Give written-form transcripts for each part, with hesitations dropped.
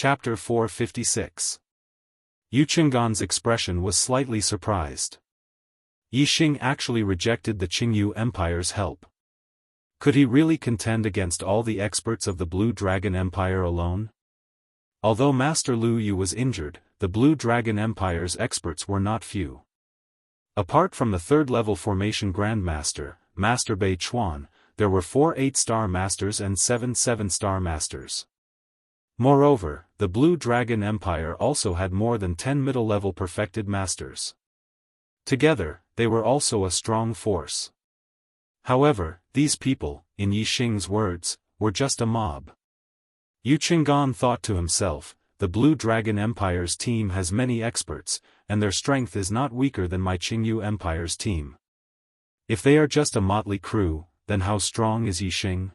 Chapter 456. Yu Qinggan's expression was slightly surprised. Yi Xing actually rejected the Qingyu Empire's help. Could he really contend against all the experts of the Blue Dragon Empire alone? Although Master Lu Yu was injured, the Blue Dragon Empire's experts were not few. Apart from the third-level formation Grandmaster, Master Bei Chuan, there were 4 8-star masters and 7 7-star masters. Moreover, the Blue Dragon Empire also had more than 10 middle-level perfected masters. Together, they were also a strong force. However, these people, in Yi Xing's words, were just a mob. Yu Qinggan thought to himself, the Blue Dragon Empire's team has many experts, and their strength is not weaker than my Qingyu Empire's team. If they are just a motley crew, then how strong is Yi Xing?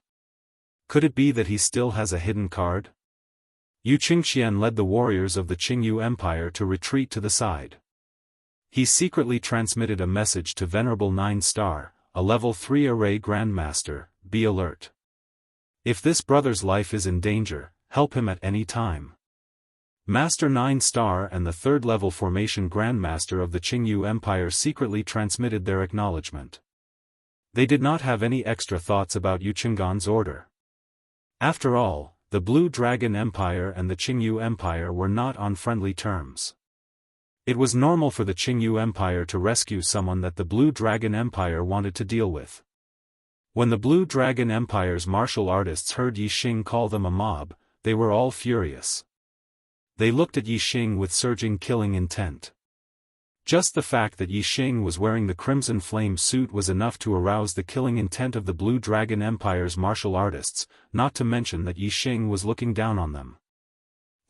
Could it be that he still has a hidden card? Yu Qingxian led the warriors of the Qingyu Empire to retreat to the side. He secretly transmitted a message to Venerable 9-star, a level 3 array Grandmaster, be alert. If this brother's life is in danger, help him at any time. Master 9-star and the third-level formation Grandmaster of the Qingyu Empire secretly transmitted their acknowledgement. They did not have any extra thoughts about Yu Qinggan's order. After all, the Blue Dragon Empire and the Qingyu Empire were not on friendly terms. It was normal for the Qingyu Empire to rescue someone that the Blue Dragon Empire wanted to deal with. When the Blue Dragon Empire's martial artists heard Yi Xing call them a mob, they were all furious. They looked at Yi Xing with surging killing intent. Just the fact that Yi Xing was wearing the Crimson Flame suit was enough to arouse the killing intent of the Blue Dragon Empire's martial artists, not to mention that Yi Xing was looking down on them.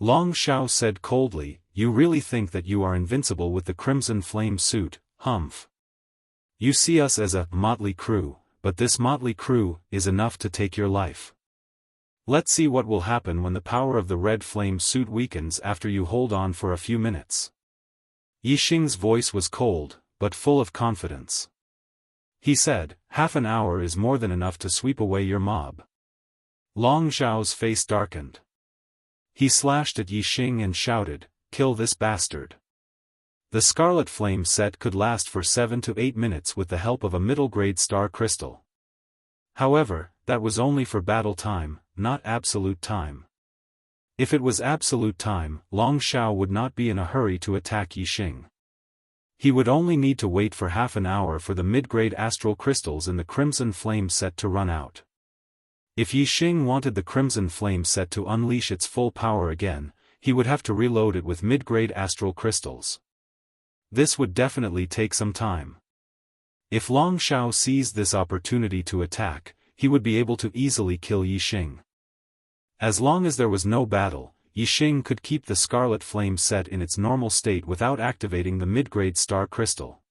Long Xiao said coldly, "You really think that you are invincible with the Crimson Flame suit, humph? You see us as a motley crew, but this motley crew is enough to take your life. Let's see what will happen when the power of the Red Flame suit weakens after you hold on for a few minutes." Yi Xing's voice was cold, but full of confidence. He said, "Half an hour is more than enough to sweep away your mob." Long Zhao's face darkened. He slashed at Yi Xing and shouted, "Kill this bastard." The Scarlet Flame set could last for 7 to 8 minutes with the help of a middle-grade star crystal. However, that was only for battle time, not absolute time. If it was absolute time, Long Xiao would not be in a hurry to attack Yi Xing. He would only need to wait for half an hour for the mid-grade astral crystals in the Crimson Flame set to run out. If Yi Xing wanted the Crimson Flame set to unleash its full power again, he would have to reload it with mid-grade astral crystals. This would definitely take some time. If Long Xiao seized this opportunity to attack, he would be able to easily kill Yi Xing. As long as there was no battle, Yi Xing could keep the Scarlet Flame set in its normal state without activating the mid-grade star crystal.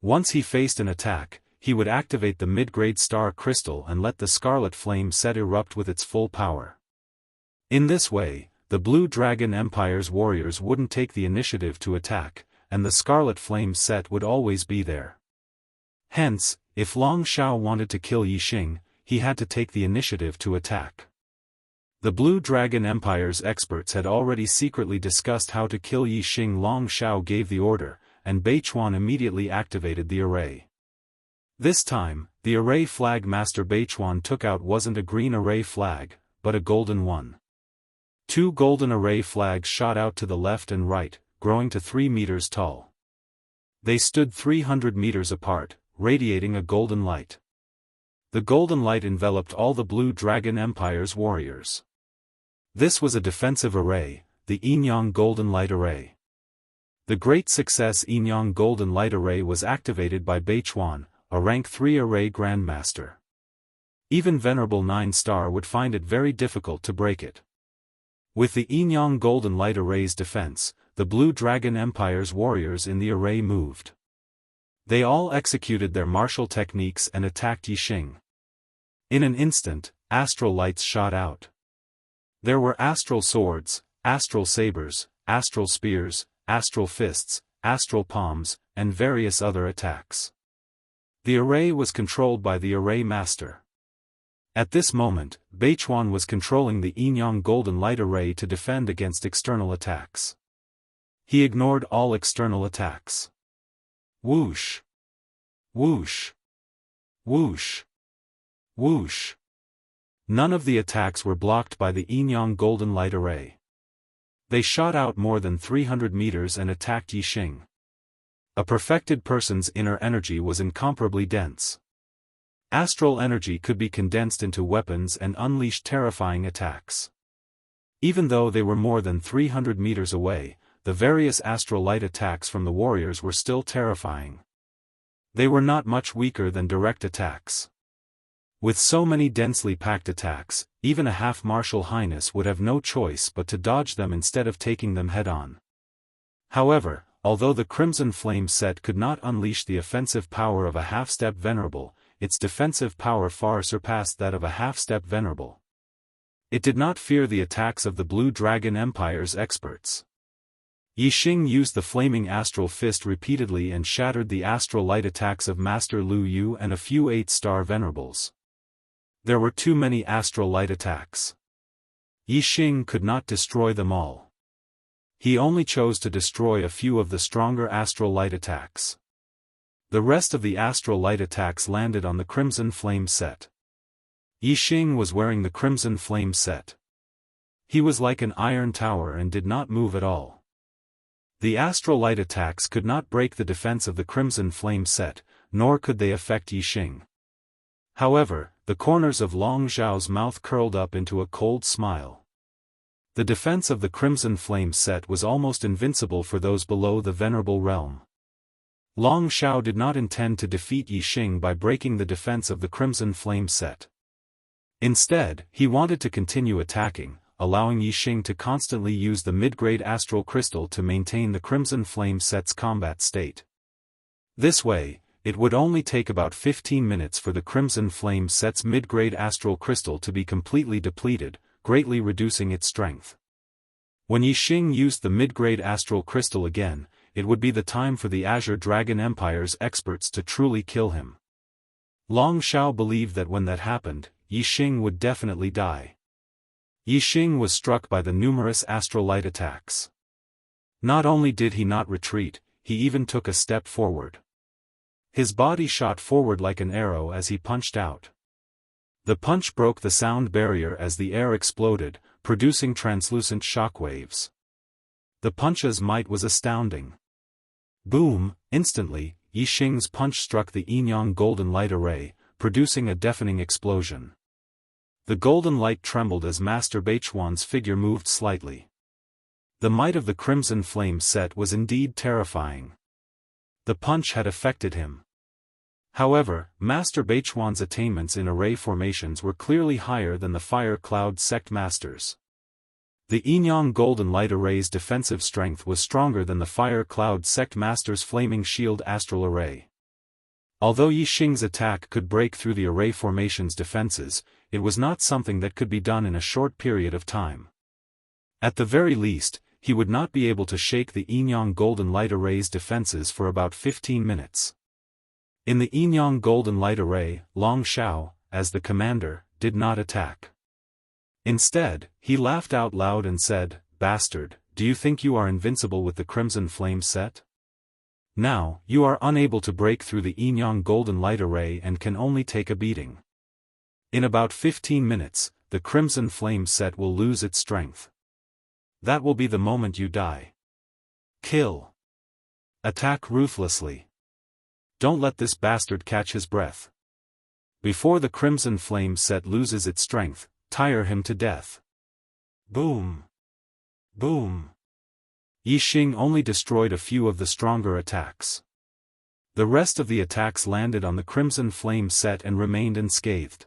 Once he faced an attack, he would activate the mid-grade star crystal and let the Scarlet Flame set erupt with its full power. In this way, the Blue Dragon Empire's warriors wouldn't take the initiative to attack, and the Scarlet Flame set would always be there. Hence, if Long Xiao wanted to kill Yi Xing, he had to take the initiative to attack. The Blue Dragon Empire's experts had already secretly discussed how to kill Yi Xing. Long Xiao gave the order, and Bei Chuan immediately activated the array. This time, the array flag Master Bei Chuan took out wasn't a green array flag, but a golden one. 2 golden array flags shot out to the left and right, growing to 3 meters tall. They stood 300 meters apart, radiating a golden light. The golden light enveloped all the Blue Dragon Empire's warriors. This was a defensive array, the Yinyang Golden Light Array. The great success Yinyang Golden Light Array was activated by Bei Chuan, a rank 3 array Grandmaster. Even Venerable 9-star would find it very difficult to break it. With the Yinyang Golden Light Array's defense, the Blue Dragon Empire's warriors in the array moved. They all executed their martial techniques and attacked Yi Xing. In an instant, astral lights shot out. There were astral swords, astral sabers, astral spears, astral fists, astral palms, and various other attacks. The array was controlled by the array master. At this moment, Beichuan was controlling the Yinyang Golden Light Array to defend against external attacks. He ignored all external attacks. Whoosh! Whoosh! Whoosh! Whoosh! None of the attacks were blocked by the Yinyang Golden Light Array. They shot out more than 300 meters and attacked Yixing. A perfected person's inner energy was incomparably dense. Astral energy could be condensed into weapons and unleash terrifying attacks. Even though they were more than 300 meters away, the various astral light attacks from the warriors were still terrifying. They were not much weaker than direct attacks. With so many densely packed attacks, even a half-martial highness would have no choice but to dodge them instead of taking them head-on. However, although the Crimson Flame set could not unleash the offensive power of a half-step venerable, its defensive power far surpassed that of a half-step venerable. It did not fear the attacks of the Blue Dragon Empire's experts. Yixing used the Flaming Astral Fist repeatedly and shattered the astral light attacks of Master Lu Yu and a few 8-star venerables. There were too many astral light attacks. Yixing could not destroy them all. He only chose to destroy a few of the stronger astral light attacks. The rest of the astral light attacks landed on the Crimson Flame set. Yixing was wearing the Crimson Flame set. He was like an iron tower and did not move at all. The astral light attacks could not break the defense of the Crimson Flame set, nor could they affect Yixing. However, the corners of Long Zhao's mouth curled up into a cold smile. The defense of the Crimson Flame set was almost invincible for those below the Venerable Realm. Long Zhao did not intend to defeat Yixing by breaking the defense of the Crimson Flame set. Instead, he wanted to continue attacking, allowing Yixing to constantly use the mid-grade astral crystal to maintain the Crimson Flame set's combat state. This way, it would only take about 15 minutes for the Crimson Flame set's mid-grade astral crystal to be completely depleted, greatly reducing its strength. When Yixing used the mid-grade astral crystal again, it would be the time for the Azure Dragon Empire's experts to truly kill him. Long Zhao believed that when that happened, Yixing would definitely die. Yixing was struck by the numerous astral light attacks. Not only did he not retreat, he even took a step forward. His body shot forward like an arrow as he punched out. The punch broke the sound barrier as the air exploded, producing translucent shockwaves. The punch's might was astounding. Boom! Instantly, Yixing's punch struck the Yinyang Golden Light Array, producing a deafening explosion. The golden light trembled as Master Beichuan's figure moved slightly. The might of the Crimson Flame set was indeed terrifying. The punch had affected him. However, Master Beichuan's attainments in array formations were clearly higher than the Fire Cloud Sect Masters. The Yinyang Golden Light Array's defensive strength was stronger than the Fire Cloud Sect Master's Flaming Shield Astral Array. Although Yixing's attack could break through the array formation's defenses, it was not something that could be done in a short period of time. At the very least, he would not be able to shake the Yinyang Golden Light Array's defenses for about 15 minutes. In the Yinyang Golden Light Array, Long Zhao, as the commander, did not attack. Instead, he laughed out loud and said, "Bastard, do you think you are invincible with the Crimson Flame set? Now, you are unable to break through the Yinyang Golden Light Array and can only take a beating. In about 15 minutes, the Crimson Flame set will lose its strength. That will be the moment you die. Kill. Attack ruthlessly. Don't let this bastard catch his breath. Before the Crimson Flame set loses its strength, tire him to death." Boom. Boom. Yixing only destroyed a few of the stronger attacks. The rest of the attacks landed on the Crimson Flame set and remained unscathed.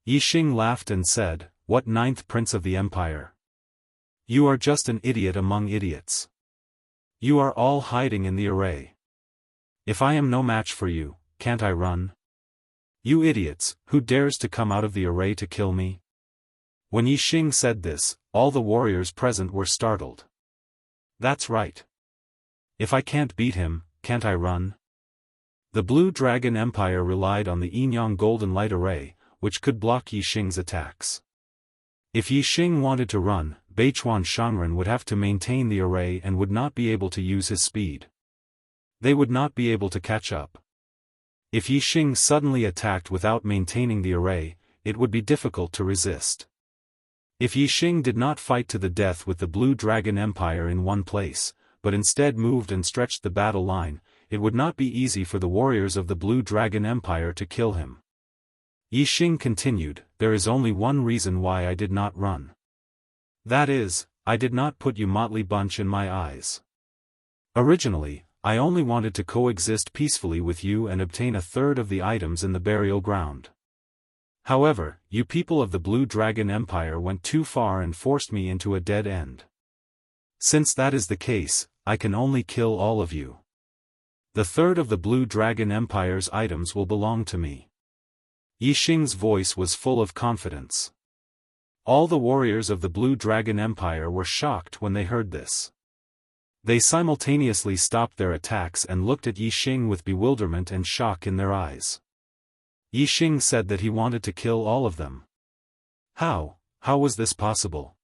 Yixing laughed and said, "What ninth prince of the Empire? You are just an idiot among idiots. You are all hiding in the array. If I am no match for you, can't I run? You idiots, who dares to come out of the array to kill me?" When Yixing said this, all the warriors present were startled. That's right. If I can't beat him, can't I run? The Blue Dragon Empire relied on the Yinyang Golden Light Array, which could block Yixing's attacks. If Yixing wanted to run, Beichuan Shangren would have to maintain the array and would not be able to use his speed. They would not be able to catch up. If Yixing suddenly attacked without maintaining the array, it would be difficult to resist. If Yixing did not fight to the death with the Blue Dragon Empire in one place, but instead moved and stretched the battle line, it would not be easy for the warriors of the Blue Dragon Empire to kill him. Yixing continued, "There is only one reason why I did not run. That is, I did not put you motley bunch in my eyes. Originally, I only wanted to coexist peacefully with you and obtain a third of the items in the burial ground. However, you people of the Blue Dragon Empire went too far and forced me into a dead end. Since that is the case, I can only kill all of you. The third of the Blue Dragon Empire's items will belong to me." Yixing's voice was full of confidence. All the warriors of the Blue Dragon Empire were shocked when they heard this. They simultaneously stopped their attacks and looked at Yixing with bewilderment and shock in their eyes. Yixing said that he wanted to kill all of them. How was this possible?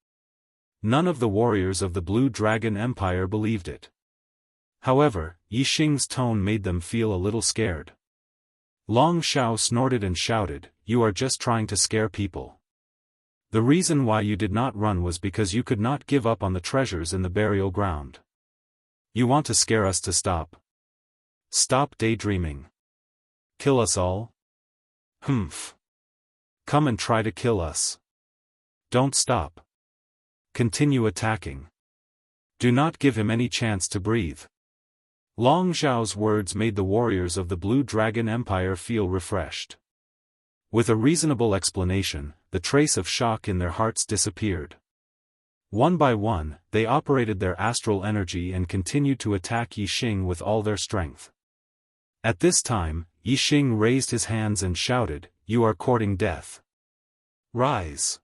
None of the warriors of the Blue Dragon Empire believed it. However, Yixing's tone made them feel a little scared. Long Xiao snorted and shouted, "You are just trying to scare people. The reason why you did not run was because you could not give up on the treasures in the burial ground. You want to scare us to stop? Stop daydreaming. Kill us all? Humph. Come and try to kill us. Don't stop. Continue attacking. Do not give him any chance to breathe." Long Zhao's words made the warriors of the Blue Dragon Empire feel refreshed. With a reasonable explanation, the trace of shock in their hearts disappeared. One by one, they operated their astral energy and continued to attack Yixing with all their strength. At this time, Yixing raised his hands and shouted, "You are courting death. Rise!"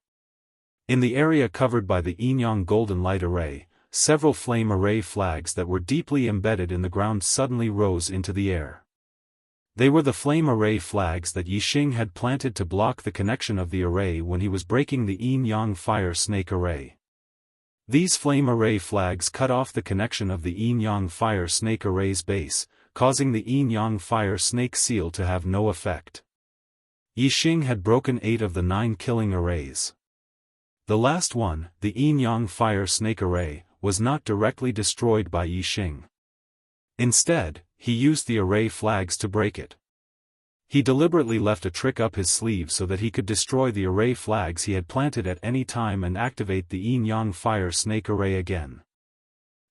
In the area covered by the Yinyang Golden Light Array, several flame array flags that were deeply embedded in the ground suddenly rose into the air. They were the flame array flags that Yixing had planted to block the connection of the array when he was breaking the Yin-Yang Fire Snake Array. These flame array flags cut off the connection of the Yin-Yang Fire Snake Array's base, causing the Yin-Yang Fire Snake Seal to have no effect. Yixing had broken 8 of the 9 killing arrays. The last one, the Yin-Yang Fire Snake Array, was not directly destroyed by Yixing. Instead, he used the array flags to break it. He deliberately left a trick up his sleeve so that he could destroy the array flags he had planted at any time and activate the Yin-Yang Fire Snake Array again.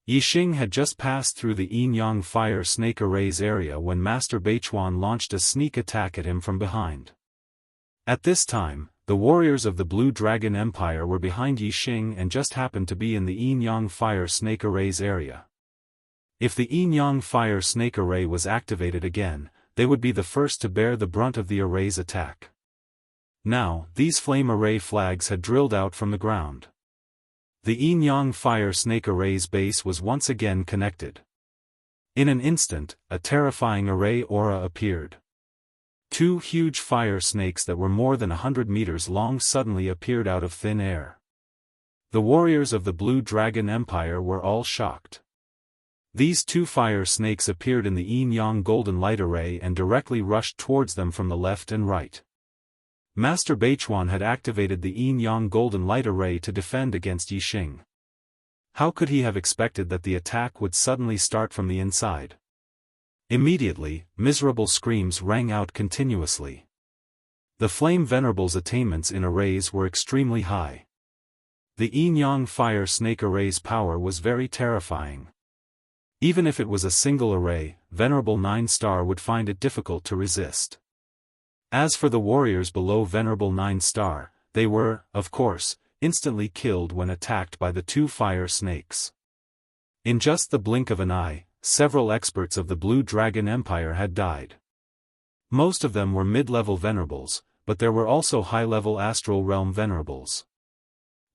Yixing had just passed through the Yin-Yang Fire Snake Array's area when Master Beichuan launched a sneak attack at him from behind. At this time, the warriors of the Blue Dragon Empire were behind Yixing and just happened to be in the Yin-Yang Fire Snake Array's area. If the Yin-Yang Fire Snake Array was activated again, they would be the first to bear the brunt of the array's attack. Now, these flame array flags had drilled out from the ground. The Yin-Yang Fire Snake Array's base was once again connected. In an instant, a terrifying array aura appeared. 2 huge fire snakes that were more than 100 meters long suddenly appeared out of thin air. The warriors of the Blue Dragon Empire were all shocked. These 2 fire snakes appeared in the Yin-Yang Golden Light Array and directly rushed towards them from the left and right. Master Beichuan had activated the Yin-Yang Golden Light Array to defend against Yixing. How could he have expected that the attack would suddenly start from the inside? Immediately, miserable screams rang out continuously. The Flame Venerable's attainments in arrays were extremely high. The Yin-Yang Fire Snake Array's power was very terrifying. Even if it was a single array, Venerable 9-star would find it difficult to resist. As for the warriors below Venerable 9-star, they were, of course, instantly killed when attacked by the 2 fire snakes. In just the blink of an eye, several experts of the Blue Dragon Empire had died. Most of them were mid-level venerables, but there were also high-level astral realm venerables.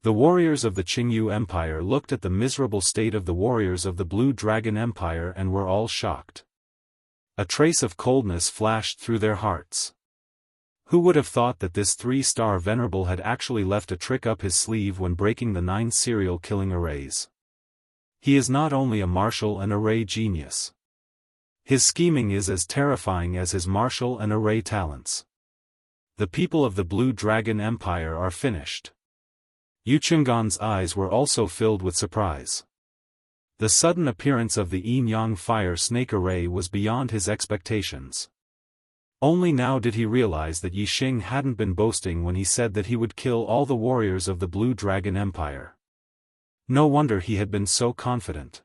The warriors of the Qingyu Empire looked at the miserable state of the warriors of the Blue Dragon Empire and were all shocked. A trace of coldness flashed through their hearts. Who would have thought that this 3-star venerable had actually left a trick up his sleeve when breaking the 9 serial killing arrays? He is not only a martial and array genius. His scheming is as terrifying as his martial and array talents. The people of the Blue Dragon Empire are finished. Yuchenghan's eyes were also filled with surprise. The sudden appearance of the Yin-Yang Fire Snake Array was beyond his expectations. Only now did he realize that Yixing hadn't been boasting when he said that he would kill all the warriors of the Blue Dragon Empire. No wonder he had been so confident.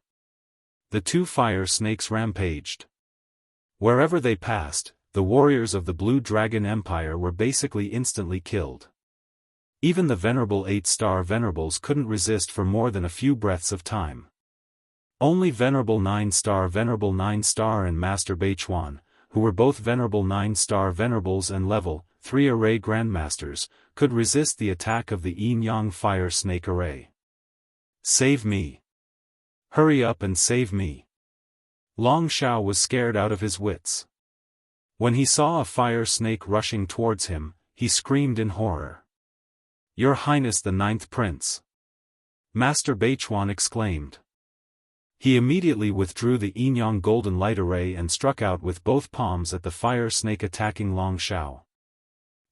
The 2 fire snakes rampaged. Wherever they passed, the warriors of the Blue Dragon Empire were basically instantly killed. Even the venerable 8-star venerables couldn't resist for more than a few breaths of time. Only venerable 9-star and Master Beichuan, who were both venerable 9-star venerables and level 3 array grandmasters, could resist the attack of the Yin-Yang Fire Snake Array. Save me! Hurry up and save me! Long Xiao was scared out of his wits. When he saw a fire snake rushing towards him, he screamed in horror. Your Highness the 9th Prince! Master Beichuan exclaimed. He immediately withdrew the Yin-Yang Golden Light Array and struck out with both palms at the fire snake attacking Long Xiao.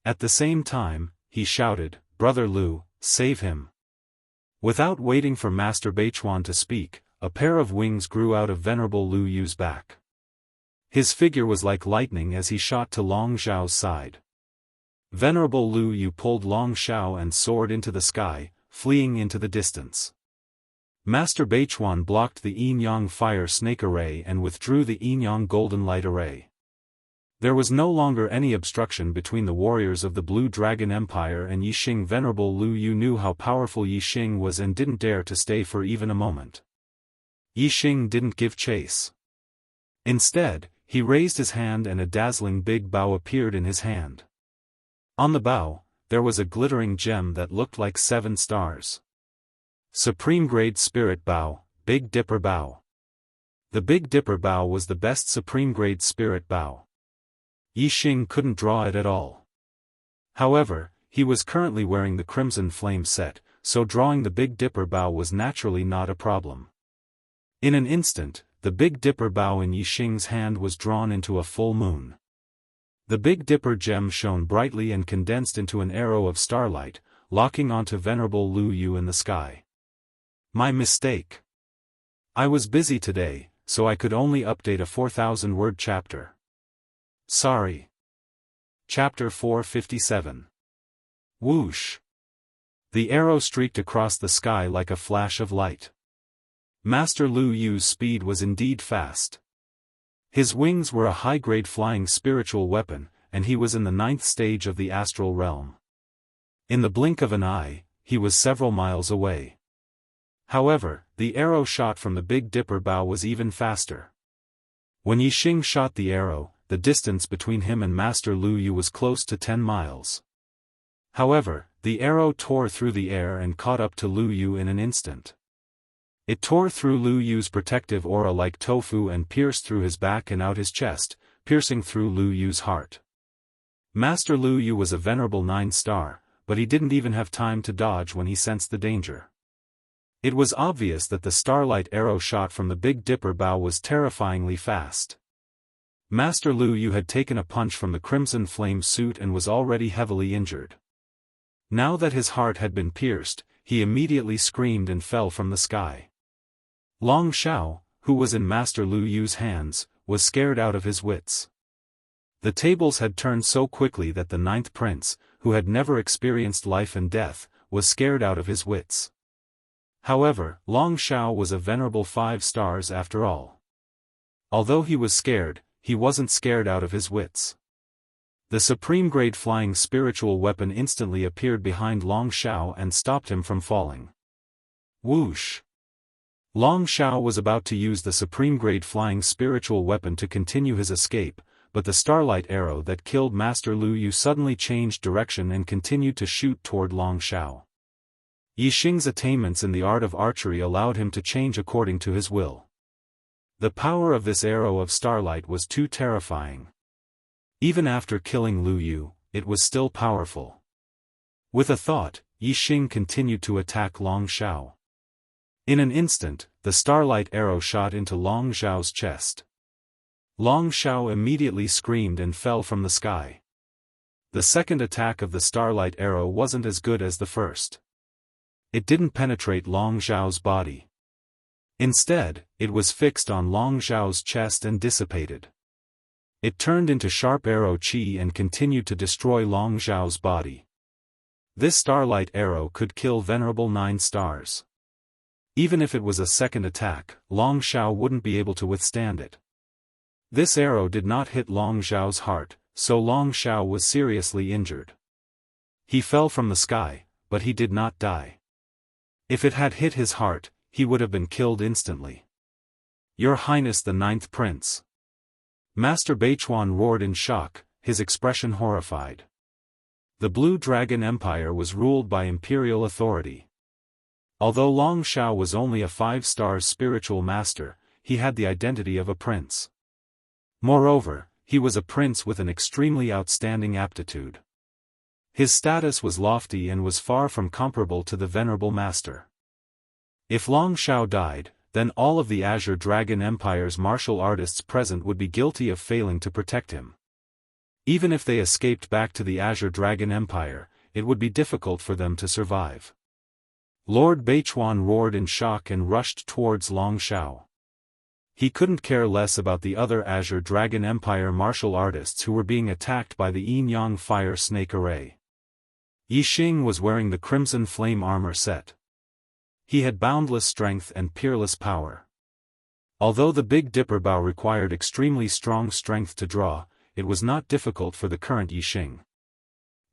At the same time, he shouted, Brother Lu, save him! Without waiting for Master Beichuan to speak, a pair of wings grew out of Venerable Lu Yu's back. His figure was like lightning as he shot to Long Xiao's side. Venerable Lu Yu pulled Long Xiao and soared into the sky, fleeing into the distance. Master Beichuan blocked the Yin-Yang Fire Snake Array and withdrew the Yin-Yang Golden Light Array. There was no longer any obstruction between the warriors of the Blue Dragon Empire and Yixing. Venerable Lu Yu knew how powerful Yixing was and didn't dare to stay for even a moment. Yixing didn't give chase. Instead, he raised his hand and a dazzling big bow appeared in his hand. On the bow, there was a glittering gem that looked like 7 stars. Supreme Grade Spirit Bow, Big Dipper Bow. The Big Dipper Bow was the best Supreme Grade Spirit Bow. Yixing couldn't draw it at all. However, he was currently wearing the Crimson Flame set, so drawing the Big Dipper Bow was naturally not a problem. In an instant, the Big Dipper Bow in Yixing's hand was drawn into a full moon. The Big Dipper gem shone brightly and condensed into an arrow of starlight, locking onto Venerable Lu Yu in the sky. My mistake. I was busy today, so I could only update a 4,000-word chapter. Sorry. Chapter 457. Whoosh. The arrow streaked across the sky like a flash of light. Master Lu Yu's speed was indeed fast. His wings were a high-grade flying spiritual weapon, and he was in the 9th stage of the astral realm. In the blink of an eye, he was several miles away. However, the arrow shot from the Big Dipper Bow was even faster. When Yixing shot the arrow, the distance between him and Master Lu Yu was close to 10 miles. However, the arrow tore through the air and caught up to Lu Yu in an instant. It tore through Lu Yu's protective aura like tofu and pierced through his back and out his chest, piercing through Lu Yu's heart. Master Lu Yu was a venerable 9-star, but he didn't even have time to dodge when he sensed the danger. It was obvious that the starlight arrow shot from the Big Dipper Bow was terrifyingly fast. Master Lu Yu had taken a punch from the Crimson Flame suit and was already heavily injured. Now that his heart had been pierced, he immediately screamed and fell from the sky. Long Xiao, who was in Master Lu Yu's hands, was scared out of his wits. The tables had turned so quickly that the 9th Prince, who had never experienced life and death, was scared out of his wits. However, Long Xiao was a venerable 5 stars after all. Although he was scared, he wasn't scared out of his wits. The supreme grade flying spiritual weapon instantly appeared behind Long Xiao and stopped him from falling. Whoosh! Long Xiao was about to use the supreme grade flying spiritual weapon to continue his escape, but the starlight arrow that killed Master Lu Yu suddenly changed direction and continued to shoot toward Long Xiao. Yixing's attainments in the art of archery allowed him to change according to his will. The power of this arrow of starlight was too terrifying. Even after killing Lu Yu, it was still powerful. With a thought, Yi Xing continued to attack Long Xiao. In an instant, the starlight arrow shot into Long Xiao's chest. Long Xiao immediately screamed and fell from the sky. The second attack of the starlight arrow wasn't as good as the first. It didn't penetrate Long Xiao's body. Instead, it was fixed on Long Xiao's chest and dissipated. It turned into sharp arrow qi and continued to destroy Long Xiao's body. This starlight arrow could kill Venerable 9 stars. Even if it was a second attack, Long Xiao wouldn't be able to withstand it. This arrow did not hit Long Xiao's heart, so Long Xiao was seriously injured. He fell from the sky, but he did not die. If it had hit his heart, he would have been killed instantly. Your Highness the 9th Prince. Master Beichuan roared in shock, his expression horrified. The Blue Dragon Empire was ruled by imperial authority. Although Long Xiao was only a 5-star spiritual master, he had the identity of a prince. Moreover, he was a prince with an extremely outstanding aptitude. His status was lofty and was far from comparable to the Venerable Master. If Long Xiao died, then all of the Azure Dragon Empire's martial artists present would be guilty of failing to protect him. Even if they escaped back to the Azure Dragon Empire, it would be difficult for them to survive. Lord Beichuan roared in shock and rushed towards Long Xiao. He couldn't care less about the other Azure Dragon Empire martial artists who were being attacked by the Yin-Yang Fire Snake Array. Yi Xing was wearing the Crimson Flame armor set. He had boundless strength and peerless power. Although the Big Dipper bow required extremely strong strength to draw, it was not difficult for the current Yi Xing.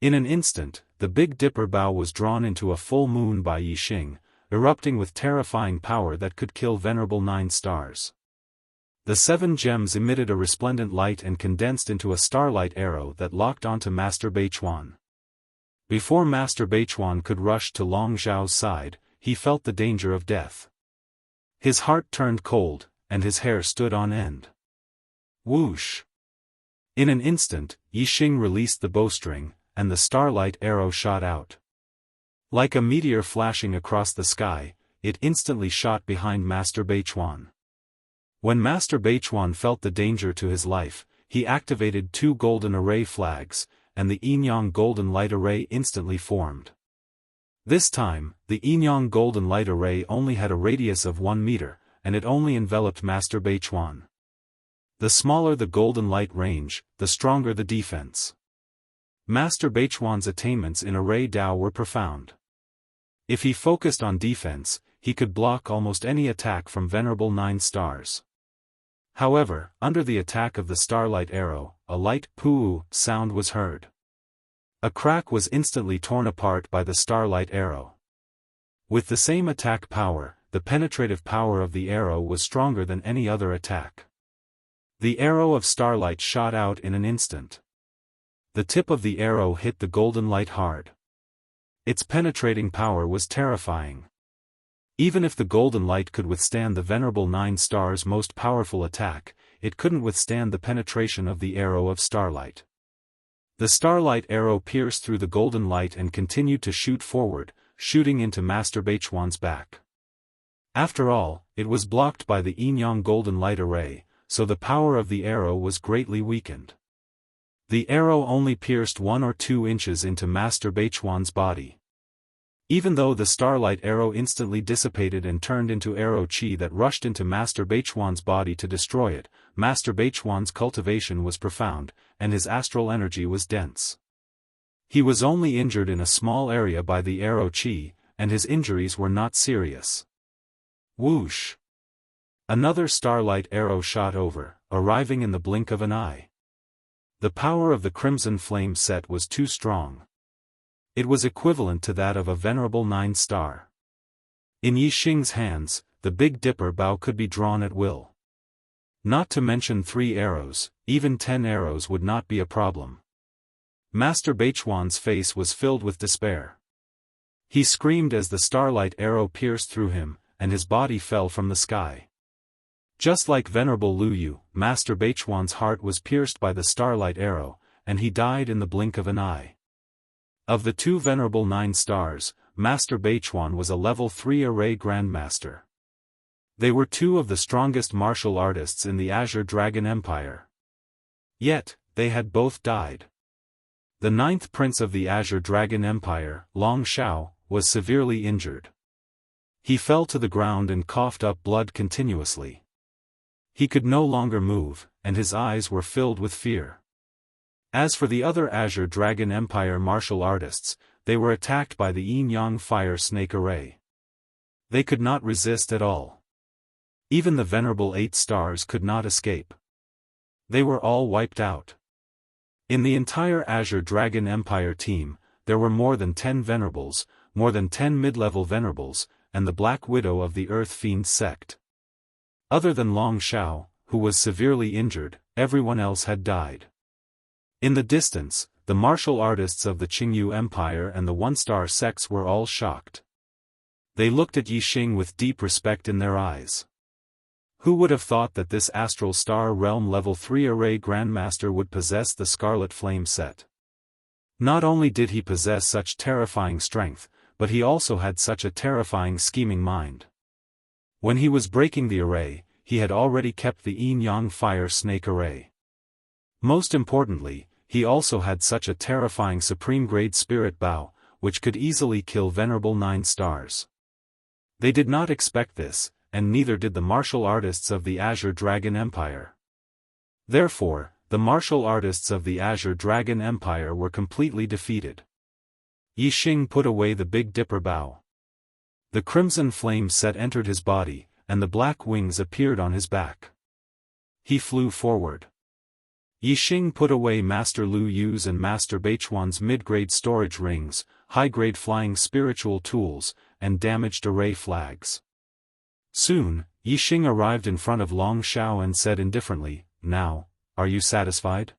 In an instant, the Big Dipper bow was drawn into a full moon by Yi Xing, erupting with terrifying power that could kill Venerable 9 stars. The 7 gems emitted a resplendent light and condensed into a starlight arrow that locked onto Master Beichuan. Before Master Beichuan could rush to Long Xiao's side, he felt the danger of death. His heart turned cold, and his hair stood on end. Whoosh! In an instant, Yi Xing released the bowstring, and the starlight arrow shot out. Like a meteor flashing across the sky, it instantly shot behind Master Beichuan. When Master Beichuan felt the danger to his life, he activated 2 golden array flags, and the Yin-Yang golden light array instantly formed. This time, the Yin-Yang golden light array only had a radius of 1 meter, and it only enveloped Master Beichuan. The smaller the golden light range, the stronger the defense. Master Beichuan's attainments in Array Dao were profound. If he focused on defense, he could block almost any attack from Venerable 9 stars. However, under the attack of the starlight arrow, a light poo sound was heard. A crack was instantly torn apart by the starlight arrow. With the same attack power, the penetrative power of the arrow was stronger than any other attack. The arrow of starlight shot out in an instant. The tip of the arrow hit the golden light hard. Its penetrating power was terrifying. Even if the golden light could withstand the Venerable 9 stars' most powerful attack, it couldn't withstand the penetration of the arrow of starlight. The starlight arrow pierced through the golden light and continued to shoot forward, shooting into Master Beichuan's back. After all, it was blocked by the Yin-Yang golden light array, so the power of the arrow was greatly weakened. The arrow only pierced 1 or 2 inches into Master Beichuan's body. Even though the starlight arrow instantly dissipated and turned into arrow qi that rushed into Master Beichuan's body to destroy it, Master Beichuan's cultivation was profound, and his astral energy was dense. He was only injured in a small area by the arrow qi, and his injuries were not serious. Whoosh! Another starlight arrow shot over, arriving in the blink of an eye. The power of the Crimson Flame set was too strong. It was equivalent to that of a Venerable 9 star. In Yi Xing's hands, the Big Dipper bow could be drawn at will. Not to mention 3 arrows, even 10 arrows would not be a problem. Master Beichuan's face was filled with despair. He screamed as the starlight arrow pierced through him, and his body fell from the sky. Just like Venerable Lu Yu, Master Beichuan's heart was pierced by the starlight arrow, and he died in the blink of an eye. Of the two venerable 9 stars, Master Beichuan was a level 3 array grandmaster. They were two of the strongest martial artists in the Azure Dragon Empire. Yet, they had both died. The 9th prince of the Azure Dragon Empire, Long Xiao, was severely injured. He fell to the ground and coughed up blood continuously. He could no longer move, and his eyes were filled with fear. As for the other Azure Dragon Empire martial artists, they were attacked by the Yin-Yang Fire Snake Array. They could not resist at all. Even the venerable 8 stars could not escape. They were all wiped out. In the entire Azure Dragon Empire team, there were more than 10 venerables, more than 10 mid-level venerables, and the Black Widow of the Earth Fiend sect. Other than Long Xiao, who was severely injured, everyone else had died. In the distance, the martial artists of the Qingyu Empire and the 1-star sects were all shocked. They looked at Yixing with deep respect in their eyes. Who would have thought that this Astral Star Realm Level 3 Array Grandmaster would possess the Scarlet Flame set? Not only did he possess such terrifying strength, but he also had such a terrifying scheming mind. When he was breaking the array, he had already kept the Yin-Yang Fire Snake Array. Most importantly, he also had such a terrifying supreme-grade Spirit Bow, which could easily kill venerable 9 stars. They did not expect this, and neither did the martial artists of the Azure Dragon Empire. Therefore, the martial artists of the Azure Dragon Empire were completely defeated. Yixing put away the Big Dipper bow. The crimson flame set entered his body, and the black wings appeared on his back. He flew forward. Yixing put away Master Lu Yu's and Master Beichuan's mid-grade storage rings, high-grade flying spiritual tools, and damaged array flags. Soon, Yixing arrived in front of Long Xiao and said indifferently, "Now, are you satisfied?"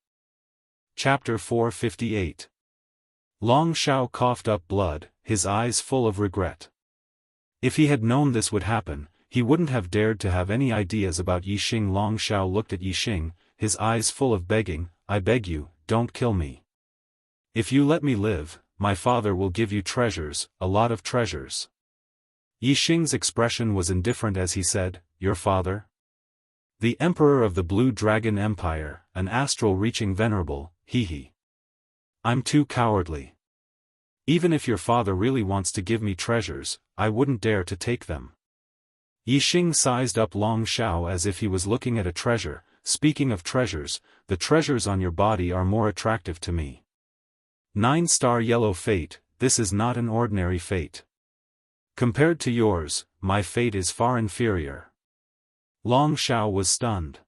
Chapter 458. Long Xiao coughed up blood, his eyes full of regret. If he had known this would happen, he wouldn't have dared to have any ideas about Yixing. Long Xiao looked at Yixing, his eyes full of begging, "I beg you, don't kill me. If you let me live, my father will give you treasures, a lot of treasures." Yixing's expression was indifferent as he said, "Your father? The Emperor of the Blue Dragon Empire, an astral-reaching venerable, he. I'm too cowardly. Even if your father really wants to give me treasures, I wouldn't dare to take them." Yixing sized up Long Xiao as if he was looking at a treasure. "Speaking of treasures, the treasures on your body are more attractive to me. 9-star yellow fate, this is not an ordinary fate. Compared to yours, my fate is far inferior." Long Xiao was stunned.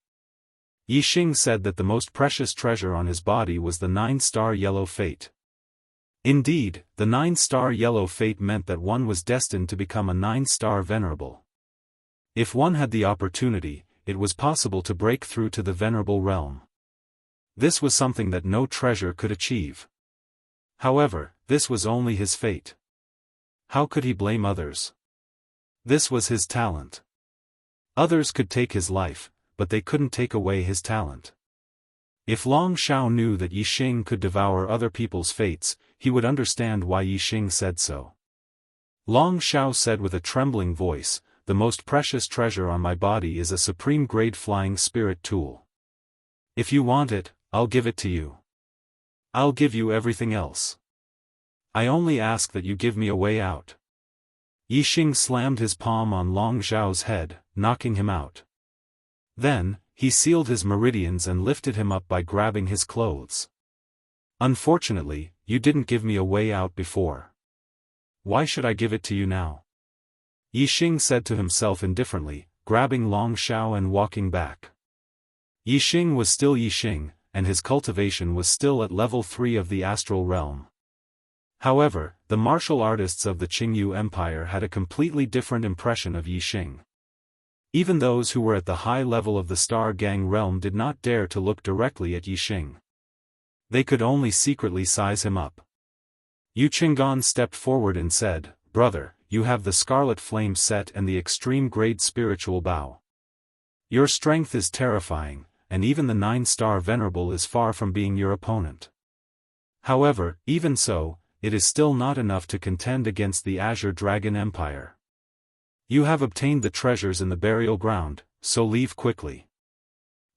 Yixing said that the most precious treasure on his body was the 9-star yellow fate. Indeed, the 9-star yellow fate meant that one was destined to become a 9-star venerable. If one had the opportunity, it was possible to break through to the venerable realm. This was something that no treasure could achieve. However, this was only his fate. How could he blame others? This was his talent. Others could take his life, but they couldn't take away his talent. If Long Xiao knew that Yixing could devour other people's fates, he would understand why Yixing said so. Long Xiao said with a trembling voice, "The most precious treasure on my body is a supreme-grade flying spirit tool. If you want it, I'll give it to you. I'll give you everything else. I only ask that you give me a way out." Yixing slammed his palm on Long Xiao's head, knocking him out. Then, he sealed his meridians and lifted him up by grabbing his clothes. "Unfortunately, you didn't give me a way out before. Why should I give it to you now?" Yixing said to himself indifferently, grabbing Long Xiao and walking back. Yixing was still Yixing, and his cultivation was still at level 3 of the astral realm. However, the martial artists of the Qingyu Empire had a completely different impression of Yixing. Even those who were at the high level of the Star Gang realm did not dare to look directly at Yixing. They could only secretly size him up. Yu Qinggan stepped forward and said, "Brother, you have the Scarlet Flame set and the extreme grade spiritual bow. Your strength is terrifying, and even the 9-star Venerable is far from being your opponent. However, even so, it is still not enough to contend against the Azure Dragon Empire. You have obtained the treasures in the burial ground, so leave quickly.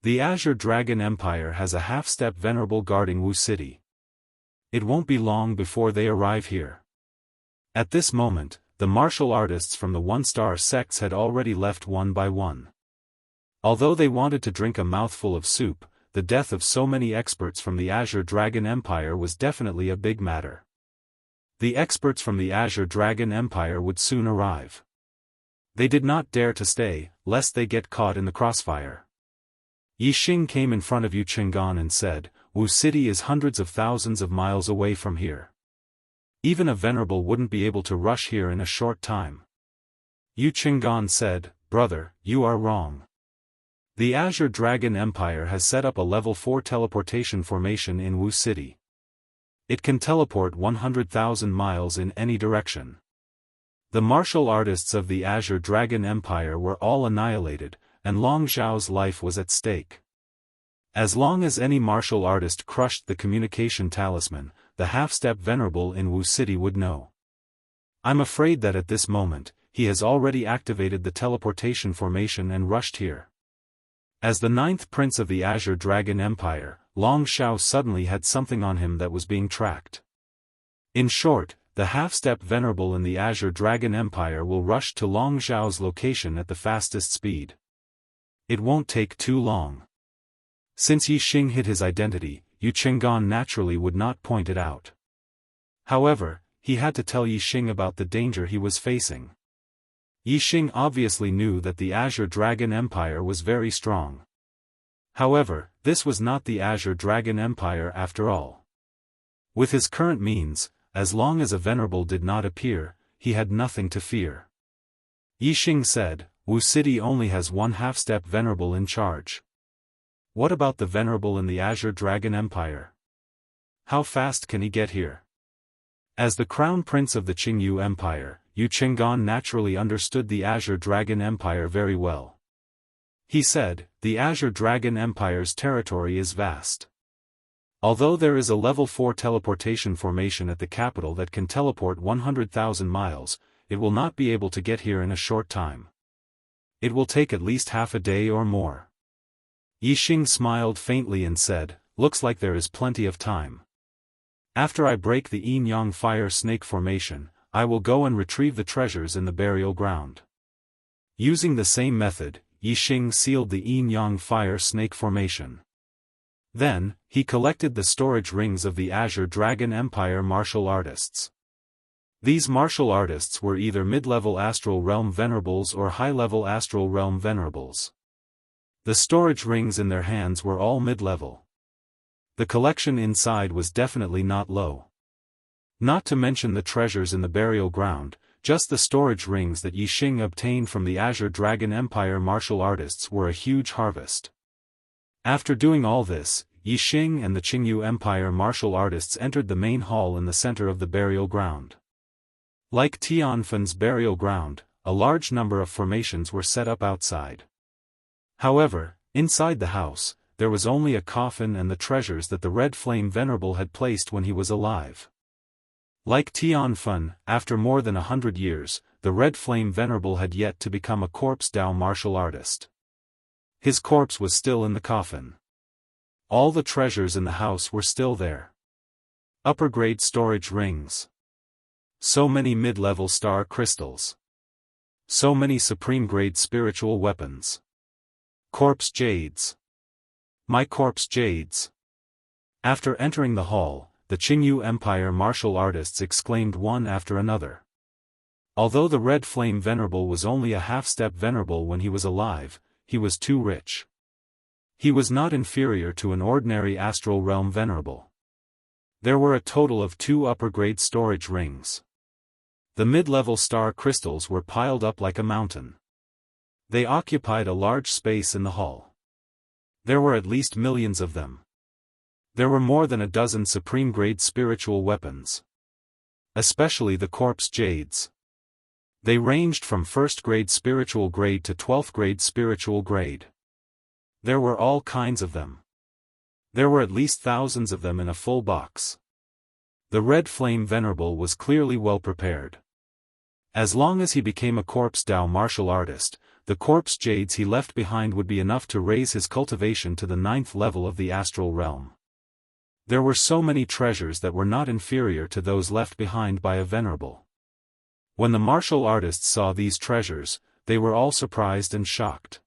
The Azure Dragon Empire has a half-step Venerable guarding Wu City. It won't be long before they arrive here. At this moment, the martial artists from the 1-star sects had already left one by one. Although they wanted to drink a mouthful of soup, the death of so many experts from the Azure Dragon Empire was definitely a big matter. The experts from the Azure Dragon Empire would soon arrive. They did not dare to stay, lest they get caught in the crossfire. Yixing came in front of Yu Chenggan and said, "Wu City is hundreds of thousands of miles away from here. Even a Venerable wouldn't be able to rush here in a short time." Yu Chenggan said, "Brother, you are wrong. The Azure Dragon Empire has set up a level 4 teleportation formation in Wu City. It can teleport 100,000 miles in any direction. The martial artists of the Azure Dragon Empire were all annihilated, and Long Zhao's life was at stake. As long as any martial artist crushed the communication talisman, the half-step Venerable in Wu City would know. I'm afraid that at this moment, he has already activated the teleportation formation and rushed here." As the 9th prince of the Azure Dragon Empire, Long Zhao suddenly had something on him that was being tracked. In short, the half-step Venerable in the Azure Dragon Empire will rush to Long Zhao's location at the fastest speed. It won't take too long. Since Yixing hid his identity, Yu Chenggan naturally would not point it out. However, he had to tell Yixing about the danger he was facing. Yixing obviously knew that the Azure Dragon Empire was very strong. However, this was not the Azure Dragon Empire after all. With his current means, as long as a Venerable did not appear, he had nothing to fear. Yixing said, "Wu City only has one half-step Venerable in charge. What about the Venerable in the Azure Dragon Empire? How fast can he get here?" As the Crown Prince of the Qingyu Empire, Yu Chenggan naturally understood the Azure Dragon Empire very well. He said, "The Azure Dragon Empire's territory is vast. Although there is a level 4 teleportation formation at the capital that can teleport 100,000 miles, it will not be able to get here in a short time. It will take at least half a day or more." Yixing smiled faintly and said, "Looks like there is plenty of time. After I break the yin-yang fire snake formation, I will go and retrieve the treasures in the burial ground." Using the same method, Yixing sealed the yin-yang fire snake formation. Then, he collected the storage rings of the Azure Dragon Empire martial artists. These martial artists were either mid-level Astral Realm Venerables or high-level Astral Realm Venerables. The storage rings in their hands were all mid-level. The collection inside was definitely not low. Not to mention the treasures in the burial ground, just the storage rings that Yixing obtained from the Azure Dragon Empire martial artists were a huge harvest. After doing all this, Yixing and the Qingyu Empire martial artists entered the main hall in the center of the burial ground. Like Tianfan's burial ground, a large number of formations were set up outside. However, inside the house, there was only a coffin and the treasures that the Red Flame Venerable had placed when he was alive. Like Tianfan, after more than 100 years, the Red Flame Venerable had yet to become a corpse Dao martial artist. His corpse was still in the coffin. All the treasures in the house were still there. Upper-grade storage rings. So many mid-level star crystals. So many supreme-grade spiritual weapons. Corpse jades. My corpse jades. After entering the hall, the Qingyu Empire martial artists exclaimed one after another. Although the Red Flame Venerable was only a half-step Venerable when he was alive, he was too rich. He was not inferior to an ordinary Astral Realm Venerable. There were a total of 2 upper-grade storage rings. The mid-level star crystals were piled up like a mountain. They occupied a large space in the hall. There were at least millions of them. There were more than a dozen supreme-grade spiritual weapons. Especially the corpse jades. They ranged from 1st-grade spiritual grade to 12th-grade spiritual grade. There were all kinds of them. There were at least thousands of them in a full box. The Red Flame Venerable was clearly well prepared. As long as he became a corpse Dao martial artist, the corpse jades he left behind would be enough to raise his cultivation to the 9th level of the astral realm. There were so many treasures that were not inferior to those left behind by a venerable. When the martial artists saw these treasures, they were all surprised and shocked.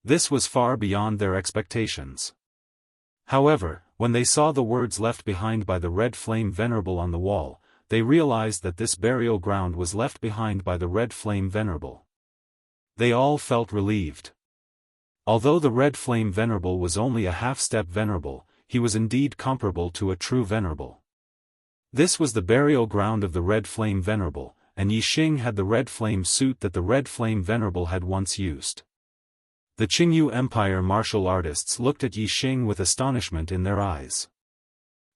This was far beyond their expectations. However, when they saw the words left behind by the Red Flame Venerable on the wall, they realized that this burial ground was left behind by the Red Flame Venerable. They all felt relieved. Although the Red Flame Venerable was only a half-step venerable, he was indeed comparable to a true venerable. This was the burial ground of the Red Flame Venerable, and Yixing had the red flame suit that the Red Flame Venerable had once used. The Qingyu Empire martial artists looked at Yixing with astonishment in their eyes.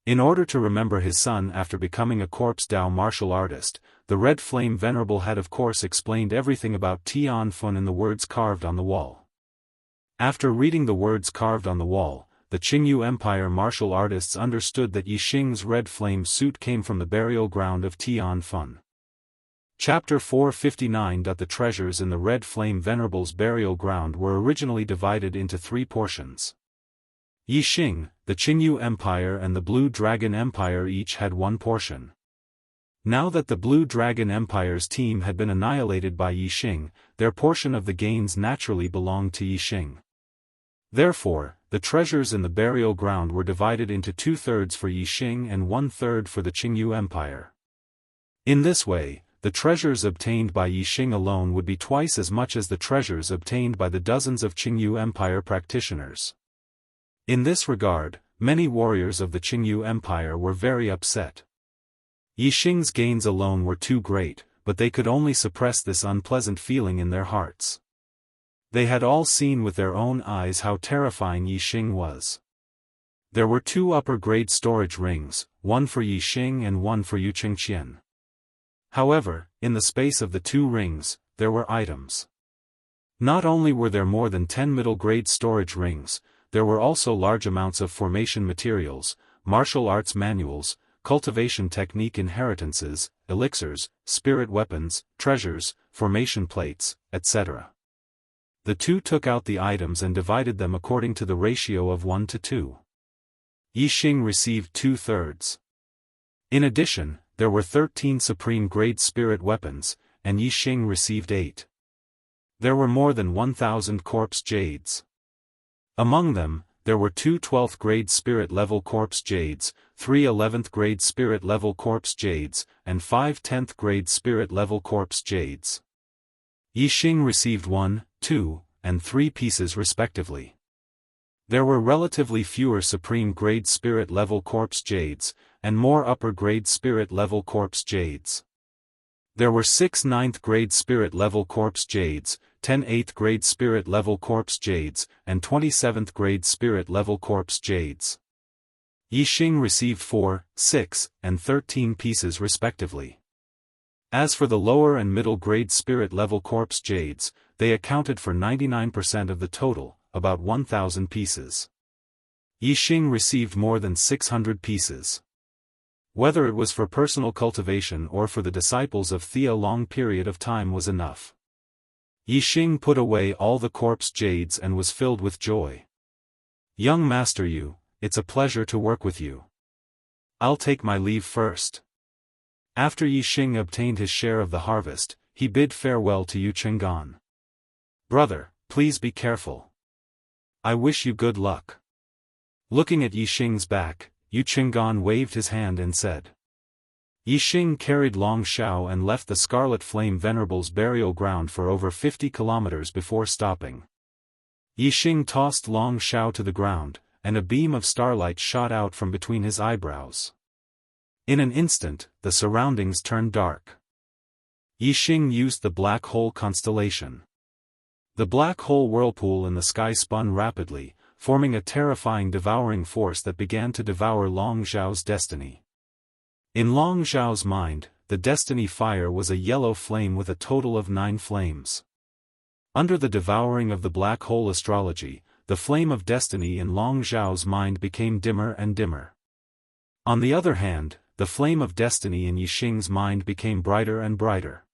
In order to remember his son after becoming a corpse Dao martial artist, the Red Flame Venerable had of course explained everything about Xiaofan in the words carved on the wall. After reading the words carved on the wall, the Qingyu Empire martial artists understood that Yixing's red flame suit came from the burial ground of Xiaofan. Chapter 459. The treasures in the Red Flame Venerable's burial ground were originally divided into 3 portions. Yixing, the Qingyu Empire and the Blue Dragon Empire each had 1 portion. Now that the Blue Dragon Empire's team had been annihilated by Yixing, their portion of the gains naturally belonged to Yixing. Therefore, the treasures in the burial ground were divided into 2/3 for Yixing and 1/3 for the Qingyu Empire. In this way, the treasures obtained by Yixing alone would be twice as much as the treasures obtained by the dozens of Qingyu Empire practitioners. In this regard, many warriors of the Qingyu Empire were very upset. Yixing's gains alone were too great, but they could only suppress this unpleasant feeling in their hearts. They had all seen with their own eyes how terrifying Yixing was. There were 2 upper-grade storage rings, one for Yixing and one for Yu Qingqian. However, in the space of the 2 rings, there were items. Not only were there more than 10 middle-grade storage rings, there were also large amounts of formation materials, martial arts manuals, cultivation technique inheritances, elixirs, spirit weapons, treasures, formation plates, etc. The 2 took out the items and divided them according to the ratio of 1 to 2. Yixing received 2/3. In addition, there were 13 supreme-grade spirit weapons, and Yixing received 8. There were more than 1,000 corpse jades. Among them, there were 2 12th-grade spirit-level corpse jades, 3 11th-grade spirit-level corpse jades, and 5 10th-grade spirit-level corpse jades. Yixing received 1, 2, and 3 pieces respectively. There were relatively fewer supreme-grade spirit-level corpse jades, and more upper-grade spirit-level corpse jades. There were 6 9th-grade spirit-level corpse jades, 10 8th-grade spirit-level corpse jades, and 27th-grade spirit-level corpse jades. Yixing received 4, 6, and 13 pieces respectively. As for the lower and middle-grade spirit-level corpse jades, they accounted for 99% of the total, about 1,000 pieces. Yixing received more than 600 pieces. Whether it was for personal cultivation or for the disciples of Thea, a long period of time was enough. Yixing put away all the corpse jades and was filled with joy. "Young Master Yu, it's a pleasure to work with you. I'll take my leave first." After Yixing obtained his share of the harvest, he bid farewell to Yu Qinggan. "Brother, please be careful. I wish you good luck." Looking at Yixing's back, Yu Qinggan waved his hand and said. Yixing carried Long Shao and left the Scarlet Flame Venerable's burial ground for over 50 kilometers before stopping. Yixing tossed Long Shao to the ground, and a beam of starlight shot out from between his eyebrows. In an instant, the surroundings turned dark. Yixing used the black hole constellation. The black hole whirlpool in the sky spun rapidly, forming a terrifying devouring force that began to devour Long Zhao's destiny. In Long Zhao's mind, the destiny fire was a yellow flame with a total of 9 flames. Under the devouring of the black hole astrology, the flame of destiny in Long Zhao's mind became dimmer and dimmer. On the other hand, the flame of destiny in Yixing's mind became brighter and brighter.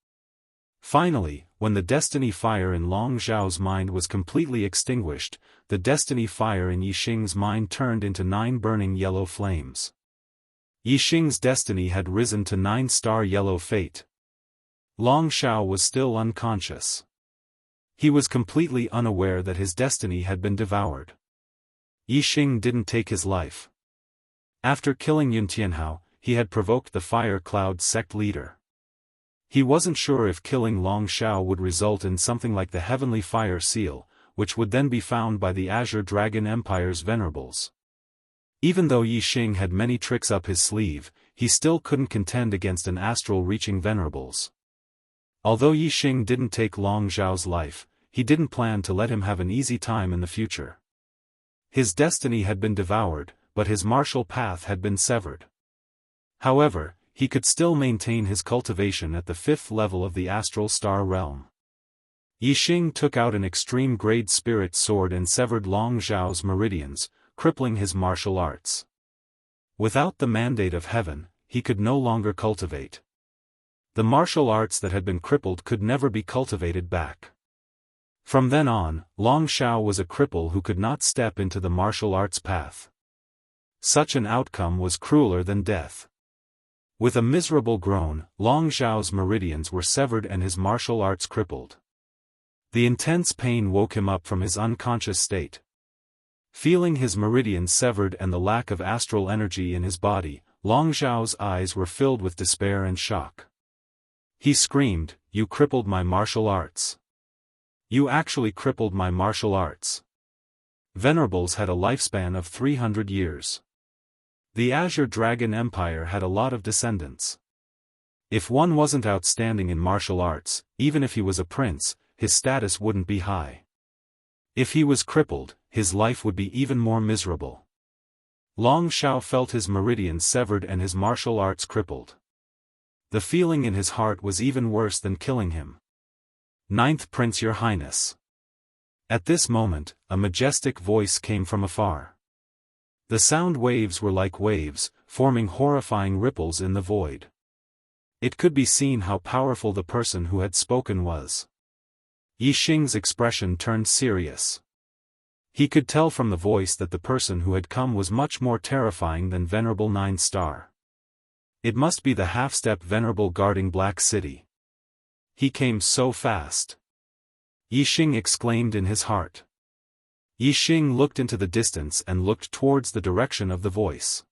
Finally, when the destiny fire in Long Zhao's mind was completely extinguished, the destiny fire in Yixing's mind turned into 9 burning yellow flames. Yixing's destiny had risen to 9-star yellow fate. Long Zhao was still unconscious. He was completely unaware that his destiny had been devoured. Yixing didn't take his life. After killing Yun Tianhao, he had provoked the Fire Cloud sect leader. He wasn't sure if killing Long Zhao would result in something like the Heavenly Fire Seal, which would then be found by the Azure Dragon Empire's venerables. Even though Yixing had many tricks up his sleeve, he still couldn't contend against an astral-reaching venerables. Although Yixing didn't take Long Zhao's life, he didn't plan to let him have an easy time in the future. His destiny had been devoured, but his martial path had been severed. However, he could still maintain his cultivation at the 5th level of the astral star realm. Yixing took out an extreme-grade spirit sword and severed Long Zhao's meridians, crippling his martial arts. Without the mandate of heaven, he could no longer cultivate. The martial arts that had been crippled could never be cultivated back. From then on, Long Zhao was a cripple who could not step into the martial arts path. Such an outcome was crueler than death. With a miserable groan, Long Zhao's meridians were severed and his martial arts crippled. The intense pain woke him up from his unconscious state. Feeling his meridians severed and the lack of astral energy in his body, Long Zhao's eyes were filled with despair and shock. He screamed, "You crippled my martial arts. You actually crippled my martial arts." Venerables had a lifespan of 300 years. The Azure Dragon Empire had a lot of descendants. If one wasn't outstanding in martial arts, even if he was a prince, his status wouldn't be high. If he was crippled, his life would be even more miserable. Long Zhao felt his meridians severed and his martial arts crippled. The feeling in his heart was even worse than killing him. "Ninth Prince, Your Highness." At this moment, a majestic voice came from afar. The sound waves were like waves, forming horrifying ripples in the void. It could be seen how powerful the person who had spoken was. Yixing's expression turned serious. He could tell from the voice that the person who had come was much more terrifying than Venerable 9-star. It must be the half-step Venerable guarding Black City. He came so fast. Yixing exclaimed in his heart. Yixing looked into the distance and looked towards the direction of the voice.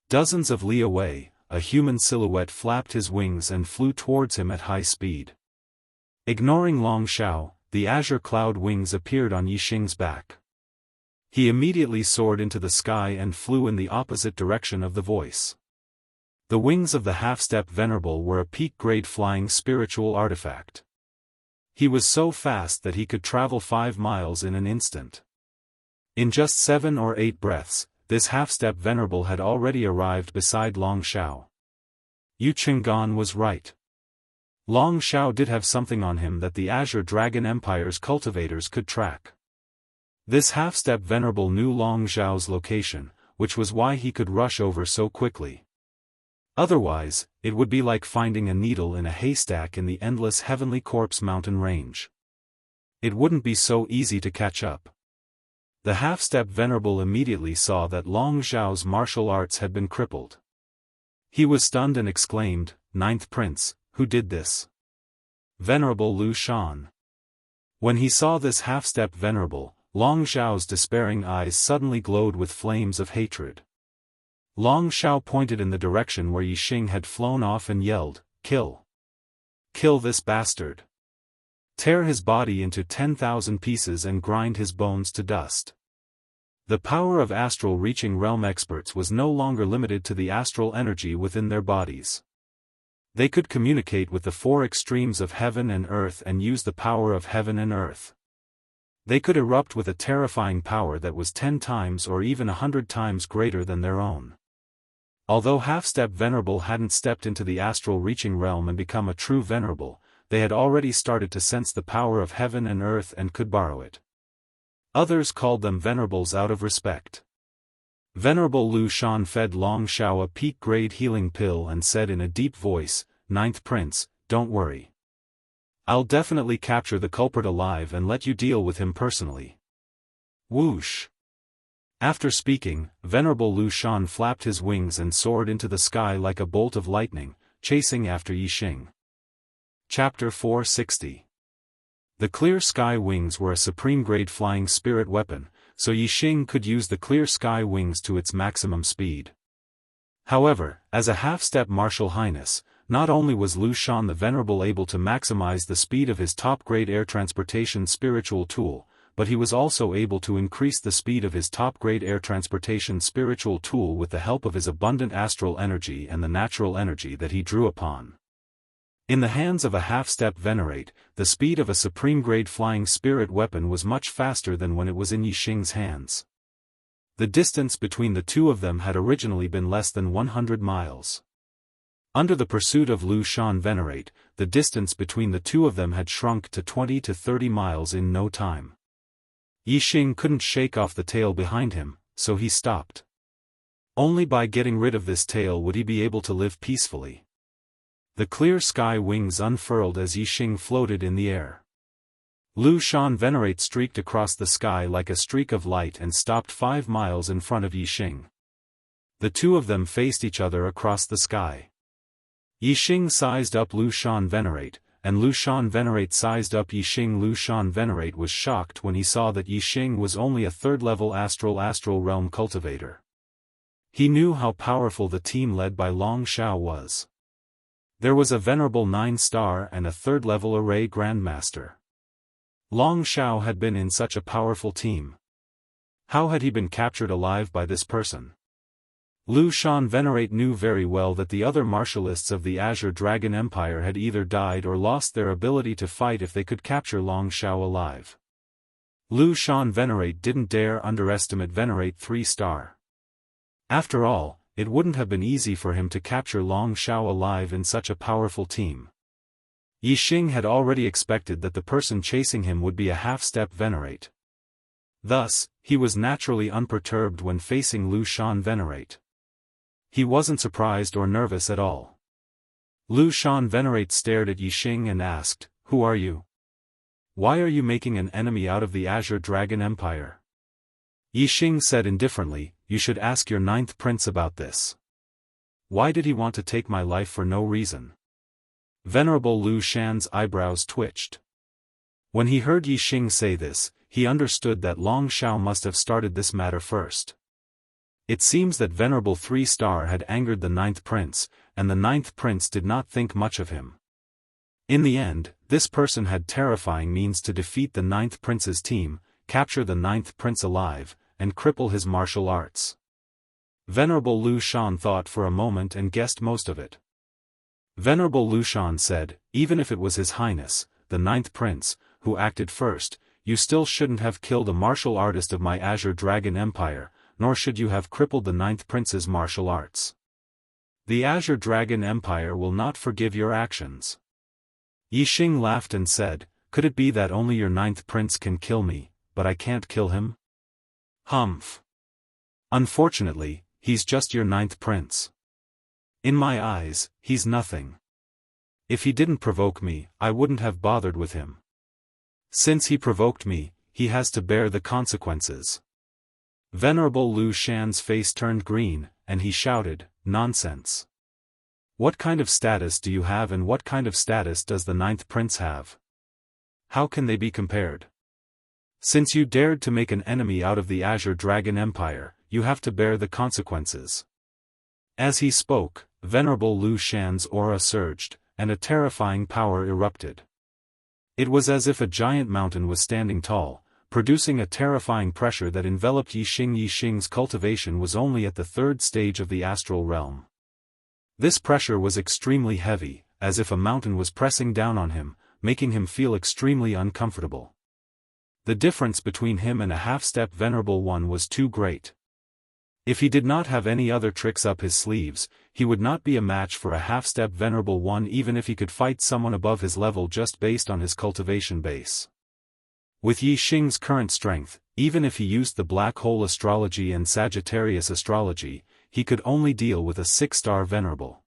Dozens of li away, a human silhouette flapped his wings and flew towards him at high speed. Ignoring Long Zhao, the azure cloud wings appeared on Yixing's back. He immediately soared into the sky and flew in the opposite direction of the voice. The wings of the half-step Venerable were a peak-grade flying spiritual artifact. He was so fast that he could travel 5 miles in an instant. In just 7 or 8 breaths, this half-step Venerable had already arrived beside Long Zhao. Yu Chenggan was right. Long Zhao did have something on him that the Azure Dragon Empire's cultivators could track. This half-step Venerable knew Long Zhao's location, which was why he could rush over so quickly. Otherwise, it would be like finding a needle in a haystack in the endless Heavenly Corpse mountain range. It wouldn't be so easy to catch up. The half-step Venerable immediately saw that Long Zhao's martial arts had been crippled. He was stunned and exclaimed, "Ninth Prince, who did this?" "Venerable Lu Shan." When he saw this half-step Venerable, Long Zhao's despairing eyes suddenly glowed with flames of hatred. Long Zhao pointed in the direction where Yixing had flown off and yelled, "Kill! Kill this bastard! Tear his body into 10,000 pieces and grind his bones to dust." The power of astral-reaching realm experts was no longer limited to the astral energy within their bodies. They could communicate with the 4 extremes of heaven and earth and use the power of heaven and earth. They could erupt with a terrifying power that was 10 times or even 100 times greater than their own. Although half-step Venerable hadn't stepped into the astral-reaching realm and become a true Venerable, they had already started to sense the power of heaven and earth and could borrow it. Others called them venerables out of respect. Venerable Lu Shan fed Long Shao a peak-grade healing pill and said in a deep voice, "Ninth Prince, don't worry. I'll definitely capture the culprit alive and let you deal with him personally." Whoosh! After speaking, Venerable Lu Shan flapped his wings and soared into the sky like a bolt of lightning, chasing after Yixing. Chapter 460. The clear sky wings were a supreme-grade flying spirit weapon, so Yixing could use the clear sky wings to its maximum speed. However, as a half-step martial highness, not only was Lu Shan the Venerable able to maximize the speed of his top-grade air transportation spiritual tool, but he was also able to increase the speed of his top-grade air transportation spiritual tool with the help of his abundant astral energy and the natural energy that he drew upon. In the hands of a half-step venerate, the speed of a supreme-grade flying spirit weapon was much faster than when it was in Yixing's hands. The distance between the two of them had originally been less than 100 miles. Under the pursuit of Lu Shan venerate, the distance between the two of them had shrunk to 20 to 30 miles in no time. Yixing couldn't shake off the tail behind him, so he stopped. Only by getting rid of this tail would he be able to live peacefully. The clear sky wings unfurled as Yixing floated in the air. Lu Shan venerate streaked across the sky like a streak of light and stopped 5 miles in front of Yixing. The two of them faced each other across the sky. Yixing sized up Lu Shan venerate, and Lu Shan venerate sized up Yixing. Lu Shan venerate was shocked when he saw that Yixing was only a third-level astral realm cultivator. He knew how powerful the team led by Long Shao was. There was a venerable 9-star and a third-level array grandmaster. Long Shao had been in such a powerful team. How had he been captured alive by this person? Lu Shan venerate knew very well that the other martialists of the Azure Dragon Empire had either died or lost their ability to fight if they could capture Long Shao alive. Lu Shan venerate didn't dare underestimate venerate 3-star. After all, it wouldn't have been easy for him to capture Long Shao alive in such a powerful team. Yixing had already expected that the person chasing him would be a half-step venerate. Thus, he was naturally unperturbed when facing Lu Shan venerate. He wasn't surprised or nervous at all. Lu Shan venerate stared at Yixing and asked, "Who are you? Why are you making an enemy out of the Azure Dragon Empire?" Yixing said indifferently, "You should ask your 9th prince about this. Why did he want to take my life for no reason?" Venerable Lu Shan's eyebrows twitched. When he heard Yixing say this, he understood that Long Shao must have started this matter first. It seems that Venerable 3-star had angered the 9th prince, and the 9th prince did not think much of him. In the end, this person had terrifying means to defeat the 9th prince's team, capture the 9th prince alive, and cripple his martial arts. Venerable Lu Shan thought for a moment and guessed most of it. Venerable Lu Shan said, "Even if it was His Highness, the 9th prince, who acted first, you still shouldn't have killed a martial artist of my Azure Dragon Empire, nor should you have crippled the 9th prince's martial arts. The Azure Dragon Empire will not forgive your actions." Yixing laughed and said, "Could it be that only your 9th prince can kill me, but I can't kill him? Humph. Unfortunately, he's just your 9th prince. In my eyes, he's nothing. If he didn't provoke me, I wouldn't have bothered with him. Since he provoked me, he has to bear the consequences." Venerable Lu Shan's face turned green, and he shouted, "Nonsense. What kind of status do you have and what kind of status does the 9th prince have? How can they be compared? Since you dared to make an enemy out of the Azure Dragon Empire, you have to bear the consequences." As he spoke, Venerable Lu Shan's aura surged, and a terrifying power erupted. It was as if a giant mountain was standing tall, producing a terrifying pressure that enveloped Yixing. Yixing's cultivation was only at the 3rd stage of the astral realm. This pressure was extremely heavy, as if a mountain was pressing down on him, making him feel extremely uncomfortable. The difference between him and a half-step Venerable One was too great. If he did not have any other tricks up his sleeves, he would not be a match for a half-step Venerable One even if he could fight someone above his level just based on his cultivation base. With Yi Xing's current strength, even if he used the Black Hole astrology and Sagittarius astrology, he could only deal with a 6-star venerable.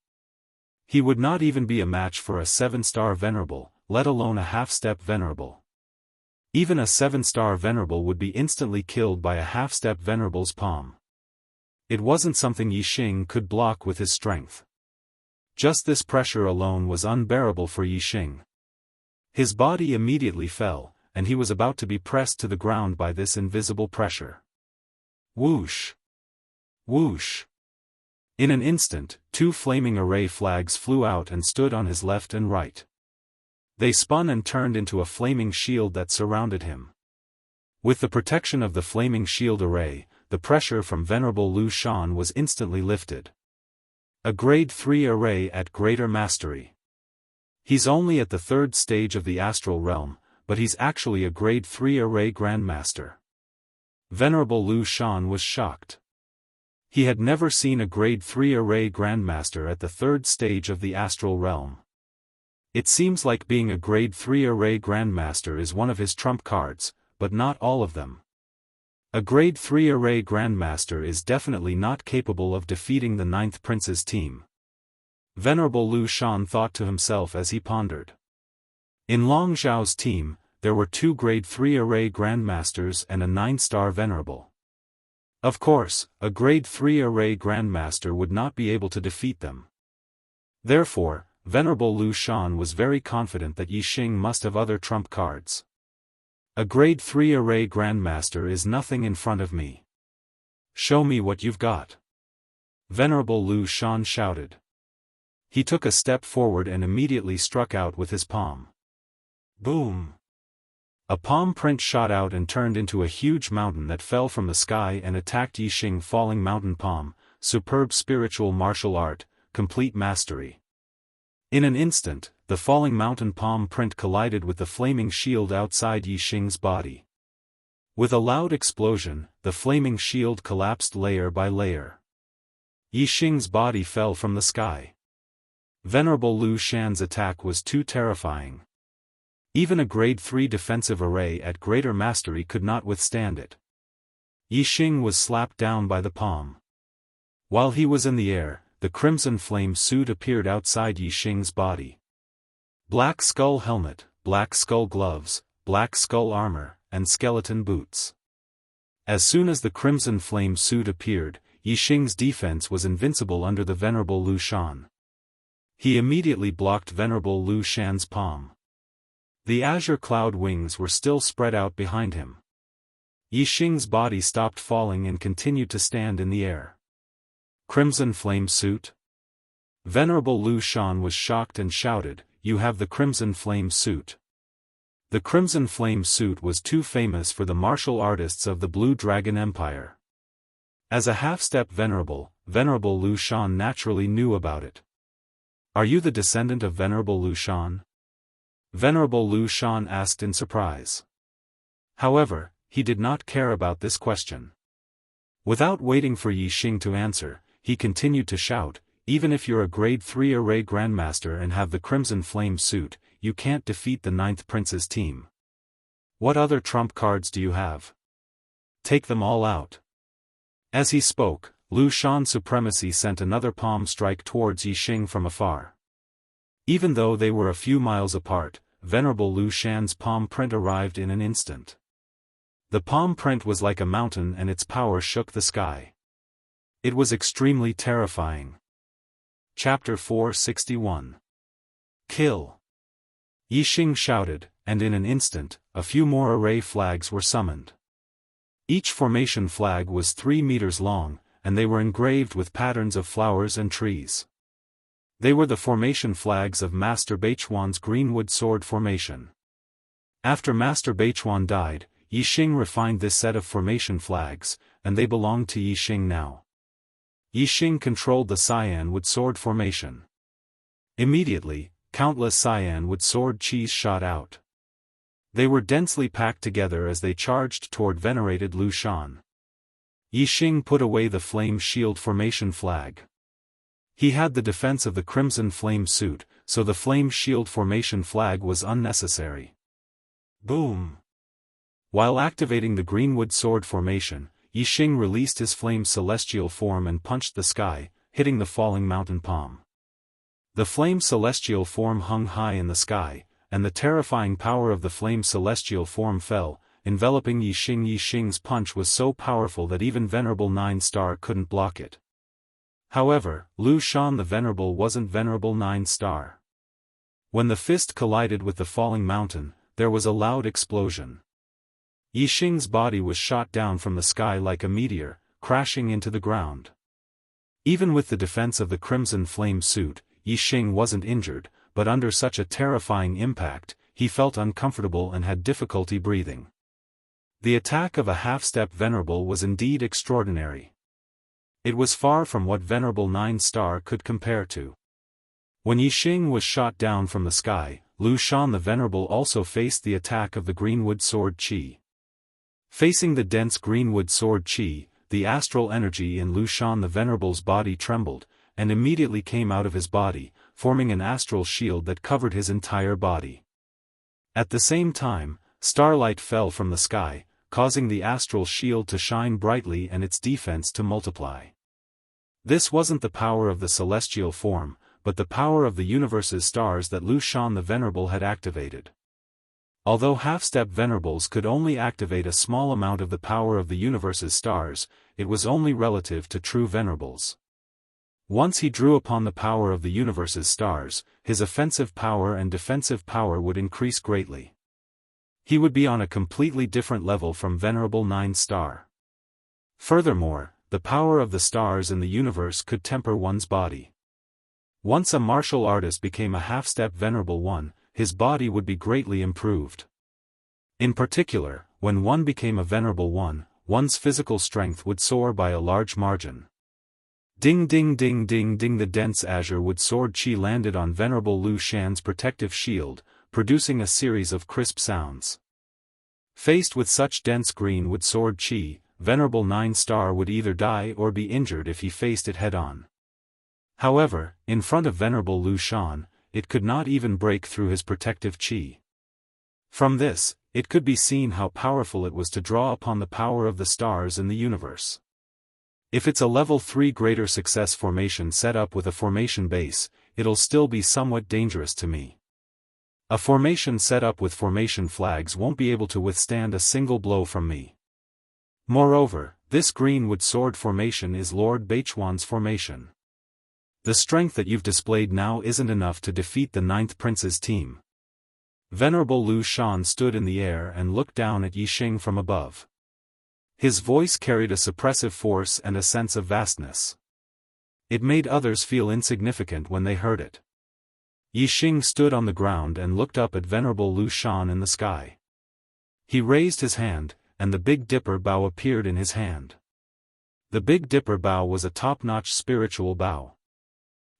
He would not even be a match for a 7-star venerable, let alone a half-step venerable. Even a 7-star venerable would be instantly killed by a half-step venerable's palm. It wasn't something Yi Xing could block with his strength. Just this pressure alone was unbearable for Yi Xing. His body immediately fell, and he was about to be pressed to the ground by this invisible pressure. Whoosh! Whoosh! In an instant, 2 flaming array flags flew out and stood on his left and right. They spun and turned into a flaming shield that surrounded him. With the protection of the flaming shield array, the pressure from Venerable Lu Shan was instantly lifted. A grade 3 array at greater mastery. He's only at the 3rd stage of the astral realm, but he's actually a grade 3 array grandmaster. Venerable Lu Shan was shocked. He had never seen a grade 3 array grandmaster at the 3rd stage of the astral realm. It seems like being a grade 3 array grandmaster is one of his trump cards, but not all of them. A grade 3 array grandmaster is definitely not capable of defeating the 9th prince's team. Venerable Lu Shan thought to himself as he pondered. In Long Zhao's team, there were 2 grade 3 array grandmasters and a 9-star venerable. Of course, a grade 3 array grandmaster would not be able to defeat them. Therefore, Venerable Lu Shan was very confident that Yi Xing must have other trump cards. A grade 3 array grandmaster is nothing in front of me. Show me what you've got. Venerable Lu Shan shouted. He took a step forward and immediately struck out with his palm. Boom! A palm print shot out and turned into a huge mountain that fell from the sky and attacked Yi Xing. Falling mountain palm, superb spiritual martial art, complete mastery. In an instant, the falling mountain palm print collided with the flaming shield outside Yi Xing's body. With a loud explosion, the flaming shield collapsed layer by layer. Yi Xing's body fell from the sky. Venerable Lu Shan's attack was too terrifying. Even a grade 3 defensive array at greater mastery could not withstand it. Yi Xing was slapped down by the palm. While he was in the air, the crimson flame suit appeared outside Yi Xing's body. Black skull helmet, black skull gloves, black skull armor, and skeleton boots. As soon as the crimson flame suit appeared, Yi Xing's defense was invincible under the Venerable Lu Shan. He immediately blocked Venerable Lu Shan's palm. The azure cloud wings were still spread out behind him. Yi Xing's body stopped falling and continued to stand in the air. Crimson flame suit? Venerable Lu Shan was shocked and shouted, "You have the crimson flame suit." The crimson flame suit was too famous for the martial artists of the Blue Dragon Empire. As a half-step venerable, Venerable Lu Shan naturally knew about it. Are you the descendant of Venerable Lu Shan? Venerable Lu Shan asked in surprise. However, he did not care about this question. Without waiting for Yi Xing to answer, he continued to shout, "Even if you're a grade 3 array grandmaster and have the crimson flame suit, you can't defeat the 9th prince's team. What other trump cards do you have? Take them all out." As he spoke, Lu Shan's supremacy sent another palm strike towards Yi Xing from afar. Even though they were a few miles apart, Venerable Lu Shan's palm print arrived in an instant. The palm print was like a mountain and its power shook the sky. It was extremely terrifying. Chapter 461. Kill! Yi Xing shouted, and in an instant, a few more array flags were summoned. Each formation flag was 3 meters long, and they were engraved with patterns of flowers and trees. They were the formation flags of Master Beichuan's Greenwood Sword Formation. After Master Beichuan died, Yi Xing refined this set of formation flags, and they belonged to Yi Xing now. Yi Xing controlled the cyanwood sword formation. Immediately, countless cyanwood sword qis shot out. They were densely packed together as they charged toward venerated Lu Shan. Yi Xing put away the flame shield formation flag. He had the defense of the crimson flame suit, so the flame shield formation flag was unnecessary. Boom! While activating the greenwood sword formation, Yixing released his flame celestial form and punched the sky, hitting the falling mountain palm. The flame celestial form hung high in the sky, and the terrifying power of the flame celestial form fell, enveloping Yixing. Yixing's punch was so powerful that even Venerable 9-star couldn't block it. However, Lu Shan the Venerable wasn't Venerable 9-star. When the fist collided with the falling mountain, there was a loud explosion. Yixing's body was shot down from the sky like a meteor, crashing into the ground. Even with the defense of the crimson flame suit, Yixing wasn't injured, but under such a terrifying impact, he felt uncomfortable and had difficulty breathing. The attack of a half-step Venerable was indeed extraordinary. It was far from what Venerable 9-star could compare to. When Yixing was shot down from the sky, Lu Shan the Venerable also faced the attack of the greenwood sword Qi. Facing the dense greenwood sword Qi, the astral energy in Lu Shan the Venerable's body trembled, and immediately came out of his body, forming an astral shield that covered his entire body. At the same time, starlight fell from the sky, causing the astral shield to shine brightly and its defense to multiply. This wasn't the power of the celestial form, but the power of the universe's stars that Lu Shan the Venerable had activated. Although half-step Venerables could only activate a small amount of the power of the universe's stars, it was only relative to true Venerables. Once he drew upon the power of the universe's stars, his offensive power and defensive power would increase greatly. He would be on a completely different level from Venerable 9-star. Furthermore, the power of the stars in the universe could temper one's body. Once a martial artist became a half-step Venerable 1, his body would be greatly improved. In particular, when one became a Venerable 1, one's physical strength would soar by a large margin. Ding ding ding ding ding. The dense azure wood sword Qi landed on Venerable Lu Shan's protective shield, producing a series of crisp sounds. Faced with such dense green wood sword Qi, Venerable 9-star would either die or be injured if he faced it head-on. However, in front of Venerable Lu Shan, it could not even break through his protective Qi. From this, it could be seen how powerful it was to draw upon the power of the stars in the universe. If it's a level 3 greater success formation set up with a formation base, it'll still be somewhat dangerous to me. A formation set up with formation flags won't be able to withstand a single blow from me. Moreover, this greenwood sword formation is Lord Beichuan's formation. The strength that you've displayed now isn't enough to defeat the 9th Prince's team. Venerable Lu Shan stood in the air and looked down at Yixing from above. His voice carried a suppressive force and a sense of vastness. It made others feel insignificant when they heard it. Yixing stood on the ground and looked up at Venerable Lu Shan in the sky. He raised his hand, and the Big Dipper bow appeared in his hand. The Big Dipper bow was a top-notch spiritual bow.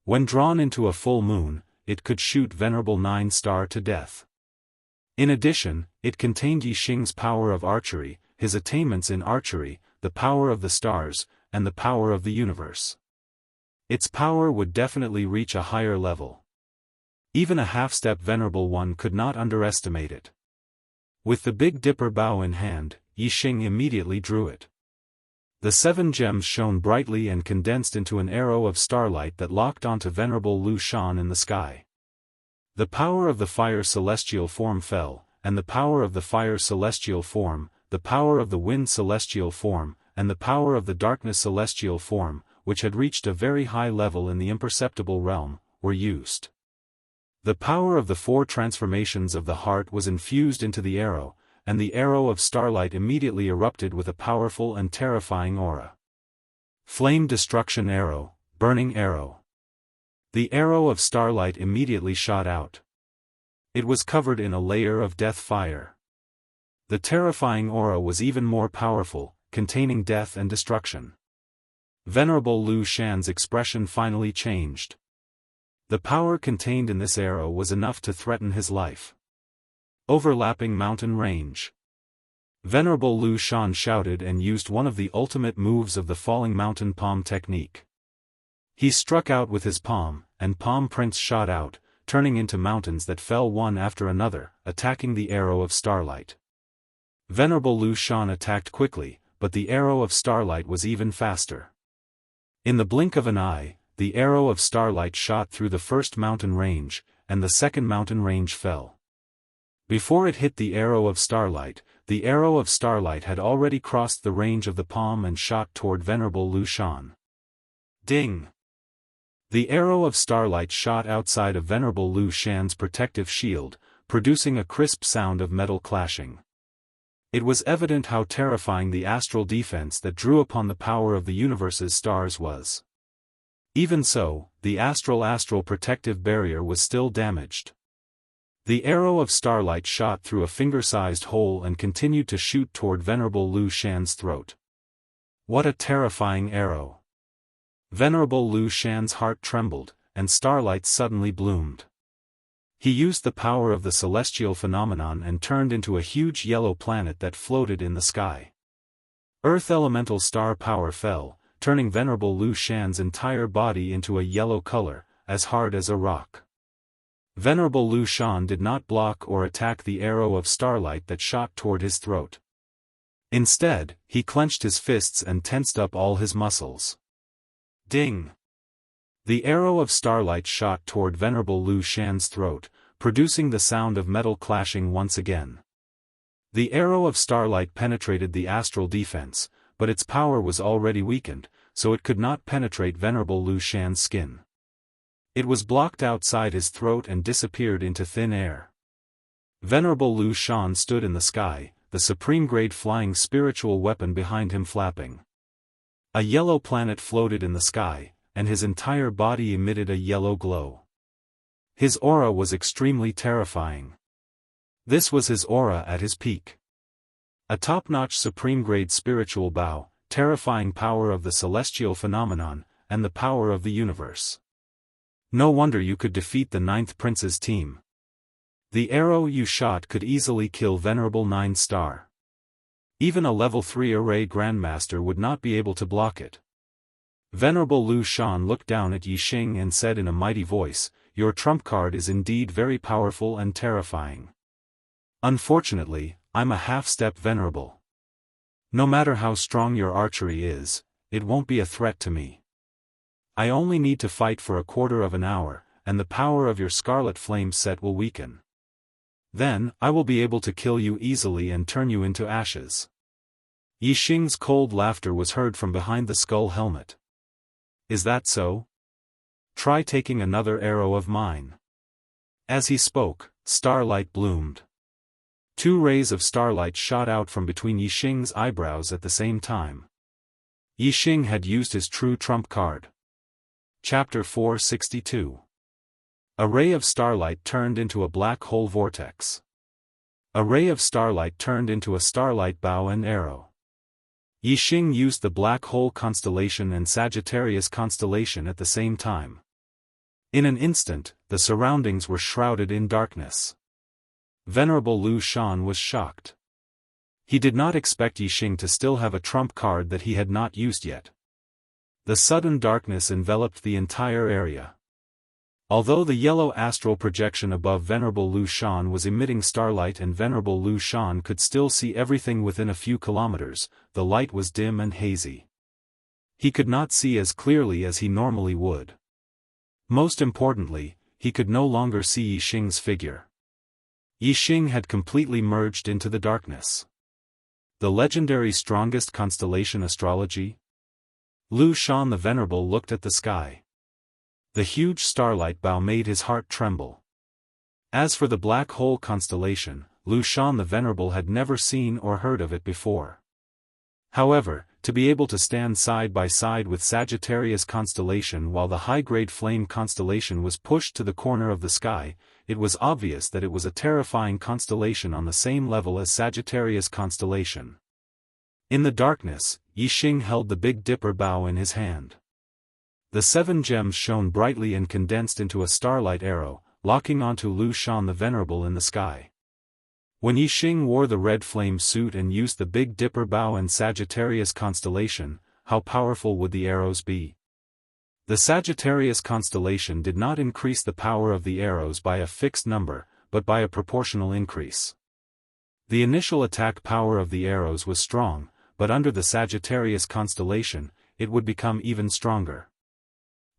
When drawn into a full moon, it could shoot Venerable 9-star to death. In addition, it contained Yixing's power of archery, his attainments in archery, the power of the stars, and the power of the universe. Its power would definitely reach a higher level. Even a half-step Venerable 1 could not underestimate it. With the Big Dipper bow in hand, Yixing immediately drew it. The 7 gems shone brightly and condensed into an arrow of starlight that locked onto Venerable Lu Shan in the sky. The power of the fire celestial form fell, and the power of the fire celestial form, the power of the wind celestial form, and the power of the darkness celestial form, which had reached a very high level in the imperceptible realm, were used. The power of the 4 transformations of the heart was infused into the arrow, and the arrow of starlight immediately erupted with a powerful and terrifying aura. Flame destruction arrow, burning arrow. The arrow of starlight immediately shot out. It was covered in a layer of death fire. The terrifying aura was even more powerful, containing death and destruction. Venerable Lu Shan's expression finally changed. The power contained in this arrow was enough to threaten his life. Overlapping mountain range. Venerable Lu Shan shouted and used one of the ultimate moves of the falling mountain palm technique. He struck out with his palm, and palm prints shot out, turning into mountains that fell one after another, attacking the arrow of starlight. Venerable Lu Shan attacked quickly, but the arrow of starlight was even faster. In the blink of an eye, the arrow of starlight shot through the first mountain range, and the second mountain range fell. Before it hit the arrow of starlight had already crossed the range of the palm and shot toward Venerable Lu Shan. Ding! The arrow of starlight shot outside of Venerable Lu Shan's protective shield, producing a crisp sound of metal clashing. It was evident how terrifying the astral defense that drew upon the power of the universe's stars was. Even so, the astral protective barrier was still damaged. The arrow of starlight shot through a finger-sized hole and continued to shoot toward Venerable Lu Shan's throat. What a terrifying arrow! Venerable Lu Shan's heart trembled, and starlight suddenly bloomed. He used the power of the celestial phenomenon and turned into a huge yellow planet that floated in the sky. Earth elemental star power fell, turning Venerable Lu Shan's entire body into a yellow color, as hard as a rock. Venerable Lu Shan did not block or attack the arrow of starlight that shot toward his throat. Instead, he clenched his fists and tensed up all his muscles. Ding! The arrow of starlight shot toward Venerable Lu Shan's throat, producing the sound of metal clashing once again. The arrow of starlight penetrated the astral defense, but its power was already weakened, so it could not penetrate Venerable Lu Shan's skin. It was blocked outside his throat and disappeared into thin air. Venerable Lu Shan stood in the sky, the supreme-grade flying spiritual weapon behind him flapping. A yellow planet floated in the sky, and his entire body emitted a yellow glow. His aura was extremely terrifying. This was his aura at his peak. A top-notch supreme-grade spiritual bow, terrifying power of the celestial phenomenon, and the power of the universe. No wonder you could defeat the 9th Prince's team. The arrow you shot could easily kill Venerable 9 Star. Even a level 3 array Grandmaster would not be able to block it. Venerable Lu Shan looked down at Yixing and said in a mighty voice, "Your trump card is indeed very powerful and terrifying. Unfortunately, I'm a half-step venerable. No matter how strong your archery is, it won't be a threat to me. I only need to fight for a quarter of an hour, and the power of your scarlet flame set will weaken. Then, I will be able to kill you easily and turn you into ashes." Yixing's cold laughter was heard from behind the skull helmet. "Is that so? Try taking another arrow of mine." As he spoke, starlight bloomed. 2 rays of starlight shot out from between Yixing's eyebrows at the same time. Yixing had used his true trump card. Chapter 462. A ray of starlight turned into a black hole vortex. A ray of starlight turned into a starlight bow and arrow. Yixing used the black hole constellation and Sagittarius constellation at the same time. In an instant, the surroundings were shrouded in darkness. Venerable Lu Shan was shocked. He did not expect Yixing to still have a trump card that he had not used yet. The sudden darkness enveloped the entire area. Although the yellow astral projection above Venerable Lu Shan was emitting starlight and Venerable Lu Shan could still see everything within a few kilometers, the light was dim and hazy. He could not see as clearly as he normally would. Most importantly, he could no longer see Yixing's figure. Yixing had completely merged into the darkness. The legendary strongest constellation astrology? Lu Shan the Venerable looked at the sky. The huge starlight bow made his heart tremble. As for the black hole constellation, Lu Shan the Venerable had never seen or heard of it before. However, to be able to stand side by side with Sagittarius constellation while the high-grade flame constellation was pushed to the corner of the sky, it was obvious that it was a terrifying constellation on the same level as Sagittarius constellation. In the darkness, Yixing held the Big Dipper bow in his hand. The 7 gems shone brightly and condensed into a starlight arrow, locking onto Lu Shan the Venerable in the sky. When Yixing wore the red flame suit and used the Big Dipper bow and Sagittarius constellation, how powerful would the arrows be? The Sagittarius constellation did not increase the power of the arrows by a fixed number, but by a proportional increase. The initial attack power of the arrows was strong, but under the Sagittarius constellation, it would become even stronger.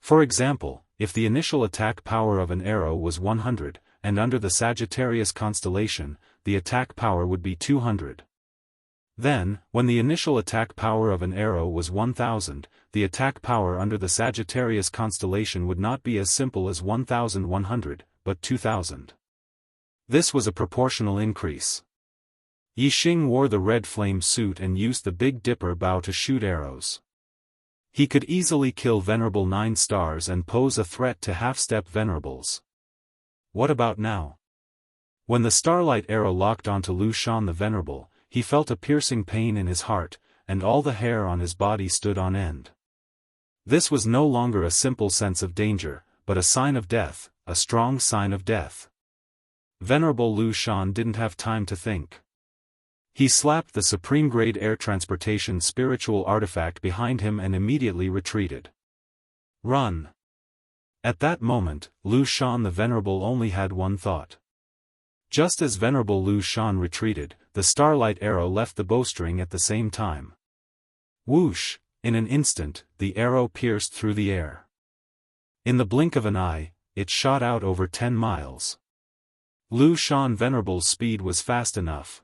For example, if the initial attack power of an arrow was 100, and under the Sagittarius constellation, the attack power would be 200. Then, when the initial attack power of an arrow was 1000, the attack power under the Sagittarius constellation would not be as simple as 1100, but 2000. This was a proportional increase. Yixing wore the red flame suit and used the Big Dipper bow to shoot arrows. He could easily kill Venerable 9 Stars and pose a threat to half-step Venerables. What about now? When the starlight arrow locked onto Lu Shan the Venerable, he felt a piercing pain in his heart, and all the hair on his body stood on end. This was no longer a simple sense of danger, but a sign of death, a strong sign of death. Venerable Lu Shan didn't have time to think. He slapped the supreme-grade air transportation spiritual artifact behind him and immediately retreated. Run! At that moment, Lu Shan the Venerable only had one thought. Just as Venerable Lu Shan retreated, the starlight arrow left the bowstring at the same time. Whoosh! In an instant, the arrow pierced through the air. In the blink of an eye, it shot out over 10 miles. Lu Shan Venerable's speed was fast enough.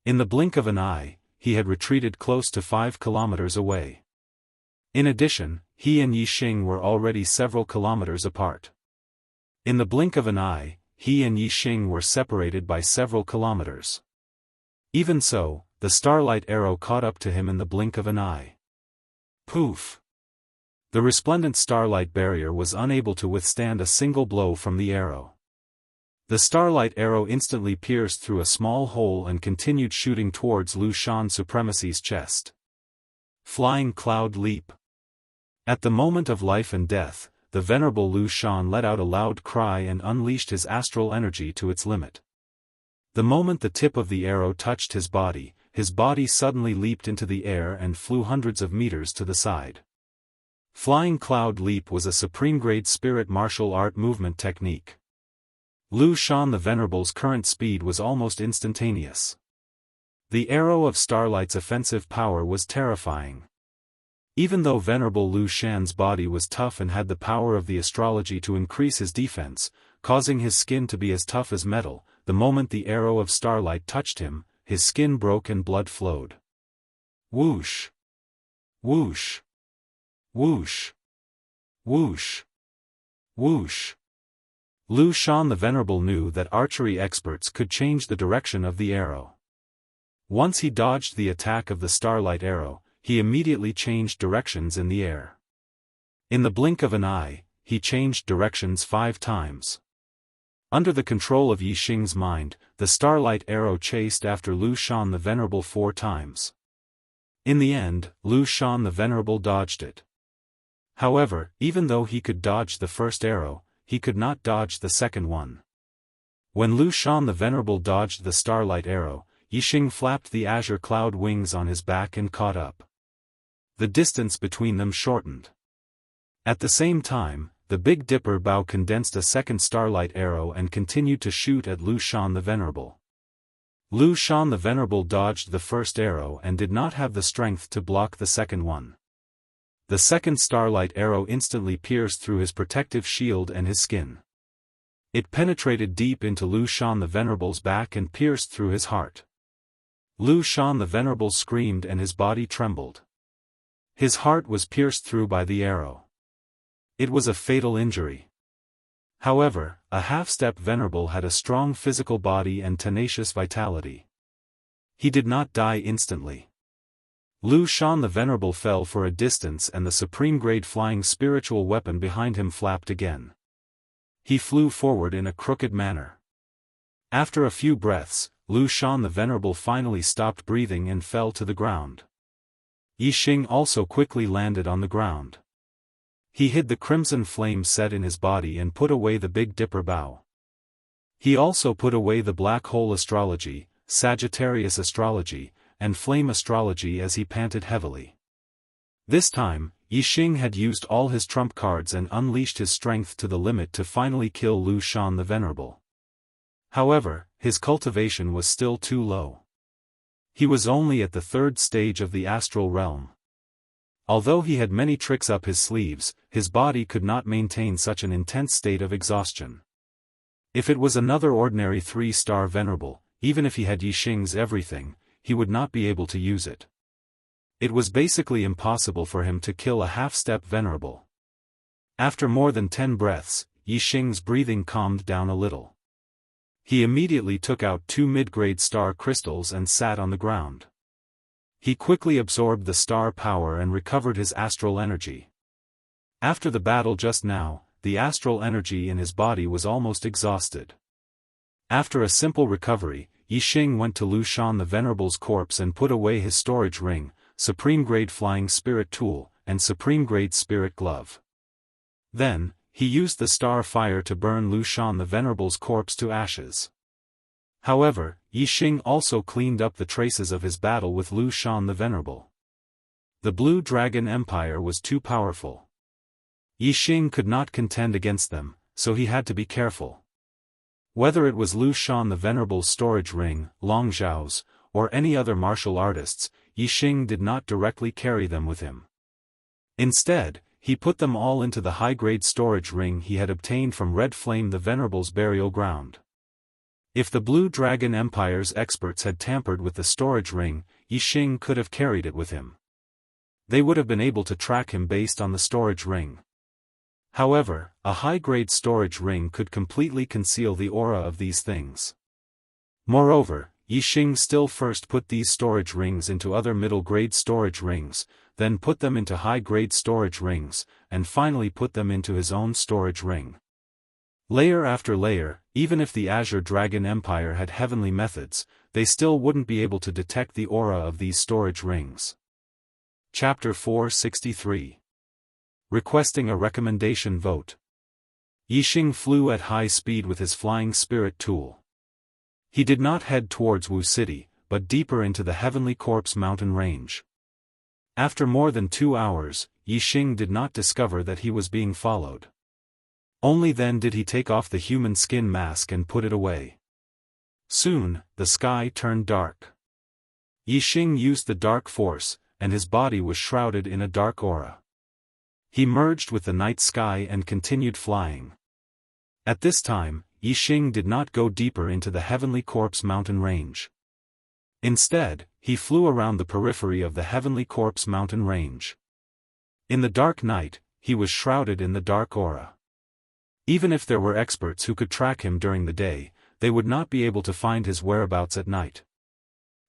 In the blink of an eye, he had retreated close to 5 kilometers away. In addition, he and Yixing were already several kilometers apart. In the blink of an eye, he and Yixing were separated by several kilometers. Even so, the starlight arrow caught up to him in the blink of an eye. Poof! The resplendent starlight barrier was unable to withstand a single blow from the arrow. The starlight arrow instantly pierced through a small hole and continued shooting towards Lu Shan Supremacy's chest. Flying Cloud Leap. At the moment of life and death, the Venerable Lu Shan let out a loud cry and unleashed his astral energy to its limit. The moment the tip of the arrow touched his body suddenly leaped into the air and flew hundreds of meters to the side. Flying Cloud Leap was a supreme-grade spirit martial art movement technique. Lu Shan the Venerable's current speed was almost instantaneous. The arrow of Starlight's offensive power was terrifying. Even though Venerable Lu Shan's body was tough and had the power of the astrology to increase his defense, causing his skin to be as tough as metal, the moment the arrow of Starlight touched him, his skin broke and blood flowed. Whoosh! Whoosh! Whoosh! Whoosh! Whoosh! Lu Shan the Venerable knew that archery experts could change the direction of the arrow. Once he dodged the attack of the starlight arrow, he immediately changed directions in the air. In the blink of an eye, he changed directions 5 times. Under the control of Yixing's mind, the starlight arrow chased after Lu Shan the Venerable 4 times. In the end, Lu Shan the Venerable dodged it. However, even though he could dodge the first arrow, he could not dodge the second one. When Lu Shan the Venerable dodged the starlight arrow, Yixing flapped the azure cloud wings on his back and caught up. The distance between them shortened. At the same time, the Big Dipper bow condensed a second starlight arrow and continued to shoot at Lu Shan the Venerable. Lu Shan the Venerable dodged the first arrow and did not have the strength to block the second one. The second starlight arrow instantly pierced through his protective shield and his skin. It penetrated deep into Lu Shan the Venerable's back and pierced through his heart. Lu Shan the Venerable screamed and his body trembled. His heart was pierced through by the arrow. It was a fatal injury. However, a half-step Venerable had a strong physical body and tenacious vitality. He did not die instantly. Lu Shan the Venerable fell for a distance and the supreme-grade flying spiritual weapon behind him flapped again. He flew forward in a crooked manner. After a few breaths, Lu Shan the Venerable finally stopped breathing and fell to the ground. Yixing also quickly landed on the ground. He hid the crimson flame set in his body and put away the Big Dipper bow. He also put away the black hole astrology, Sagittarius astrology, and flame astrology as he panted heavily. This time, Yixing had used all his trump cards and unleashed his strength to the limit to finally kill Lu Shan the Venerable. However, his cultivation was still too low. He was only at the third stage of the astral realm. Although he had many tricks up his sleeves, his body could not maintain such an intense state of exhaustion. If it was another ordinary 3-star venerable, even if he had Yixing's everything, he would not be able to use it. It was basically impossible for him to kill a half-step venerable. After more than 10 breaths, Yixing's breathing calmed down a little. He immediately took out 2 mid-grade star crystals and sat on the ground. He quickly absorbed the star power and recovered his astral energy. After the battle just now, the astral energy in his body was almost exhausted. After a simple recovery, Yixing went to Lu Shan the Venerable's corpse and put away his storage ring, supreme-grade flying spirit tool, and supreme-grade spirit glove. Then, he used the star fire to burn Lu Shan the Venerable's corpse to ashes. However, Yixing also cleaned up the traces of his battle with Lu Shan the Venerable. The Blue Dragon Empire was too powerful. Yixing could not contend against them, so he had to be careful. Whether it was Lu Shan the Venerable's storage ring, Long Zhao's, or any other martial artists, Yixing did not directly carry them with him. Instead, he put them all into the high-grade storage ring he had obtained from Red Flame the Venerable's burial ground. If the Blue Dragon Empire's experts had tampered with the storage ring, Yixing could have carried it with him. They would have been able to track him based on the storage ring. However, a high-grade storage ring could completely conceal the aura of these things. Moreover, Yixing still first put these storage rings into other middle-grade storage rings, then put them into high-grade storage rings, and finally put them into his own storage ring. Layer after layer, even if the Azure Dragon Empire had heavenly methods, they still wouldn't be able to detect the aura of these storage rings. Chapter 463. Requesting a recommendation vote. Yixing flew at high speed with his flying spirit tool. He did not head towards Wu City, but deeper into the Heavenly Corpse mountain range. After more than 2 hours, Yixing did not discover that he was being followed. Only then did he take off the human skin mask and put it away. Soon, the sky turned dark. Yixing used the dark force, and his body was shrouded in a dark aura. He merged with the night sky and continued flying. At this time, Yixing did not go deeper into the Heavenly Corpse mountain range. Instead, he flew around the periphery of the Heavenly Corpse mountain range. In the dark night, he was shrouded in the dark aura. Even if there were experts who could track him during the day, they would not be able to find his whereabouts at night.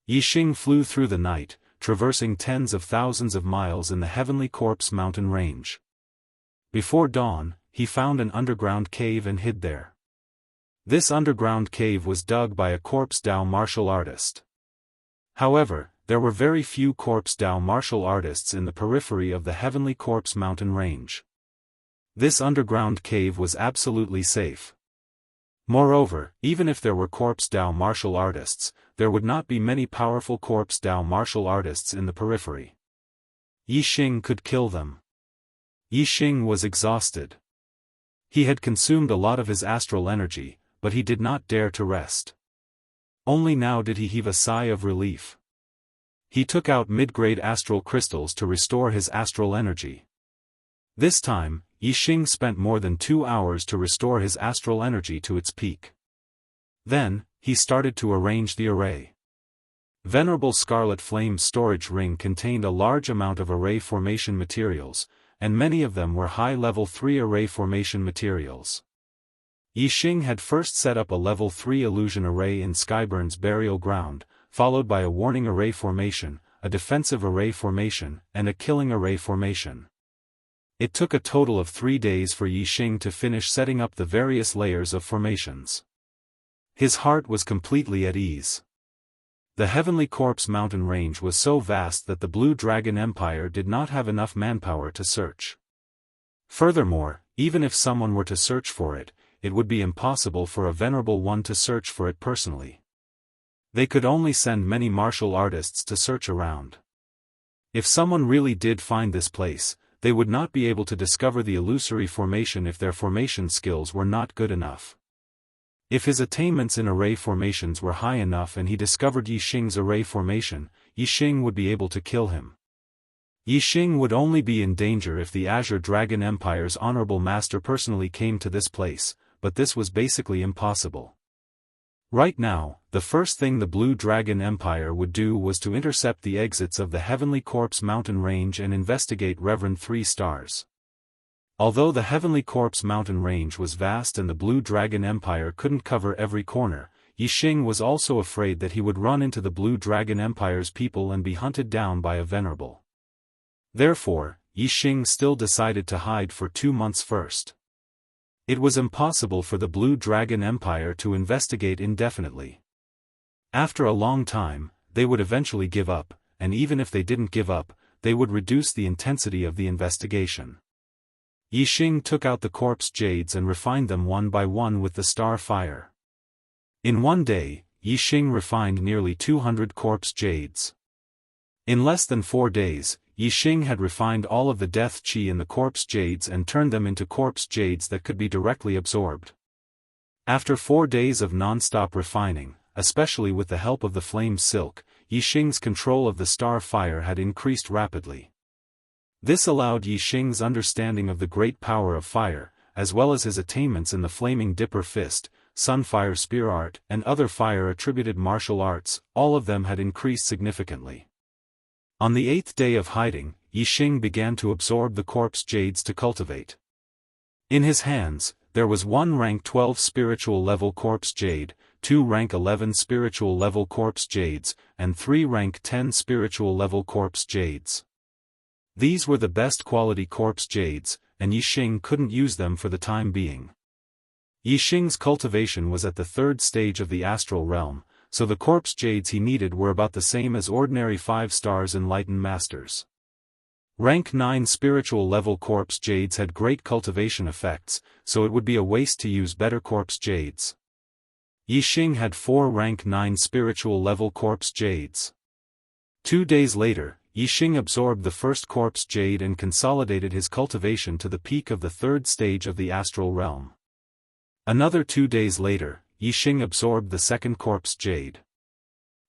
Yixing flew through the night, traversing tens of thousands of miles in the Heavenly Corpse mountain range. Before dawn, he found an underground cave and hid there. This underground cave was dug by a Corpse Dao martial artist. However, there were very few Corpse Dao martial artists in the periphery of the Heavenly Corpse mountain range. This underground cave was absolutely safe. Moreover, even if there were Corpse Dao martial artists, there would not be many powerful Corpse Dao martial artists in the periphery. Yixing could kill them. Yixing was exhausted. He had consumed a lot of his astral energy, but he did not dare to rest. Only now did he heave a sigh of relief. He took out mid-grade astral crystals to restore his astral energy. This time, Yixing spent more than 2 hours to restore his astral energy to its peak. Then, he started to arrange the array. Venerable Scarlet Flame's storage ring contained a large amount of array formation materials, and many of them were high-level 3 array formation materials. Yixing had first set up a level 3 illusion array in Skyburn's burial ground, followed by a warning array formation, a defensive array formation, and a killing array formation. It took a total of 3 days for Yixing to finish setting up the various layers of formations. His heart was completely at ease. The Heavenly Corpse mountain range was so vast that the Blue Dragon Empire did not have enough manpower to search. Furthermore, even if someone were to search for it, it would be impossible for a Venerable One to search for it personally. They could only send many martial artists to search around. If someone really did find this place, they would not be able to discover the illusory formation if their formation skills were not good enough. If his attainments in array formations were high enough and he discovered Yi Xing's array formation, Yi Xing would be able to kill him. Yi Xing would only be in danger if the Azure Dragon Empire's honorable master personally came to this place, but this was basically impossible. Right now, the first thing the Blue Dragon Empire would do was to intercept the exits of the Heavenly Corpse mountain range and investigate Reverend 3 Stars. Although the Heavenly Corpse mountain range was vast and the Blue Dragon Empire couldn't cover every corner, Yi Xing was also afraid that he would run into the Blue Dragon Empire's people and be hunted down by a venerable. Therefore, Yi Xing still decided to hide for 2 months first. It was impossible for the Blue Dragon Empire to investigate indefinitely. After a long time, they would eventually give up, and even if they didn't give up, they would reduce the intensity of the investigation. Yi Xing took out the corpse jades and refined them one by one with the star fire. In one day, Yi Xing refined nearly 200 corpse jades. In less than 4 days, Yi Xing had refined all of the death qi in the corpse jades and turned them into corpse jades that could be directly absorbed. After 4 days of non-stop refining, especially with the help of the flame silk, Yi Xing's control of the star fire had increased rapidly. This allowed Yi Xing's understanding of the great power of fire, as well as his attainments in the flaming dipper fist, sunfire spear art, and other fire-attributed martial arts, all of them had increased significantly. On the 8th day of hiding, Yi Xing began to absorb the corpse jades to cultivate. In his hands, there was 1 rank 12 spiritual level corpse jade, 2 rank 11 spiritual level corpse jades, and 3 rank 10 spiritual level corpse jades. These were the best quality corpse jades, and Yi Xing couldn't use them for the time being. Yi Xing's cultivation was at the 3rd stage of the astral realm, so the corpse jades he needed were about the same as ordinary 5 stars enlightened masters. Rank 9 spiritual level corpse jades had great cultivation effects, so it would be a waste to use better corpse jades. Yi Xing had 4 rank 9 spiritual level corpse jades. 2 days later, Yi Xing absorbed the first corpse jade and consolidated his cultivation to the peak of the 3rd stage of the astral realm. Another 2 days later, Yi Xing absorbed the second corpse jade.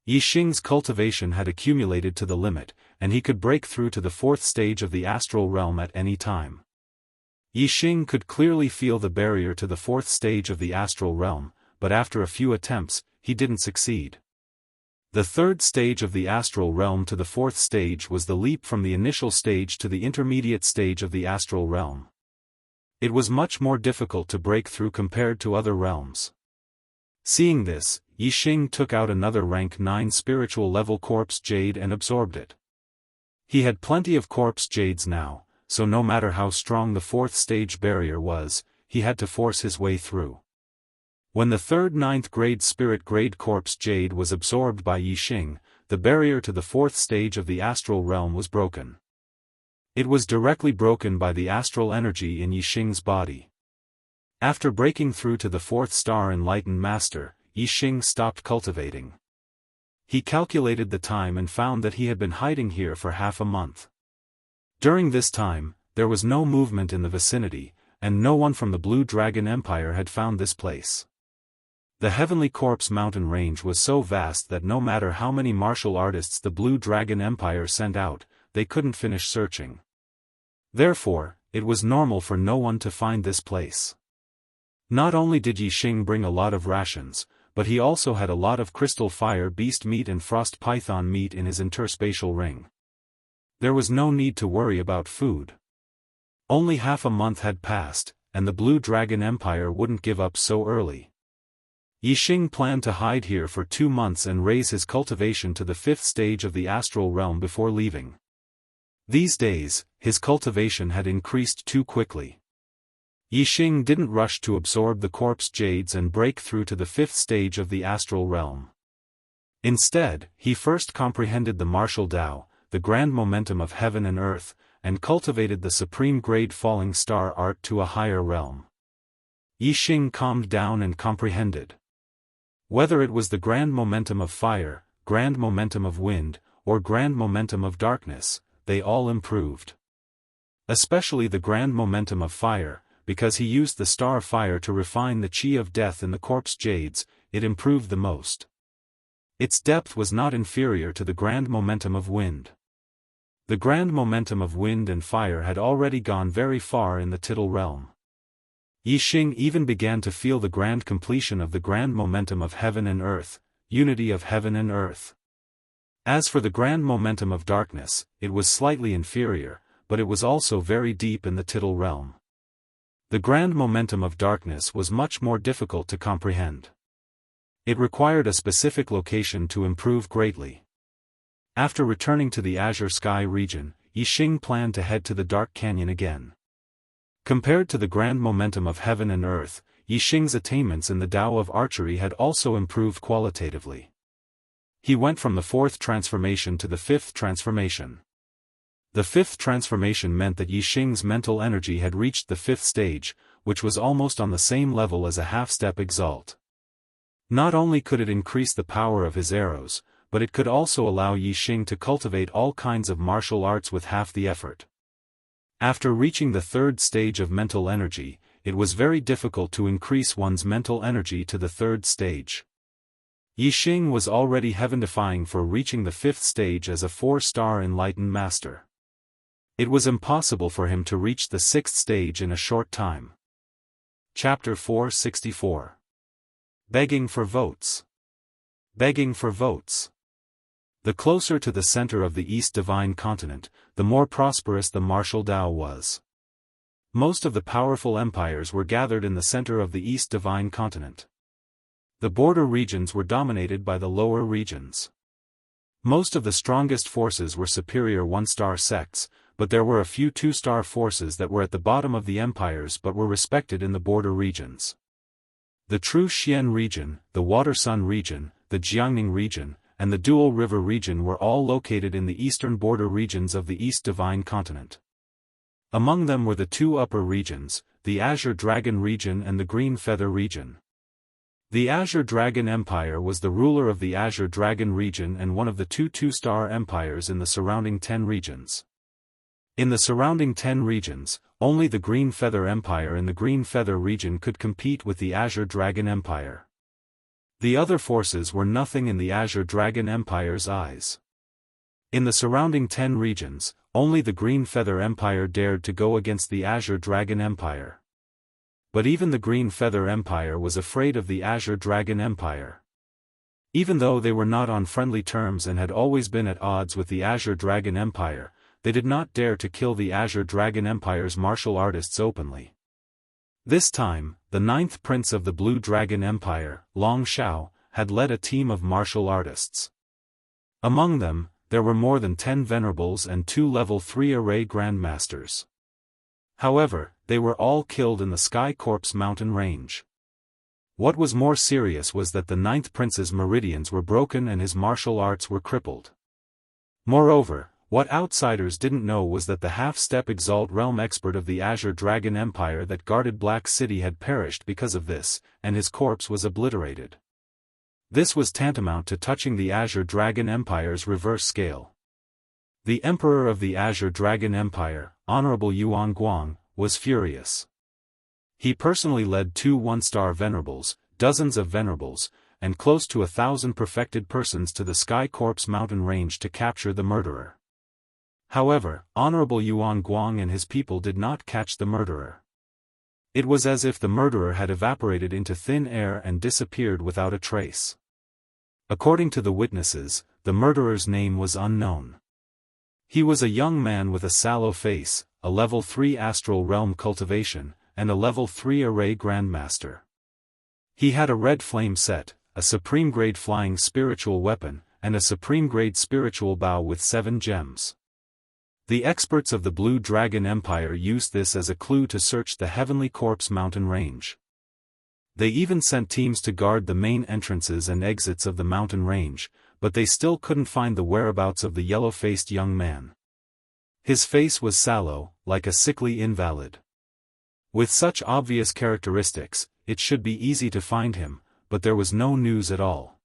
Yi Xing's cultivation had accumulated to the limit, and he could break through to the 4th stage of the astral realm at any time. Yi Xing could clearly feel the barrier to the 4th stage of the astral realm, but after a few attempts, he didn't succeed. The 3rd stage of the astral realm to the 4th stage was the leap from the initial stage to the intermediate stage of the astral realm. It was much more difficult to break through compared to other realms. Seeing this, Yi Xing took out another rank 9 spiritual level corpse jade and absorbed it. He had plenty of corpse jades now, so no matter how strong the 4th stage barrier was, he had to force his way through. When the 3rd 9th grade spirit grade corpse jade was absorbed by Yi Xing, the barrier to the 4th stage of the astral realm was broken. It was directly broken by the astral energy in Yi Xing's body. After breaking through to the 4th star enlightened master, Yi Xing stopped cultivating. He calculated the time and found that he had been hiding here for half a month. During this time, there was no movement in the vicinity, and no one from the Blue Dragon Empire had found this place. The Heavenly Corpse mountain range was so vast that no matter how many martial artists the Blue Dragon Empire sent out, they couldn't finish searching. Therefore, it was normal for no one to find this place. Not only did Yi Xing bring a lot of rations, but he also had a lot of crystal fire beast meat and frost python meat in his interspatial ring. There was no need to worry about food. Only half a month had passed, and the Blue Dragon Empire wouldn't give up so early. Yi Xing planned to hide here for 2 months and raise his cultivation to the 5th stage of the astral realm before leaving. These days, his cultivation had increased too quickly. Yi Xing didn't rush to absorb the corpse jades and break through to the 5th stage of the astral realm. Instead, he first comprehended the martial Tao, the grand momentum of heaven and earth, and cultivated the supreme grade falling star art to a higher realm. Yi Xing calmed down and comprehended. Whether it was the grand momentum of fire, grand momentum of wind, or grand momentum of darkness, they all improved. Especially the grand momentum of fire, because he used the star fire to refine the chi of death in the corpse jades, it improved the most. Its depth was not inferior to the grand momentum of wind. The grand momentum of wind and fire had already gone very far in the tittle realm. Yixing even began to feel the grand completion of the grand momentum of heaven and earth, unity of heaven and earth. As for the grand momentum of darkness, it was slightly inferior, but it was also very deep in the tittle realm. The grand momentum of darkness was much more difficult to comprehend. It required a specific location to improve greatly. After returning to the azure sky region, Yixing planned to head to the dark canyon again. Compared to the grand momentum of heaven and earth, Yixing's attainments in the Tao of archery had also improved qualitatively. He went from the fourth transformation to the fifth transformation. The fifth transformation meant that Yixing's mental energy had reached the fifth stage, which was almost on the same level as a half-step exalt. Not only could it increase the power of his arrows, but it could also allow Yixing to cultivate all kinds of martial arts with half the effort. After reaching the third stage of mental energy, it was very difficult to increase one's mental energy to the third stage. Yixing was already heaven-defying for reaching the fifth stage as a 4-star enlightened master. It was impossible for him to reach the sixth stage in a short time. Chapter 464. Begging for votes. Begging for votes. The closer to the center of the East Divine Continent, the more prosperous the martial Tao was. Most of the powerful empires were gathered in the center of the East Divine Continent. The border regions were dominated by the lower regions. Most of the strongest forces were superior 1-star sects, but there were a few 2-star forces that were at the bottom of the empires but were respected in the border regions. The True Xian region, the Water Sun region, the Jiangning region, and the Dual River region were all located in the eastern border regions of the East Divine Continent. Among them were the 2 upper regions, the Azure Dragon region and the Green Feather region. The Azure Dragon Empire was the ruler of the Azure Dragon region and one of the 2 2-star empires in the surrounding 10 regions. In the surrounding 10 regions, only the Green Feather Empire in the Green Feather region could compete with the Azure Dragon Empire. The other forces were nothing in the Azure Dragon Empire's eyes. In the surrounding 10 regions, only the Green Feather Empire dared to go against the Azure Dragon Empire. But even the Green Feather Empire was afraid of the Azure Dragon Empire. Even though they were not on friendly terms and had always been at odds with the Azure Dragon Empire, they did not dare to kill the Azure Dragon Empire's martial artists openly. This time, the 9th prince of the Blue Dragon Empire, Long Shao, had led a team of martial artists. Among them, there were more than 10 venerables and 2 level 3 array grandmasters. However, they were all killed in the Sky Corpse mountain range. What was more serious was that the 9th prince's meridians were broken and his martial arts were crippled. Moreover, what outsiders didn't know was that the half-step Exalt Realm expert of the Azure Dragon Empire that guarded Black City had perished because of this, and his corpse was obliterated. This was tantamount to touching the Azure Dragon Empire's reverse scale. The Emperor of the Azure Dragon Empire, Honorable Yuan Guang, was furious. He personally led 2 1-star venerables, dozens of venerables, and close to 1,000 perfected persons to the Sky Corpse mountain range to capture the murderer. However, Honorable Yuan Guang and his people did not catch the murderer. It was as if the murderer had evaporated into thin air and disappeared without a trace. According to the witnesses, the murderer's name was unknown. He was a young man with a sallow face, a level 3 astral realm cultivation, and a level 3 array grandmaster. He had a red flame set, a supreme grade flying spiritual weapon, and a supreme grade spiritual bow with 7 gems. The experts of the Blue Dragon Empire used this as a clue to search the Heavenly Corpse mountain range. They even sent teams to guard the main entrances and exits of the mountain range, but they still couldn't find the whereabouts of the yellow-faced young man. His face was sallow, like a sickly invalid. With such obvious characteristics, it should be easy to find him, but there was no news at all.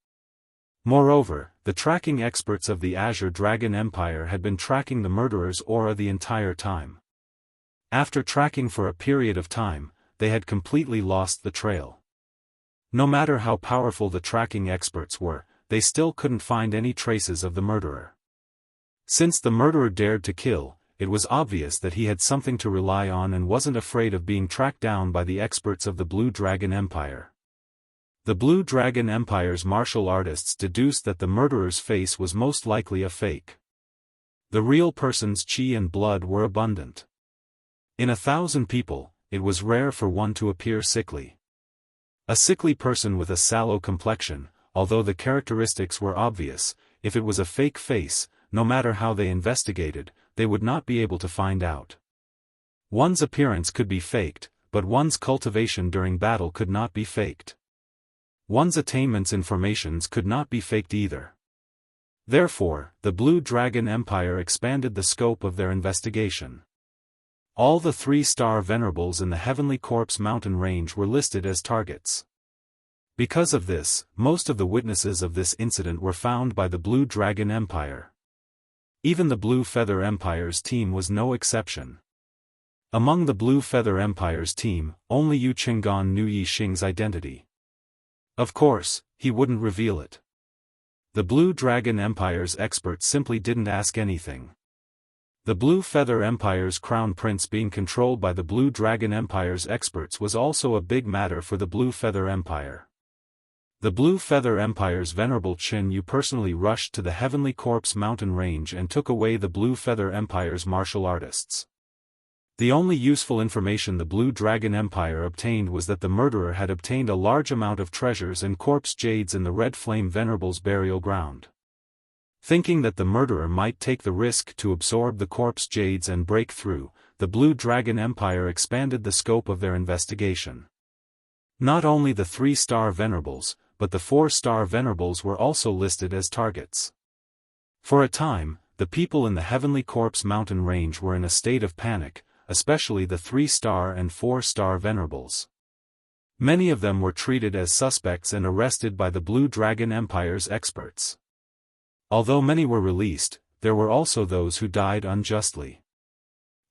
Moreover, the tracking experts of the Azure Dragon Empire had been tracking the murderer's aura the entire time. After tracking for a period of time, they had completely lost the trail. No matter how powerful the tracking experts were, they still couldn't find any traces of the murderer. Since the murderer dared to kill, it was obvious that he had something to rely on and wasn't afraid of being tracked down by the experts of the Blue Dragon Empire. The Blue Dragon Empire's martial artists deduced that the murderer's face was most likely a fake. The real person's qi and blood were abundant. In 1,000 people, it was rare for one to appear sickly. A sickly person with a sallow complexion, although the characteristics were obvious, if it was a fake face, no matter how they investigated, they would not be able to find out. One's appearance could be faked, but one's cultivation during battle could not be faked. One's attainments and formations could not be faked either. Therefore, the Blue Dragon Empire expanded the scope of their investigation. All the 3-star venerables in the Heavenly Corpse mountain range were listed as targets. Because of this, most of the witnesses of this incident were found by the Blue Dragon Empire. Even the Blue Feather Empire's team was no exception. Among the Blue Feather Empire's team, only Yu Qinggan knew Yi Xing's identity. Of course, he wouldn't reveal it. The Blue Dragon Empire's experts simply didn't ask anything. The Blue Feather Empire's crown prince being controlled by the Blue Dragon Empire's experts was also a big matter for the Blue Feather Empire. The Blue Feather Empire's Venerable Qin Yu personally rushed to the Heavenly Corpse mountain range and took away the Blue Feather Empire's martial artists. The only useful information the Blue Dragon Empire obtained was that the murderer had obtained a large amount of treasures and corpse jades in the Red Flame Venerable's burial ground. Thinking that the murderer might take the risk to absorb the corpse jades and break through, the Blue Dragon Empire expanded the scope of their investigation. Not only the 3-star venerables, but the 4-star venerables were also listed as targets. For a time, the people in the Heavenly Corpse mountain range were in a state of panic, especially the 3-star and 4-star venerables. Many of them were treated as suspects and arrested by the Blue Dragon Empire's experts. Although many were released, there were also those who died unjustly.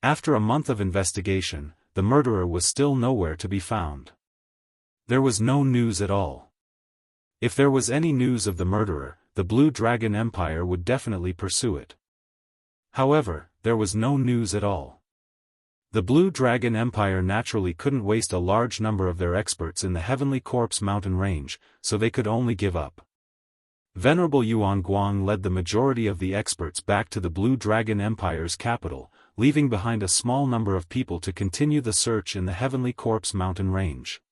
After a month of investigation, the murderer was still nowhere to be found. There was no news at all. If there was any news of the murderer, the Blue Dragon Empire would definitely pursue it. However, there was no news at all. The Blue Dragon Empire naturally couldn't waste a large number of their experts in the Heavenly Corpse mountain range, so they could only give up. Venerable Yuan Guang led the majority of the experts back to the Blue Dragon Empire's capital, leaving behind a small number of people to continue the search in the Heavenly Corpse mountain range.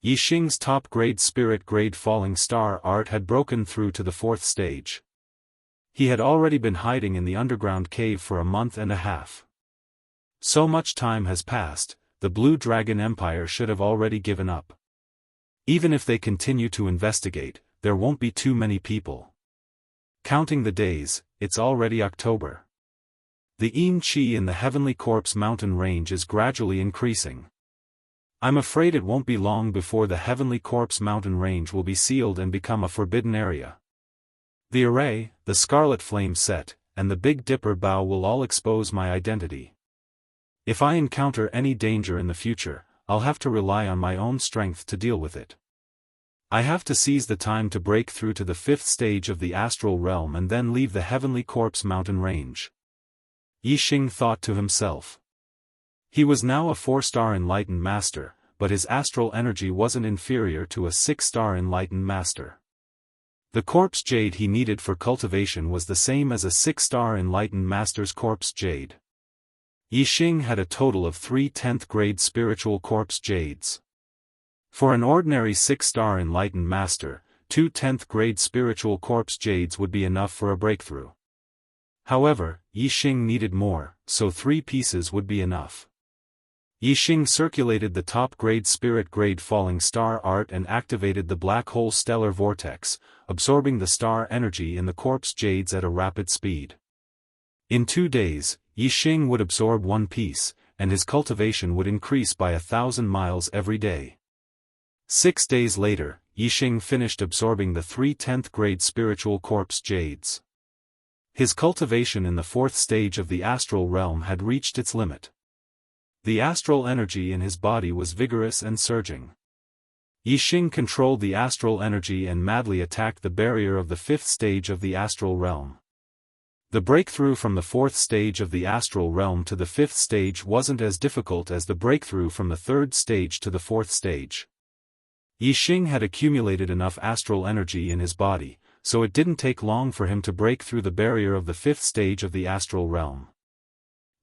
Yi Xing's top-grade spirit-grade falling star art had broken through to the 4th stage. He had already been hiding in the underground cave for a month and a half. So much time has passed, the Blue Dragon Empire should have already given up. Even if they continue to investigate, there won't be too many people. Counting the days, it's already October. The Yin Qi in the Heavenly Corpse mountain range is gradually increasing. I'm afraid it won't be long before the Heavenly Corpse mountain range will be sealed and become a forbidden area. The Array, the Scarlet Flame Set, and the Big Dipper Bow will all expose my identity. If I encounter any danger in the future, I'll have to rely on my own strength to deal with it. I have to seize the time to break through to the 5th stage of the astral realm and then leave the Heavenly Corpse mountain range. Yi Xing thought to himself. He was now a 4-star enlightened master, but his astral energy wasn't inferior to a 6-star enlightened master. The corpse jade he needed for cultivation was the same as a 6-star enlightened master's corpse jade. Yi Xing had a total of 3 10th grade spiritual corpse jades. For an ordinary 6-star enlightened master, 2 10th grade spiritual corpse jades would be enough for a breakthrough. However, Yi Xing needed more, so 3 pieces would be enough. Yi Xing circulated the top-grade spirit-grade falling star art and activated the black hole stellar vortex, absorbing the star energy in the corpse jades at a rapid speed. In 2 days, Yi Xing would absorb 1 piece, and his cultivation would increase by 1,000 miles every day. 6 days later, Yi Xing finished absorbing the 3 10th grade spiritual corpse jades. His cultivation in the 4th stage of the astral realm had reached its limit. The astral energy in his body was vigorous and surging. Yixing controlled the astral energy and madly attacked the barrier of the fifth stage of the astral realm. The breakthrough from the fourth stage of the astral realm to the fifth stage wasn't as difficult as the breakthrough from the third stage to the fourth stage. Yixing had accumulated enough astral energy in his body, so it didn't take long for him to break through the barrier of the fifth stage of the astral realm.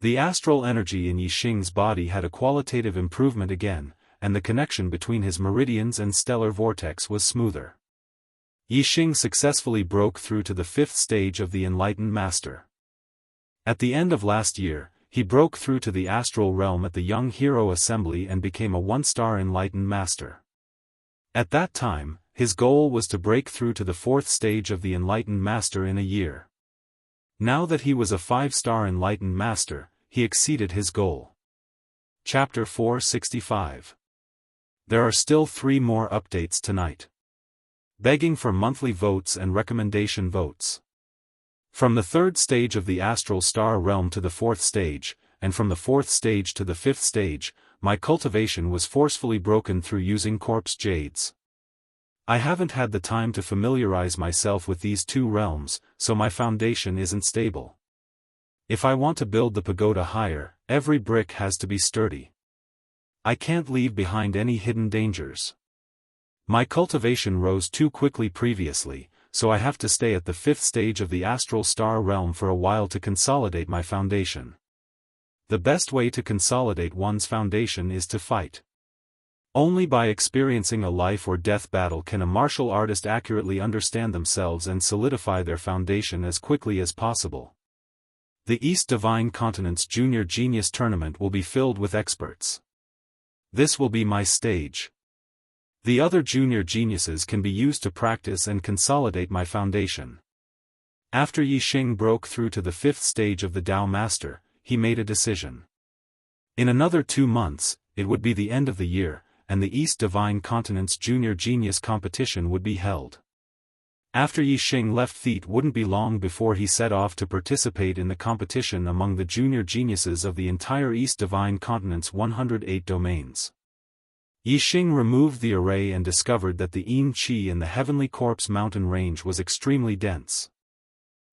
The astral energy in Yixing's body had a qualitative improvement again, and the connection between his meridians and stellar vortex was smoother. Yixing successfully broke through to the fifth stage of the Enlightened Master. At the end of last year, he broke through to the astral realm at the Young Hero Assembly and became a one-star Enlightened Master. At that time, his goal was to break through to the fourth stage of the Enlightened Master in a year. Now that he was a 5-star Enlightened Master, he exceeded his goal. Chapter 465. There are still 3 more updates tonight. Begging for monthly votes and recommendation votes. From the third stage of the astral star realm to the fourth stage, and from the fourth stage to the fifth stage, my cultivation was forcefully broken through using corpse jades. I haven't had the time to familiarize myself with these 2 realms, so my foundation isn't stable. If I want to build the pagoda higher, every brick has to be sturdy. I can't leave behind any hidden dangers. My cultivation rose too quickly previously, so I have to stay at the 5th stage of the astral star realm for a while to consolidate my foundation. The best way to consolidate one's foundation is to fight. Only by experiencing a life or death battle can a martial artist accurately understand themselves and solidify their foundation as quickly as possible. The East Divine Continent's Junior Genius Tournament will be filled with experts. This will be my stage. The other junior geniuses can be used to practice and consolidate my foundation. After Yixing broke through to the 5th stage of the Dao Master, he made a decision. In another 2 months, it would be the end of the year, and the East Divine Continent's Junior Genius competition would be held. After Yixing left, it wouldn't be long before he set off to participate in the competition among the junior geniuses of the entire East Divine Continent's 108 domains. Yixing removed the array and discovered that the Yin Qi in the Heavenly Corpse mountain range was extremely dense.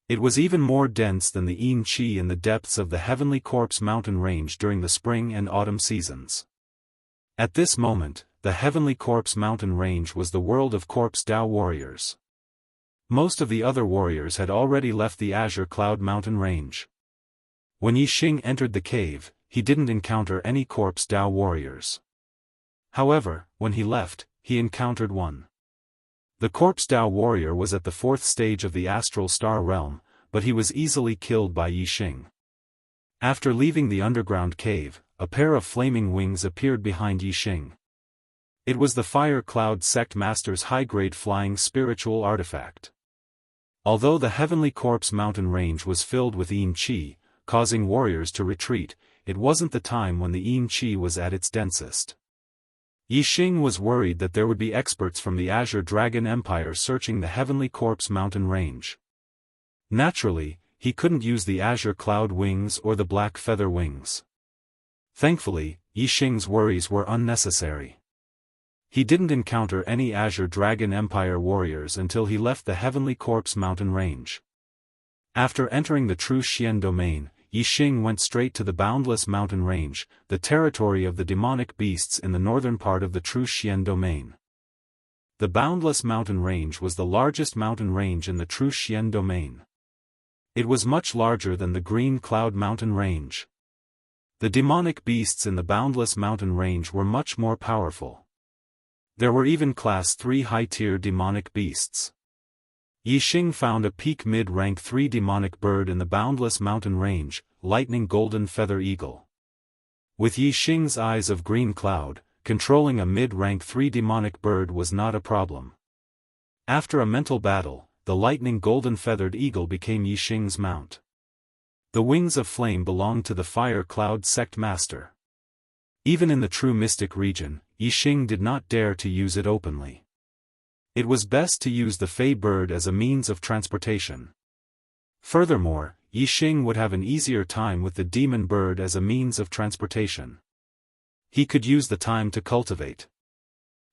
It was even more dense than the Yin Qi in the depths of the Heavenly Corpse mountain range during the spring and autumn seasons. At this moment, the Heavenly Corpse mountain range was the world of Corpse Dao warriors. Most of the other warriors had already left the Azure Cloud mountain range. When Yixing entered the cave, he didn't encounter any Corpse Dao warriors. However, when he left, he encountered one. The Corpse Dao warrior was at the 4th stage of the astral star realm, but he was easily killed by Yixing. After leaving the underground cave, a pair of flaming wings appeared behind Yixing. It was the Fire Cloud Sect Master's high-grade flying spiritual artifact. Although the Heavenly Corpse mountain range was filled with Yin Qi, causing warriors to retreat, it wasn't the time when the Yin Qi was at its densest. Yixing was worried that there would be experts from the Azure Dragon Empire searching the Heavenly Corpse mountain range. Naturally, he couldn't use the Azure Cloud wings or the Black Feather wings. Thankfully, Yixing's worries were unnecessary. He didn't encounter any Azure Dragon Empire warriors until he left the Heavenly Corpse mountain range. After entering the True Xian domain, Yixing went straight to the Boundless Mountain Range, the territory of the demonic beasts in the northern part of the True Xian domain. The Boundless Mountain Range was the largest mountain range in the True Xian domain. It was much larger than the Green Cloud Mountain Range. The demonic beasts in the Boundless Mountain Range were much more powerful. There were even Class 3 high-tier demonic beasts. Yixing found a peak mid-rank 3 demonic bird in the Boundless Mountain Range, Lightning Golden Feather Eagle. With Yixing's eyes of green cloud, controlling a mid-rank 3 demonic bird was not a problem. After a mental battle, the Lightning Golden Feathered Eagle became Yixing's mount. The wings of flame belonged to the Fire Cloud Sect Master. Even in the true mystic region, Yixing did not dare to use it openly. It was best to use the Fey bird as a means of transportation. Furthermore, Yixing would have an easier time with the demon bird as a means of transportation. He could use the time to cultivate.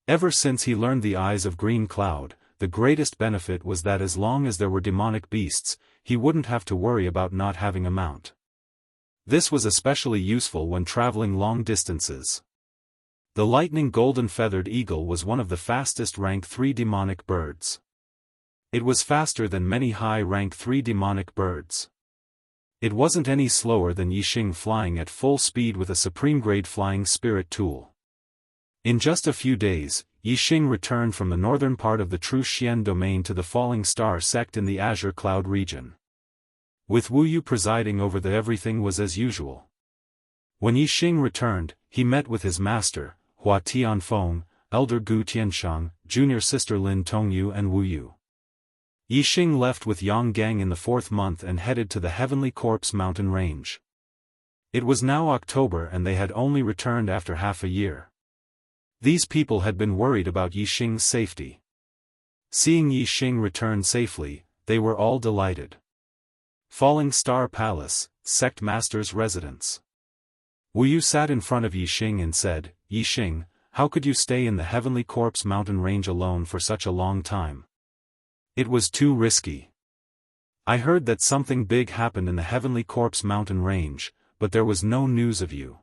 Ever since he learned the Eyes of Green Cloud, the greatest benefit was that as long as there were demonic beasts, he wouldn't have to worry about not having a mount. This was especially useful when traveling long distances. The lightning golden-feathered eagle was one of the fastest rank 3 demonic birds. It was faster than many high rank 3 demonic birds. It wasn't any slower than Yixing flying at full speed with a supreme-grade flying spirit tool. In just a few days, Yixing returned from the northern part of the True Xian domain to the Falling Star sect in the Azure Cloud region. With Wu Yu presiding over everything was as usual. When Yixing returned, he met with his master, Hua Tianfeng, elder Gu Tianshang, junior sister Lin Tongyu and Wu Yu. Yixing left with Yang Gang in the 4th month and headed to the Heavenly Corpse mountain range. It was now October and they had only returned after half a year. These people had been worried about Yixing's safety. Seeing Yixing return safely, they were all delighted. Falling Star Palace, Sect Master's residence. Wu Yu sat in front of Yixing and said, "Yixing, how could you stay in the Heavenly Corpse mountain range alone for such a long time? It was too risky. I heard that something big happened in the Heavenly Corpse mountain range, but there was no news of you.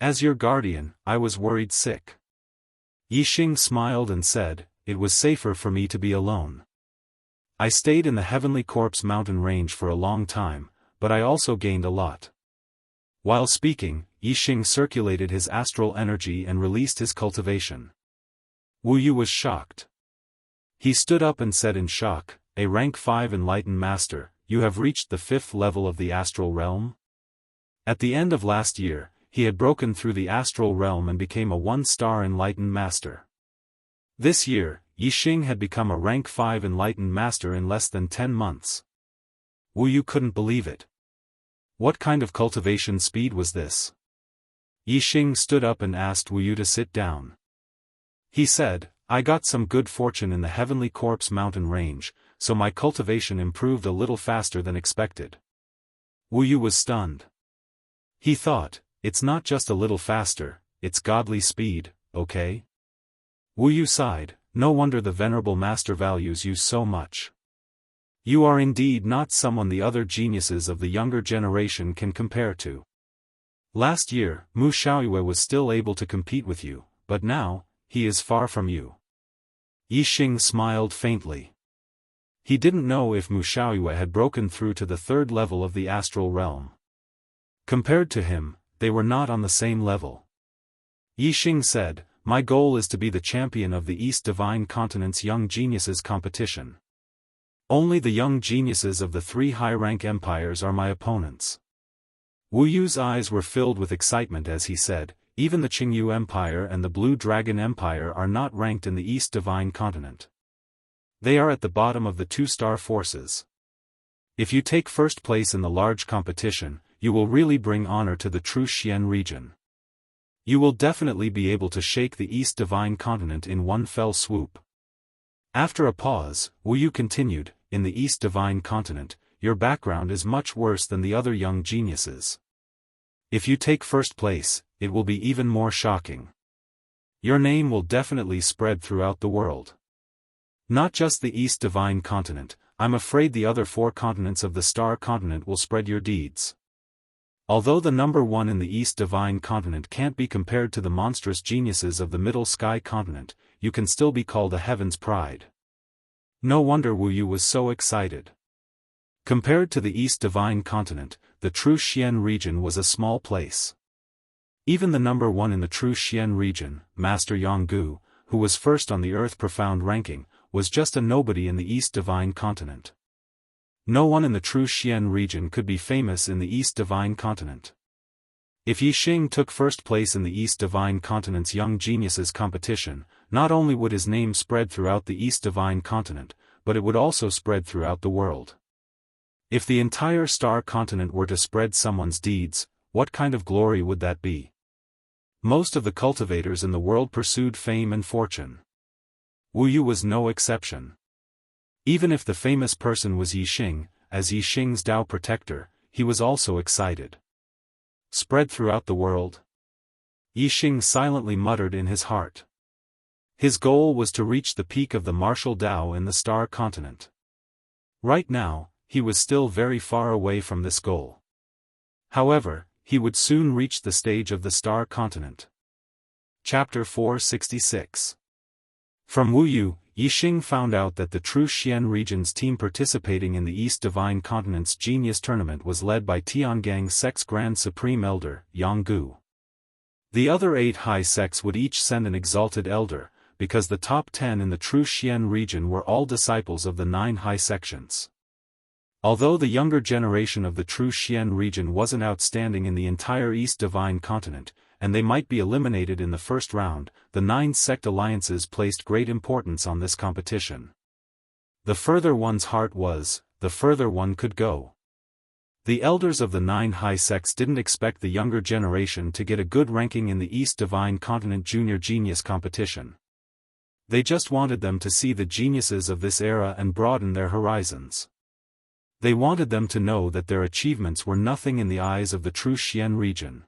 As your guardian, I was worried sick." Yixing smiled and said, "It was safer for me to be alone. I stayed in the Heavenly Corpse mountain range for a long time, but I also gained a lot." While speaking, Yixing circulated his astral energy and released his cultivation. Wu Yu was shocked. He stood up and said in shock, "A rank 5 enlightened master, you have reached the 5th level of the astral realm?" At the end of last year, he had broken through the astral realm and became a 1-star enlightened master. This year, Yixing had become a rank 5 enlightened master in less than 10 months. Wu Yu couldn't believe it. What kind of cultivation speed was this? Yixing stood up and asked Wu Yu to sit down. He said, "I got some good fortune in the Heavenly Corpse mountain range, so my cultivation improved a little faster than expected." Wu Yu was stunned. He thought, it's not just a little faster, it's godly speed, okay? Wu Yu sighed, no wonder the Venerable Master values you so much. You are indeed not someone the other geniuses of the younger generation can compare to. Last year, Mu Xiaoyue was still able to compete with you, but now, he is far from you. Yixing smiled faintly. He didn't know if Mu Xiaoyue had broken through to the 3rd level of the astral realm. Compared to him, they were not on the same level. Yixing said, "My goal is to be the champion of the East Divine Continent's Young Geniuses competition. Only the young geniuses of the 3 high-rank empires are my opponents." Wu Yu's eyes were filled with excitement as he said, "Even the Qingyu Empire and the Blue Dragon Empire are not ranked in the East Divine Continent. They are at the bottom of the 2-star forces. If you take first place in the large competition, you will really bring honor to the True Xian region. You will definitely be able to shake the East Divine Continent in one fell swoop." After a pause, Wu Yu continued, "In the East Divine Continent, your background is much worse than the other young geniuses. If you take first place, it will be even more shocking. Your name will definitely spread throughout the world. Not just the East Divine Continent, I'm afraid the other 4 continents of the Star Continent will spread your deeds. Although the number 1 in the East Divine Continent can't be compared to the monstrous geniuses of the Middle Sky Continent, you can still be called a Heaven's Pride." No wonder Wu Yu was so excited. Compared to the East Divine Continent, the True Xian region was a small place. Even the number 1 in the True Xian region, Master Yanggu, who was first on the Earth Profound ranking, was just a nobody in the East Divine Continent. No one in the True Xian region could be famous in the East Divine Continent. If Yixing took first place in the East Divine Continent's Young Geniuses competition, not only would his name spread throughout the East Divine Continent, but it would also spread throughout the world. If the entire Star Continent were to spread someone's deeds, what kind of glory would that be? Most of the cultivators in the world pursued fame and fortune. Wu Yu was no exception. Even if the famous person was Yixing, as Yixing's Tao protector, he was also excited. Spread throughout the world? Yixing silently muttered in his heart. His goal was to reach the peak of the martial Tao in the Star Continent. Right now, he was still very far away from this goal. However, he would soon reach the stage of the Star Continent. Chapter 466. From Wu Yu, Yixing found out that the True Xian region's team participating in the East Divine Continent's Genius Tournament was led by Tiangang Sect's Grand Supreme Elder, Yang Gu. The other 8 high sects would each send an exalted elder, because the top 10 in the True Xian region were all disciples of the 9 high sections. Although the younger generation of the True Xian region wasn't outstanding in the entire East Divine Continent, and they might be eliminated in the first round, the 9 sect alliances placed great importance on this competition. The further one's heart was, the further one could go. The elders of the 9 high sects didn't expect the younger generation to get a good ranking in the East Divine Continent Junior Genius competition. They just wanted them to see the geniuses of this era and broaden their horizons. They wanted them to know that their achievements were nothing in the eyes of the True Xian region.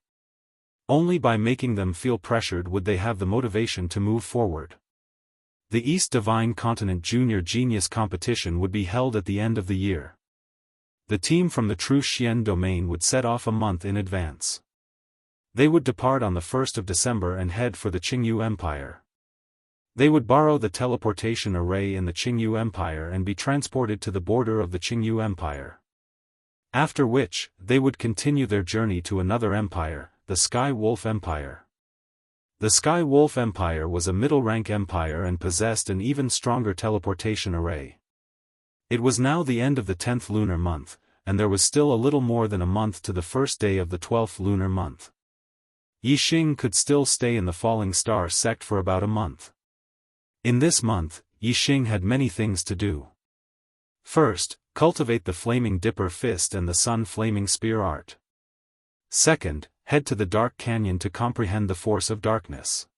Only by making them feel pressured would they have the motivation to move forward. The East Divine Continent Junior Genius competition would be held at the end of the year. The team from the True Xian domain would set off a month in advance. They would depart on the 1st of December and head for the Qingyu Empire. They would borrow the teleportation array in the Qingyu Empire and be transported to the border of the Qingyu Empire. After which, they would continue their journey to another empire, the Sky Wolf Empire. The Sky Wolf Empire was a middle-rank empire and possessed an even stronger teleportation array. It was now the end of the 10th lunar month, and there was still a little more than a month to the first day of the 12th lunar month. Yixing could still stay in the Falling Star sect for about a month. In this month, Yixing had many things to do. First, cultivate the Flaming Dipper Fist and the Sun Flaming Spear art. Second, head to the Dark Canyon to comprehend the force of darkness.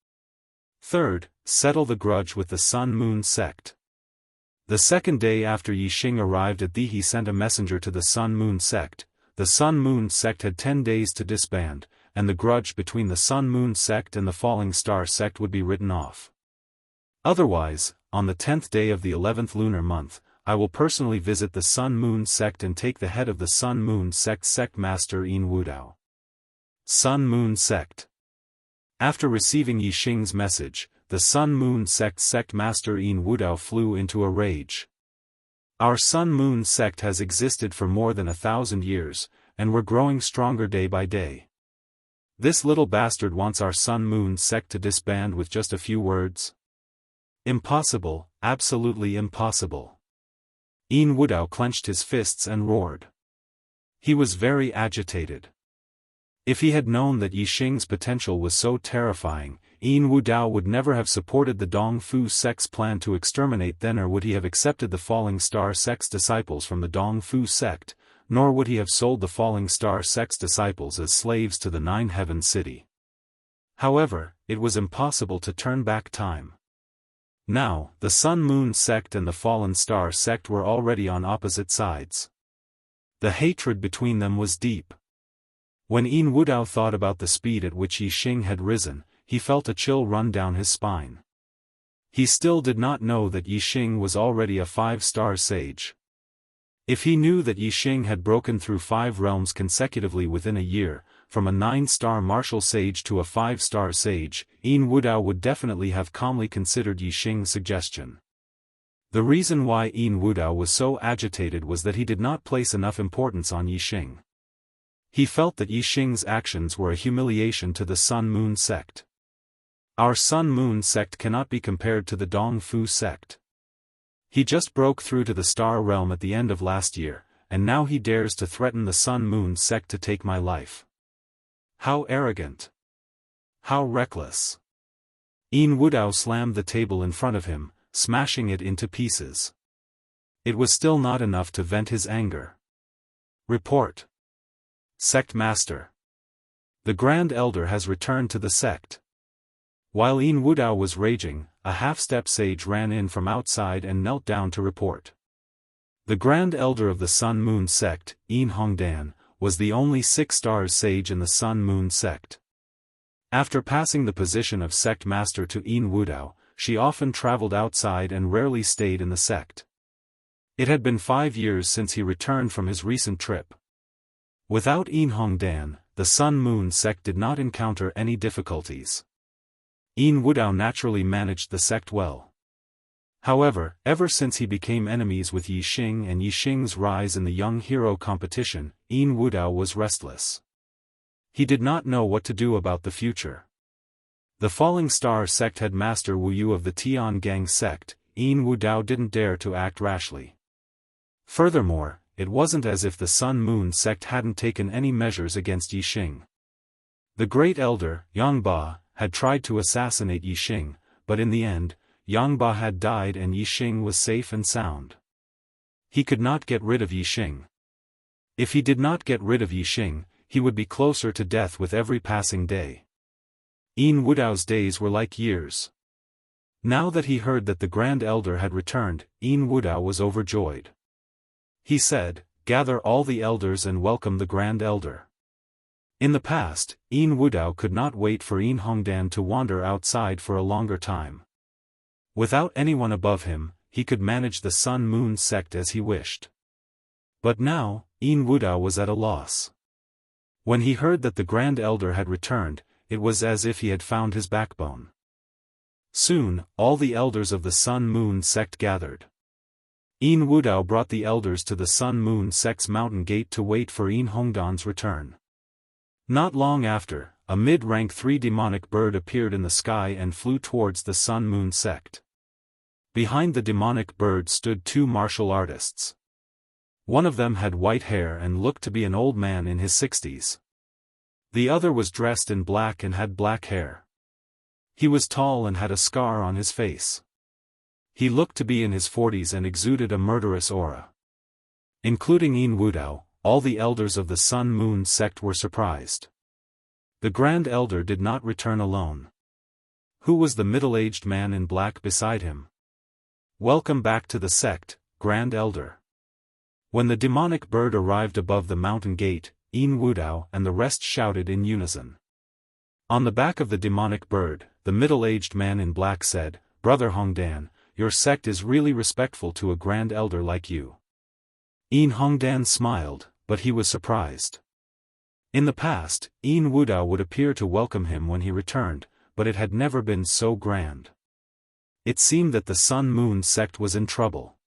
Third, settle the grudge with the Sun Moon sect. The second day after Yixing arrived at he sent a messenger to the Sun Moon sect. The Sun Moon sect had 10 days to disband, and the grudge between the Sun Moon sect and the Falling Star sect would be written off. Otherwise, on the 10th day of the 11th lunar month, I will personally visit the Sun Moon sect and take the head of the Sun Moon sect sect master Yin Wudao. Sun Moon sect. After receiving Yixing's message, the Sun Moon sect sect master Yin Wudao flew into a rage. Our Sun Moon sect has existed for more than 1,000 years, and we're growing stronger day by day. This little bastard wants our Sun Moon sect to disband with just a few words? Impossible, absolutely impossible. Yin Wudao clenched his fists and roared. He was very agitated. If he had known that Yixing's potential was so terrifying, Yin Wudao would never have supported the Dongfu sect's plan to exterminate them, nor would he have accepted the Falling Star sect's disciples from the Dongfu sect, nor would he have sold the Falling Star sect's disciples as slaves to the Nine Heaven City. However, it was impossible to turn back time. Now, the Sun Moon sect and the Fallen Star sect were already on opposite sides. The hatred between them was deep. When Yin Wudao thought about the speed at which Yixing had risen, he felt a chill run down his spine. He still did not know that Yixing was already a 5-star sage. If he knew that Yixing had broken through 5 realms consecutively within a year, from a 9-star martial sage to a 5-star sage, Yin Wudao would definitely have calmly considered Yixing's suggestion. The reason why Yin Wudao was so agitated was that he did not place enough importance on Yixing. He felt that Yixing's actions were a humiliation to the Sun Moon sect. Our Sun Moon sect cannot be compared to the Dongfu sect. He just broke through to the Star Realm at the end of last year, and now he dares to threaten the Sun Moon sect to take my life. How arrogant! How reckless! Yin Wudao slammed the table in front of him, smashing it into pieces. It was still not enough to vent his anger. Report. Sect Master. The Grand Elder has returned to the sect. While Yin Wudao was raging, a half-step sage ran in from outside and knelt down to report. The Grand Elder of the Sun Moon sect, Yin Hongdan, was the only 6-star sage in the Sun Moon sect. After passing the position of sect master to Yin Wudao, she often traveled outside and rarely stayed in the sect. It had been 5 years since he returned from his recent trip. Without Yin Hongdan, the Sun-Moon sect did not encounter any difficulties. Yin Wudao naturally managed the sect well. However, ever since he became enemies with Yixing and Yixing's rise in the young hero competition, Yin Wudao was restless. He did not know what to do about the future. The Falling Star sect had Master Wu Yu of the Tian Gang sect. Yin Wudao didn't dare to act rashly. Furthermore, it wasn't as if the Sun-Moon sect hadn't taken any measures against Yixing. The Great Elder, Yangba, had tried to assassinate Yixing, but in the end, Yangba had died and Yixing was safe and sound. He could not get rid of Yixing. If he did not get rid of Yixing, he would be closer to death with every passing day. Yin Wudao's days were like years. Now that he heard that the Grand Elder had returned, Yin Wudao was overjoyed. He said, "Gather all the elders and welcome the Grand Elder." In the past, Yin Wudao could not wait for Yin Hongdan to wander outside for a longer time. Without anyone above him, he could manage the Sun-Moon sect as he wished. But now, Yin Wudao was at a loss. When he heard that the Grand Elder had returned, it was as if he had found his backbone. Soon, all the elders of the Sun-Moon sect gathered. Yin Wudao brought the elders to the Sun-Moon sect's mountain gate to wait for Yin Hongdan's return. Not long after, a mid-rank 3 demonic bird appeared in the sky and flew towards the Sun-Moon sect. Behind the demonic bird stood 2 martial artists. One of them had white hair and looked to be an old man in his 60s. The other was dressed in black and had black hair. He was tall and had a scar on his face. He looked to be in his 40s and exuded a murderous aura. Including Yin Wudao, all the elders of the Sun-Moon sect were surprised. The Grand Elder did not return alone. Who was the middle-aged man in black beside him? "Welcome back to the sect, Grand Elder." When the demonic bird arrived above the mountain gate, Yin Wudao and the rest shouted in unison. On the back of the demonic bird, the middle-aged man in black said, "Brother Hongdan, your sect is really respectful to a Grand Elder like you." Yin Hongdan smiled, but he was surprised. In the past, Yin Wudao would appear to welcome him when he returned, but it had never been so grand. It seemed that the Sun-Moon sect was in trouble.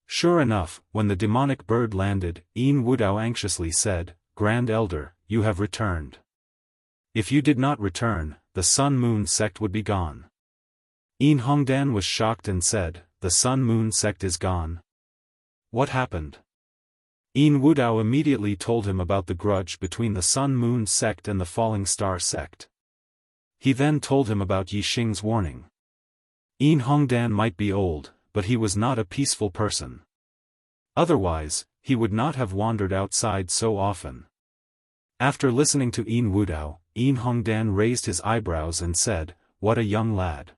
Sure enough, when the demonic bird landed, Yin Wudao anxiously said, "Grand Elder, you have returned. If you did not return, the Sun-Moon sect would be gone." Yin Hongdan was shocked and said, "The Sun-Moon sect is gone? What happened?" Yin Wudao immediately told him about the grudge between the Sun-Moon sect and the Falling Star sect. He then told him about Yixing's warning. Yin Hongdan might be old, but he was not a peaceful person. Otherwise, he would not have wandered outside so often. After listening to Yin Wudao, Yin Hongdan raised his eyebrows and said, "What a young lad.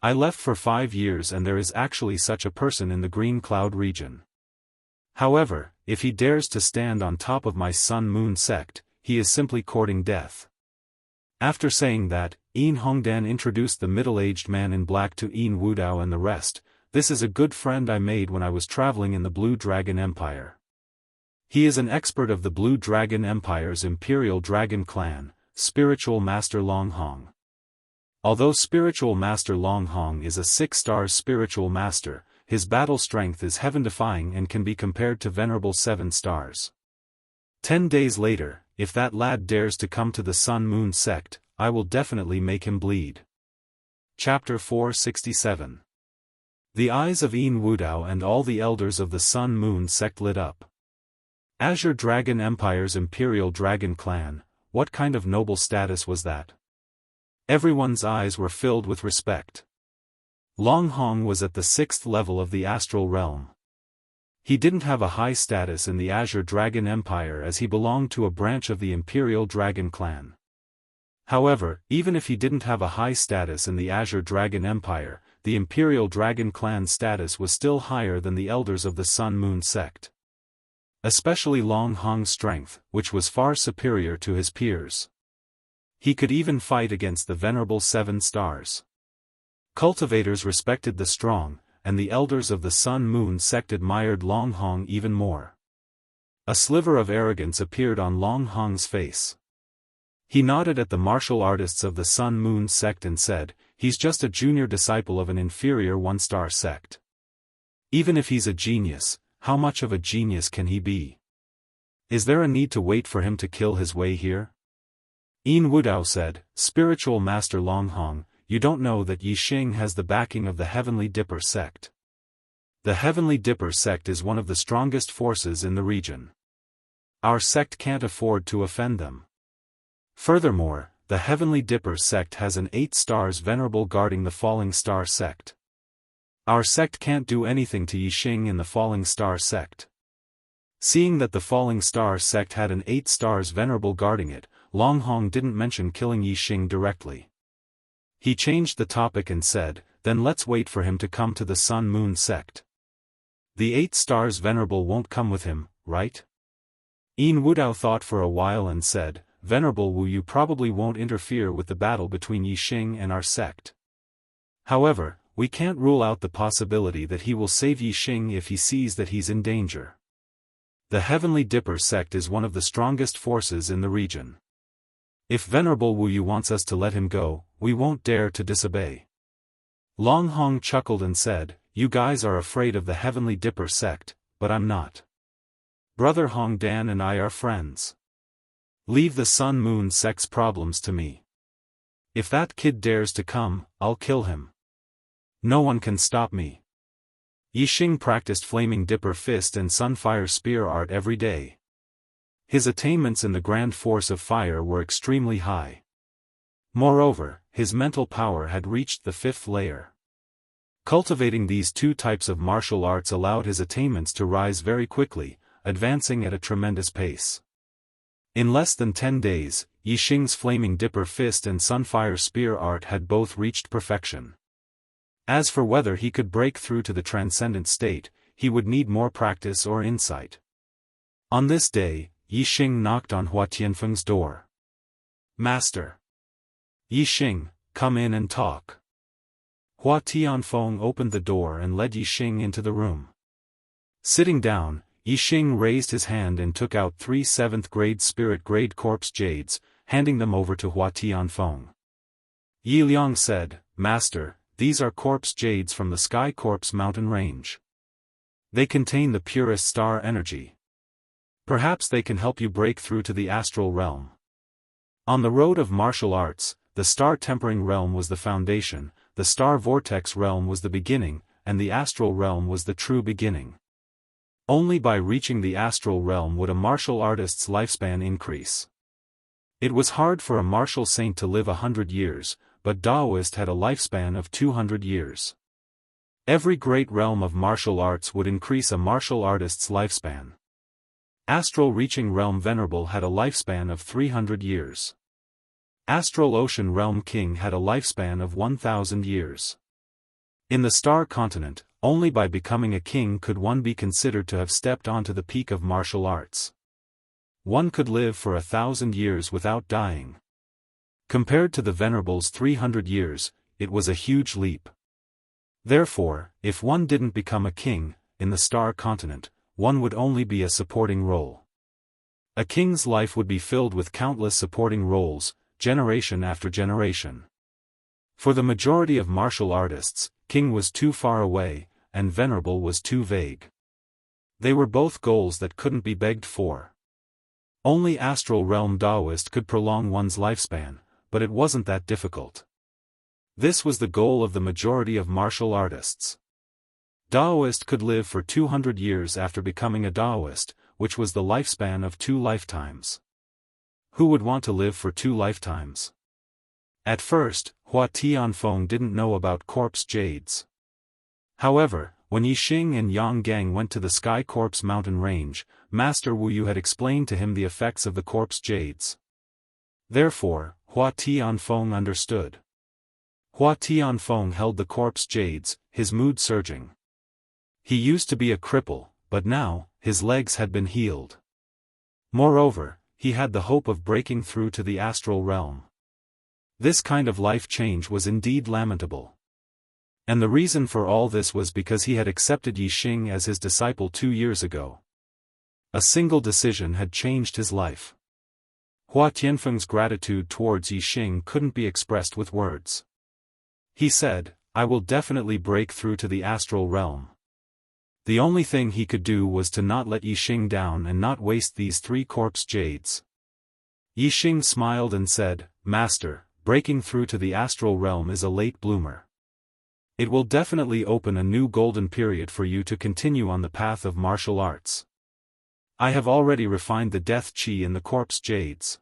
I left for 5 years and there is actually such a person in the Green Cloud region. However, if he dares to stand on top of my Sun-Moon sect, he is simply courting death." After saying that, Yin Hongdan introduced the middle-aged man in black to Yin Wudao and the rest. "This is a good friend I made when I was traveling in the Blue Dragon Empire. He is an expert of the Blue Dragon Empire's Imperial Dragon Clan, Spiritual Master Longhong. Although Spiritual Master Longhong is a 6-star Spiritual Master, his battle strength is heaven-defying and can be compared to Venerable 7 stars. 10 days later, if that lad dares to come to the Sun-Moon sect, I will definitely make him bleed." Chapter 467. The eyes of Yin Wudao and all the elders of the Sun-Moon sect lit up. Azure Dragon Empire's Imperial Dragon Clan, what kind of noble status was that? Everyone's eyes were filled with respect. Longhong was at the 6th level of the astral realm. He didn't have a high status in the Azure Dragon Empire as he belonged to a branch of the Imperial Dragon Clan. However, even if he didn't have a high status in the Azure Dragon Empire, the Imperial Dragon Clan status was still higher than the elders of the Sun-Moon sect. Especially Longhong's strength, which was far superior to his peers. He could even fight against the venerable 7 stars. Cultivators respected the strong, and the elders of the Sun-Moon sect admired Long Hong even more. A sliver of arrogance appeared on Long Hong's face. He nodded at the martial artists of the Sun-Moon sect and said, "He's just a junior disciple of an inferior 1-star sect. Even if he's a genius, how much of a genius can he be? Is there a need to wait for him to kill his way here?" Yin Wudao said, "Spiritual Master Long Hong, you don't know that Yixing has the backing of the Heavenly Dipper sect. The Heavenly Dipper sect is one of the strongest forces in the region. Our sect can't afford to offend them. Furthermore, the Heavenly Dipper sect has an 8 stars venerable guarding the Falling Star sect. Our sect can't do anything to Yixing in the Falling Star sect." Seeing that the Falling Star sect had an 8 stars venerable guarding it, Long Hong didn't mention killing Yixing directly. He changed the topic and said, "Then let's wait for him to come to the Sun-Moon sect. The 8 stars venerable won't come with him, right?" Yin Wudao thought for a while and said, "Venerable Wu, you probably won't interfere with the battle between Yixing and our sect. However, we can't rule out the possibility that he will save Yixing if he sees that he's in danger. The Heavenly Dipper sect is one of the strongest forces in the region. If Venerable Wu Yu wants us to let him go, we won't dare to disobey." Long Hong chuckled and said, "You guys are afraid of the Heavenly Dipper sect, but I'm not. Brother Hong Dan and I are friends. Leave the Sun-Moon sect's problems to me. If that kid dares to come, I'll kill him. No one can stop me." Yixing practiced Flaming Dipper Fist and Sunfire Spear art every day. His attainments in the Grand Force of Fire were extremely high. Moreover, his mental power had reached the 5th layer. Cultivating these 2 types of martial arts allowed his attainments to rise very quickly, advancing at a tremendous pace. In less than 10 days, Yixing's Flaming Dipper Fist and Sunfire Spear art had both reached perfection. As for whether he could break through to the transcendent state, he would need more practice or insight. On this day, Yixing knocked on Hua Tianfeng's door. "Master." "Yixing, come in and talk." Hua Tianfeng opened the door and led Yixing into the room. Sitting down, Yixing raised his hand and took out 3 7th-grade spirit-grade corpse jades, handing them over to Hua Tianfeng. Yi Liang said, "Master, these are corpse jades from the Sky Corpse mountain range. They contain the purest star energy. Perhaps they can help you break through to the astral realm." On the road of martial arts, the star-tempering realm was the foundation, the star vortex realm was the beginning, and the astral realm was the true beginning. Only by reaching the astral realm would a martial artist's lifespan increase. It was hard for a martial saint to live 100 years, but Daoist had a lifespan of 200 years. Every great realm of martial arts would increase a martial artist's lifespan. Astral Reaching Realm Venerable had a lifespan of 300 years. Astral Ocean Realm King had a lifespan of 1,000 years. In the Star Continent, only by becoming a king could one be considered to have stepped onto the peak of martial arts. One could live for 1,000 years without dying. Compared to the Venerable's 300 years, it was a huge leap. Therefore, if one didn't become a king, in the Star Continent, one would only be a supporting role. A king's life would be filled with countless supporting roles, generation after generation. For the majority of martial artists, king was too far away, and venerable was too vague. They were both goals that couldn't be begged for. Only astral realm Daoist could prolong one's lifespan, but it wasn't that difficult. This was the goal of the majority of martial artists. Daoist could live for 200 years after becoming a Daoist, which was the lifespan of 2 lifetimes. Who would want to live for 2 lifetimes? At first, Hua Tianfeng didn't know about corpse jades. However, when Yixing and Yang Gang went to the Sky Corpse mountain range, Master Wu Yu had explained to him the effects of the corpse jades. Therefore, Hua Tianfeng understood. Hua Tianfeng held the corpse jades, his mood surging. He used to be a cripple, but now, his legs had been healed. Moreover, he had the hope of breaking through to the astral realm. This kind of life change was indeed lamentable. And the reason for all this was because he had accepted Yixing as his disciple 2 years ago. A single decision had changed his life. Hua Tianfeng's gratitude towards Yixing couldn't be expressed with words. He said, "I will definitely break through to the astral realm." The only thing he could do was to not let Yixing down and not waste these 3 corpse jades. Yixing smiled and said, "Master, breaking through to the astral realm is a late bloomer. It will definitely open a new golden period for you to continue on the path of martial arts. I have already refined the death qi in the corpse jades.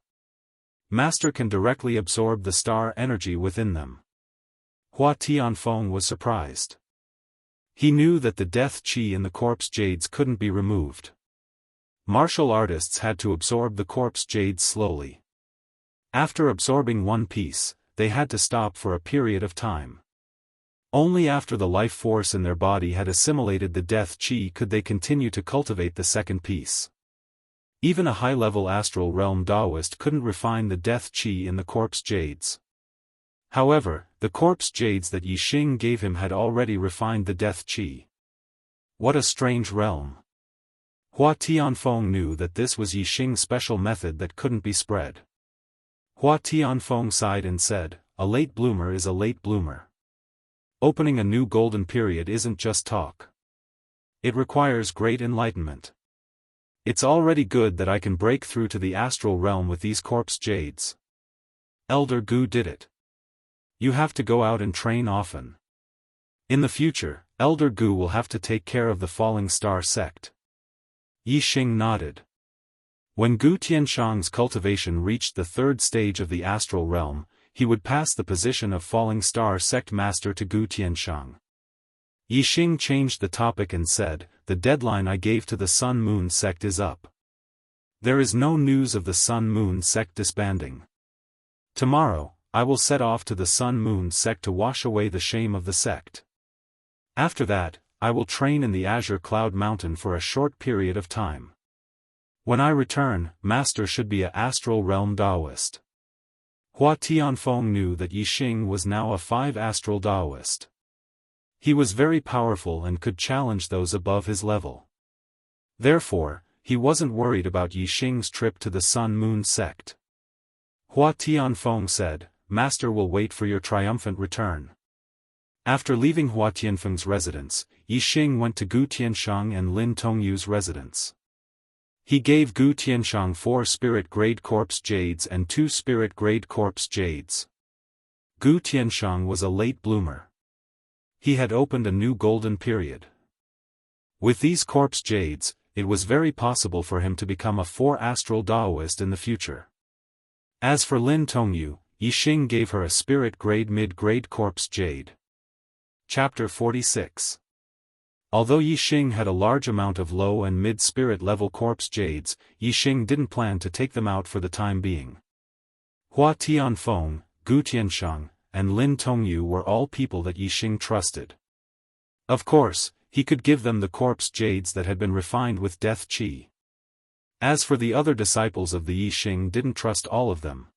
Master can directly absorb the star energy within them." Hua Tianfeng was surprised. He knew that the death qi in the corpse jades couldn't be removed. Martial artists had to absorb the corpse jades slowly. After absorbing one piece, they had to stop for a period of time. Only after the life force in their body had assimilated the death qi could they continue to cultivate the second piece. Even a high-level astral realm Taoist couldn't refine the death qi in the corpse jades. However, the corpse jades that Yixing gave him had already refined the death qi. What a strange realm. Hua Tianfeng knew that this was Yixing's special method that couldn't be spread. Hua Tianfeng sighed and said, "A late bloomer is a late bloomer. Opening a new golden period isn't just talk. It requires great enlightenment. It's already good that I can break through to the astral realm with these corpse jades. Elder Gu did it. You have to go out and train often. In the future, Elder Gu will have to take care of the falling star sect." Yixing nodded. When Gu Tianshang's cultivation reached the 3rd stage of the astral realm, he would pass the position of falling star sect master to Gu Tianshang. Yixing changed the topic and said, "The deadline I gave to the Sun-Moon sect is up. There is no news of the Sun-Moon sect disbanding. Tomorrow, I will set off to the Sun-Moon sect to wash away the shame of the sect. After that, I will train in the Azure Cloud Mountain for a short period of time. When I return, Master should be a astral realm Taoist." Hua Tianfeng knew that Yixing was now a 5 astral Taoist. He was very powerful and could challenge those above his level. Therefore, he wasn't worried about Yixing's trip to the Sun-Moon sect. Hua Tianfeng said, "Master will wait for your triumphant return." After leaving Hua Tianfeng's residence, Yixing went to Gu Tianshang and Lin Tongyu's residence. He gave Gu Tianshang 4 spirit-grade corpse jades and 2 spirit-grade corpse jades. Gu Tianshang was a late bloomer. He had opened a new golden period. With these corpse jades, it was very possible for him to become a 4 astral Taoist in the future. As for Lin Tongyu, Yixing gave her a spirit-grade mid-grade corpse jade. Chapter 46. Although Yixing had a large amount of low and mid-spirit level corpse jades, Yixing didn't plan to take them out for the time being. Hua Tianfeng, Gu Tianshang, and Lin Tongyu were all people that Yixing trusted. Of course, he could give them the corpse jades that had been refined with death qi. As for the other disciples of the Yixing didn't trust all of them.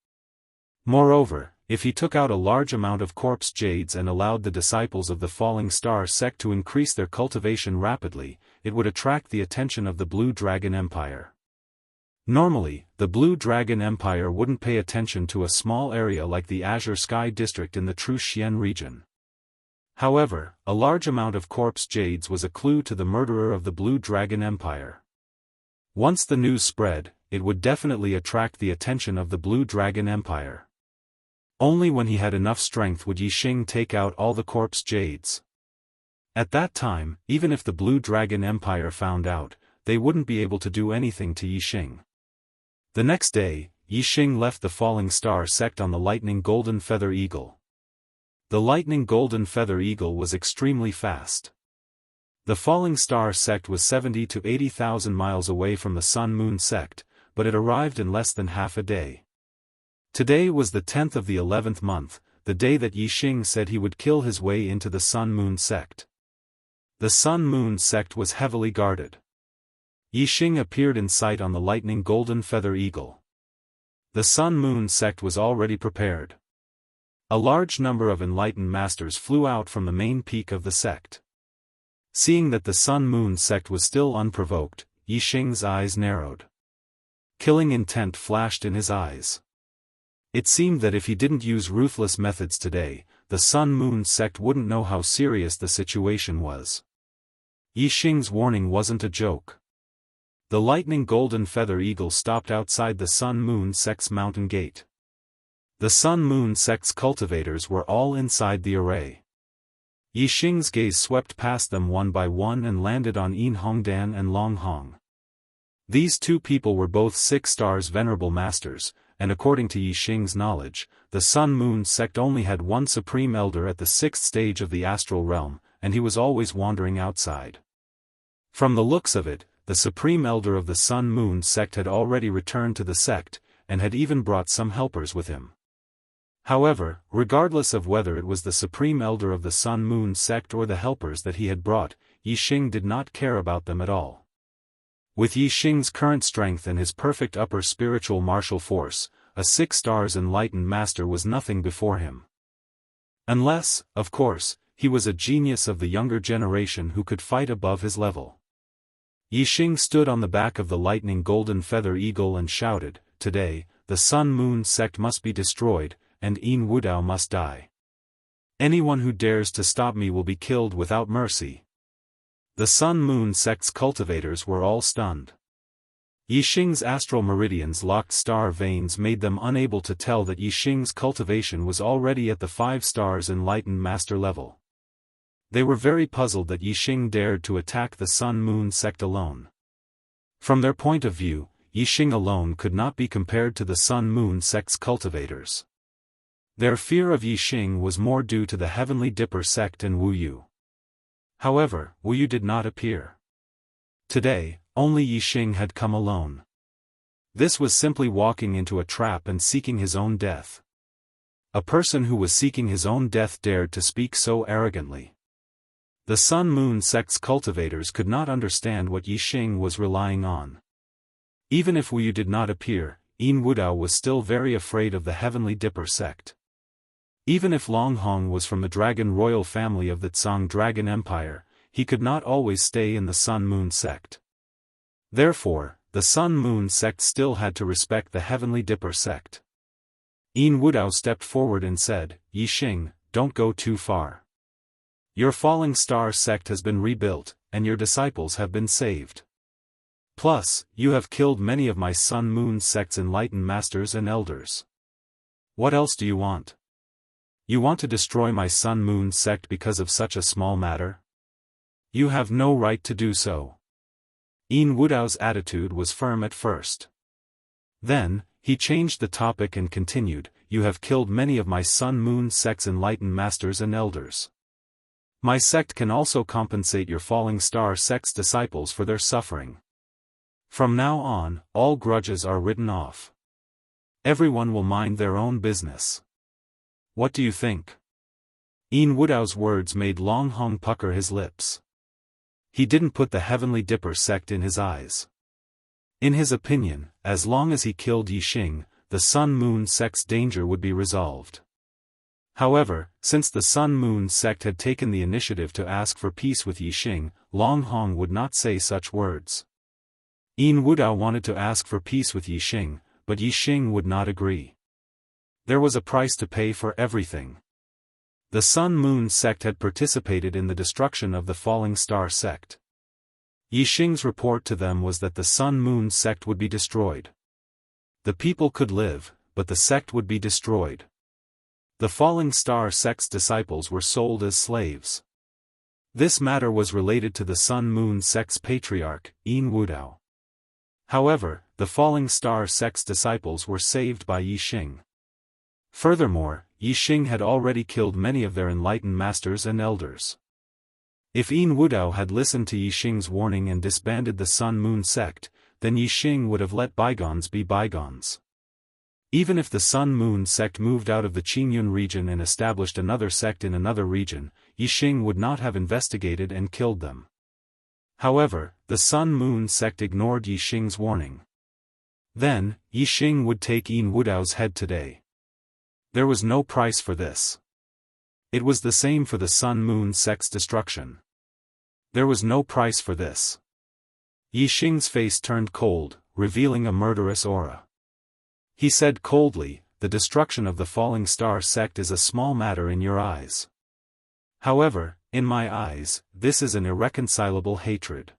Moreover, if he took out a large amount of corpse jades and allowed the disciples of the Falling Star sect to increase their cultivation rapidly, it would attract the attention of the Blue Dragon Empire. Normally, the Blue Dragon Empire wouldn't pay attention to a small area like the Azure Sky District in the Truxian region. However, a large amount of corpse jades was a clue to the murderer of the Blue Dragon Empire. Once the news spread, it would definitely attract the attention of the Blue Dragon Empire. Only when he had enough strength would Yixing take out all the corpse jades. At that time, even if the Blue Dragon Empire found out, they wouldn't be able to do anything to Yixing. The next day, Yixing left the Falling Star sect on the Lightning Golden Feather Eagle. The Lightning Golden Feather Eagle was extremely fast. The Falling Star sect was 70 to 80,000 miles away from the Sun-Moon sect, but it arrived in less than half a day. Today was the 10th of the 11th month, the day that Yixing said he would kill his way into the Sun-Moon sect. The Sun-Moon sect was heavily guarded. Yixing appeared in sight on the Lightning Golden Feather Eagle. The Sun-Moon sect was already prepared. A large number of enlightened masters flew out from the main peak of the sect. Seeing that the Sun-Moon sect was still unprovoked, Yixing's eyes narrowed. Killing intent flashed in his eyes. It seemed that if he didn't use ruthless methods today, the Sun-Moon sect wouldn't know how serious the situation was. Yixing's warning wasn't a joke. The lightning golden feather eagle stopped outside the Sun-Moon sect's mountain gate. The Sun-Moon sect's cultivators were all inside the array. Yixing's gaze swept past them one by one and landed on Yin Hongdan and Long Hong. These two people were both 6 stars venerable masters, and according to Yixing's knowledge, the Sun-Moon sect only had one supreme elder at the 6th stage of the astral realm, and he was always wandering outside. From the looks of it, the supreme elder of the Sun-Moon sect had already returned to the sect, and had even brought some helpers with him. However, regardless of whether it was the supreme elder of the Sun-Moon sect or the helpers that he had brought, Yixing did not care about them at all. With Yixing's current strength and his perfect upper spiritual martial force, a 6 stars enlightened master was nothing before him. Unless, of course, he was a genius of the younger generation who could fight above his level. Yixing stood on the back of the lightning golden feather eagle and shouted, "Today, the Sun-Moon sect must be destroyed, and Yin Wudao must die. Anyone who dares to stop me will be killed without mercy." The Sun-Moon sect's cultivators were all stunned. Yixing's astral meridians locked star veins made them unable to tell that Yixing's cultivation was already at the 5 stars enlightened master level. They were very puzzled that Yixing dared to attack the Sun-Moon sect alone. From their point of view, Yixing alone could not be compared to the Sun-Moon sect's cultivators. Their fear of Yixing was more due to the Heavenly Dipper sect and Wu Yu. However, Wu Yu did not appear. Today, only Yixing had come alone. This was simply walking into a trap and seeking his own death. A person who was seeking his own death dared to speak so arrogantly. The Sun-Moon sect's cultivators could not understand what Yixing was relying on. Even if Wu Yu did not appear, Yin Wudao was still very afraid of the Heavenly Dipper sect. Even if Long Hong was from the Dragon Royal family of the Tsang Dragon Empire, he could not always stay in the Sun-Moon sect. Therefore, the Sun-Moon sect still had to respect the Heavenly Dipper sect. Yin Wudao stepped forward and said, "Yixing, don't go too far. Your Falling Star sect has been rebuilt, and your disciples have been saved. Plus, you have killed many of my Sun-Moon sect's enlightened masters and elders. What else do you want? You want to destroy my Sun-Moon sect because of such a small matter? You have no right to do so." Yin Wudao's attitude was firm at first. Then, he changed the topic and continued, "You have killed many of my Sun-Moon sect's enlightened masters and elders. My sect can also compensate your Falling Star sect's disciples for their suffering. From now on, all grudges are written off. Everyone will mind their own business. What do you think?" Yin Wudao's words made Long Hong pucker his lips. He didn't put the Heavenly Dipper sect in his eyes. In his opinion, as long as he killed Yixing, the Sun-Moon sect's danger would be resolved. However, since the Sun-Moon sect had taken the initiative to ask for peace with Yixing, Long Hong would not say such words. Yin Wudao wanted to ask for peace with Yixing, but Yixing would not agree. There was a price to pay for everything. The Sun-Moon sect had participated in the destruction of the Falling Star sect. Yixing's report to them was that the Sun-Moon sect would be destroyed. The people could live, but the sect would be destroyed. The Falling Star sect's disciples were sold as slaves. This matter was related to the Sun-Moon sect's patriarch, Yin Wudao. However, the Falling Star sect's disciples were saved by Yixing. Furthermore, Yixing had already killed many of their enlightened masters and elders. If Yin Wudao had listened to Yixing's warning and disbanded the Sun-Moon sect, then Yixing would have let bygones be bygones. Even if the Sun-Moon sect moved out of the Qingyun region and established another sect in another region, Yixing would not have investigated and killed them. However, the Sun-Moon sect ignored Yixing's warning. Then, Yixing would take Yin Wudao's head today. There was no price for this. It was the same for the Sun-Moon sect's destruction. There was no price for this. Yixing's face turned cold, revealing a murderous aura. He said coldly, the destruction of the Falling Star sect is a small matter in your eyes. However, in my eyes, this is an irreconcilable hatred.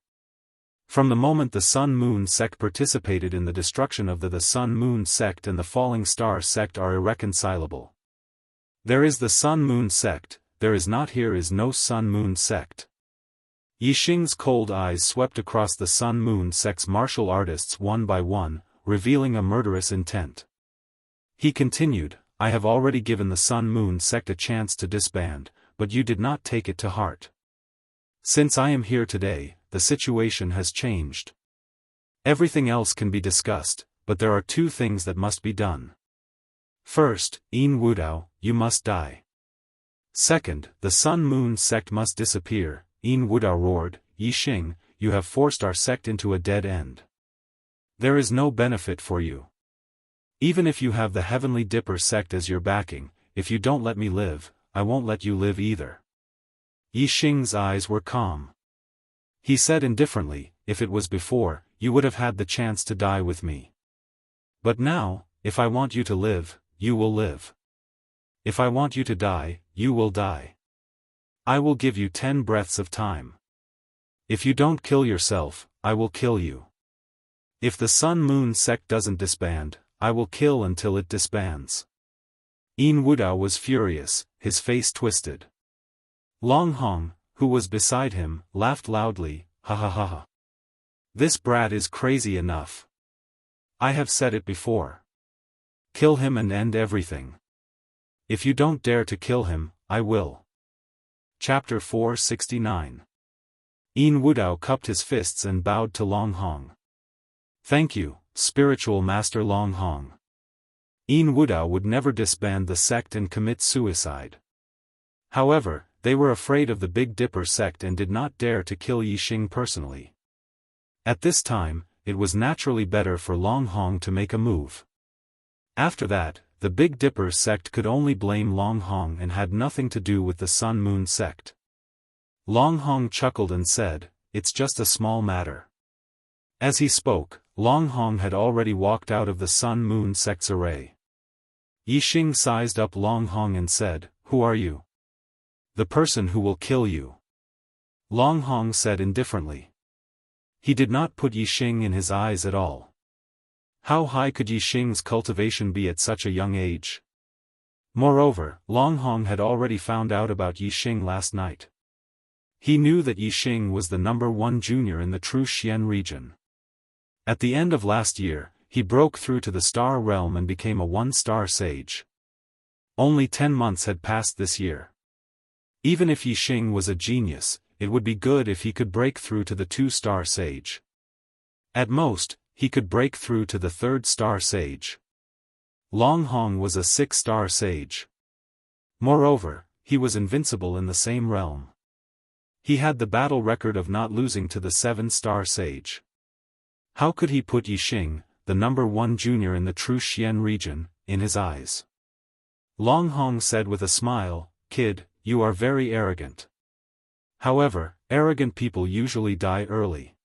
From the moment the Sun-Moon sect participated in the destruction of the Sun-Moon sect and the Falling Star sect are irreconcilable. There is the Sun-Moon sect, there is not here is no Sun-Moon sect. Yixing's cold eyes swept across the Sun-Moon sect's martial artists one by one, revealing a murderous intent. He continued, I have already given the Sun-Moon sect a chance to disband, but you did not take it to heart. Since I am here today, the situation has changed. Everything else can be discussed, but there are two things that must be done. First, Yin Wudao, you must die. Second, the Sun-Moon sect must disappear. Yin Wudao roared, Yixing, you have forced our sect into a dead end. There is no benefit for you. Even if you have the Heavenly Dipper sect as your backing, if you don't let me live, I won't let you live either. Yixing's eyes were calm. He said indifferently, if it was before, you would have had the chance to die with me. But now, if I want you to live, you will live. If I want you to die, you will die. I will give you 10 breaths of time. If you don't kill yourself, I will kill you. If the Sun-Moon sect doesn't disband, I will kill until it disbands. Yin Wudao was furious, his face twisted. Long Hong, who was beside him, laughed loudly, ha ha ha ha. This brat is crazy enough. I have said it before. Kill him and end everything. If you don't dare to kill him, I will. Chapter 469. Yin Wudao cupped his fists and bowed to Long Hong. Thank you, spiritual master Long Hong. Yin Wudao would never disband the sect and commit suicide. However, they were afraid of the Big Dipper sect and did not dare to kill Yixing personally. At this time, it was naturally better for Long Hong to make a move. After that, the Big Dipper sect could only blame Long Hong and had nothing to do with the Sun-Moon sect. Long Hong chuckled and said, it's just a small matter. As he spoke, Long Hong had already walked out of the Sun-Moon sect's array. Yixing sized up Long Hong and said, who are you? The person who will kill you. Long Hong said indifferently. He did not put Yixing in his eyes at all. How high could Yixing's cultivation be at such a young age? Moreover, Long Hong had already found out about Yixing last night. He knew that Yixing was the #1 junior in the True Xian region. At the end of last year, he broke through to the Star Realm and became a 1-star sage. Only 10 months had passed this year. Even if Yixing was a genius, it would be good if he could break through to the 2-star sage. At most, he could break through to the 3rd-star sage. Long Hong was a 6-star sage. Moreover, he was invincible in the same realm. He had the battle record of not losing to the 7-star sage. How could he put Yixing, the #1 junior in the True Xian region, in his eyes? Long Hong said with a smile, kid, you are very arrogant. However, arrogant people usually die early.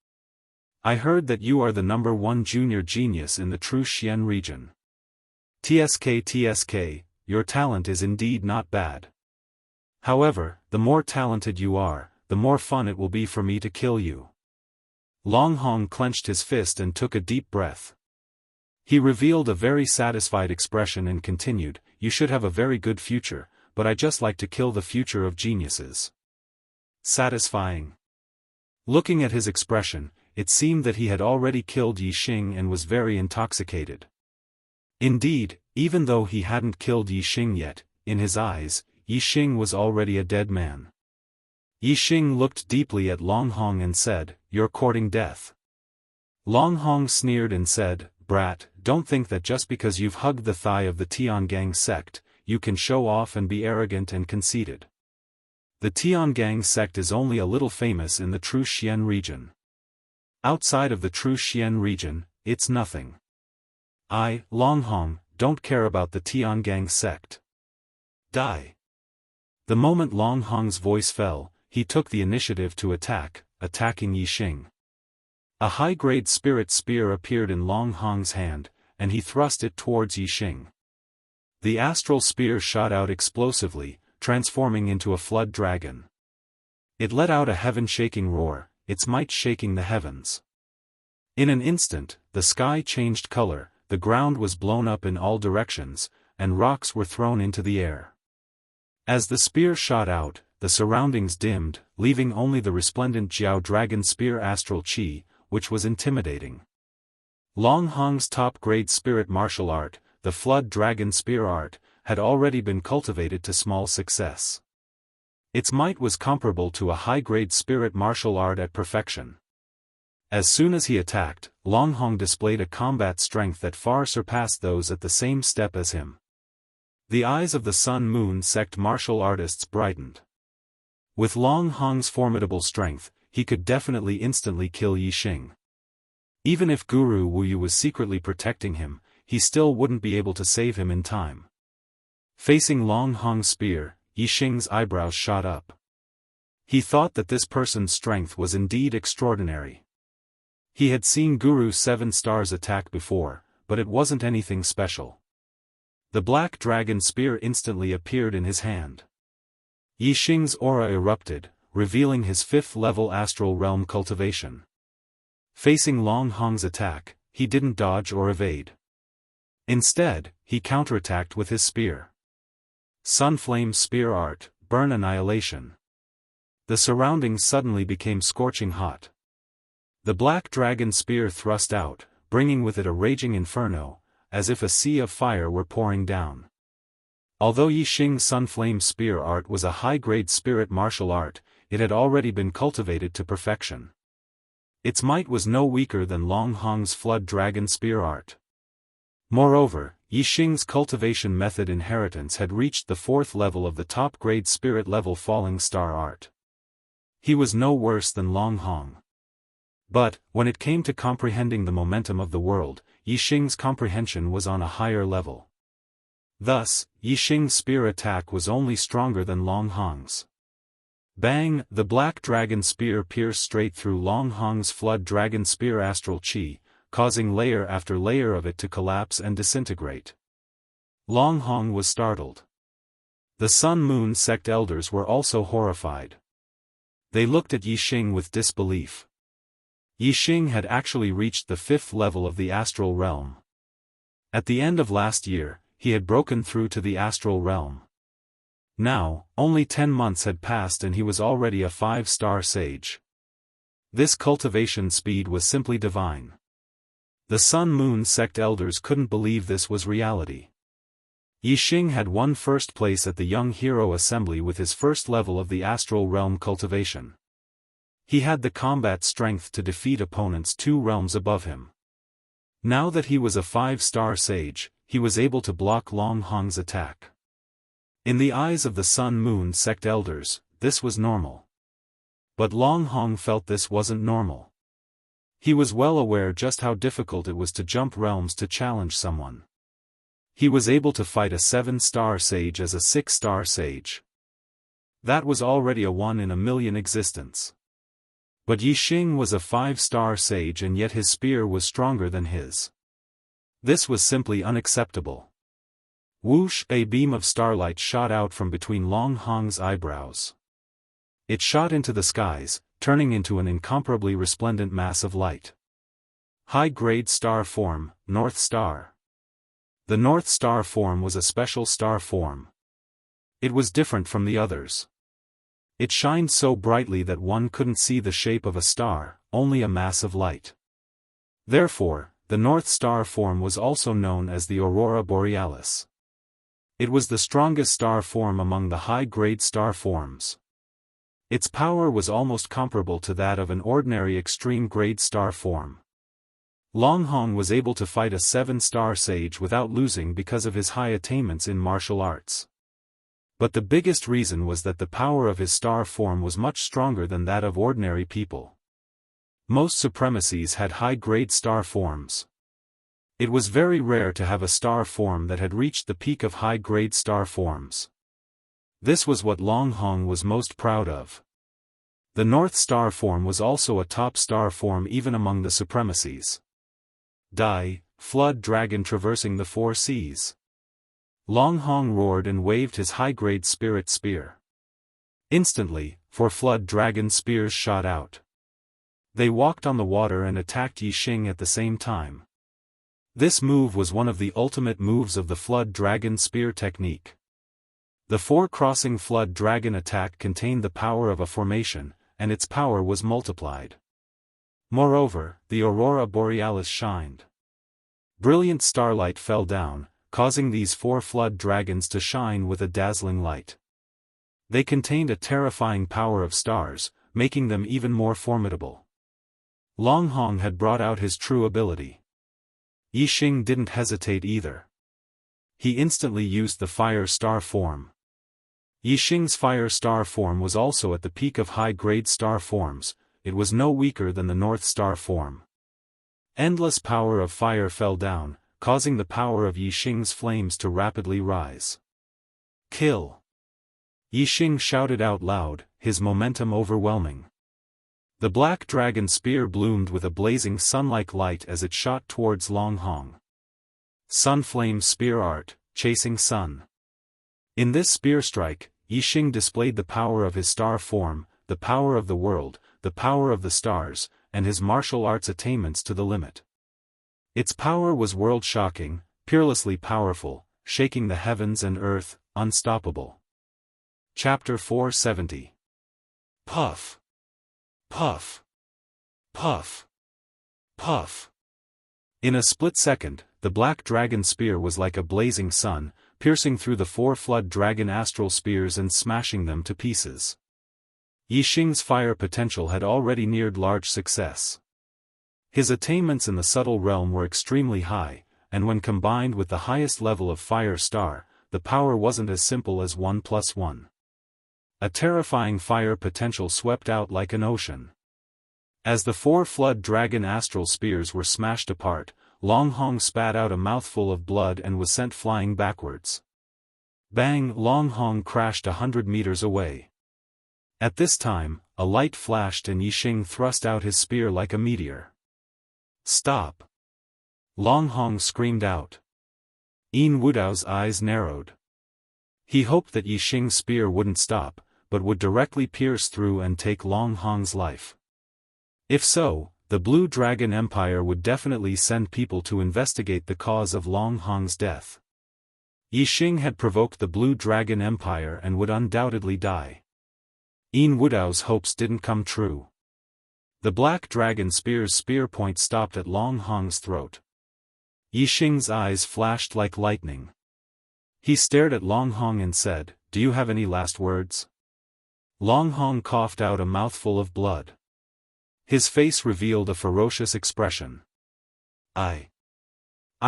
I heard that you are the #1 junior genius in the True Xian region. TSK, your talent is indeed not bad. However, the more talented you are, the more fun it will be for me to kill you. Long Hong clenched his fist and took a deep breath. He revealed a very satisfied expression and continued, you should have a very good future, but I just like to kill the future of geniuses. Satisfying. Looking at his expression, it seemed that he had already killed Yixing and was very intoxicated. Indeed, even though he hadn't killed Yixing yet, in his eyes, Yixing was already a dead man. Yixing looked deeply at Long Hong and said, you're courting death. Long Hong sneered and said, brat, don't think that just because you've hugged the thigh of the Tiangang sect, you can show off and be arrogant and conceited. The Tiangang sect is only a little famous in the True Xian region. Outside of the True Xian region, it's nothing. I, Long Hong, don't care about the Tiangang sect. Die. The moment Long Hong's voice fell, he took the initiative to attacking Yixing. A high-grade spirit spear appeared in Long Hong's hand, and he thrust it towards Yixing. The astral spear shot out explosively, transforming into a flood dragon. It let out a heaven-shaking roar, its might shaking the heavens. In an instant, the sky changed color, the ground was blown up in all directions, and rocks were thrown into the air. As the spear shot out, the surroundings dimmed, leaving only the resplendent Jiao Dragon Spear astral chi, which was intimidating. Long Hong's top-grade spirit martial art, the Flood Dragon Spear art, had already been cultivated to small success. Its might was comparable to a high-grade spirit martial art at perfection. As soon as he attacked, Long Hong displayed a combat strength that far surpassed those at the same step as him. The eyes of the Sun-Moon sect martial artists brightened. With Long Hong's formidable strength, he could definitely instantly kill Yixing. Even if Guru Wuyu was secretly protecting him, he still wouldn't be able to save him in time. Facing Long Hong's spear, Yixing's eyebrows shot up. He thought that this person's strength was indeed extraordinary. He had seen Guru 7 Stars attack before, but it wasn't anything special. The black dragon spear instantly appeared in his hand. Yixing's aura erupted, revealing his 5th-level astral realm cultivation. Facing Long Hong's attack, he didn't dodge or evade. Instead, he counterattacked with his spear. Sunflame Spear Art, Burn Annihilation. The surroundings suddenly became scorching hot. The black dragon spear thrust out, bringing with it a raging inferno, as if a sea of fire were pouring down. Although Yixing's Sunflame Spear Art was a high-grade spirit martial art, it had already been cultivated to perfection. Its might was no weaker than Long Hong's Flood Dragon Spear Art. Moreover, Yixing's cultivation method inheritance had reached the 4th level of the top-grade spirit level Falling Star Art. He was no worse than Long Hong. But, when it came to comprehending the momentum of the world, Yixing's comprehension was on a higher level. Thus, Yixing's spear attack was only stronger than Long Hong's. Bang! The black dragon spear pierced straight through Long Hong's Flood Dragon Spear astral chi, causing layer after layer of it to collapse and disintegrate. Long Hong was startled. The Sun-Moon sect elders were also horrified. They looked at Yixing with disbelief. Yixing had actually reached the 5th level of the astral realm. At the end of last year, he had broken through to the astral realm. Now, only 10 months had passed and he was already a 5-star sage. This cultivation speed was simply divine. The Sun-Moon sect elders couldn't believe this was reality. Yixing had won first place at the Young Hero Assembly with his 1st level of the astral realm cultivation. He had the combat strength to defeat opponents 2 realms above him. Now that he was a 5-star sage, he was able to block Long Hong's attack. In the eyes of the Sun-Moon sect elders, this was normal. But Long Hong felt this wasn't normal. He was well aware just how difficult it was to jump realms to challenge someone. He was able to fight a 7-star sage as a 6-star sage. That was already a 1 in a million existence. But Yixing was a 5-star sage and yet his spear was stronger than his. This was simply unacceptable. Whoosh! A beam of starlight shot out from between Long Hong's eyebrows. It shot into the skies, turning into an incomparably resplendent mass of light. High-grade star form, North Star. The North Star form was a special star form. It was different from the others. It shined so brightly that one couldn't see the shape of a star, only a mass of light. Therefore, the North Star form was also known as the Aurora Borealis. It was the strongest star form among the high-grade star forms. Its power was almost comparable to that of an ordinary extreme-grade star form. Long Hong was able to fight a 7-star sage without losing because of his high attainments in martial arts. But the biggest reason was that the power of his star form was much stronger than that of ordinary people. Most supremacies had high-grade star forms. It was very rare to have a star form that had reached the peak of high-grade star forms. This was what Long Hong was most proud of. The North Star form was also a top star form even among the supremacies. Die, flood dragon traversing the four seas. Long Hong roared and waved his high-grade spirit spear. Instantly, four flood dragon spears shot out. They walked on the water and attacked Yixing at the same time. This move was one of the ultimate moves of the flood dragon spear technique. The four-crossing flood dragon attack contained the power of a formation, and its power was multiplied. Moreover, the aurora borealis shined. Brilliant starlight fell down, causing these four flood dragons to shine with a dazzling light. They contained a terrifying power of stars, making them even more formidable. Long Hong had brought out his true ability. Yixing didn't hesitate either. He instantly used the fire star form. Yixing's fire star form was also at the peak of high-grade star forms. It was no weaker than the North Star form. Endless power of fire fell down, causing the power of Yixing's flames to rapidly rise. Kill! Yixing shouted out loud, his momentum overwhelming. The black dragon spear bloomed with a blazing sun-like light as it shot towards Long Hong. Sun Flame Spear Art, Chasing Sun. In this spear strike, Yixing displayed the power of his star form, the power of the world, the power of the stars, and his martial arts attainments to the limit. Its power was world-shocking, peerlessly powerful, shaking the heavens and earth, unstoppable. Chapter 470. Puff. Puff. Puff. Puff. In a split second, the black dragon spear was like a blazing sun, piercing through the four flood dragon astral spears and smashing them to pieces. Yixing's fire potential had already neared large success. His attainments in the subtle realm were extremely high, and when combined with the highest level of fire star, the power wasn't as simple as 1 + 1. A terrifying fire potential swept out like an ocean. As the four flood dragon astral spears were smashed apart, Long Hong spat out a mouthful of blood and was sent flying backwards. Bang! Long Hong crashed 100 meters away. At this time, a light flashed and Yixing thrust out his spear like a meteor. Stop! Long Hong screamed out. Yin Wudao's eyes narrowed. He hoped that Yixing's spear wouldn't stop, but would directly pierce through and take Long Hong's life. If so, the Blue Dragon Empire would definitely send people to investigate the cause of Long Hong's death. Yixing had provoked the Blue Dragon Empire and would undoubtedly die. Yin Wudao's hopes didn't come true. The Black Dragon Spear's spear point stopped at Long Hong's throat. Yixing's eyes flashed like lightning. He stared at Long Hong and said, "Do you have any last words?" Long Hong coughed out a mouthful of blood. His face revealed a ferocious expression. I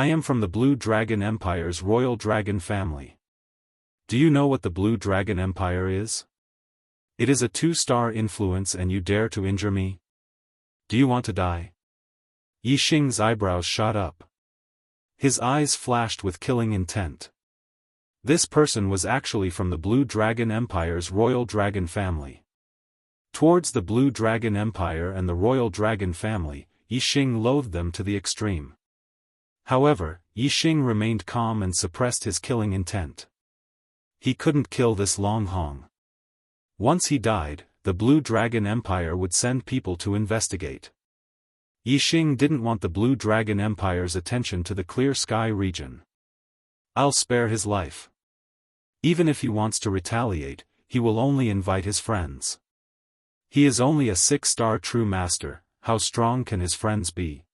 am from the Blue Dragon Empire's royal dragon family. Do you know what the Blue Dragon Empire is? It is a 2-star influence and you dare to injure me? Do you want to die? Yixing's eyebrows shot up. His eyes flashed with killing intent. This person was actually from the Blue Dragon Empire's royal dragon family. Towards the Blue Dragon Empire and the royal dragon family, Yixing loathed them to the extreme. However, Yixing remained calm and suppressed his killing intent. He couldn't kill this Long Hong. Once he died, the Blue Dragon Empire would send people to investigate. Yixing didn't want the Blue Dragon Empire's attention to the Clear Sky region. I'll spare his life. Even if he wants to retaliate, he will only invite his friends. He is only a 6-star true master, how strong can his friends be?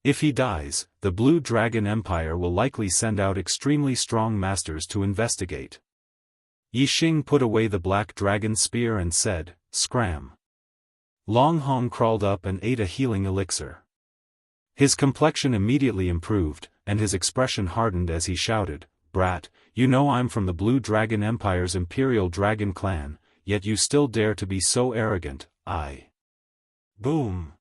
If he dies, the Blue Dragon Empire will likely send out extremely strong masters to investigate. Yixing put away the black dragon spear and said, "Scram." Long Hong crawled up and ate a healing elixir. His complexion immediately improved, and his expression hardened as he shouted, "Brat, you know I'm from the Blue Dragon Empire's Imperial Dragon Clan, yet you still dare to be so arrogant, Boom!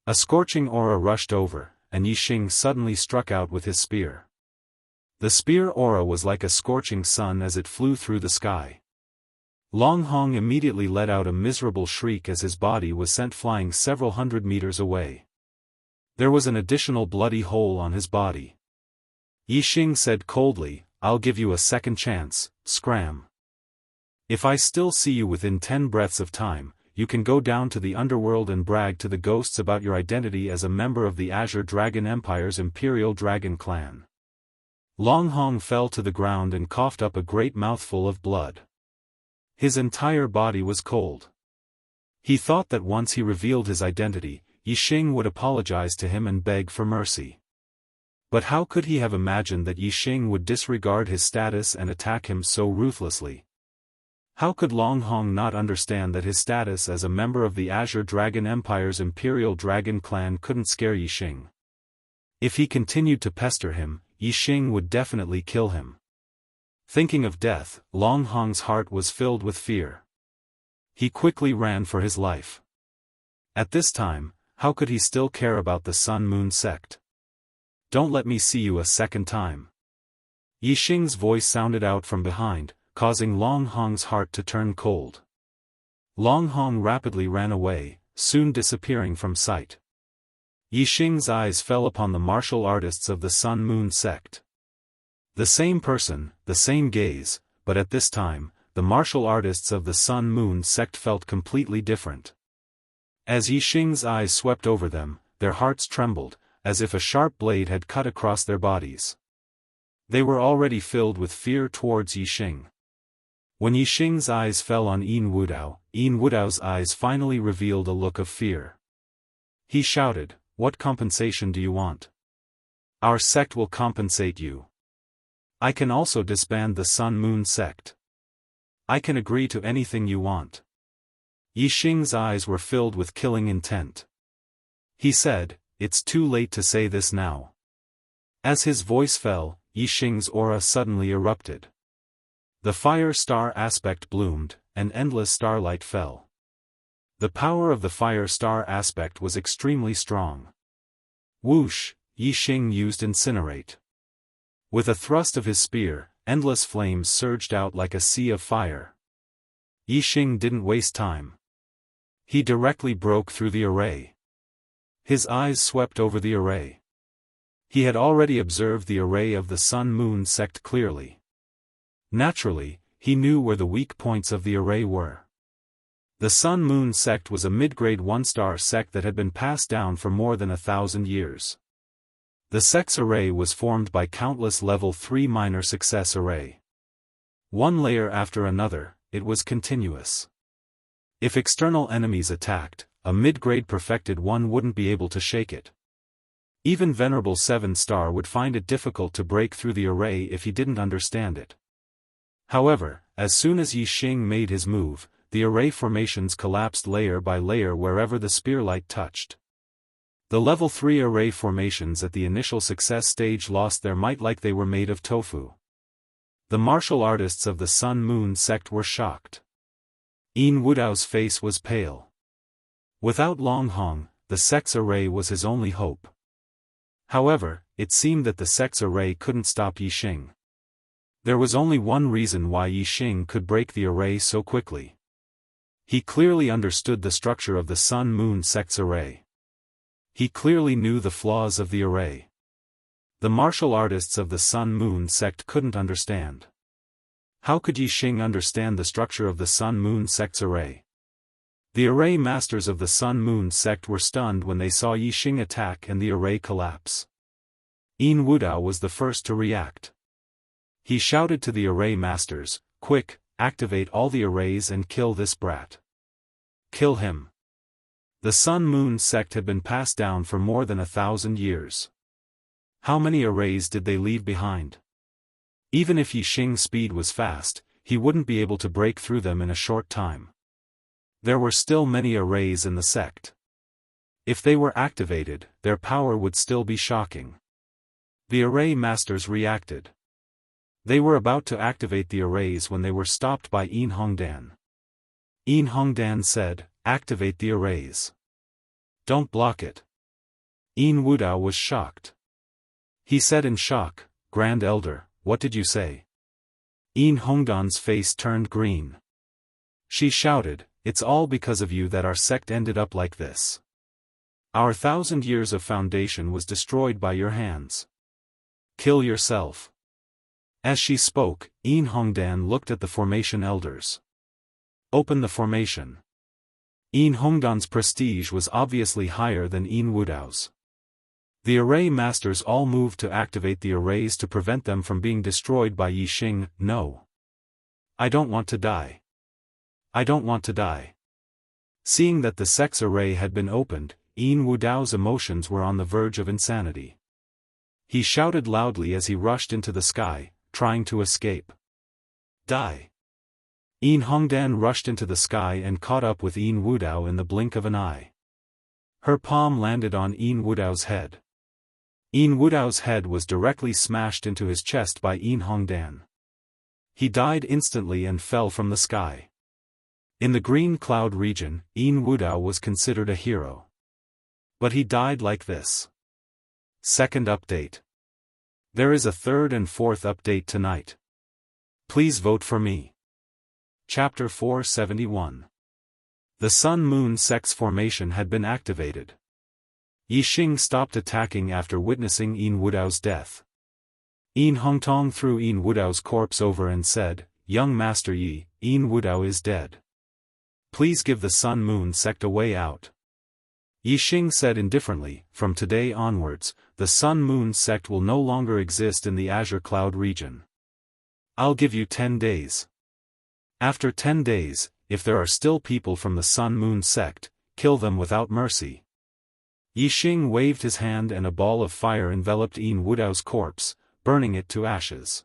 A scorching aura rushed over, and Yixing suddenly struck out with his spear. The spear aura was like a scorching sun as it flew through the sky. Long Hong immediately let out a miserable shriek as his body was sent flying several hundred meters away. There was an additional bloody hole on his body. Yixing said coldly, "I'll give you a second chance, scram. If I still see you within 10 breaths of time, you can go down to the underworld and brag to the ghosts about your identity as a member of the Azure Dragon Empire's Imperial Dragon Clan." Long Hong fell to the ground and coughed up a great mouthful of blood. His entire body was cold. He thought that once he revealed his identity, Yixing would apologize to him and beg for mercy. But how could he have imagined that Yixing would disregard his status and attack him so ruthlessly? How could Long Hong not understand that his status as a member of the Azure Dragon Empire's Imperial Dragon Clan couldn't scare Yixing? If he continued to pester him, Yixing would definitely kill him. Thinking of death, Long Hong's heart was filled with fear. He quickly ran for his life. At this time, how could he still care about the Sun Moon sect? "Don't let me see you a second time." Yixing's voice sounded out from behind, causing Long Hong's heart to turn cold. Long Hong rapidly ran away, soon disappearing from sight. Yixing's eyes fell upon the martial artists of the Sun Moon sect. The same person, the same gaze, but at this time, the martial artists of the Sun Moon sect felt completely different. As Yixing's eyes swept over them, their hearts trembled, as if a sharp blade had cut across their bodies. They were already filled with fear towards Yixing. When Yixing's eyes fell on Yin Wudao's eyes finally revealed a look of fear. He shouted, "What compensation do you want? Our sect will compensate you. I can also disband the Sun Moon sect. I can agree to anything you want." Yixing's eyes were filled with killing intent. He said, "It's too late to say this now." As his voice fell, Yixing's aura suddenly erupted. The fire star aspect bloomed, and endless starlight fell. The power of the fire star aspect was extremely strong. Whoosh, Yixing used incinerate. With a thrust of his spear, endless flames surged out like a sea of fire. Yixing didn't waste time. He directly broke through the array. His eyes swept over the array. He had already observed the array of the Sun Moon sect clearly. Naturally, he knew where the weak points of the array were. The Sun Moon sect was a mid-grade one-star sect that had been passed down for more than 1,000 years. The sect's array was formed by countless level 3 minor success array. One layer after another, it was continuous. If external enemies attacked, a mid-grade perfected one wouldn't be able to shake it. Even Venerable 7-star would find it difficult to break through the array if he didn't understand it. However, as soon as Yixing made his move, the array formations collapsed layer by layer wherever the spearlight touched. The level 3 array formations at the initial success stage lost their might like they were made of tofu. The martial artists of the Sun Moon sect were shocked. Yin Wudao's face was pale. Without Long Hong, the sect's array was his only hope. However, it seemed that the sect's array couldn't stop Yixing. There was only one reason why Yixing could break the array so quickly. He clearly understood the structure of the Sun Moon sect's array. He clearly knew the flaws of the array. The martial artists of the Sun Moon sect couldn't understand. How could Yixing understand the structure of the Sun Moon sect's array? The array masters of the Sun Moon sect were stunned when they saw Yixing attack and the array collapse. Yin Wudao was the first to react. He shouted to the array masters, "Quick, activate all the arrays and kill this brat. Kill him." The Sun Moon sect had been passed down for more than 1,000 years. How many arrays did they leave behind? Even if Yixing's speed was fast, he wouldn't be able to break through them in a short time. There were still many arrays in the sect. If they were activated, their power would still be shocking. The array masters reacted. They were about to activate the arrays when they were stopped by Yin Hongdan. Yin Hongdan said, "Activate the arrays. Don't block it." Yin Wudao was shocked. He said in shock, "Grand Elder, what did you say? Yin Hongdan's face turned green. She shouted, "It's all because of you that our sect ended up like this. Our 1,000 years of foundation was destroyed by your hands. Kill yourself." As she spoke, Yin Hongdan looked at the formation elders. "Open the formation." Yin Hongdan's prestige was obviously higher than Yin Wudao's. The array masters all moved to activate the arrays to prevent them from being destroyed by Yixing. "No. I don't want to die. I don't want to die." Seeing that the sect's array had been opened, Yin Wudao's emotions were on the verge of insanity. He shouted loudly as he rushed into the sky, trying to escape. "Die!" Yin Hongdan rushed into the sky and caught up with Yin Wudao in the blink of an eye. Her palm landed on Yin Wudao's head. Yin Wudao's head was directly smashed into his chest by Yin Hongdan. He died instantly and fell from the sky. In the green cloud region, Yin Wudao was considered a hero. But he died like this. Second update. There is a third and fourth update tonight. Please vote for me. Chapter 471. The Sun-Moon Sect's formation had been activated. Yixing stopped attacking after witnessing Yin Wudao's death. Yin Hongtong threw Yin Wudao's corpse over and said, "Young Master Yi, Yin Wudao is dead. Please give the Sun-Moon Sect a way out." Yixing said indifferently, "From today onwards, the Sun-Moon Sect will no longer exist in the Azure Cloud region. I'll give you 10 days. After 10 days, if there are still people from the Sun-Moon Sect, kill them without mercy." Yixing waved his hand and a ball of fire enveloped Yin Wudao's corpse, burning it to ashes.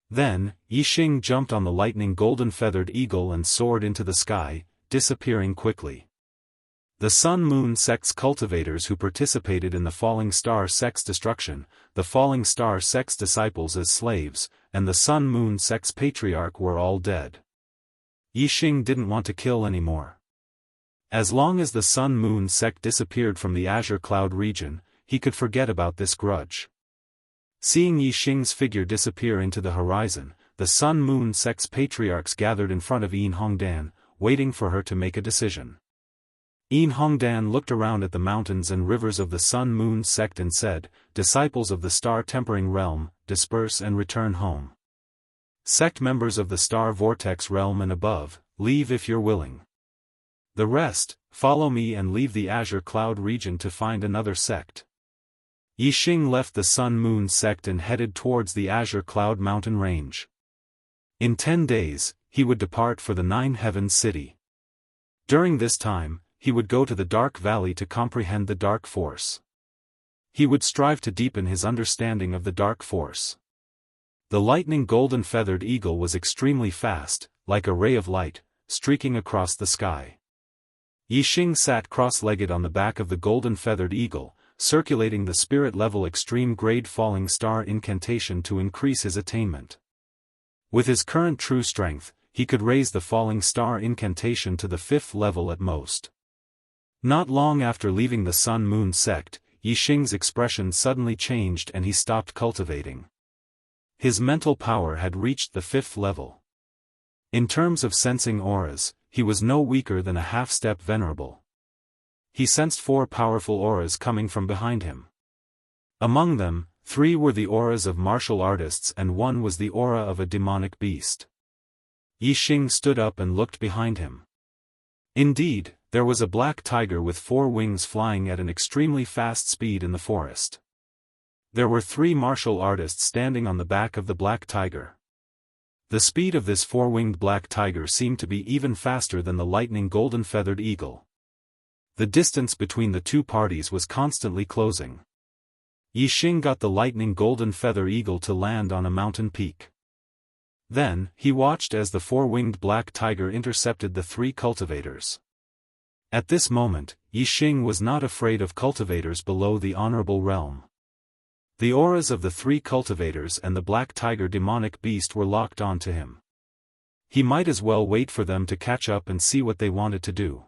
Then, Yixing jumped on the lightning golden-feathered eagle and soared into the sky, disappearing quickly. The Sun-Moon Sect's cultivators who participated in the Falling Star Sect's destruction, the Falling Star Sect's disciples as slaves, and the Sun-Moon Sect's patriarch were all dead. Yixing didn't want to kill anymore. As long as the Sun-Moon Sect disappeared from the Azure Cloud region, he could forget about this grudge. Seeing Yixing's figure disappear into the horizon, the Sun-Moon Sect's patriarchs gathered in front of Yin Hongdan, waiting for her to make a decision. Yin Hongdan looked around at the mountains and rivers of the Sun-Moon Sect and said, "Disciples of the Star-Tempering Realm, disperse and return home. Sect members of the Star Vortex Realm and above, leave if you're willing. The rest, follow me and leave the Azure Cloud region to find another sect." Yixing left the Sun-Moon Sect and headed towards the Azure Cloud mountain range. In 10 days, he would depart for the Nine Heavens City. During this time, he would go to the Dark Valley to comprehend the Dark Force. He would strive to deepen his understanding of the Dark Force. The lightning golden-feathered eagle was extremely fast, like a ray of light, streaking across the sky. Yixing sat cross-legged on the back of the golden-feathered eagle, circulating the spirit-level extreme-grade falling star incantation to increase his attainment. With his current true strength, he could raise the falling star incantation to the 5th level at most. Not long after leaving the Sun-Moon Sect, Yixing's expression suddenly changed and he stopped cultivating. His mental power had reached the 5th level. In terms of sensing auras, he was no weaker than a half-step venerable. He sensed 4 powerful auras coming from behind him. Among them, 3 were the auras of martial artists and 1 was the aura of a demonic beast. Yixing stood up and looked behind him. Indeed, there was a black tiger with 4 wings flying at an extremely fast speed in the forest. There were 3 martial artists standing on the back of the black tiger. The speed of this 4-winged black tiger seemed to be even faster than the lightning golden-feathered eagle. The distance between the two parties was constantly closing. Yixing got the lightning golden-feather eagle to land on a mountain peak. Then, he watched as the 4-winged black tiger intercepted the 3 cultivators. At this moment, Yixing was not afraid of cultivators below the honorable realm. The auras of the 3 cultivators and the black tiger demonic beast were locked onto him. He might as well wait for them to catch up and see what they wanted to do.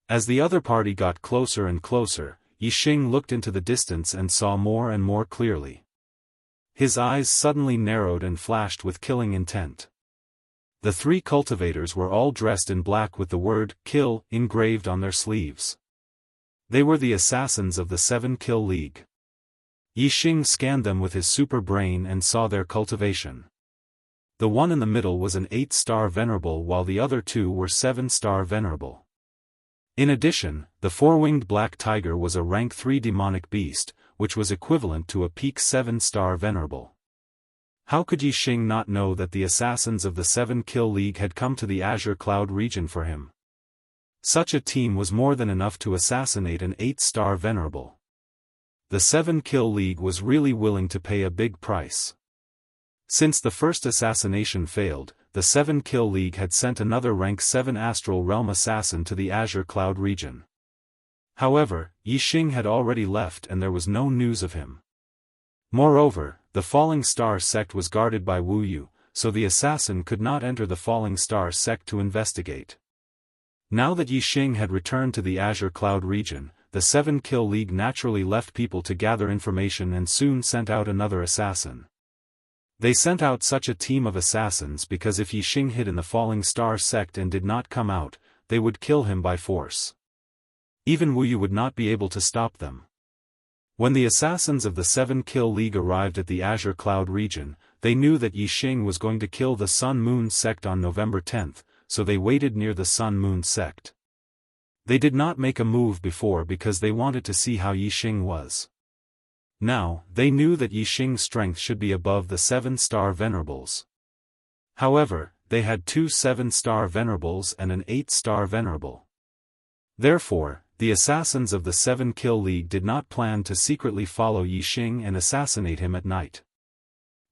As the other party got closer and closer, Yixing looked into the distance and saw more and more clearly. His eyes suddenly narrowed and flashed with killing intent. The three cultivators were all dressed in black with the word, "Kill," engraved on their sleeves. They were the assassins of the 7-Kill League. Yixing scanned them with his super brain and saw their cultivation. The one in the middle was an 8-star venerable while the other two were 7-star venerable. In addition, the 4-winged black tiger was a rank 3 demonic beast, which was equivalent to a peak 7-star venerable. How could Yixing not know that the assassins of the 7-Kill League had come to the Azure Cloud region for him? Such a team was more than enough to assassinate an 8-star venerable. The 7-Kill League was really willing to pay a big price. Since the first assassination failed, the 7-Kill League had sent another rank 7 Astral Realm assassin to the Azure Cloud region. However, Yixing had already left and there was no news of him. Moreover, the Falling Star sect was guarded by Wuxia, so the assassin could not enter the Falling Star sect to investigate. Now that Yixing had returned to the Azure Cloud region, the 7-Kill League naturally left people to gather information and soon sent out another assassin. They sent out such a team of assassins because if Yixing hid in the Falling Star sect and did not come out, they would kill him by force. Even Wuxia would not be able to stop them. When the assassins of the 7-Kill League arrived at the Azure Cloud region, they knew that Yixing was going to kill the Sun-Moon sect on November 10th, so they waited near the Sun-Moon sect. They did not make a move before because they wanted to see how Yixing was. Now, they knew that Yixing's strength should be above the 7-star venerables. However, they had 2 7-star venerables and an 8-star venerable. Therefore, the assassins of the 7-Kill League did not plan to secretly follow Yixing and assassinate him at night.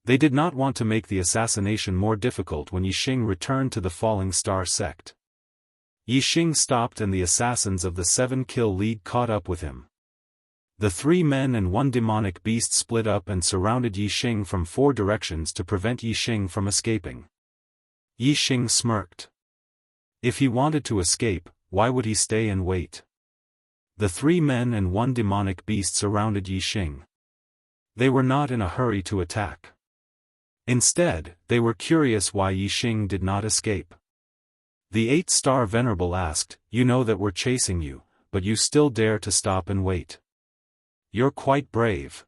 They did not want to make the assassination more difficult when Yixing returned to the Falling Star sect. Yixing stopped and the assassins of the 7-Kill League caught up with him. The 3 men and 1 demonic beast split up and surrounded Yixing from 4 directions to prevent Yixing from escaping. Yixing smirked. If he wanted to escape, why would he stay and wait? The 3 men and 1 demonic beast surrounded Yixing. They were not in a hurry to attack. Instead, they were curious why Yixing did not escape. The 8-star venerable asked, "You know that we're chasing you, but you still dare to stop and wait. You're quite brave."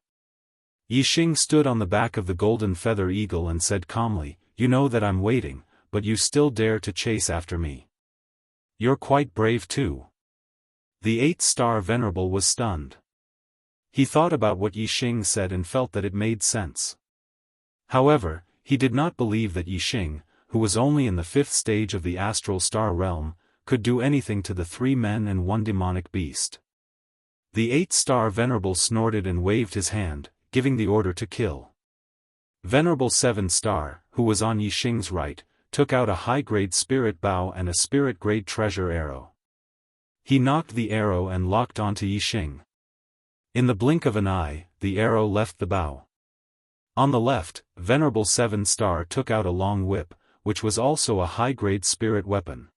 Yixing stood on the back of the golden feather eagle and said calmly, "You know that I'm waiting, but you still dare to chase after me. You're quite brave too." The 8-star venerable was stunned. He thought about what Yixing said and felt that it made sense. However, he did not believe that Yixing, who was only in the 5th stage of the Astral Star Realm, could do anything to the 3 men and 1 demonic beast. The 8-star venerable snorted and waved his hand, giving the order to kill. Venerable 7-star, who was on Yixing's right, took out a high-grade spirit bow and a spirit-grade treasure arrow. He knocked the arrow and locked onto Yixing. In the blink of an eye, the arrow left the bow. On the left, Venerable 7-star took out a long whip, which was also a high-grade spirit weapon.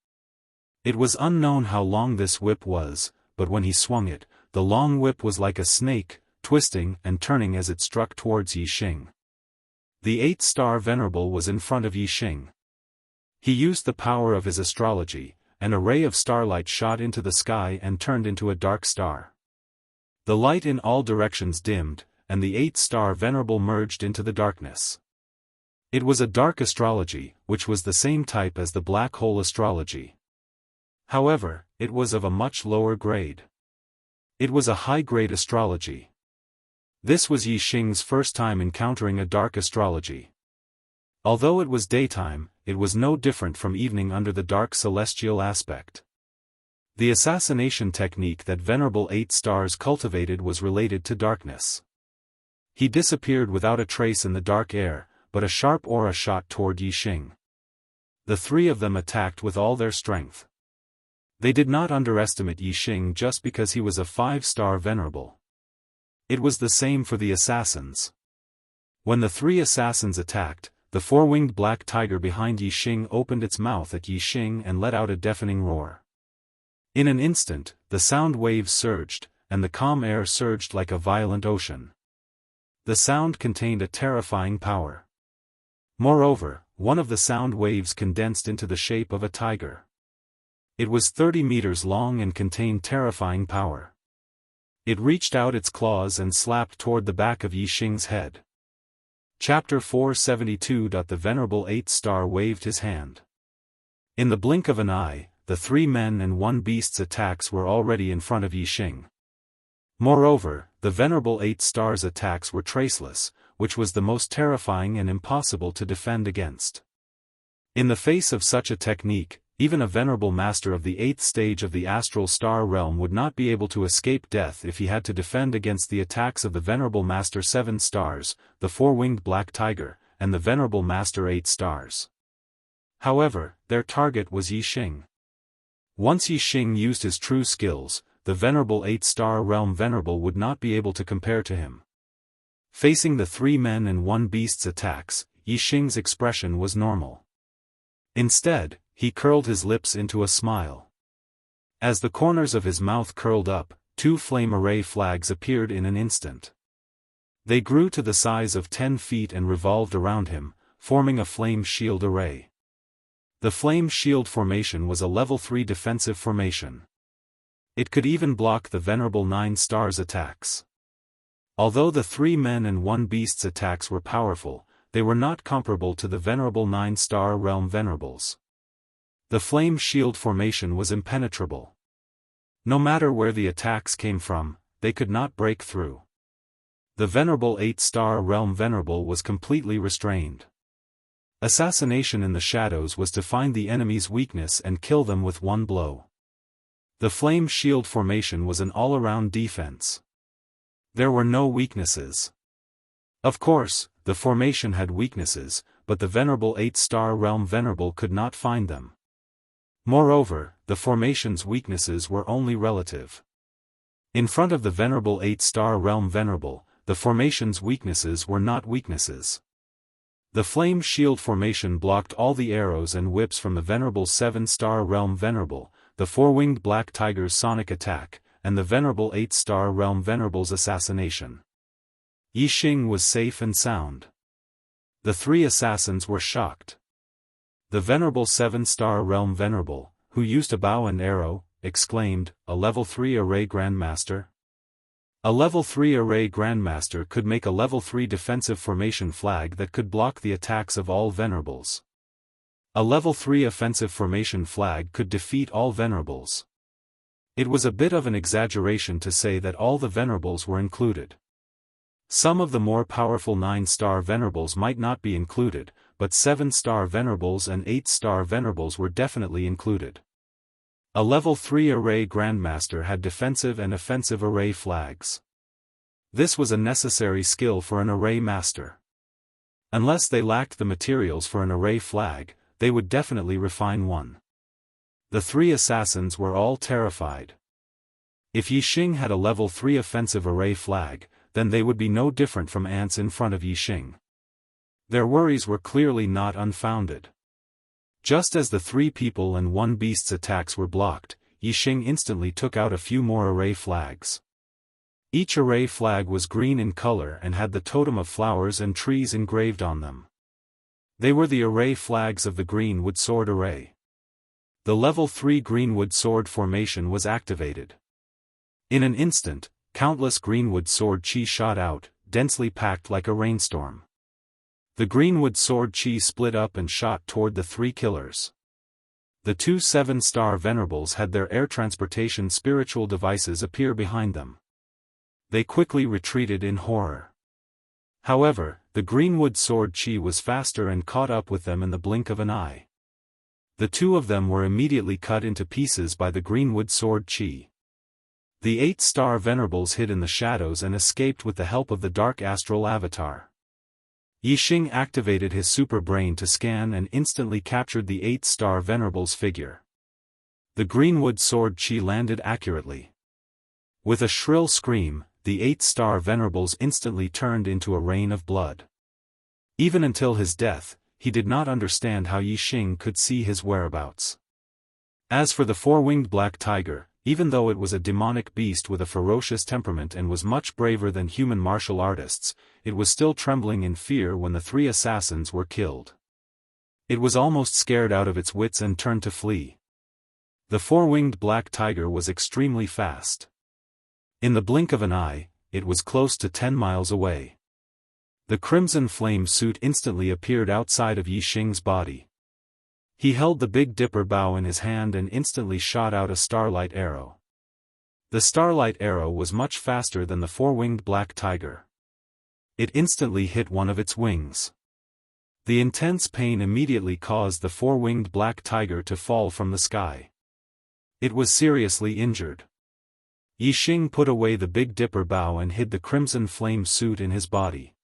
It was unknown how long this whip was, but when he swung it, the long whip was like a snake, twisting and turning as it struck towards Yixing. The 8-star venerable was in front of Yixing. He used the power of his astrology. An array of starlight shot into the sky and turned into a dark star. The light in all directions dimmed, and the 8-star venerable merged into the darkness. It was a dark astrology, which was the same type as the black hole astrology. However, it was of a much lower grade. It was a high-grade astrology. This was Yixing's first time encountering a dark astrology. Although it was daytime, it was no different from evening under the dark celestial aspect. The assassination technique that Venerable 8-stars cultivated was related to darkness. He disappeared without a trace in the dark air, but a sharp aura shot toward Yixing. The 3 of them attacked with all their strength. They did not underestimate Yixing just because he was a 5-star venerable. It was the same for the assassins. When the 3 assassins attacked, the 4-winged black tiger behind Yixing opened its mouth at Yixing and let out a deafening roar. In an instant, the sound waves surged, and the calm air surged like a violent ocean. The sound contained a terrifying power. Moreover, one of the sound waves condensed into the shape of a tiger. It was 30 meters long and contained terrifying power. It reached out its claws and slapped toward the back of Yixing's head. Chapter 472. The Venerable 8-Star waved his hand. In the blink of an eye, the 3 men and 1 beast's attacks were already in front of Yixing. Moreover, the Venerable 8-Star's attacks were traceless, which was the most terrifying and impossible to defend against. In the face of such a technique, even a venerable master of the 8th stage of the astral star realm would not be able to escape death if he had to defend against the attacks of the Venerable Master 7 stars, the 4-winged black tiger, and the Venerable Master 8 stars. However, their target was Yixing. Once Yixing used his true skills, the Venerable 8-Star realm Venerable would not be able to compare to him. Facing the 3 men and 1 beast's attacks, Yixing's expression was normal. Instead, he curled his lips into a smile. As the corners of his mouth curled up, 2 flame array flags appeared in an instant. They grew to the size of 10 feet and revolved around him, forming a flame shield array. The flame shield formation was a level 3 defensive formation. It could even block the Venerable 9 Stars' attacks. Although the 3 men and 1 beast's attacks were powerful, they were not comparable to the Venerable 9-Star realm Venerables. The flame shield formation was impenetrable. No matter where the attacks came from, they could not break through. The Venerable 8-Star realm Venerable was completely restrained. Assassination in the shadows was to find the enemy's weakness and kill them with 1 blow. The flame shield formation was an all-around defense. There were no weaknesses. Of course, the formation had weaknesses, but the Venerable 8-Star realm Venerable could not find them. Moreover, the formation's weaknesses were only relative. In front of the Venerable 8-Star realm Venerable, the formation's weaknesses were not weaknesses. The flame shield formation blocked all the arrows and whips from the Venerable 7-Star realm Venerable, the 4-winged black tiger's sonic attack, and the Venerable 8-Star realm Venerable's assassination. Yixing was safe and sound. The 3 assassins were shocked. The Venerable 7-Star realm Venerable, who used a bow and arrow, exclaimed, "A level 3 array Grandmaster?" A level 3 array Grandmaster could make a level 3 defensive formation flag that could block the attacks of all Venerables. A level 3 offensive formation flag could defeat all Venerables. It was a bit of an exaggeration to say that all the Venerables were included. Some of the more powerful 9-Star Venerables might not be included, but 7-Star Venerables and 8-Star Venerables were definitely included. A level 3 array Grandmaster had defensive and offensive array flags. This was a necessary skill for an array master. Unless they lacked the materials for an array flag, they would definitely refine one. The 3 assassins were all terrified. If Yixing had a level 3 offensive array flag, then they would be no different from ants in front of Yixing. Their worries were clearly not unfounded. Just as the 3 people and 1 beast's attacks were blocked, Yixing instantly took out a few more array flags. Each array flag was green in color and had the totem of flowers and trees engraved on them. They were the array flags of the Greenwood Sword Array. The level 3 Greenwood Sword formation was activated. In an instant, countless Greenwood Sword Chi shot out, densely packed like a rainstorm. The Greenwood Sword Chi split up and shot toward the 3 killers. The 2 7-Star Venerables had their air transportation spiritual devices appear behind them. They quickly retreated in horror. However, the Greenwood Sword Chi was faster and caught up with them in the blink of an eye. The 2 of them were immediately cut into pieces by the Greenwood Sword Chi. The 8-Star Venerables hid in the shadows and escaped with the help of the Dark Astral Avatar. Yixing activated his super brain to scan and instantly captured the 8-Star Venerable's figure. The Greenwood Sword Chi landed accurately. With a shrill scream, the 8-Star Venerables instantly turned into a rain of blood. Even until his death, he did not understand how Yixing could see his whereabouts. As for the 4-winged black tiger, Even though it was a demonic beast with a ferocious temperament and was much braver than human martial artists, it was still trembling in fear when the 3 assassins were killed. It was almost scared out of its wits and turned to flee. The 4-winged black tiger was extremely fast. In the blink of an eye, it was close to 10 miles away. The crimson flame suit instantly appeared outside of Yixing's body. He held the Big Dipper bow in his hand and instantly shot out a starlight arrow. The starlight arrow was much faster than the 4-winged black tiger. It instantly hit one of its wings. The intense pain immediately caused the 4-winged black tiger to fall from the sky. It was seriously injured. Yixing put away the Big Dipper bow and hid the crimson flame suit in his body.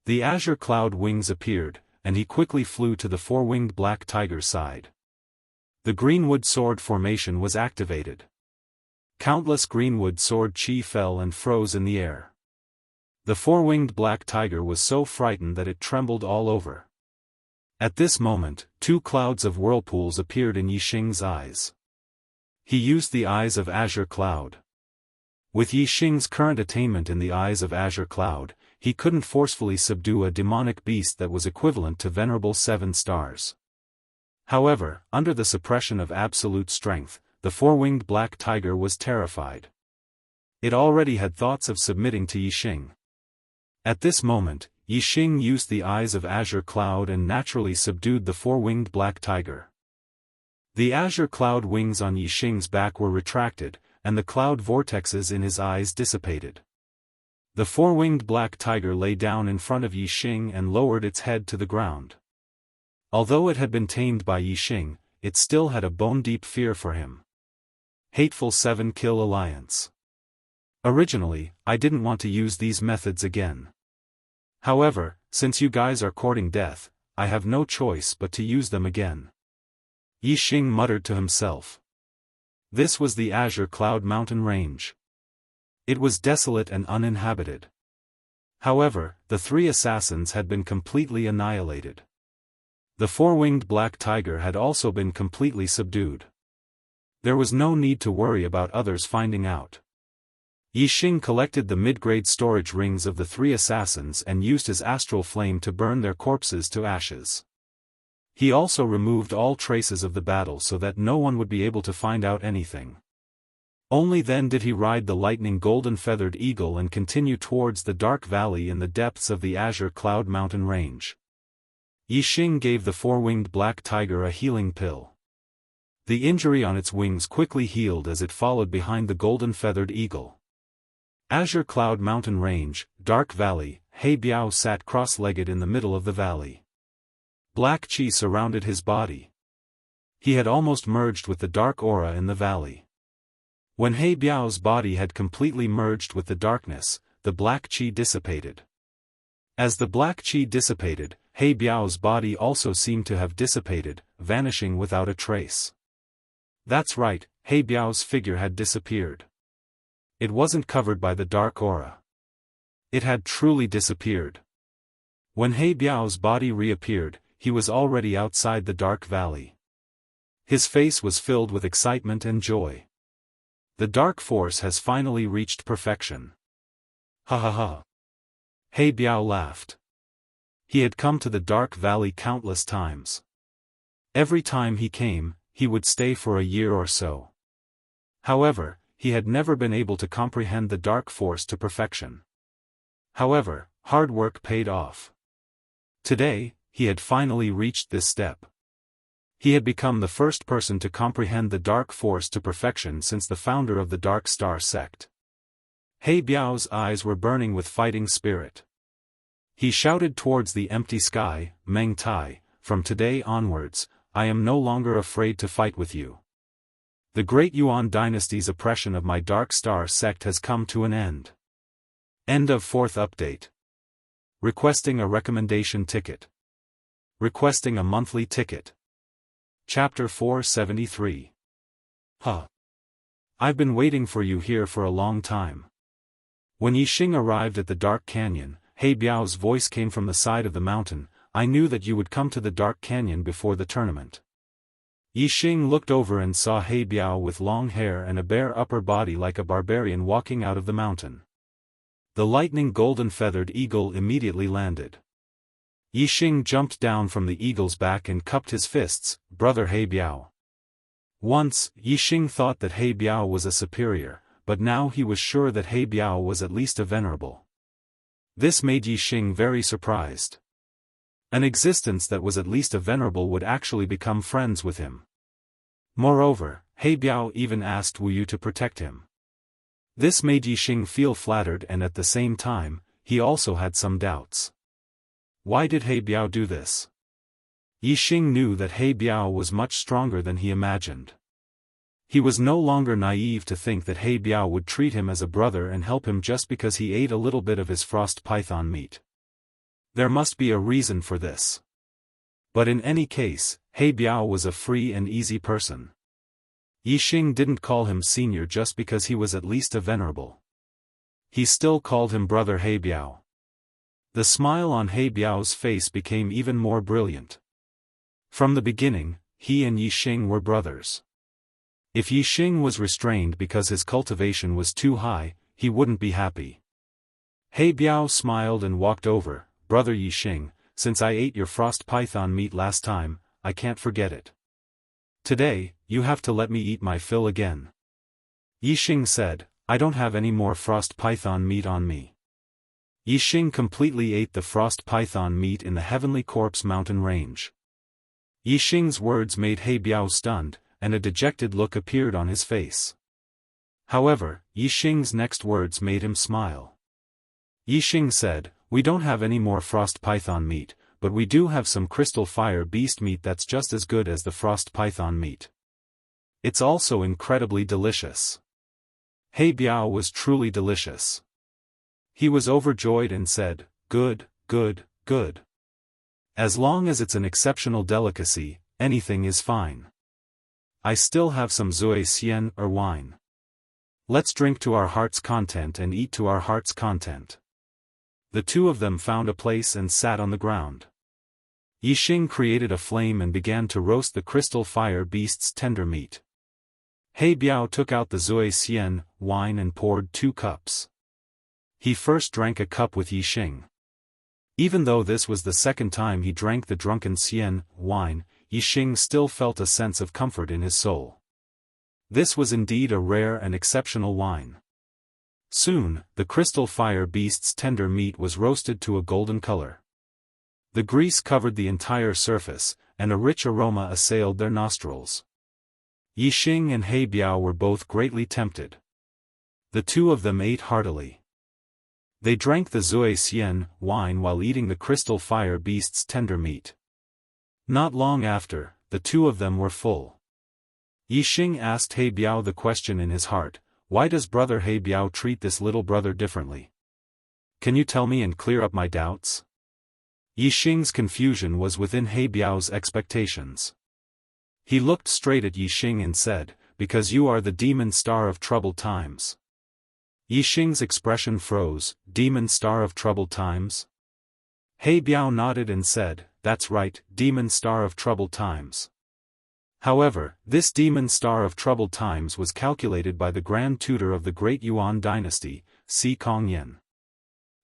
The azure cloud wings appeared, and he quickly flew to the 4-winged black tiger's side. The greenwood sword formation was activated. Countless greenwood sword chi fell and froze in the air. The 4-winged black tiger was so frightened that it trembled all over. At this moment, 2 clouds of whirlpools appeared in Yixing's eyes. He used the eyes of azure cloud. With Yixing's current attainment in the eyes of azure cloud, he couldn't forcefully subdue a demonic beast that was equivalent to venerable 7 stars. However, under the suppression of absolute strength, the 4-winged black tiger was terrified. It already had thoughts of submitting to Yixing. At this moment, Yixing used the eyes of azure cloud and naturally subdued the 4-winged black tiger. The azure cloud wings on Yixing's back were retracted, and the cloud vortexes in his eyes dissipated. The 4-winged black tiger lay down in front of Yixing and lowered its head to the ground. Although it had been tamed by Yixing, it still had a bone-deep fear for him. Hateful 7-kill alliance. Originally, I didn't want to use these methods again. However, since you guys are courting death, I have no choice but to use them again. Yixing muttered to himself. This was the Azure Cloud Mountain Range. It was desolate and uninhabited. However, the 3 assassins had been completely annihilated. The 4-winged black tiger had also been completely subdued. There was no need to worry about others finding out. Yixing collected the mid-grade storage rings of the 3 assassins and used his astral flame to burn their corpses to ashes. He also removed all traces of the battle so that no one would be able to find out anything. Only then did he ride the lightning golden-feathered eagle and continue towards the dark valley in the depths of the Azure Cloud Mountain Range. Yixing gave the 4-winged black tiger a healing pill. The injury on its wings quickly healed as it followed behind the golden-feathered eagle. Azure Cloud Mountain Range, Dark Valley, He Biao sat cross-legged in the middle of the valley. Black chi surrounded his body. He had almost merged with the dark aura in the valley. When He Biao's body had completely merged with the darkness, the black chi dissipated. As the black chi dissipated, He Biao's body also seemed to have dissipated, vanishing without a trace. That's right, He Biao's figure had disappeared. It wasn't covered by the dark aura. It had truly disappeared. When He Biao's body reappeared, he was already outside the dark valley. His face was filled with excitement and joy. The dark force has finally reached perfection. Ha ha ha. He Biao laughed. He had come to the dark valley countless times. Every time he came, he would stay for a year or so. However, he had never been able to comprehend the dark force to perfection. However, hard work paid off. Today, he had finally reached this step. He had become the first person to comprehend the dark force to perfection since the founder of the Dark Star sect. He Biao's eyes were burning with fighting spirit. He shouted towards the empty sky, Meng Tai, "From today onwards, I am no longer afraid to fight with you. The great Yuan dynasty's oppression of my Dark Star sect has come to an end." End of 4th update. Requesting a recommendation ticket. Requesting a monthly ticket. Chapter 473. Huh. I've been waiting for you here for a long time. When Yixing arrived at the Dark Canyon, He Biao's voice came from the side of the mountain. "I knew that you would come to the Dark Canyon before the tournament." Yixing looked over and saw He Biao with long hair and a bare upper body like a barbarian walking out of the mountain. The lightning golden feathered eagle immediately landed. Yixing jumped down from the eagle's back and cupped his fists, "Brother He Biao." Once, Yixing thought that He Biao was a superior, but now he was sure that He Biao was at least a venerable. This made Yixing very surprised. An existence that was at least a venerable would actually become friends with him. Moreover, He Biao even asked Wu Yu to protect him. This made Yixing feel flattered, and at the same time, he also had some doubts. Why did He Biao do this? Yixing knew that He Biao was much stronger than he imagined. He was no longer naive to think that He Biao would treat him as a brother and help him just because he ate a little bit of his frost python meat. There must be a reason for this. But in any case, He Biao was a free and easy person. Yixing didn't call him senior just because he was at least a venerable. He still called him brother He Biao. The smile on He Biao's face became even more brilliant. From the beginning, he and Yixing were brothers. If Yixing was restrained because his cultivation was too high, he wouldn't be happy. He Biao smiled and walked over. "Brother Yixing, since I ate your frost python meat last time, I can't forget it. Today, you have to let me eat my fill again." Yixing said, "I don't have any more frost python meat on me." Yixing completely ate the frost python meat in the Heavenly Corpse mountain range. Yixing's words made He Biao stunned, and a dejected look appeared on his face. However, Yixing's next words made him smile. Yixing said, "We don't have any more frost python meat, but we do have some crystal fire beast meat that's just as good as the frost python meat. It's also incredibly delicious." He Biao was truly delicious. He was overjoyed and said, "Good, good, good. As long as it's an exceptional delicacy, anything is fine. I still have some zui xian or wine. Let's drink to our heart's content and eat to our heart's content." The two of them found a place and sat on the ground. Yixing created a flame and began to roast the crystal fire beast's tender meat. He Biao took out the zui xian wine and poured 2 cups. He first drank a cup with Yixing. Even though this was the second time he drank the drunken xian wine, Yixing still felt a sense of comfort in his soul. This was indeed a rare and exceptional wine. Soon, the crystal fire beast's tender meat was roasted to a golden color. The grease covered the entire surface, and a rich aroma assailed their nostrils. Yixing and He Biao were both greatly tempted. The two of them ate heartily. They drank the zui xian wine while eating the crystal fire beast's tender meat. Not long after, the two of them were full. Yixing asked He Biao the question in his heart, "Why does brother He Biao treat this little brother differently? Can you tell me and clear up my doubts?" Yixing's confusion was within He Biao's expectations. He looked straight at Yixing and said, "Because you are the demon star of troubled times." Yixing's expression froze. "Demon star of troubled times?" He Biao nodded and said, "That's right, demon star of troubled times." However, this demon star of troubled times was calculated by the Grand Tutor of the Great Yuan Dynasty, Si Kongyan.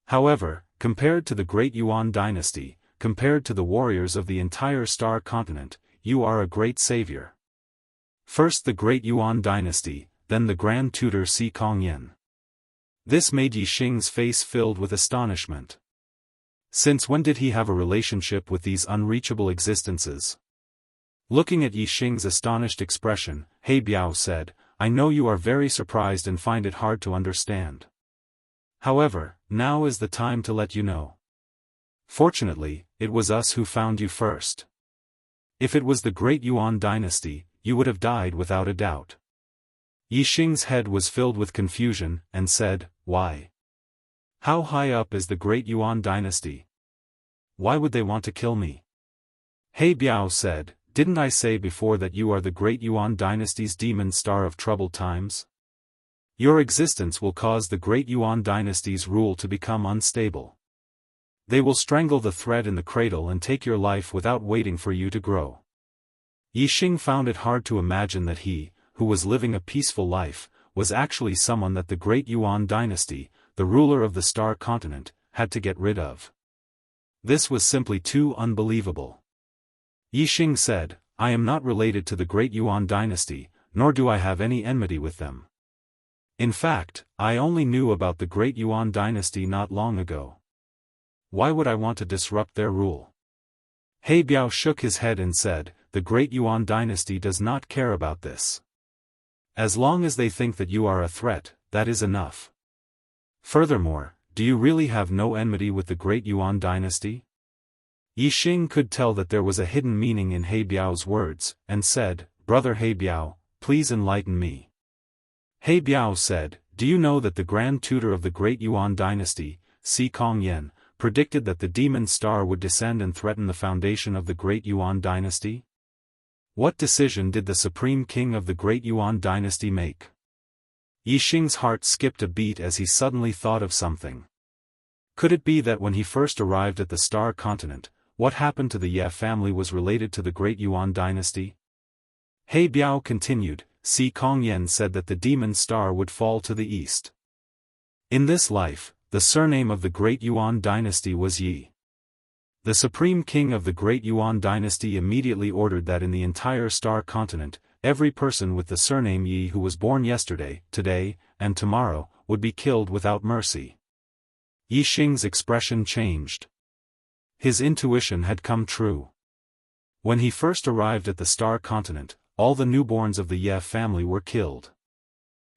However, compared to the Great Yuan Dynasty, compared to the warriors of the entire Star Continent, you are a great savior. First the Great Yuan Dynasty, then the Grand Tutor Si Kongyan. This made Yixing's face filled with astonishment. Since when did he have a relationship with these unreachable existences? Looking at Yixing's astonished expression, He Biao said, "I know you are very surprised and find it hard to understand. However, now is the time to let you know. Fortunately, it was us who found you first. If it was the Great Yuan Dynasty, you would have died without a doubt." Yixing's head was filled with confusion, and said, "Why? How high up is the Great Yuan Dynasty? Why would they want to kill me?" He Biao said, "Didn't I say before that you are the Great Yuan Dynasty's demon star of troubled times? Your existence will cause the Great Yuan Dynasty's rule to become unstable. They will strangle the thread in the cradle and take your life without waiting for you to grow. Yixing found it hard to imagine that he, who was living a peaceful life, was actually someone that the great Yuan dynasty, the ruler of the Star Continent, had to get rid of. This was simply too unbelievable. Yixing said, I am not related to the great Yuan dynasty, nor do I have any enmity with them. In fact, I only knew about the great Yuan dynasty not long ago. Why would I want to disrupt their rule? He Biao shook his head and said, the great Yuan dynasty does not care about this. As long as they think that you are a threat, that is enough. Furthermore, do you really have no enmity with the great Yuan dynasty? Yixing could tell that there was a hidden meaning in He Biao's words, and said, Brother He Biao, please enlighten me. He Biao said, do you know that the Grand Tutor of the great Yuan dynasty, Si Kongyan, predicted that the demon star would descend and threaten the foundation of the great Yuan dynasty? What decision did the Supreme King of the great Yuan dynasty make? Yixing's heart skipped a beat as he suddenly thought of something. Could it be that when he first arrived at the Star Continent, what happened to the Ye family was related to the great Yuan dynasty? He Biao continued, Si Kongyan said that the demon star would fall to the east. In this life, the surname of the great Yuan dynasty was Yi. The Supreme King of the great Yuan dynasty immediately ordered that in the entire Star Continent, every person with the surname Yi who was born yesterday, today, and tomorrow, would be killed without mercy. Yixing's expression changed. His intuition had come true. When he first arrived at the Star Continent, all the newborns of the Ye family were killed.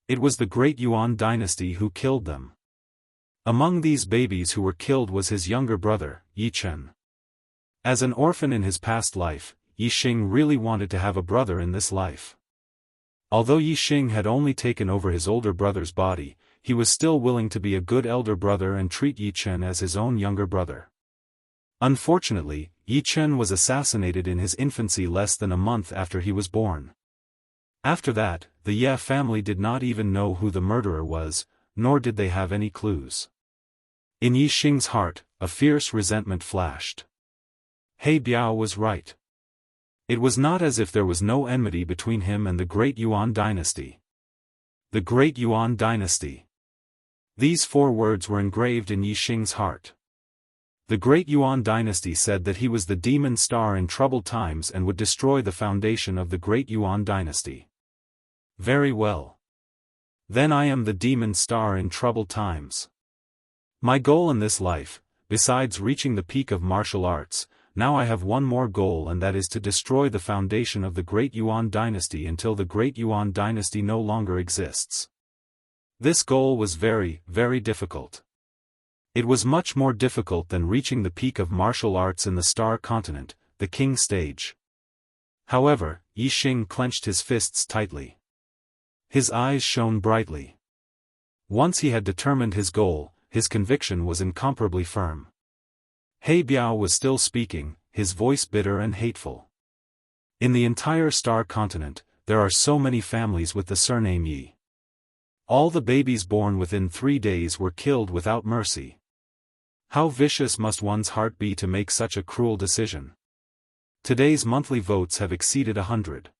It was the great Yuan dynasty who killed them. Among these babies who were killed was his younger brother, Yichen. As an orphan in his past life, Yixing really wanted to have a brother in this life. Although Yixing had only taken over his older brother's body, he was still willing to be a good elder brother and treat Yichen as his own younger brother. Unfortunately, Yichen was assassinated in his infancy less than a month after he was born. After that, the Ye family did not even know who the murderer was, nor did they have any clues. In Yixing's heart, a fierce resentment flashed. He Biao was right. It was not as if there was no enmity between him and the great Yuan dynasty. The great Yuan dynasty. These 4 words were engraved in Yixing's heart. The great Yuan dynasty said that he was the demon star in troubled times and would destroy the foundation of the great Yuan dynasty. Very well. Then I am the demon star in troubled times. My goal in this life, besides reaching the peak of martial arts, now I have one more goal, and that is to destroy the foundation of the great Yuan dynasty until the great Yuan dynasty no longer exists. This goal was very, very difficult. It was much more difficult than reaching the peak of martial arts in the Star Continent, the King stage. However, Yixing clenched his fists tightly. His eyes shone brightly. Once he had determined his goal, his conviction was incomparably firm. He Biao was still speaking, his voice bitter and hateful. In the entire Star Continent, there are so many families with the surname Yi. All the babies born within 3 days were killed without mercy. How vicious must one's heart be to make such a cruel decision? Today's monthly votes have exceeded 100.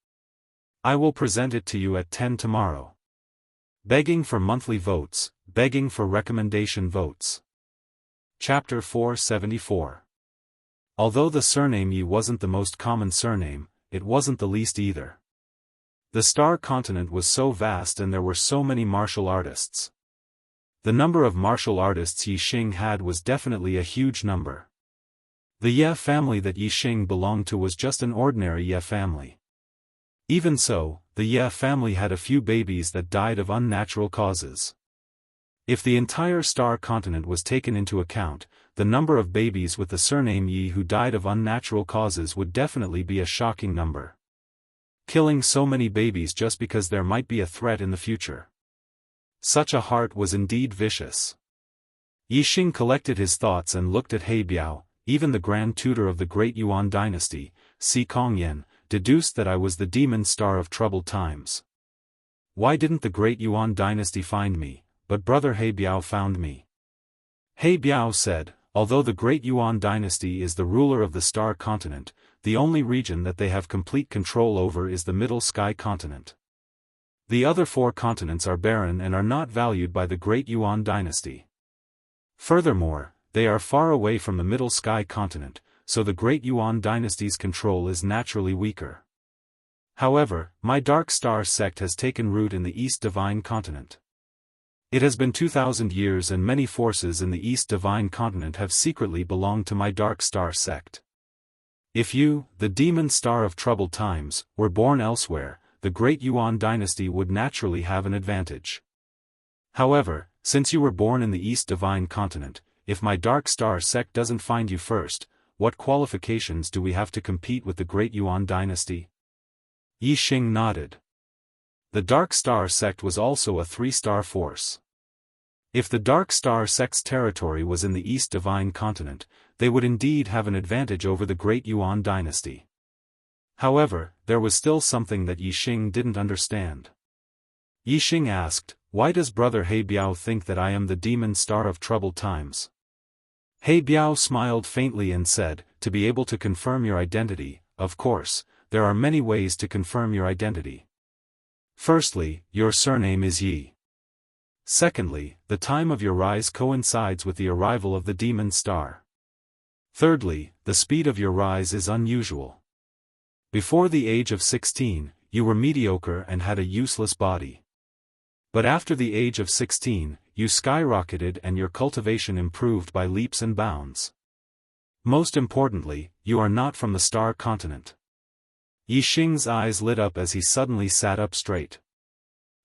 I will present it to you at 10 tomorrow. Begging for monthly votes, begging for recommendation votes. Chapter 474. Although the surname Yi wasn't the most common surname, it wasn't the least either. The Star Continent was so vast and there were so many martial artists. The number of martial artists Yixing had was definitely a huge number. The Ye family that Yixing belonged to was just an ordinary Ye family. Even so, the Ye family had a few babies that died of unnatural causes. If the entire Star Continent was taken into account, the number of babies with the surname Yi who died of unnatural causes would definitely be a shocking number. Killing so many babies just because there might be a threat in the future. Such a heart was indeed vicious. Yixing collected his thoughts and looked at He Biao. Even the Grand Tutor of the great Yuan dynasty, Si Kongyan, deduced that I was the demon star of troubled times. Why didn't the great Yuan dynasty find me, but brother He Biao found me? He Biao said, Although the Great Yuan dynasty is the ruler of the Star Continent, the only region that they have complete control over is the Middle Sky Continent. The other 4 continents are barren and are not valued by the Great Yuan dynasty. Furthermore, they are far away from the Middle Sky Continent, so the Great Yuan dynasty's control is naturally weaker. However, my Dark Star sect has taken root in the East Divine Continent. It has been 2,000 years and many forces in the East Divine Continent have secretly belonged to my Dark Star sect. If you, the Demon Star of Troubled Times, were born elsewhere, the Great Yuan dynasty would naturally have an advantage. However, since you were born in the East Divine Continent, if my Dark Star sect doesn't find you first, what qualifications do we have to compete with the Great Yuan dynasty? Yi Xing nodded. The Dark Star sect was also a 3-star force. If the Dark Star sect's territory was in the East Divine Continent, they would indeed have an advantage over the Great Yuan dynasty. However, there was still something that Yi Xing didn't understand. Yi Xing asked, "Why does Brother He Biao think that I am the Demon Star of Troubled Times?" He Biao smiled faintly and said, "To be able to confirm your identity, of course, there are many ways to confirm your identity. Firstly, your surname is Yi. Secondly, the time of your rise coincides with the arrival of the Demon Star. Thirdly, the speed of your rise is unusual. Before the age of 16, you were mediocre and had a useless body. But after the age of 16, you skyrocketed and your cultivation improved by leaps and bounds. Most importantly, you are not from the Star Continent." Yi Xing's eyes lit up as he suddenly sat up straight.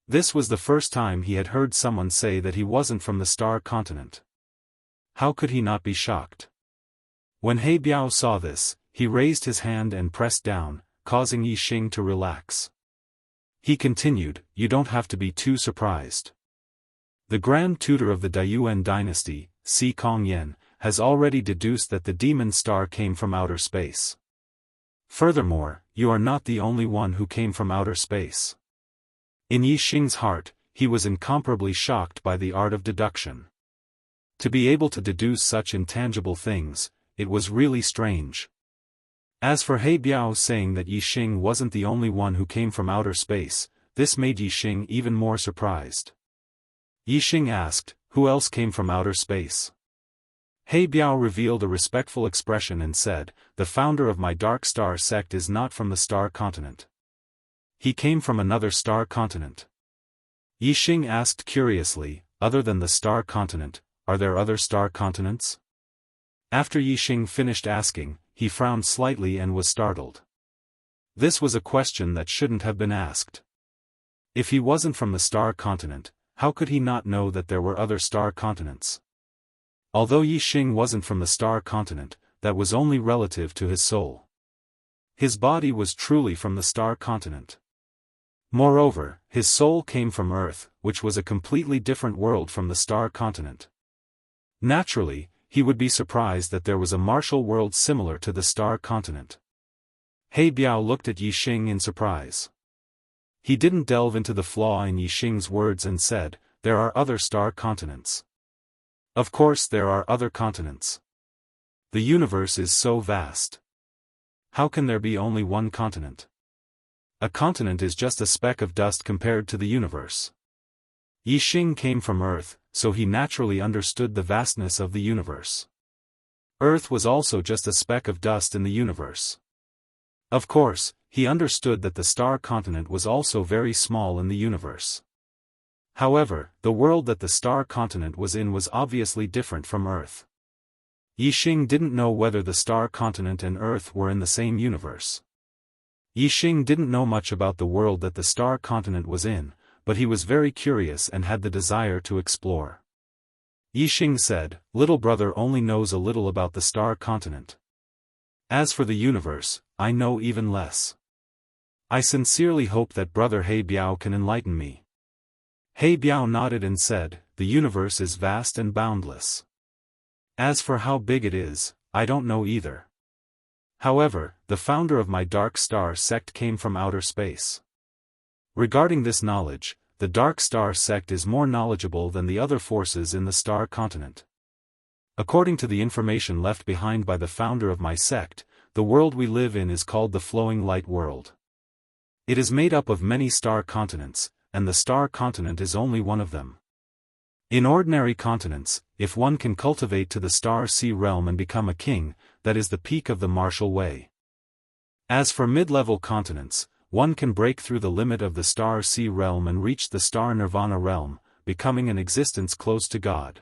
This was the first time he had heard someone say that he wasn't from the Star Continent. How could he not be shocked? When He Biao saw this, he raised his hand and pressed down, causing Yi Xing to relax. He continued, "You don't have to be too surprised. The Grand Tutor of the Daiyuan dynasty, Si Kongyan, has already deduced that the Demon Star came from outer space. Furthermore, you are not the only one who came from outer space." In Yi Xing's heart, he was incomparably shocked by the art of deduction. To be able to deduce such intangible things, it was really strange. As for He Biao saying that Yi Xing wasn't the only one who came from outer space, this made Yi Xing even more surprised. Yi Xing asked, "Who else came from outer space?" He Biao revealed a respectful expression and said, "The founder of my Dark Star sect is not from the Star Continent. He came from another Star Continent." Yi Xing asked curiously, "Other than the Star Continent, are there other Star Continents?" After Yi Xing finished asking, he frowned slightly and was startled. This was a question that shouldn't have been asked. If he wasn't from the Star Continent, how could he not know that there were other Star Continents? Although Yi Xing wasn't from the Star Continent, that was only relative to his soul. His body was truly from the Star Continent. Moreover, his soul came from Earth, which was a completely different world from the Star Continent. Naturally, he would be surprised that there was a martial world similar to the Star Continent. He Biao looked at Yi Xing in surprise. He didn't delve into the flaw in Yi Xing's words and said, "There are other Star Continents." Of course there are other continents. The universe is so vast. How can there be only one continent? A continent is just a speck of dust compared to the universe. Yi Xing came from Earth, so he naturally understood the vastness of the universe. Earth was also just a speck of dust in the universe. Of course, he understood that the Star Continent was also very small in the universe. However, the world that the Star Continent was in was obviously different from Earth. Yi Xing didn't know whether the Star Continent and Earth were in the same universe. Yi Xing didn't know much about the world that the Star Continent was in, but he was very curious and had the desire to explore. Yi Xing said, "Little brother only knows a little about the Star Continent. As for the universe, I know even less. I sincerely hope that Brother He Biao can enlighten me." He Biao nodded and said, "The universe is vast and boundless. As for how big it is, I don't know either. However, the founder of my Dark Star sect came from outer space. Regarding this knowledge, the Dark Star sect is more knowledgeable than the other forces in the Star Continent. According to the information left behind by the founder of my sect, the world we live in is called the flowing light world. It is made up of many star continents, and the star continent is only one of them. In ordinary continents, if one can cultivate to the star sea realm and become a king, that is the peak of the martial way. As for mid-level continents, one can break through the limit of the star sea realm and reach the star nirvana realm, becoming an existence close to God.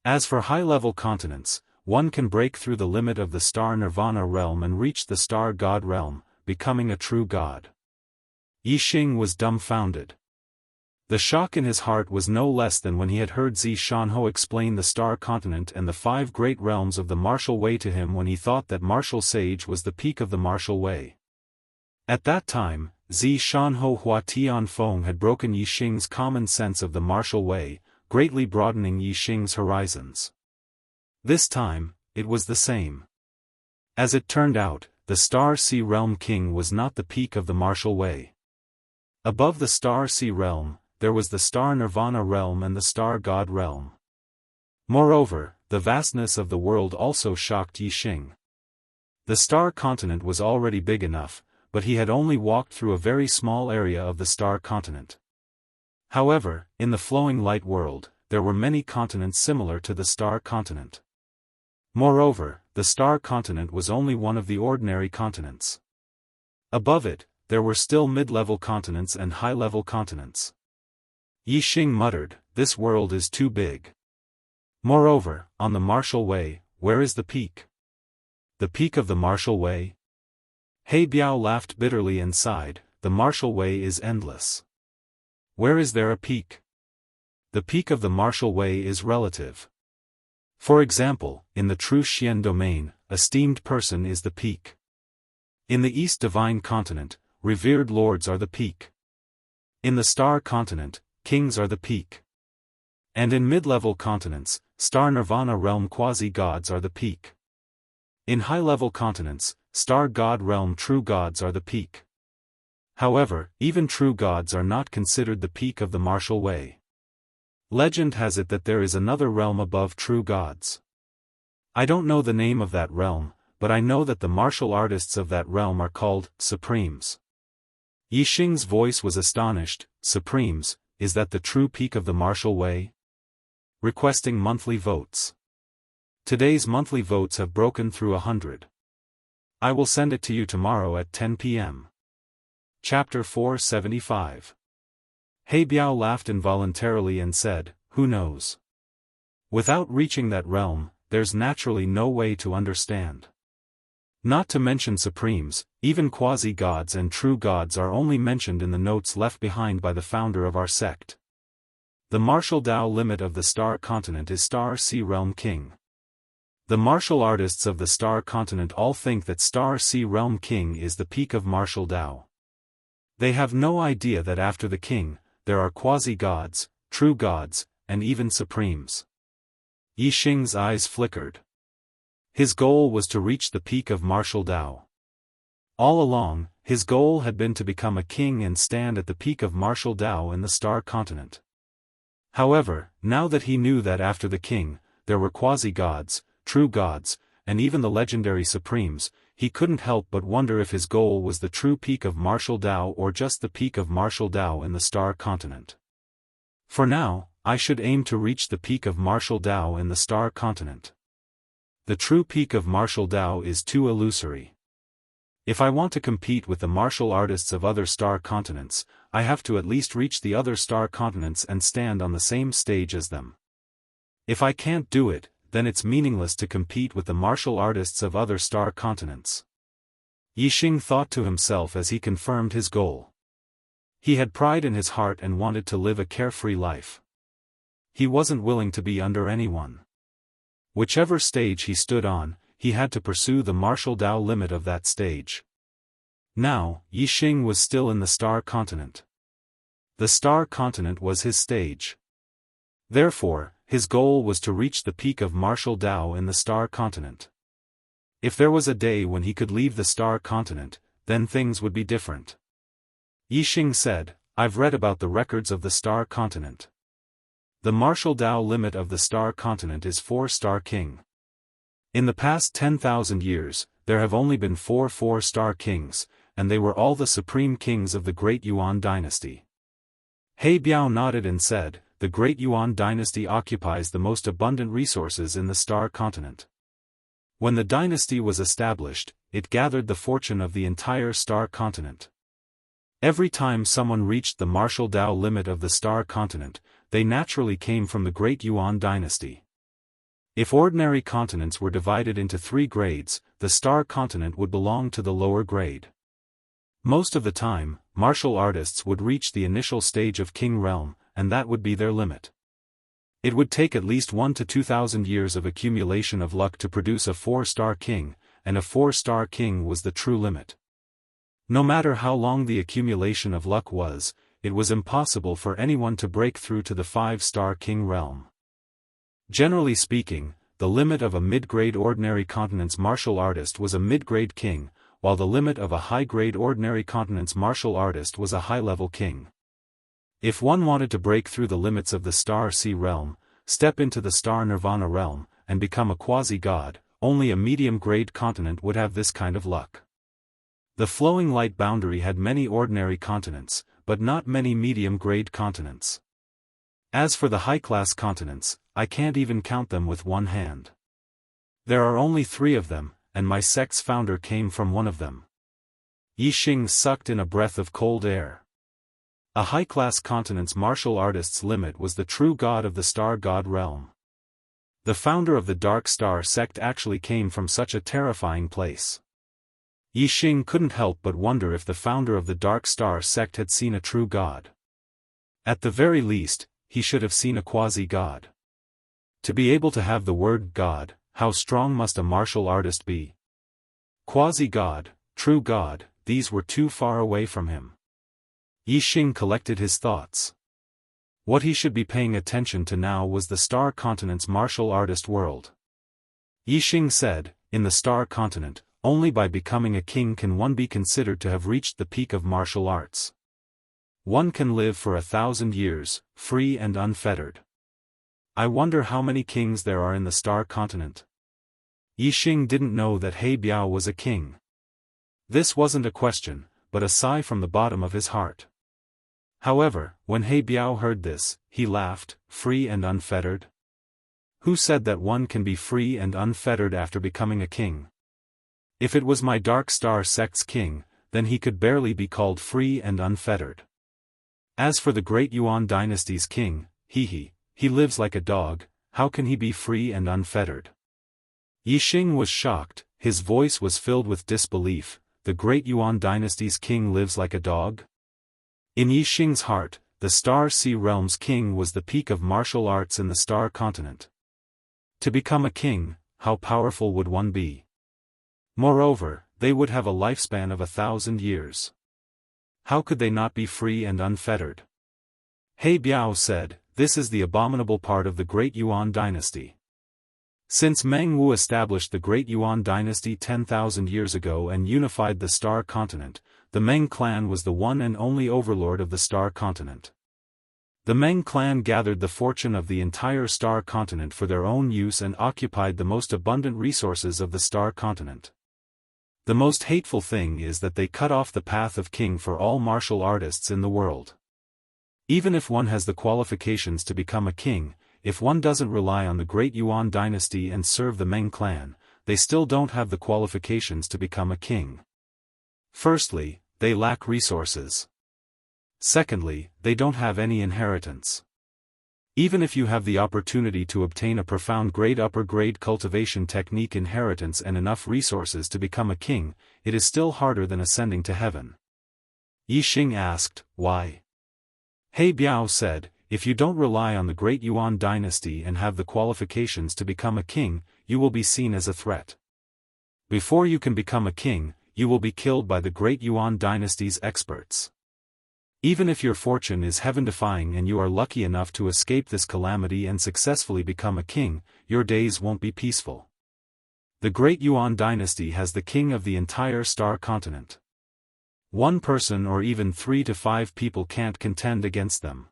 As for high-level continents, one can break through the limit of the star nirvana realm and reach the star God realm, becoming a true God. Yixing was dumbfounded. The shock in his heart was no less than when he had heard Zi Shanhou explain the star continent and the 5 great realms of the martial way to him when he thought that martial sage was the peak of the martial way. At that time, Zi Shanhou Hua Tianfeng had broken Yixing's common sense of the martial way, greatly broadening Yixing's horizons. This time, it was the same. As it turned out, the Star Sea Realm King was not the peak of the martial way. Above the Star Sea Realm, there was the Star Nirvana Realm and the Star God Realm. Moreover, the vastness of the world also shocked Yixing. The star continent was already big enough, but he had only walked through a very small area of the star continent. However, in the flowing light world, there were many continents similar to the star continent. Moreover, the star continent was only one of the ordinary continents. Above it, there were still mid-level continents and high-level continents. Yixing muttered, "This world is too big." Moreover, on the martial way, where is the peak? The peak of the martial way? He Biao laughed bitterly and sighed, "The martial way is endless. Where is there a peak? The peak of the martial way is relative. For example, in the true Xian domain, esteemed person is the peak. In the East Divine Continent, revered lords are the peak. In the Star Continent, kings are the peak. And in mid-level continents, Star Nirvana Realm quasi-gods are the peak. In high-level continents, Star God Realm true gods are the peak. However, even true gods are not considered the peak of the martial way. Legend has it that there is another realm above true gods. I don't know the name of that realm, but I know that the martial artists of that realm are called Supremes. Yixing's voice was astonished. Supremes, is that the true peak of the martial way? Requesting monthly votes. Today's monthly votes have broken through 100. I will send it to you tomorrow at 10 p.m. Chapter 475. He Biao laughed involuntarily and said, "Who knows? Without reaching that realm, there's naturally no way to understand. Not to mention supremes, even quasi-gods and true gods are only mentioned in the notes left behind by the founder of our sect. The martial Tao limit of the star continent is Star Sea Realm King. The martial artists of the star continent all think that Star Sea Realm King is the peak of martial Tao. They have no idea that after the king, there are quasi-gods, true gods, and even supremes." Yixing's eyes flickered. His goal was to reach the peak of martial Tao. All along, his goal had been to become a king and stand at the peak of martial Tao in the star continent. However, now that he knew that after the king, there were quasi-gods, true gods, and even the legendary supremes, he couldn't help but wonder if his goal was the true peak of martial Tao or just the peak of martial Tao in the star continent. For now, I should aim to reach the peak of martial Tao in the star continent. The true peak of martial Tao is too illusory. If I want to compete with the martial artists of other star continents, I have to at least reach the other star continents and stand on the same stage as them. If I can't do it, then it's meaningless to compete with the martial artists of other star continents. Yixing thought to himself as he confirmed his goal. He had pride in his heart and wanted to live a carefree life. He wasn't willing to be under anyone. Whichever stage he stood on, he had to pursue the martial Tao limit of that stage. Now, Yixing was still in the star continent. The star continent was his stage. Therefore, his goal was to reach the peak of martial Tao in the star continent. If there was a day when he could leave the star continent, then things would be different. Yixing said, "I've read about the records of the star continent. The martial Tao limit of the star continent is 4-star king. In the past 10,000 years, there have only been 4 4-star kings, and they were all the supreme kings of the Great Yuan dynasty. He Biao nodded and said, the Great Yuan dynasty occupies the most abundant resources in the star continent. When the dynasty was established, it gathered the fortune of the entire star continent. Every time someone reached the martial Tao limit of the star continent, they naturally came from the Great Yuan dynasty. If ordinary continents were divided into 3 grades, the star continent would belong to the lower grade. Most of the time, martial artists would reach the initial stage of king realm, and that would be their limit. It would take at least 1 to 2,000 years of accumulation of luck to produce a 4-star king, and a 4-star king was the true limit. No matter how long the accumulation of luck was, it was impossible for anyone to break through to the 5-star king realm. Generally speaking, the limit of a mid-grade ordinary continent's martial artist was a mid-grade king, while the limit of a high-grade ordinary continent's martial artist was a high-level king. If one wanted to break through the limits of the star sea realm, step into the star nirvana realm, and become a quasi-god, only a medium-grade continent would have this kind of luck. The flowing light boundary had many ordinary continents, but not many medium-grade continents. As for the high-class continents, I can't even count them with one hand. There are only 3 of them, and my sect's founder came from one of them. Yixing sucked in a breath of cold air. A high-class continent's martial artist's limit was the true god of the star god realm. The founder of the Dark Star sect actually came from such a terrifying place. Yixing couldn't help but wonder if the founder of the Dark Star sect had seen a true god. At the very least, he should have seen a quasi-god. To be able to have the word god, how strong must a martial artist be? Quasi-god, true god, these were too far away from him. Yixing collected his thoughts. What he should be paying attention to now was the star continent's martial artist world. Yixing said, in the star continent, only by becoming a king can one be considered to have reached the peak of martial arts. One can live for 1,000 years, free and unfettered. I wonder how many kings there are in the star continent. Yixing didn't know that He Biao was a king. This wasn't a question, but a sigh from the bottom of his heart. However, when He Biao heard this, he laughed, free and unfettered? Who said that one can be free and unfettered after becoming a king? If it was my Dark Star sect's king, then he could barely be called free and unfettered. As for the Great Yuan dynasty's king, he lives like a dog, how can he be free and unfettered? Yixing was shocked, his voice was filled with disbelief. The Great Yuan dynasty's king lives like a dog? In Yixing's heart, the Star Sea Realm's king was the peak of martial arts in the star continent. To become a king, how powerful would one be? Moreover, they would have a lifespan of 1,000 years. How could they not be free and unfettered? He Biao said, this is the abominable part of the Great Yuan dynasty. Since Meng Wu established the Great Yuan dynasty 10,000 years ago and unified the star continent, the Meng clan was the one and only overlord of the star continent. The Meng clan gathered the fortune of the entire star continent for their own use and occupied the most abundant resources of the star continent. The most hateful thing is that they cut off the path of king for all martial artists in the world. Even if one has the qualifications to become a king, if one doesn't rely on the Great Yuan dynasty and serve the Meng clan, they still don't have the qualifications to become a king. Firstly, they lack resources. Secondly, they don't have any inheritance. Even if you have the opportunity to obtain a profound grade upper grade cultivation technique inheritance and enough resources to become a king, it is still harder than ascending to heaven. Yixing asked, why? He Biao said, if you don't rely on the Great Yuan dynasty and have the qualifications to become a king, you will be seen as a threat. Before you can become a king, you will be killed by the Great Yuan dynasty's experts. Even if your fortune is heaven-defying and you are lucky enough to escape this calamity and successfully become a king, your days won't be peaceful. The Great Yuan dynasty has the king of the entire star continent. One person or even 3 to 5 people can't contend against them.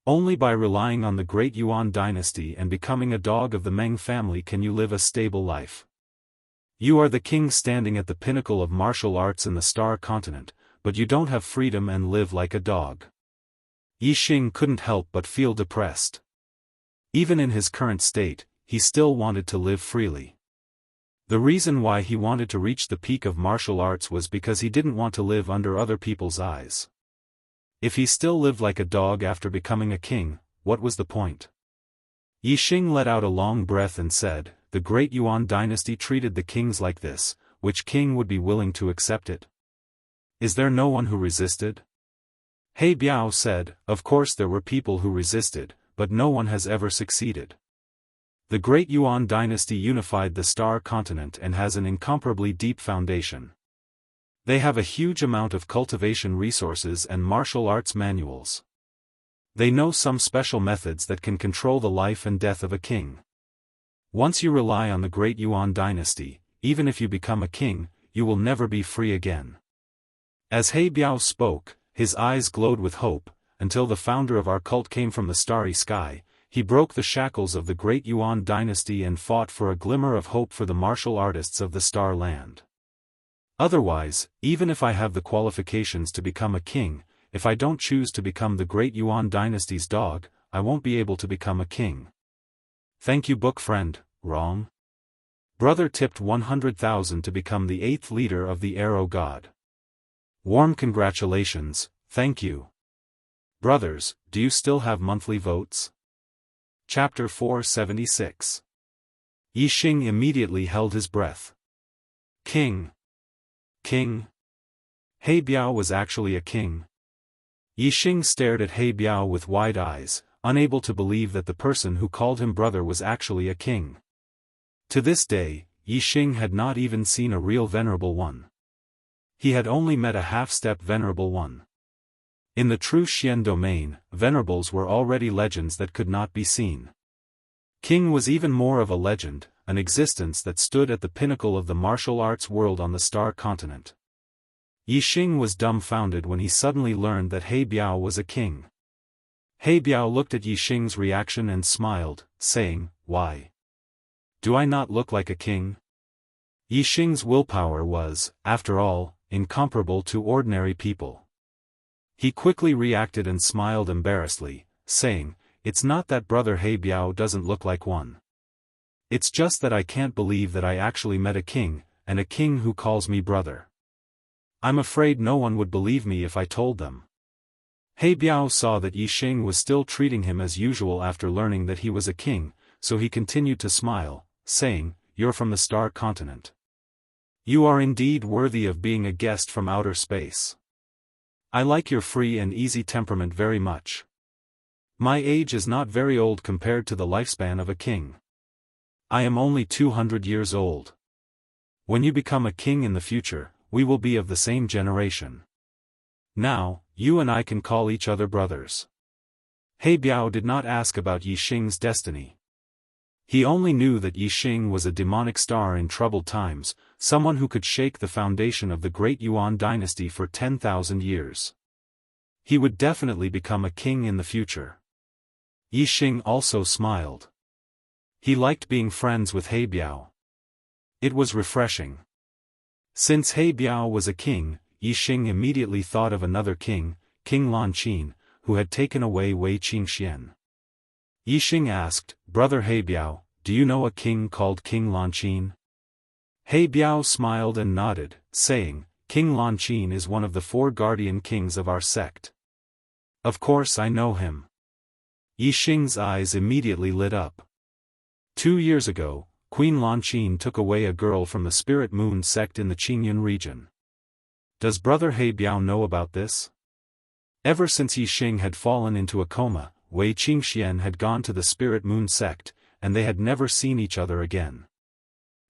Only by relying on the great Yuan dynasty and becoming a dog of the Meng family can you live a stable life. You are the king standing at the pinnacle of martial arts in the Star Continent, but you don't have freedom and live like a dog. Yi Xing couldn't help but feel depressed. Even in his current state, he still wanted to live freely. The reason why he wanted to reach the peak of martial arts was because he didn't want to live under other people's eyes. If he still lived like a dog after becoming a king, what was the point? Yi Xing let out a long breath and said, "The great Yuan dynasty treated the kings like this, which king would be willing to accept it? Is there no one who resisted?" He Biao said, "Of course there were people who resisted, but no one has ever succeeded. The great Yuan dynasty unified the Star Continent and has an incomparably deep foundation. They have a huge amount of cultivation resources and martial arts manuals. They know some special methods that can control the life and death of a king. Once you rely on the great Yuan dynasty, even if you become a king, you will never be free again." As He Biao spoke, his eyes glowed with hope. Until the founder of our cult came from the starry sky, he broke the shackles of the great Yuan dynasty and fought for a glimmer of hope for the martial artists of the Star Land. Otherwise, even if I have the qualifications to become a king, if I don't choose to become the great Yuan dynasty's dog, I won't be able to become a king. Thank you, book friend. Wrong? Brother tipped 100,000 to become the 8th leader of the Arrow God. Warm congratulations, thank you. Brothers, do you still have monthly votes? Chapter 476. Yi Xing immediately held his breath. King. King? He Biao was actually a king. Yi Xing stared at He Biao with wide eyes, unable to believe that the person who called him brother was actually a king. To this day, Yi Xing had not even seen a real venerable one. He had only met a half-step venerable one. In the true Xian domain, venerables were already legends that could not be seen. King was even more of a legend, an existence that stood at the pinnacle of the martial arts world on the Star Continent. Yi Xing was dumbfounded when he suddenly learned that He Biao was a king. He Biao looked at Yi Xing's reaction and smiled, saying, "Why? Do I not look like a king?" Yi Xing's willpower was, after all, incomparable to ordinary people. He quickly reacted and smiled embarrassedly, saying, "It's not that brother He Biao doesn't look like one. It's just that I can't believe that I actually met a king, and a king who calls me brother. I'm afraid no one would believe me if I told them." He Biao saw that Yi Xing was still treating him as usual after learning that he was a king, so he continued to smile, saying, "You're from the Star Continent. You are indeed worthy of being a guest from outer space. I like your free and easy temperament very much. My age is not very old compared to the lifespan of a king. I am only 200 years old. When you become a king in the future, we will be of the same generation. Now, you and I can call each other brothers." He Biao did not ask about Yi Xing's destiny. He only knew that Yi Xing was a demonic star in troubled times, someone who could shake the foundation of the great Yuan dynasty for 10,000 years. He would definitely become a king in the future. Yi Xing also smiled. He liked being friends with He Biao. It was refreshing. Since He Biao was a king, Yi Xing immediately thought of another king, King Lanqin, who had taken away Wei Qingxian. Yi Xing asked, "Brother He Biao, do you know a king called King Lanqin?" He Biao smiled and nodded, saying, "King Lanqin is one of the 4 guardian kings of our sect. Of course I know him." Yi Xing's eyes immediately lit up. 2 years ago, Queen Lanqin took away a girl from the Spirit Moon sect in the Qingyun region. Does brother He Biao know about this? Ever since Yi Xing had fallen into a coma, Wei Qingxian had gone to the Spirit Moon sect, and they had never seen each other again.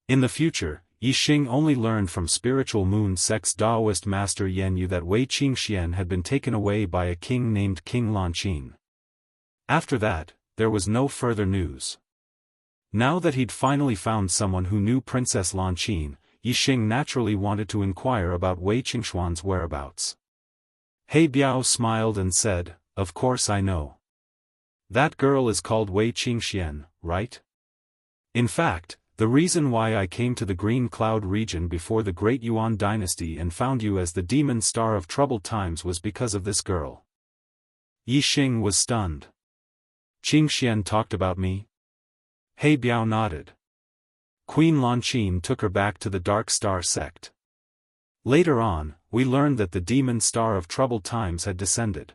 In the future, Yi Xing only learned from Spiritual Moon sect's Taoist master Yan Yu that Wei Qingxian had been taken away by a king named King Lanqin. After that, there was no further news. Now that he'd finally found someone who knew Princess Lanqin, Yi Xing naturally wanted to inquire about Wei Qingxuan's whereabouts. He Biao smiled and said, "Of course I know. That girl is called Wei Qingxian, right? In fact, the reason why I came to the Green Cloud region before the Great Yuan dynasty and found you as the demon star of troubled times was because of this girl. Yi Xing was stunned. Qingxian talked about me? He Biao nodded. Queen Lanqin took her back to the Dark Star sect. Later on, we learned that the demon star of troubled times had descended.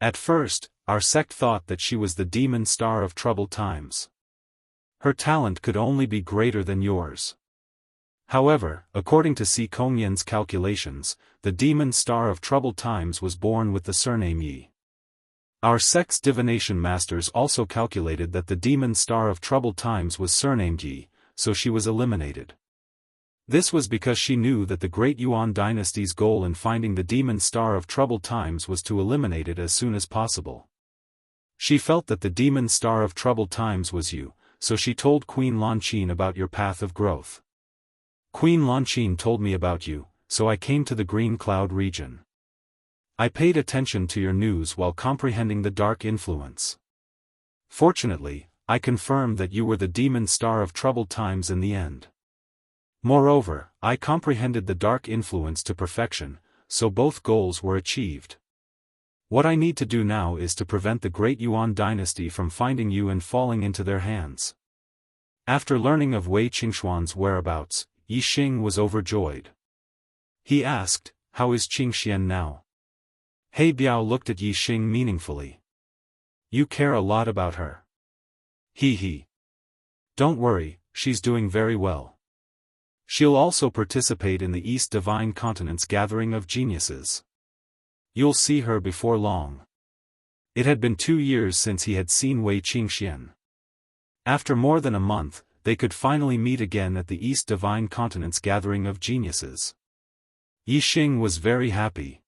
At first, our sect thought that she was the demon star of troubled times. Her talent could only be greater than yours. However, according to Si Kongyan's calculations, the demon star of troubled times was born with the surname Yi. Our sect's divination masters also calculated that the demon star of troubled times was surnamed Yi, so she was eliminated. This was because she knew that the Great Yuan dynasty's goal in finding the demon star of troubled times was to eliminate it as soon as possible. She felt that the demon star of troubled times was you, so she told Queen Lanqin about your path of growth. Queen Lanqin told me about you, so I came to the Green Cloud region. I paid attention to your news while comprehending the dark influence. Fortunately, I confirmed that you were the demon star of troubled times in the end. Moreover, I comprehended the dark influence to perfection, so both goals were achieved. What I need to do now is to prevent the Great Yuan dynasty from finding you and falling into their hands. After learning of Wei Qingxuan's whereabouts, Yi Xing was overjoyed. He asked, "How is Qingxian now?" He Biao looked at Yi Xing meaningfully. "You care a lot about her." He. "Don't worry, she's doing very well. She'll also participate in the East Divine Continent's gathering of geniuses. You'll see her before long." It had been 2 years since he had seen Wei Qingxian. After more than a month, they could finally meet again at the East Divine Continent's gathering of geniuses. Yi Xing was very happy.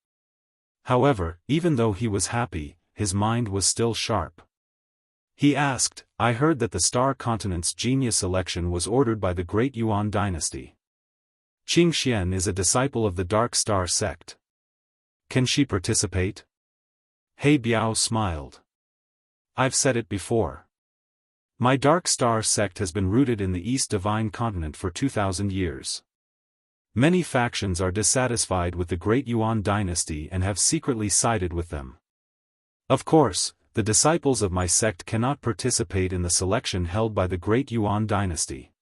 However, even though he was happy, his mind was still sharp. He asked, "I heard that the Star Continent's genius election was ordered by the Great Yuan dynasty. Qingxian is a disciple of the Dark Star sect. Can she participate?" He Biao smiled. "I've said it before. My Dark Star sect has been rooted in the East Divine Continent for 2,000 years. Many factions are dissatisfied with the Great Yuan dynasty and have secretly sided with them. Of course, the disciples of my sect cannot participate in the selection held by the Great Yuan dynasty.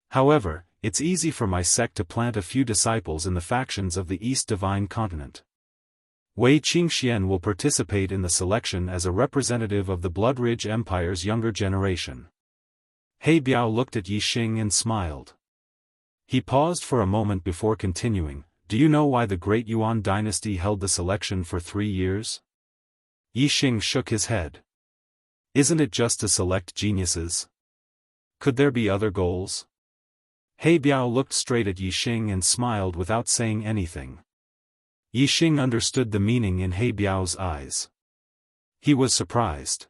However, it's easy for my sect to plant a few disciples in the factions of the East Divine Continent. Wei Qingxian will participate in the selection as a representative of the Blood Ridge Empire's younger generation." He Biao looked at Yi Xing and smiled. He paused for a moment before continuing, "Do you know why the Great Yuan dynasty held the selection for 3 years? Yi Xing shook his head. "Isn't it just to select geniuses? Could there be other goals?" He Biao looked straight at Yi Xing and smiled without saying anything. Yi Xing understood the meaning in He Biao's eyes. He was surprised.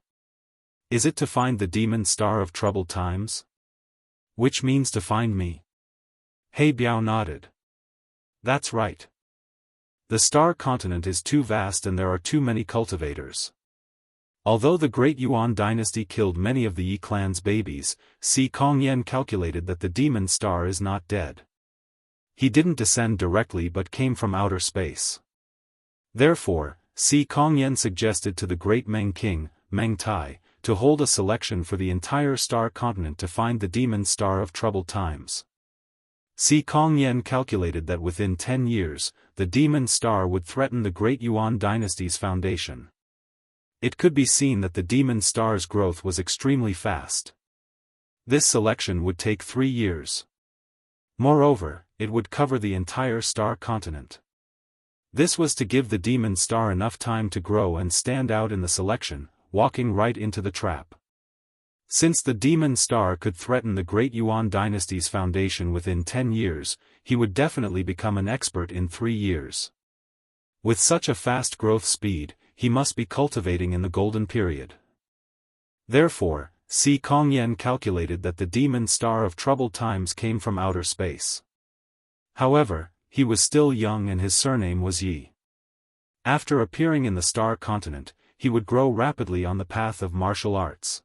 "Is it to find the demon star of troubled times? Which means to find me?" He Biao nodded. "That's right. The Star Continent is too vast and there are too many cultivators. Although the Great Yuan dynasty killed many of the Yi clan's babies, Si Kongyan calculated that the demon star is not dead. He didn't descend directly but came from outer space. Therefore, Si Kongyan suggested to the great Meng King, Meng Tai, to hold a selection for the entire Star Continent to find the demon star of troubled times. Si Kongyan calculated that within 10 years, the demon star would threaten the Great Yuan dynasty's foundation. It could be seen that the demon star's growth was extremely fast. This selection would take 3 years. Moreover, it would cover the entire Star Continent. This was to give the demon star enough time to grow and stand out in the selection, walking right into the trap. Since the demon star could threaten the Great Yuan dynasty's foundation within 10 years, he would definitely become an expert in 3 years. With such a fast growth speed, he must be cultivating in the golden period. Therefore, Si Kongyan calculated that the demon star of troubled times came from outer space. However, he was still young and his surname was Yi. After appearing in the Star Continent, he would grow rapidly on the path of martial arts.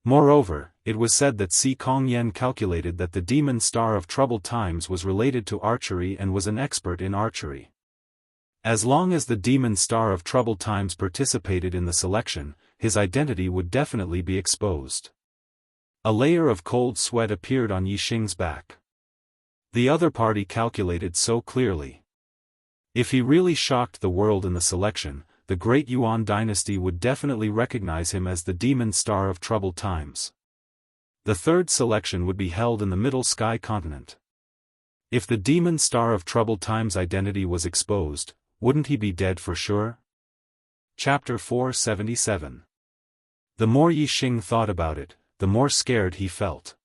Moreover, it was said that Si Kongyan calculated that the demon star of troubled times was related to archery and was an expert in archery. As long as the demon star of troubled times participated in the selection, his identity would definitely be exposed. A layer of cold sweat appeared on Yixing's back. The other party calculated so clearly. If he really shocked the world in the selection, the great Yuan dynasty would definitely recognize him as the demon star of troubled times. The third selection would be held in the Middle Sky continent. If the demon star of troubled times' identity was exposed, wouldn't he be dead for sure? Chapter 477. The more Yixing thought about it, the more scared he felt.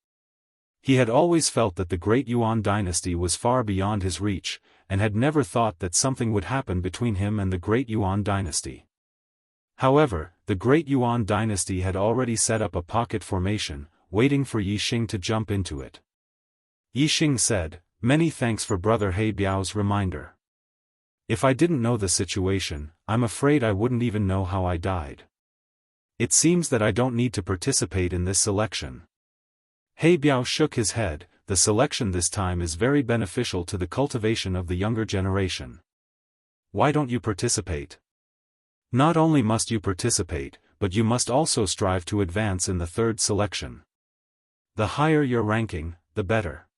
He had always felt that the great Yuan dynasty was far beyond his reach, and had never thought that something would happen between him and the great Yuan dynasty. However, the great Yuan dynasty had already set up a pocket formation, waiting for Yixing to jump into it. Yixing said, "Many thanks for Brother He Biao's reminder. If I didn't know the situation, I'm afraid I wouldn't even know how I died. It seems that I don't need to participate in this selection." He Biao shook his head. The selection this time is very beneficial to the cultivation of the younger generation. Why don't you participate? Not only must you participate, but you must also strive to advance in the third selection. The higher your ranking, the better.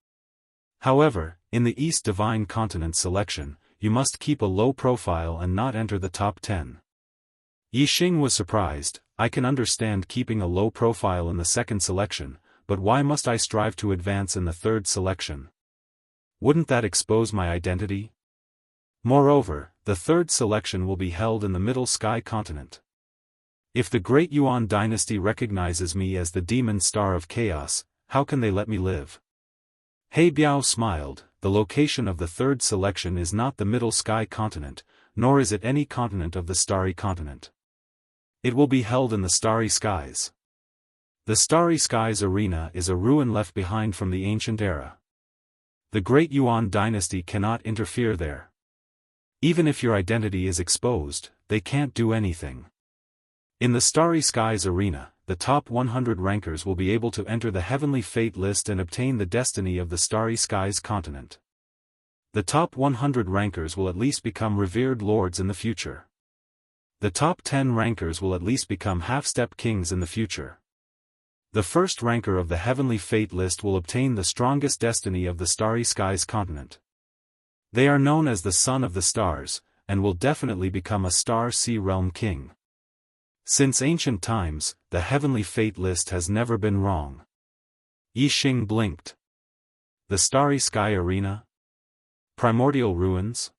However, in the East Divine Continent selection, you must keep a low profile and not enter the top 10. Yixing was surprised. I can understand keeping a low profile in the second selection, but why must I strive to advance in the third selection? Wouldn't that expose my identity? Moreover, the third selection will be held in the Middle Sky continent. If the great Yuan dynasty recognizes me as the demon star of chaos, how can they let me live? He Biao smiled. The location of the third selection is not the Middle Sky continent, nor is it any continent of the Starry Continent. It will be held in the Starry Skies. The Starry Skies arena is a ruin left behind from the ancient era. The great Yuan dynasty cannot interfere there. Even if your identity is exposed, they can't do anything. In the Starry Skies arena, the top 100 rankers will be able to enter the heavenly fate list and obtain the destiny of the Starry Skies continent. The top 100 rankers will at least become revered lords in the future. The top 10 rankers will at least become half-step kings in the future. The first ranker of the heavenly fate list will obtain the strongest destiny of the Starry Skies continent. They are known as the Son of the Stars, and will definitely become a Star Sea Realm king. Since ancient times, the heavenly fate list has never been wrong. Yixing blinked. The Starry Sky Arena? Primordial ruins?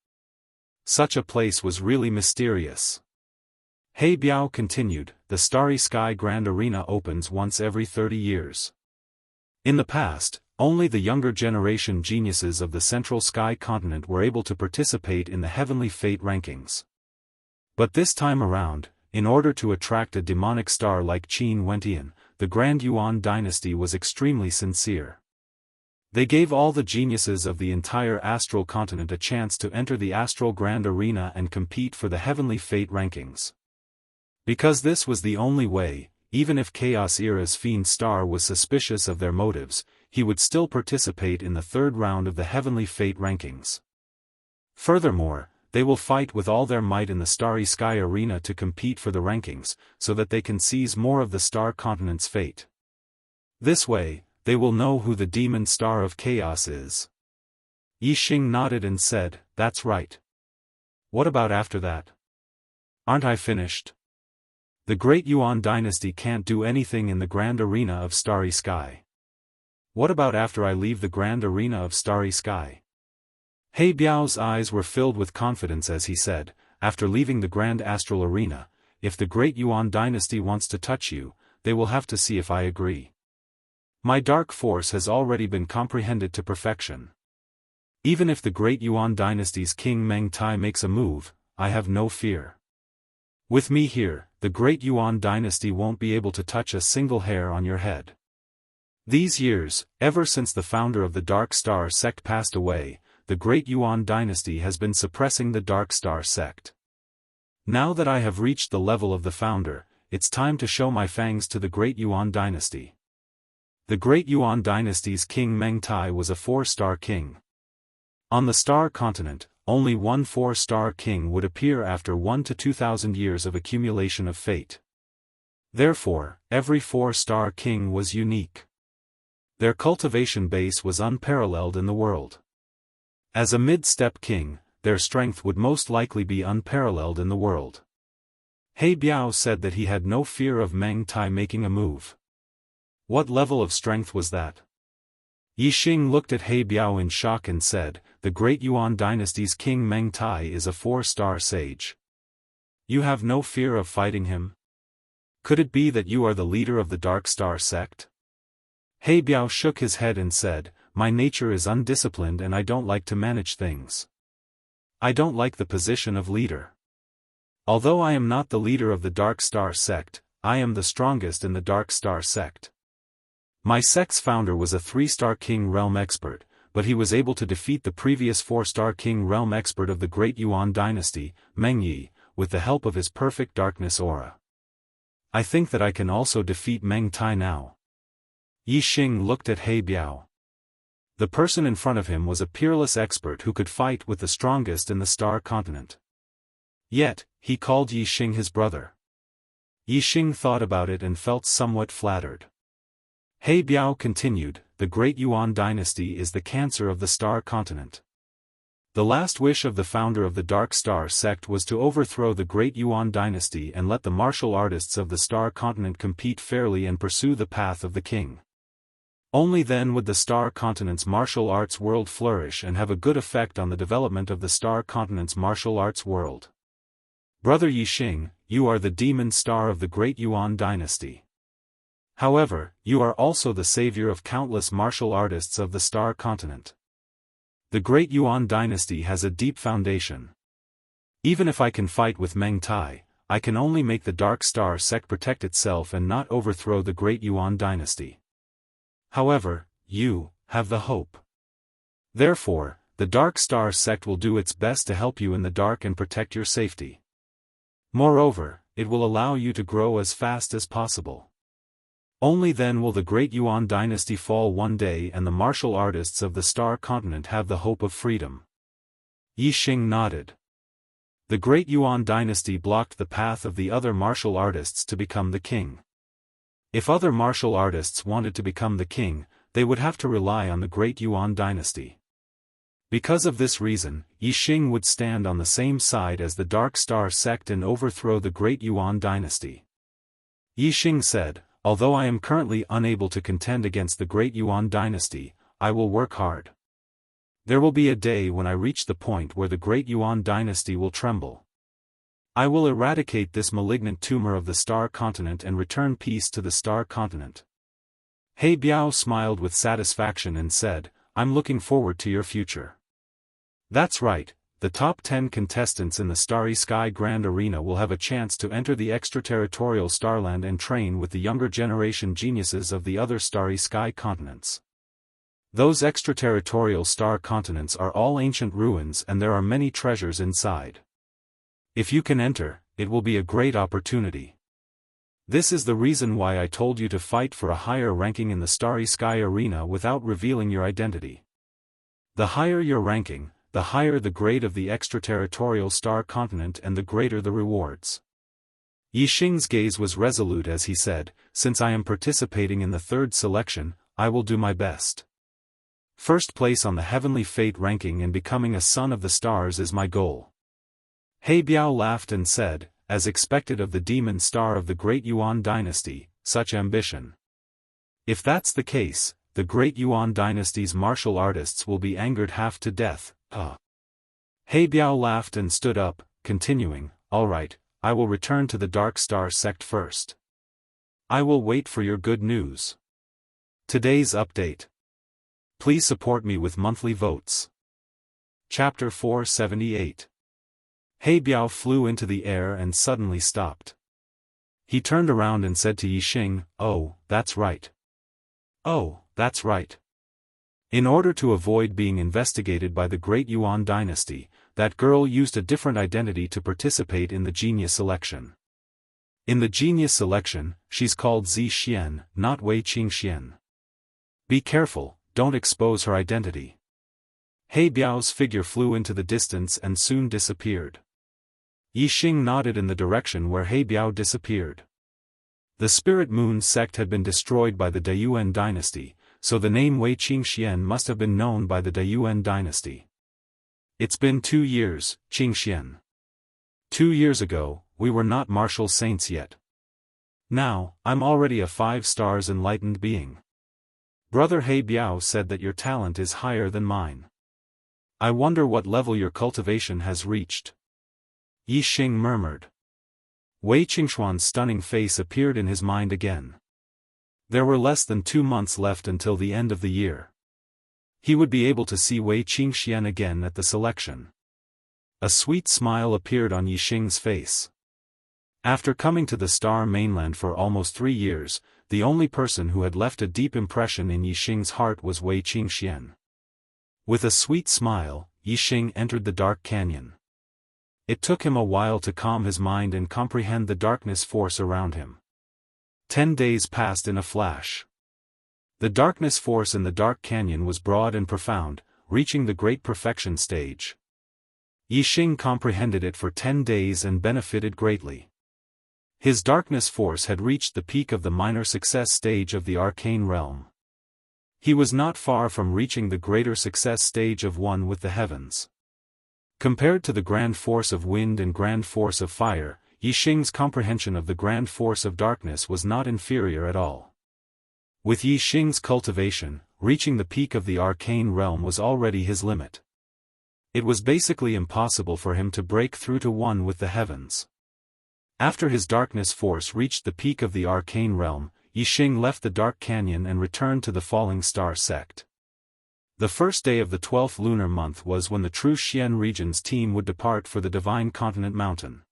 Such a place was really mysterious. He Biao continued, the Starry Sky Grand Arena opens once every 30 years. In the past, only the younger generation geniuses of the Central Sky continent were able to participate in the heavenly fate rankings. But this time around, in order to attract a demonic star like Qin Wentian, the Grand Yuan dynasty was extremely sincere. They gave all the geniuses of the entire astral continent a chance to enter the Astral Grand Arena and compete for the heavenly fate rankings. Because this was the only way, even if Chaos Era's Fiend Star was suspicious of their motives, he would still participate in the third round of the heavenly fate rankings. Furthermore, they will fight with all their might in the Starry Sky Arena to compete for the rankings, so that they can seize more of the Star Continent's fate. This way, they will know who the Demon Star of Chaos is. Yixing nodded and said, "That's right. What about after that? Aren't I finished? The great Yuan dynasty can't do anything in the Grand Arena of Starry Sky. What about after I leave the Grand Arena of Starry Sky?" He Biao's eyes were filled with confidence as he said, "After leaving the Grand Astral Arena, if the great Yuan dynasty wants to touch you, they will have to see if I agree. My dark force has already been comprehended to perfection. Even if the great Yuan dynasty's King Meng Tai makes a move, I have no fear. With me here, the great Yuan dynasty won't be able to touch a single hair on your head." These years, ever since the founder of the Dark Star sect passed away, the great Yuan dynasty has been suppressing the Dark Star sect. Now that I have reached the level of the founder, it's time to show my fangs to the Great Yuan dynasty. The Great Yuan dynasty's king Meng Tai was a 4-star king. On the star continent, only one 4-star king would appear after 1 to 2,000 years of accumulation of fate. Therefore, every 4-star king was unique. Their cultivation base was unparalleled in the world. As a mid-step king, their strength would most likely be unparalleled in the world. He Biao said that he had no fear of Meng Tai making a move. What level of strength was that? Yixing looked at He Biao in shock and said, "The Great Yuan dynasty's king Meng Tai is a 4-star sage. You have no fear of fighting him? Could it be that you are the leader of the Dark Star sect?" He Biao shook his head and said, "My nature is undisciplined and I don't like to manage things. I don't like the position of leader. Although I am not the leader of the Dark Star sect, I am the strongest in the Dark Star sect. My sect's founder was a 3-star King Realm expert, but he was able to defeat the previous 4-star King Realm expert of the Great Yuan dynasty, Meng Yi, with the help of his perfect darkness aura. I think that I can also defeat Meng Tai now." Yixing looked at He Biao. The person in front of him was a peerless expert who could fight with the strongest in the star continent. Yet, he called Yixing his brother. Yixing thought about it and felt somewhat flattered. He Biao continued, "The Great Yuan dynasty is the cancer of the star continent. The last wish of the founder of the Dark Star sect was to overthrow the Great Yuan dynasty and let the martial artists of the star continent compete fairly and pursue the path of the king. Only then would the star continent's martial arts world flourish and have a good effect on the development of the star continent's martial arts world. Brother Yixing, you are the demon star of the Great Yuan dynasty. However, you are also the savior of countless martial artists of the star continent. The Great Yuan dynasty has a deep foundation. Even if I can fight with Meng Tai, I can only make the Dark Star sect protect itself and not overthrow the Great Yuan dynasty. However, you have the hope. Therefore, the Dark Star sect will do its best to help you in the dark and protect your safety. Moreover, it will allow you to grow as fast as possible. Only then will the Great Yuan dynasty fall one day and the martial artists of the star continent have the hope of freedom." Yixing nodded. The Great Yuan dynasty blocked the path of the other martial artists to become the king. If other martial artists wanted to become the king, they would have to rely on the Great Yuan dynasty. Because of this reason, Yixing would stand on the same side as the Dark Star sect and overthrow the Great Yuan dynasty. Yixing said, "Although I am currently unable to contend against the Great Yuan dynasty, I will work hard. There will be a day when I reach the point where the Great Yuan dynasty will tremble. I will eradicate this malignant tumor of the star continent and return peace to the star continent." He Biao smiled with satisfaction and said, "I'm looking forward to your future." That's right. The top 10 contestants in the Starry Sky Grand Arena will have a chance to enter the extraterritorial Starland and train with the younger generation geniuses of the other Starry Sky continents. Those extraterritorial star continents are all ancient ruins and there are many treasures inside. If you can enter, it will be a great opportunity. This is the reason why I told you to fight for a higher ranking in the Starry Sky Arena without revealing your identity. The higher your ranking, the higher the grade of the extraterritorial star continent and the greater the rewards. Yixing's gaze was resolute as he said, "Since I am participating in the 3rd selection, I will do my best. First place on the heavenly fate ranking and becoming a son of the stars is my goal." He Biao laughed and said, "As expected of the demon star of the Great Yuan dynasty, such ambition. If that's the case, the Great Yuan dynasty's martial artists will be angered half to death." He Biao laughed and stood up, continuing, "All right, I will return to the Dark Star sect first. I will wait for your good news." Today's update. Please support me with monthly votes. Chapter 478. He Biao flew into the air and suddenly stopped. He turned around and said to Yixing, "Oh, that's right. Oh, that's right." In order to avoid being investigated by the Great Yuan dynasty, that girl used a different identity to participate in the genius selection. In the genius selection, she's called Zi Xian, not Wei Qingxian. Be careful, don't expose her identity. He Biao's figure flew into the distance and soon disappeared. Yixing nodded in the direction where He Biao disappeared. The Spirit Moon sect had been destroyed by the Daiyuan dynasty, so the name Wei Qingxian must have been known by the Daiyuan dynasty. It's been 2 years, Qingxian. 2 years ago, we were not martial saints yet. Now, I'm already a 5 stars enlightened being. Brother He Biao said that your talent is higher than mine. I wonder what level your cultivation has reached. Yixing murmured. Wei Qingxuan's stunning face appeared in his mind again. There were less than 2 months left until the end of the year. He would be able to see Wei Qingxian again at the selection. A sweet smile appeared on Yixing's face. After coming to the Star Mainland for almost 3 years, the only person who had left a deep impression in Yixing's heart was Wei Qingxian. With a sweet smile, Yixing entered the dark canyon. It took him a while to calm his mind and comprehend the darkness force around him. 10 days passed in a flash. The darkness force in the dark canyon was broad and profound, reaching the great perfection stage. Yixing comprehended it for 10 days and benefited greatly. His darkness force had reached the peak of the minor success stage of the arcane realm. He was not far from reaching the greater success stage of one with the heavens. Compared to the grand force of wind and grand force of fire, Yixing's comprehension of the grand force of darkness was not inferior at all. With Yixing's cultivation, reaching the peak of the arcane realm was already his limit. It was basically impossible for him to break through to one with the heavens. After his darkness force reached the peak of the arcane realm, Yixing left the dark canyon and returned to the Falling Star sect. The first day of the 12th lunar month was when the true Xian region's team would depart for the Divine Continent Mountain.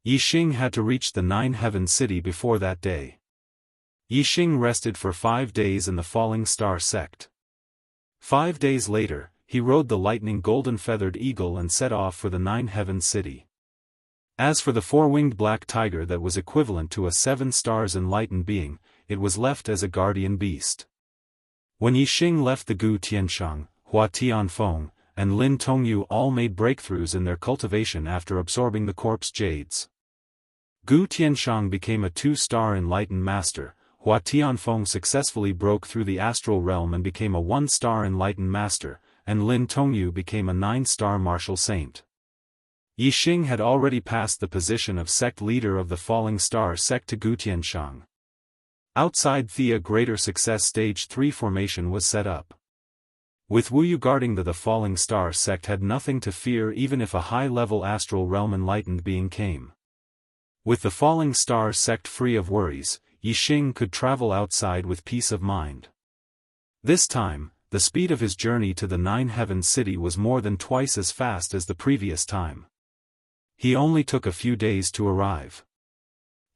Yixing had to reach the 9 Heaven City before that day. Yixing rested for 5 days in the Falling Star sect. 5 days later, he rode the lightning golden-feathered eagle and set off for the 9 Heaven City. As for the 4-winged black tiger that was equivalent to a 7 stars enlightened being, it was left as a guardian beast. When Yixing left the Gu Tianshang, Hua Tianfeng, and Lin Tongyu all made breakthroughs in their cultivation after absorbing the corpse jades. Gu Tianshang became a 2-star enlightened master, Hua Tianfeng successfully broke through the astral realm and became a 1-star enlightened master, and Lin Tongyu became a 9-star martial saint. Yixing had already passed the position of sect leader of the Falling Star sect to Gu Tianshang. Outside Thea Greater Success Stage 3 formation was set up. With Wuyu guarding the Falling Star sect had nothing to fear even if a high-level astral realm enlightened being came. With the Falling Star sect free of worries, Yixing could travel outside with peace of mind. This time, the speed of his journey to the 9 Heaven City was more than twice as fast as the previous time. He only took a few days to arrive.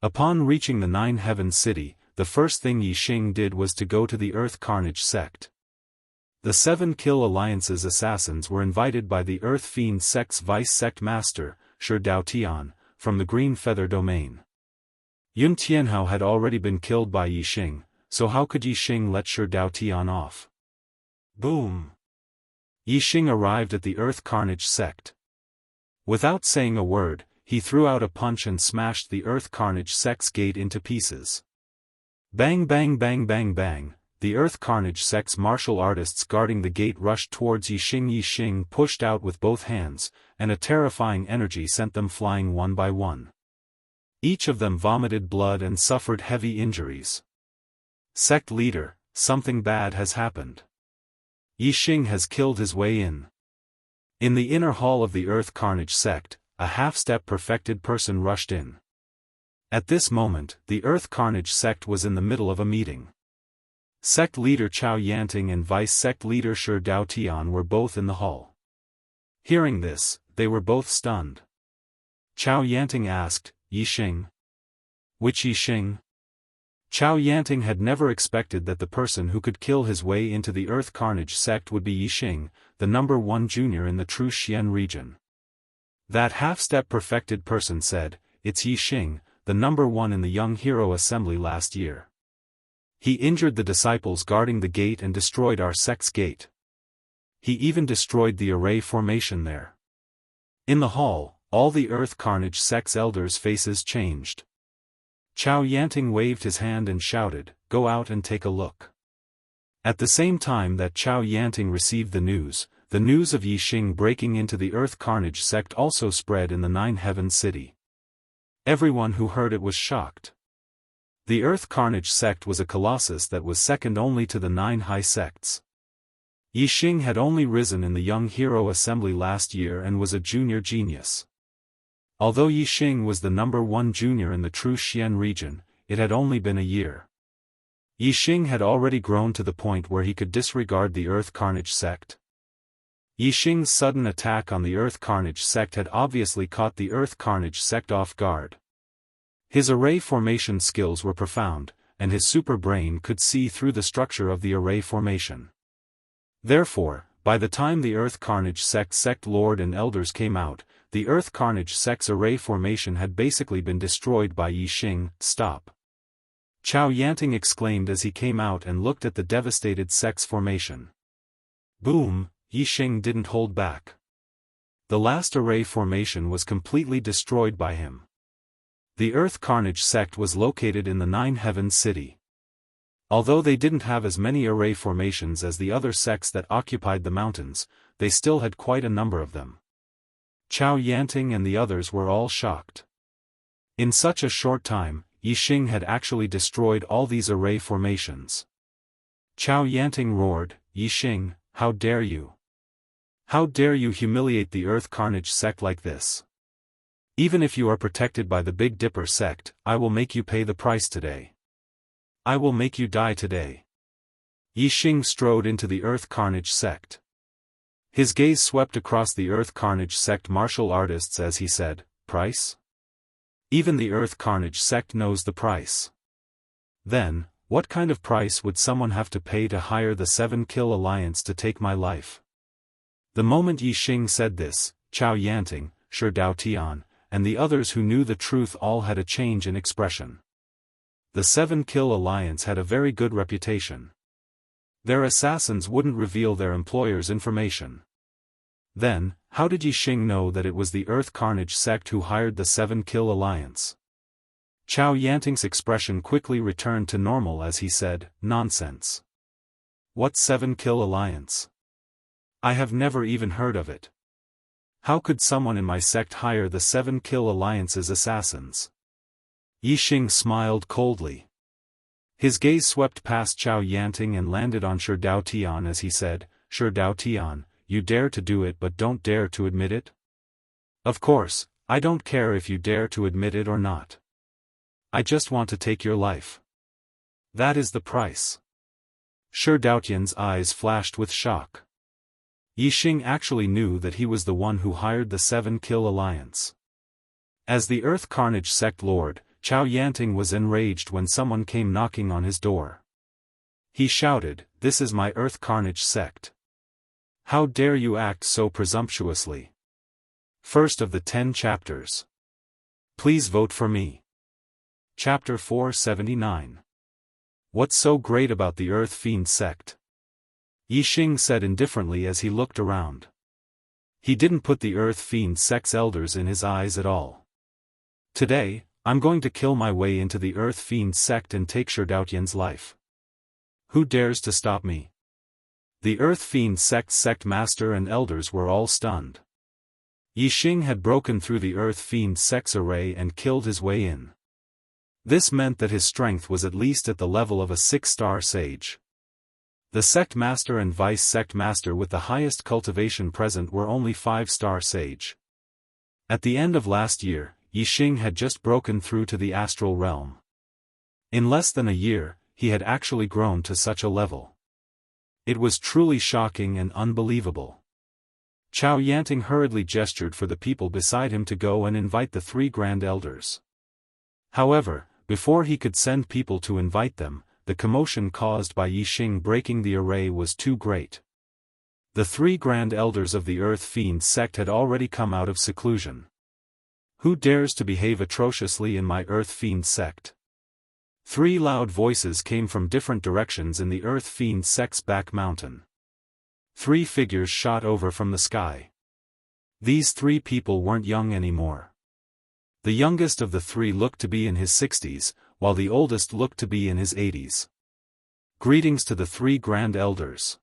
Upon reaching the 9 Heaven City, the first thing Yixing did was to go to the Earth Carnage sect. The 7 Kill Alliance's assassins were invited by the Earth Fiend sect's vice-sect master, Shi Daotian, from the Green Feather domain. Yun Tianhao had already been killed by Yixing, so how could Yixing let Shi Daotian off? Boom! Yixing arrived at the Earth Carnage sect. Without saying a word, he threw out a punch and smashed the Earth Carnage sect's gate into pieces. Bang bang bang bang bang, the Earth Carnage sect's martial artists guarding the gate rushed towards Yixing. Yixing pushed out with both hands, and a terrifying energy sent them flying one by one. Each of them vomited blood and suffered heavy injuries. Sect leader, something bad has happened. Yixing has killed his way in. In the inner hall of the Earth Carnage sect, a half-step perfected person rushed in. At this moment, the Earth Carnage sect was in the middle of a meeting. Sect leader Chao Yanting and vice-sect leader Shi Daotian were both in the hall. Hearing this, they were both stunned. Chao Yanting asked, Yixing? Which Yixing? Chao Yanting had never expected that the person who could kill his way into the Earth Carnage sect would be Yixing, the #1 junior in the true Xian region. That half-step perfected person said, "It's Yi Xing, the number one in the Young Hero Assembly last year. He injured the disciples guarding the gate and destroyed our sect's gate. He even destroyed the array formation there." In the hall, all the Earth Carnage sect's elders' faces changed. Chao Yanting waved his hand and shouted, "Go out and take a look." At the same time that Chao Yanting received the news of Yi Xing breaking into the Earth Carnage sect also spread in the Nine Heavens city. Everyone who heard it was shocked. The Earth Carnage sect was a colossus that was second only to the 9 high sects. Yi Xing had only risen in the Young Hero Assembly last year and was a junior genius. Although Yi Xing was the number 1 junior in the true Xian region, it had only been a year. Yi Xing had already grown to the point where he could disregard the Earth Carnage sect. Yi Xing's sudden attack on the Earth Carnage sect had obviously caught the Earth Carnage sect off guard. His array formation skills were profound, and his super brain could see through the structure of the array formation. Therefore, by the time the Earth Carnage sect lord and elders came out, the Earth Carnage sect's array formation had basically been destroyed by Yi Xing. "Stop!" Chao Yanting exclaimed as he came out and looked at the devastated sect's formation. Boom! Yi Xing didn't hold back. The last array formation was completely destroyed by him. The Earth Carnage sect was located in the Nine Heavens city. Although they didn't have as many array formations as the other sects that occupied the mountains, they still had quite a number of them. Chao Yanting and the others were all shocked. In such a short time, Yi Xing had actually destroyed all these array formations. Chao Yanting roared, "Yi Xing, how dare you? How dare you humiliate the Earth Carnage sect like this? Even if you are protected by the Big Dipper sect, I will make you pay the price today. I will make you die today." Yi Xing strode into the Earth Carnage sect. His gaze swept across the Earth Carnage sect martial artists as he said, "Price? Even the Earth Carnage sect knows the price. Then, what kind of price would someone have to pay to hire the 7-Kill Alliance to take my life?" The moment Yi Xing said this, Chao Yanting, Shi Daotian, and the others who knew the truth all had a change in expression. The 7-Kill Alliance had a very good reputation. Their assassins wouldn't reveal their employer's information. Then, how did Yi Xing know that it was the Earth Carnage sect who hired the 7-Kill Alliance? Chao Yanting's expression quickly returned to normal as he said, "Nonsense. What 7-Kill Alliance? I have never even heard of it. How could someone in my sect hire the 7-Kill Alliance's assassins?" Yi Xing smiled coldly. His gaze swept past Chao Yanting and landed on Shi Daotian as he said, "Shi Daotian, you dare to do it but don't dare to admit it? Of course, I don't care if you dare to admit it or not. I just want to take your life. That is the price." Shi Daotian's eyes flashed with shock. Yi Xing actually knew that he was the one who hired the 7-Kill Alliance. As the Earth Carnage sect lord, Chao Yanting was enraged when someone came knocking on his door. He shouted, "This is my Earth Carnage sect. How dare you act so presumptuously? First of the 10 chapters. Please vote for me." Chapter 479. What's so great about the Earth Fiend sect? Yi Xing said indifferently as he looked around. He didn't put the Earth Fiend sect's elders in his eyes at all. "Today, I'm going to kill my way into the Earth Fiend sect and take Shi Daotian's life. Who dares to stop me?" The Earth Fiend sect's sect master and elders were all stunned. Yi Xing had broken through the Earth Fiend sect's array and killed his way in. This meant that his strength was at least at the level of a 6-star sage. The sect master and vice sect master with the highest cultivation present were only 5-star sage. At the end of last year, Yi Xing had just broken through to the astral realm. In less than a year, he had actually grown to such a level. It was truly shocking and unbelievable. Chao Yanting hurriedly gestured for the people beside him to go and invite the 3 Grand Elders. However, before he could send people to invite them, the commotion caused by Yi Xing breaking the array was too great. The 3 Grand Elders of the Earth Fiend sect had already come out of seclusion. Who dares to behave atrociously in my Earth Fiend sect? 3 loud voices came from different directions in the Earth Fiend sect's back mountain. 3 figures shot over from the sky. These 3 people weren't young anymore. The youngest of the 3 looked to be in his 60s, while the oldest looked to be in his 80s. Greetings to the 3 Grand Elders.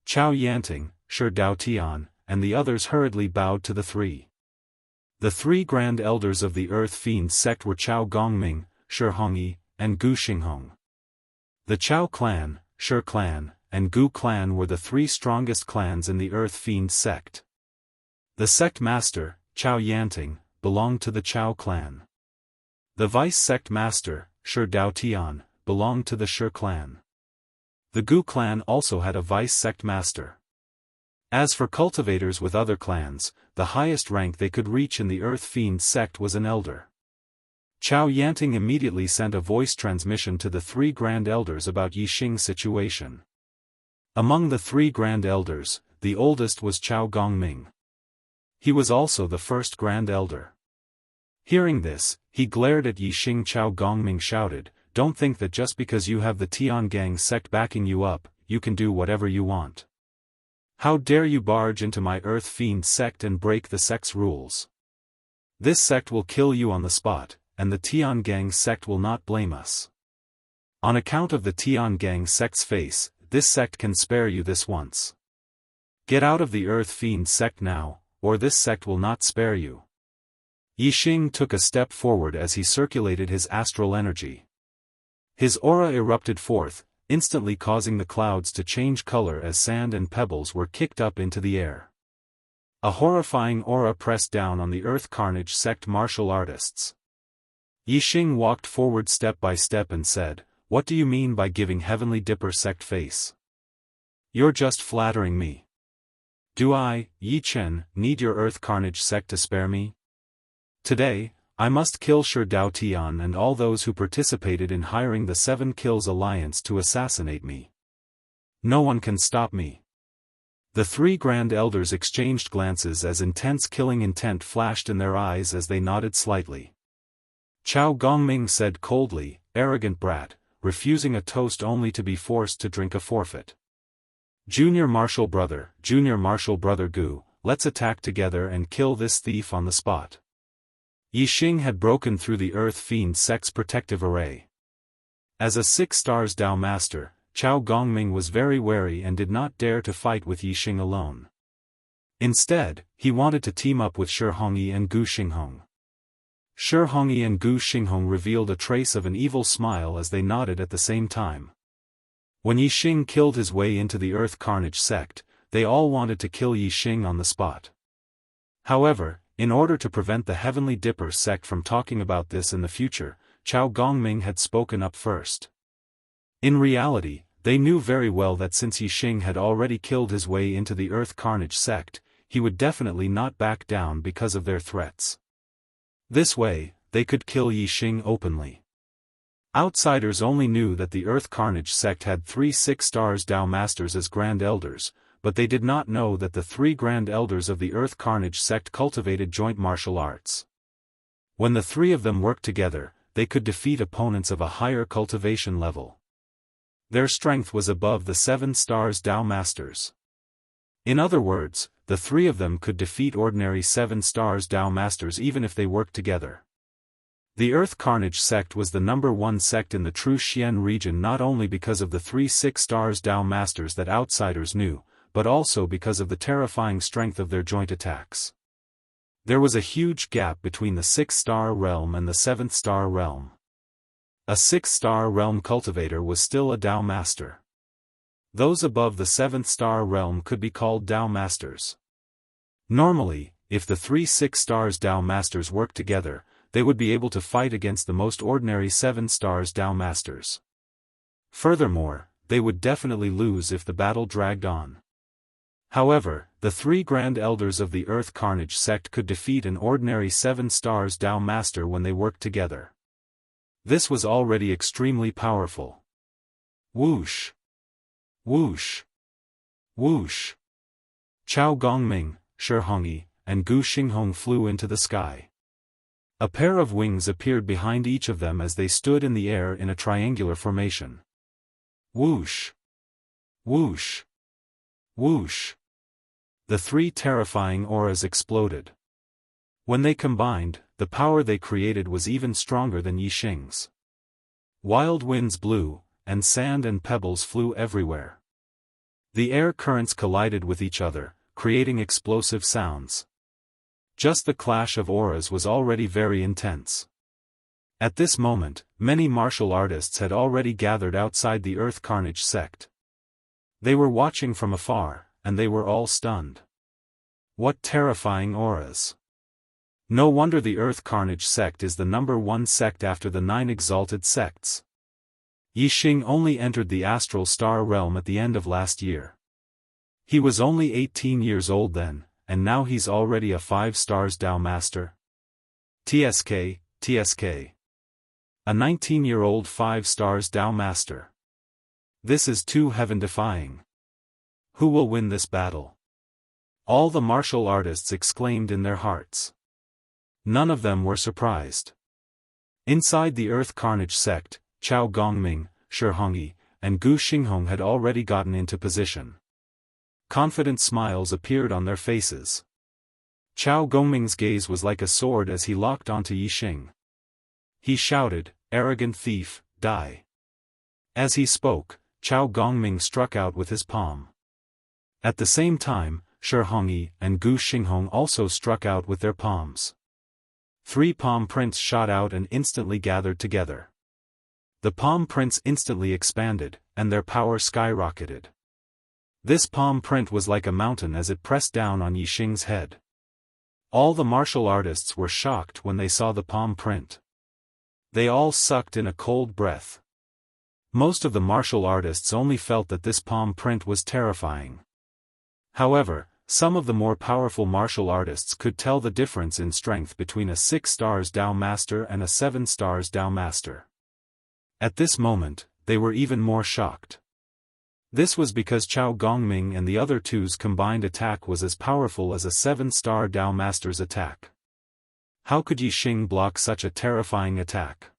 Chao Yanting, Shi Daotian, and the others hurriedly bowed to the 3. The 3 Grand Elders of the Earth Fiend sect were Chao Gongming, Shi Hongyi, and Gu Xinghong. The Chao clan, Shi clan, and Gu clan were the 3 strongest clans in the Earth Fiend sect. The sect master, Chao Yanting, belonged to the Chao clan. The vice sect master, Shi Daotian, belonged to the Shi clan. The Gu clan also had a vice sect master. As for cultivators with other clans, the highest rank they could reach in the Earth Fiend sect was an elder. Chao Yanting immediately sent a voice transmission to the 3 Grand Elders about Yixing's situation. Among the 3 Grand Elders, the oldest was Chao Gongming. He was also the first Grand Elder. Hearing this, he glared at Yixing. Chao Gongming shouted, "Don't think that just because you have the Tiangang sect backing you up, you can do whatever you want. How dare you barge into my Earth Fiend sect and break the sect's rules? This sect will kill you on the spot, and the Tiangang sect will not blame us. On account of the Tiangang sect's face, this sect can spare you this once. Get out of the Earth Fiend sect now, or this sect will not spare you." Yixing took a step forward as he circulated his astral energy. His aura erupted forth, instantly causing the clouds to change color as sand and pebbles were kicked up into the air. A horrifying aura pressed down on the Earth Carnage sect martial artists. Yixing walked forward step by step and said, "What do you mean by giving Heavenly Dipper sect face? You're just flattering me. Do I, Yi Chen, need your Earth Carnage sect to spare me? Today, I must kill Shi Daotian and all those who participated in hiring the 7 Kills Alliance to assassinate me. No one can stop me." The 3 Grand Elders exchanged glances as intense killing intent flashed in their eyes as they nodded slightly. Chao Gongming said coldly, "Arrogant brat, refusing a toast only to be forced to drink a forfeit. Junior Martial Brother Gu, let's attack together and kill this thief on the spot." Yixing had broken through the Earth Fiend sect's protective array. As a 6 stars Dao Master, Chao Gongming was very wary and did not dare to fight with Yixing alone. Instead, he wanted to team up with Shi Hongyi and Gu Xinghong. Shi Hongyi and Gu Xinghong revealed a trace of an evil smile as they nodded at the same time. When Yixing killed his way into the Earth Carnage sect, they all wanted to kill Yixing on the spot. However, in order to prevent the Heavenly Dipper sect from talking about this in the future, Chao Gongming had spoken up first. In reality, they knew very well that since Yixing had already killed his way into the Earth Carnage sect, he would definitely not back down because of their threats. This way, they could kill Yixing openly. Outsiders only knew that the Earth Carnage sect had 3 6 stars Dao Masters as Grand Elders, but they did not know that the 3 Grand Elders of the Earth Carnage sect cultivated joint martial arts. When the 3 of them worked together, they could defeat opponents of a higher cultivation level. Their strength was above the 7 stars Dao Masters. In other words, the 3 of them could defeat ordinary 7 stars Dao Masters even if they worked together. The Earth Carnage sect was the #1 sect in the True Xian region not only because of the 3 6 stars Dao Masters that outsiders knew, but also because of the terrifying strength of their joint attacks. There was a huge gap between the 6-star realm and the 7th star realm. A 6-star realm cultivator was still a Dao Master. Those above the 7th star realm could be called Dao Masters. Normally, if the 3 6 stars Dao Masters worked together, they would be able to fight against the most ordinary 7 stars Dao Masters. Furthermore, they would definitely lose if the battle dragged on. However, the 3 Grand Elders of the Earth Carnage sect could defeat an ordinary 7 stars Dao Master when they worked together. This was already extremely powerful. Whoosh! Whoosh! Whoosh! Chao Gongming, Shi Hongyi, and Gu Xinghong flew into the sky. A pair of wings appeared behind each of them as they stood in the air in a triangular formation. Whoosh! Whoosh! Whoosh! The three terrifying auras exploded. When they combined, the power they created was even stronger than Yixing's. Wild winds blew, and sand and pebbles flew everywhere. The air currents collided with each other, creating explosive sounds. Just the clash of auras was already very intense. At this moment, many martial artists had already gathered outside the Earth Carnage sect. They were watching from afar, and they were all stunned. What terrifying auras! No wonder the Earth Carnage sect is the #1 sect after the 9 exalted sects. Yixing only entered the astral star realm at the end of last year. He was only 18 years old then, and now he's already a 5 stars Dao Master. TSK, TSK. A 19-year-old 5 stars Dao Master. This is too heaven-defying. Who will win this battle? All the martial artists exclaimed in their hearts. None of them were surprised. Inside the Earth Carnage sect, Chao Gongming, Shi Hongyi, and Gu Xinghong had already gotten into position. Confident smiles appeared on their faces. Chao Gongming's gaze was like a sword as he locked onto Yixing. He shouted, "Arrogant thief, die!" As he spoke, Chao Gongming struck out with his palm. At the same time, Shi Hongyi and Gu Xinghong also struck out with their palms. 3 palm prints shot out and instantly gathered together. The palm prints instantly expanded, and their power skyrocketed. This palm print was like a mountain as it pressed down on Yixing's head. All the martial artists were shocked when they saw the palm print. They all sucked in a cold breath. Most of the martial artists only felt that this palm print was terrifying. However, some of the more powerful martial artists could tell the difference in strength between a 6 stars Dao Master and a 7 stars Dao Master. At this moment, they were even more shocked. This was because Chao Gongming and the other two's combined attack was as powerful as a 7-star Dao Master's attack. How could Yixing block such a terrifying attack?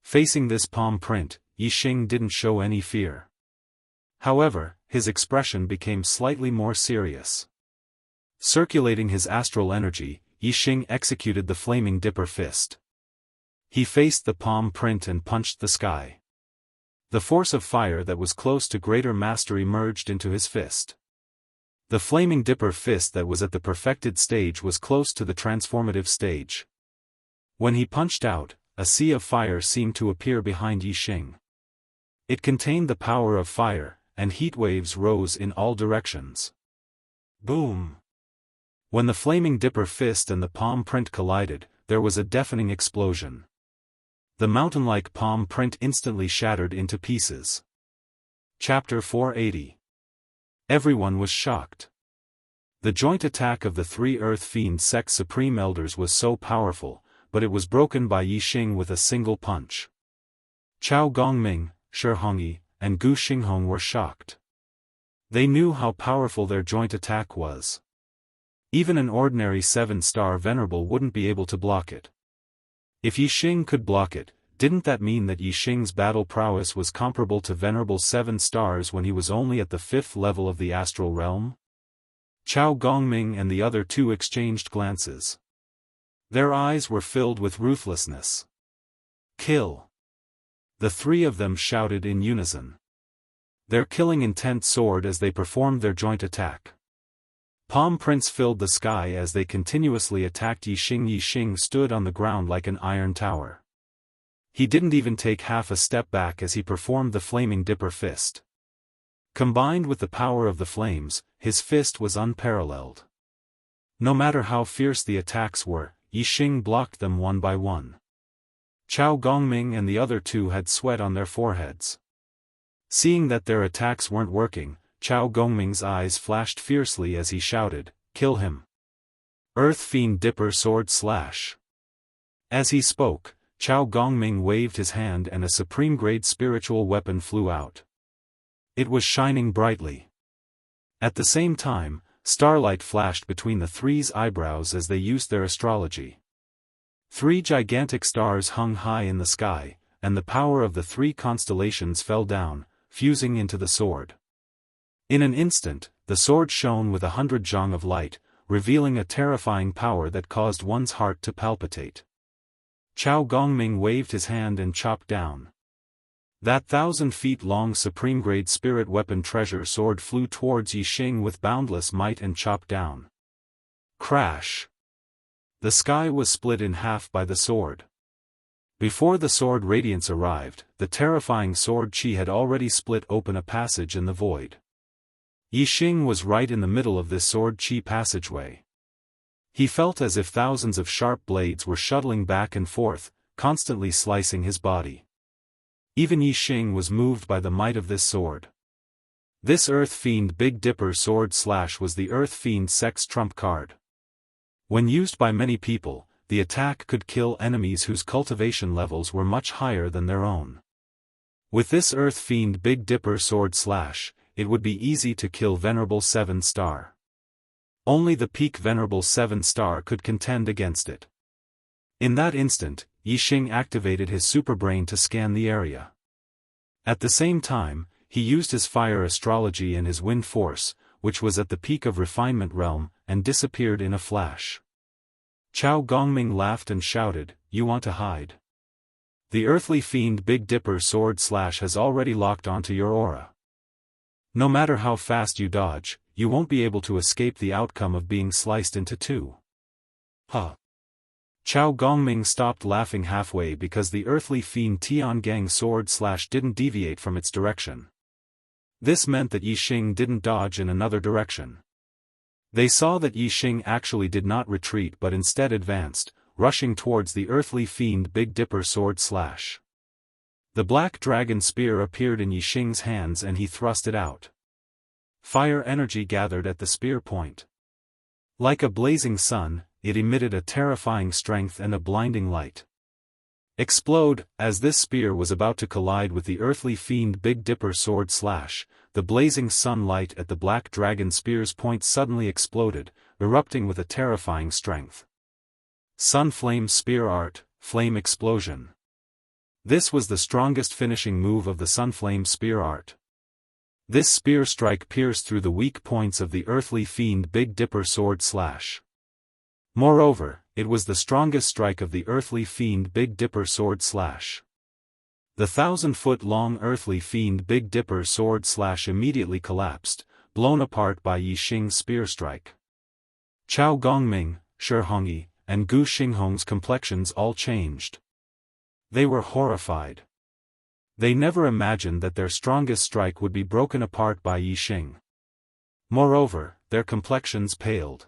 Facing this palm print, Yixing didn't show any fear. However, his expression became slightly more serious. Circulating his astral energy, Yixing executed the Flaming Dipper Fist. He faced the palm print and punched the sky. The force of fire that was close to greater mastery merged into his fist. The Flaming Dipper Fist that was at the perfected stage was close to the transformative stage. When he punched out, a sea of fire seemed to appear behind Yixing. It contained the power of fire, and heat waves rose in all directions. Boom! When the Flaming Dipper Fist and the palm print collided, there was a deafening explosion. The mountain-like palm print instantly shattered into pieces. Chapter 480. Everyone was shocked. The joint attack of the 3 Earth Fiend Sect Supreme Elders was so powerful, but it was broken by Yixing with a single punch. Chao Gongming, Shi Hongyi, and Gu Xinghong were shocked. They knew how powerful their joint attack was. Even an ordinary 7-star Venerable wouldn't be able to block it. If Yixing could block it, didn't that mean that Yixing's battle prowess was comparable to Venerable 7 stars when he was only at the 5th level of the astral realm? Chao Gongming and the other two exchanged glances. Their eyes were filled with ruthlessness. Kill! The 3 of them shouted in unison. Their killing intent soared as they performed their joint attack. Palm prints filled the sky as they continuously attacked Yixing. Yixing stood on the ground like an iron tower. He didn't even take half a step back as he performed the Flaming Dipper Fist. Combined with the power of the flames, his fist was unparalleled. No matter how fierce the attacks were, Yixing blocked them one by one. Chao Gongming and the other two had sweat on their foreheads. Seeing that their attacks weren't working, Chao Gongming's eyes flashed fiercely as he shouted, "Kill him! Earth Fiend Dipper Sword Slash!" As he spoke, Chao Gongming waved his hand and a supreme-grade spiritual weapon flew out. It was shining brightly. At the same time, Starlight flashed between the three's eyebrows as they used their astrology. 3 gigantic stars hung high in the sky, and the power of the 3 constellations fell down, fusing into the sword. In an instant, the sword shone with 100 zhang of light, revealing a terrifying power that caused one's heart to palpitate. Chao Gongming waved his hand and chopped down. That 1,000 feet long supreme-grade spirit weapon treasure sword flew towards Yixing with boundless might and chopped down. Crash! The sky was split in half by the sword. Before the sword radiance arrived, the terrifying sword chi had already split open a passage in the void. Yixing was right in the middle of this sword chi passageway. He felt as if thousands of sharp blades were shuttling back and forth, constantly slicing his body. Even Yixing was moved by the might of this sword. This Earth Fiend Big Dipper sword slash was the Earth Fiend Sex trump card. When used by many people, the attack could kill enemies whose cultivation levels were much higher than their own. With this Earth Fiend Big Dipper sword slash, it would be easy to kill Venerable 7 star. Only the peak Venerable 7 star could contend against it. In that instant, Yixing activated his superbrain to scan the area. At the same time, he used his fire astrology and his wind force, which was at the peak of refinement realm, and disappeared in a flash. Chao Gongming laughed and shouted, "You want to hide? The earthly fiend Big Dipper sword slash has already locked onto your aura. No matter how fast you dodge, you won't be able to escape the outcome of being sliced into 2. Huh. Chao Gongming stopped laughing halfway because the earthly fiend Tiangang sword slash didn't deviate from its direction. This meant that Yixing didn't dodge in another direction. They saw that Yixing actually did not retreat but instead advanced, rushing towards the earthly fiend Big Dipper sword slash. The black dragon spear appeared in Yixing's hands and he thrust it out. Fire energy gathered at the spear point. Like a blazing sun, it emitted a terrifying strength and a blinding light. Explode! As this spear was about to collide with the earthly fiend Big Dipper sword slash, the blazing sunlight at the black dragon spear's point suddenly exploded, erupting with a terrifying strength. Sun Flame Spear Art, Flame Explosion. This was the strongest finishing move of the Sun Flame Spear Art. This spear strike pierced through the weak points of the earthly fiend Big Dipper sword slash. Moreover, it was the strongest strike of the earthly fiend Big Dipper sword slash. The 1,000-foot-long earthly fiend Big Dipper sword slash immediately collapsed, blown apart by Yixing's spear strike. Chao Gongming, Shi Hongyi, and Gu Xinghong's complexions all changed. They were horrified. They never imagined that their strongest strike would be broken apart by Yixing. Moreover, their complexions paled.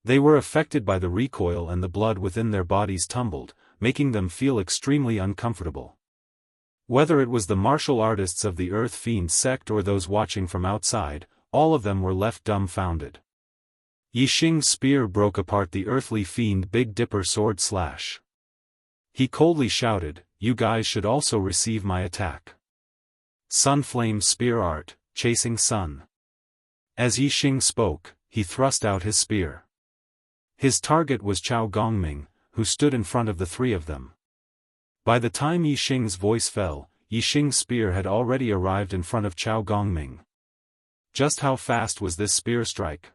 They were affected by the recoil and the blood within their bodies tumbled, making them feel extremely uncomfortable. Whether it was the martial artists of the Earth Fiend sect or those watching from outside, all of them were left dumbfounded. Yixing's spear broke apart the earthly fiend Big Dipper sword slash. He coldly shouted, "You guys should also receive my attack." Sun Flame Spear Art, Chasing Sun. As Yixing spoke, he thrust out his spear. His target was Chao Gongming, who stood in front of the 3 of them. By the time Yixing's voice fell, Yixing's spear had already arrived in front of Chao Gongming. Just how fast was this spear strike?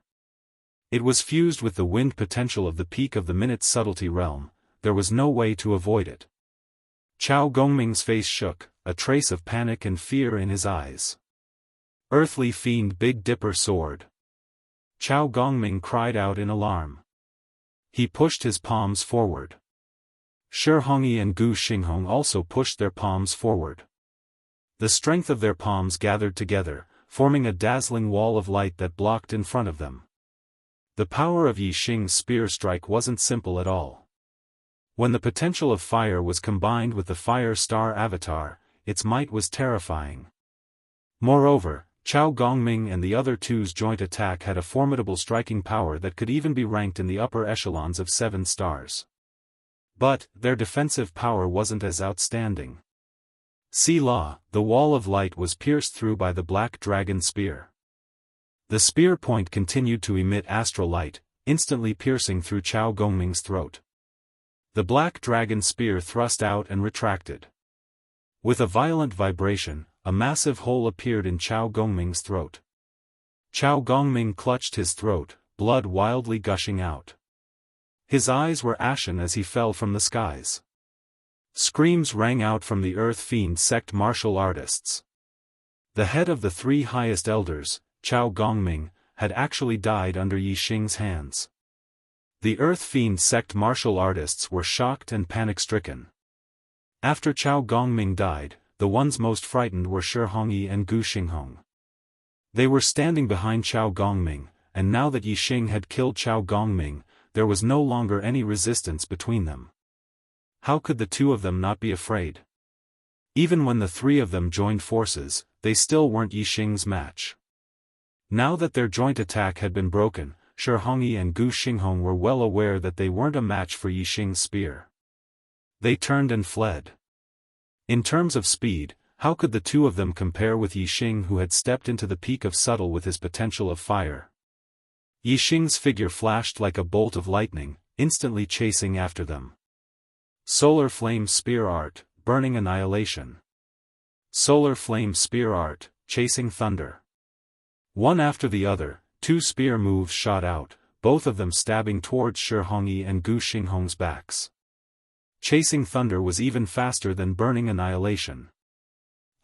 It was fused with the wind potential of the peak of the minute's subtlety realm, there was no way to avoid it. Chao Gongming's face shook, a trace of panic and fear in his eyes. Earthly fiend Big Dipper sword. Chao Gongming cried out in alarm. He pushed his palms forward. Shi Hongyi and Gu Xinghong also pushed their palms forward. The strength of their palms gathered together, forming a dazzling wall of light that blocked in front of them. The power of Yixing's spear strike wasn't simple at all. When the potential of fire was combined with the fire star avatar, its might was terrifying. Moreover, Chao Gongming and the other 2's joint attack had a formidable striking power that could even be ranked in the upper echelons of 7 stars. But, their defensive power wasn't as outstanding. See Law, the wall of light was pierced through by the black dragon spear. The spear point continued to emit astral light, instantly piercing through Chao Gongming's throat. The black dragon spear thrust out and retracted. With a violent vibration, a massive hole appeared in Chao Gongming's throat. Chao Gongming clutched his throat, blood wildly gushing out. His eyes were ashen as he fell from the skies. Screams rang out from the Earth Fiend sect martial artists. The head of the three highest elders, Chao Gongming, had actually died under Yi Xing's hands. The Earth Fiend sect martial artists were shocked and panic-stricken. After Chao Gongming died, the ones most frightened were Shi Hongyi and Gu Xinghong. They were standing behind Chao Gongming, and now that Yi Xing had killed Chao Gongming, there was no longer any resistance between them. How could the two of them not be afraid? Even when the three of them joined forces, they still weren't Yi Xing's match. Now that their joint attack had been broken, Shi Hongyi and Gu Xinghong were well aware that they weren't a match for Yi Xing's spear. They turned and fled. In terms of speed, how could the two of them compare with Yi Xing, who had stepped into the peak of subtle with his potential of fire? Yi Xing's figure flashed like a bolt of lightning, instantly chasing after them. Solar Flame Spear Art, Burning Annihilation. Solar Flame Spear Art, Chasing Thunder. One after the other, two spear moves shot out, both of them stabbing towards Shi Hongyi and Gu Xinghong's backs. Chasing Thunder was even faster than Burning Annihilation.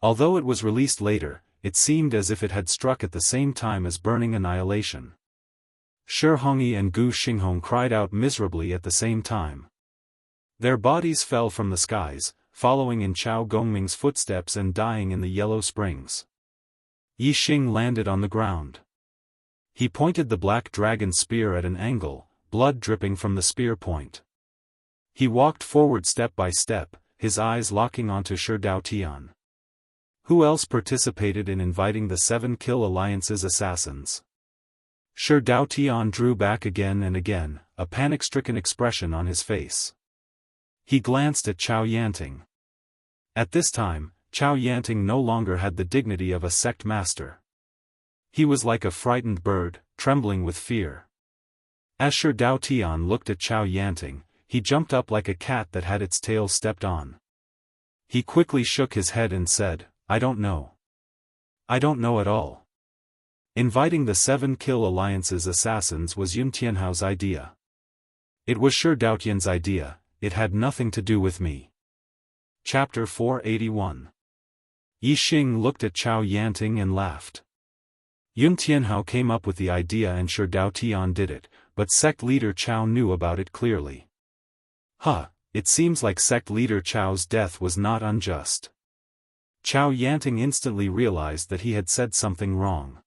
Although it was released later, it seemed as if it had struck at the same time as Burning Annihilation. Shi Hongyi and Gu Xinghong cried out miserably at the same time. Their bodies fell from the skies, following in Chao Gongming's footsteps and dying in the Yellow Springs. Yi Xing landed on the ground. He pointed the black dragon spear at an angle, blood dripping from the spear point. He walked forward step by step, his eyes locking onto Shi Daotian. Who else participated in inviting the 7-Kill Alliance's assassins? Shi Daotian drew back again and again, a panic-stricken expression on his face. He glanced at Chao Yanting. At this time, Chao Yanting no longer had the dignity of a sect master. He was like a frightened bird, trembling with fear. As Shi Daotian looked at Chao Yanting, he jumped up like a cat that had its tail stepped on. He quickly shook his head and said, "I don't know. I don't know at all." Inviting the 7-Kill Alliance's assassins was Yun Tianhao's idea. It was Shi Daotian's idea, it had nothing to do with me. Chapter 481. Yi Xing looked at Chao Yanting and laughed. Yun Tianhao came up with the idea and Shi Daotian did it, but sect leader Chao knew about it clearly. It seems like sect leader Chao's death was not unjust. Chao Yanting instantly realized that he had said something wrong.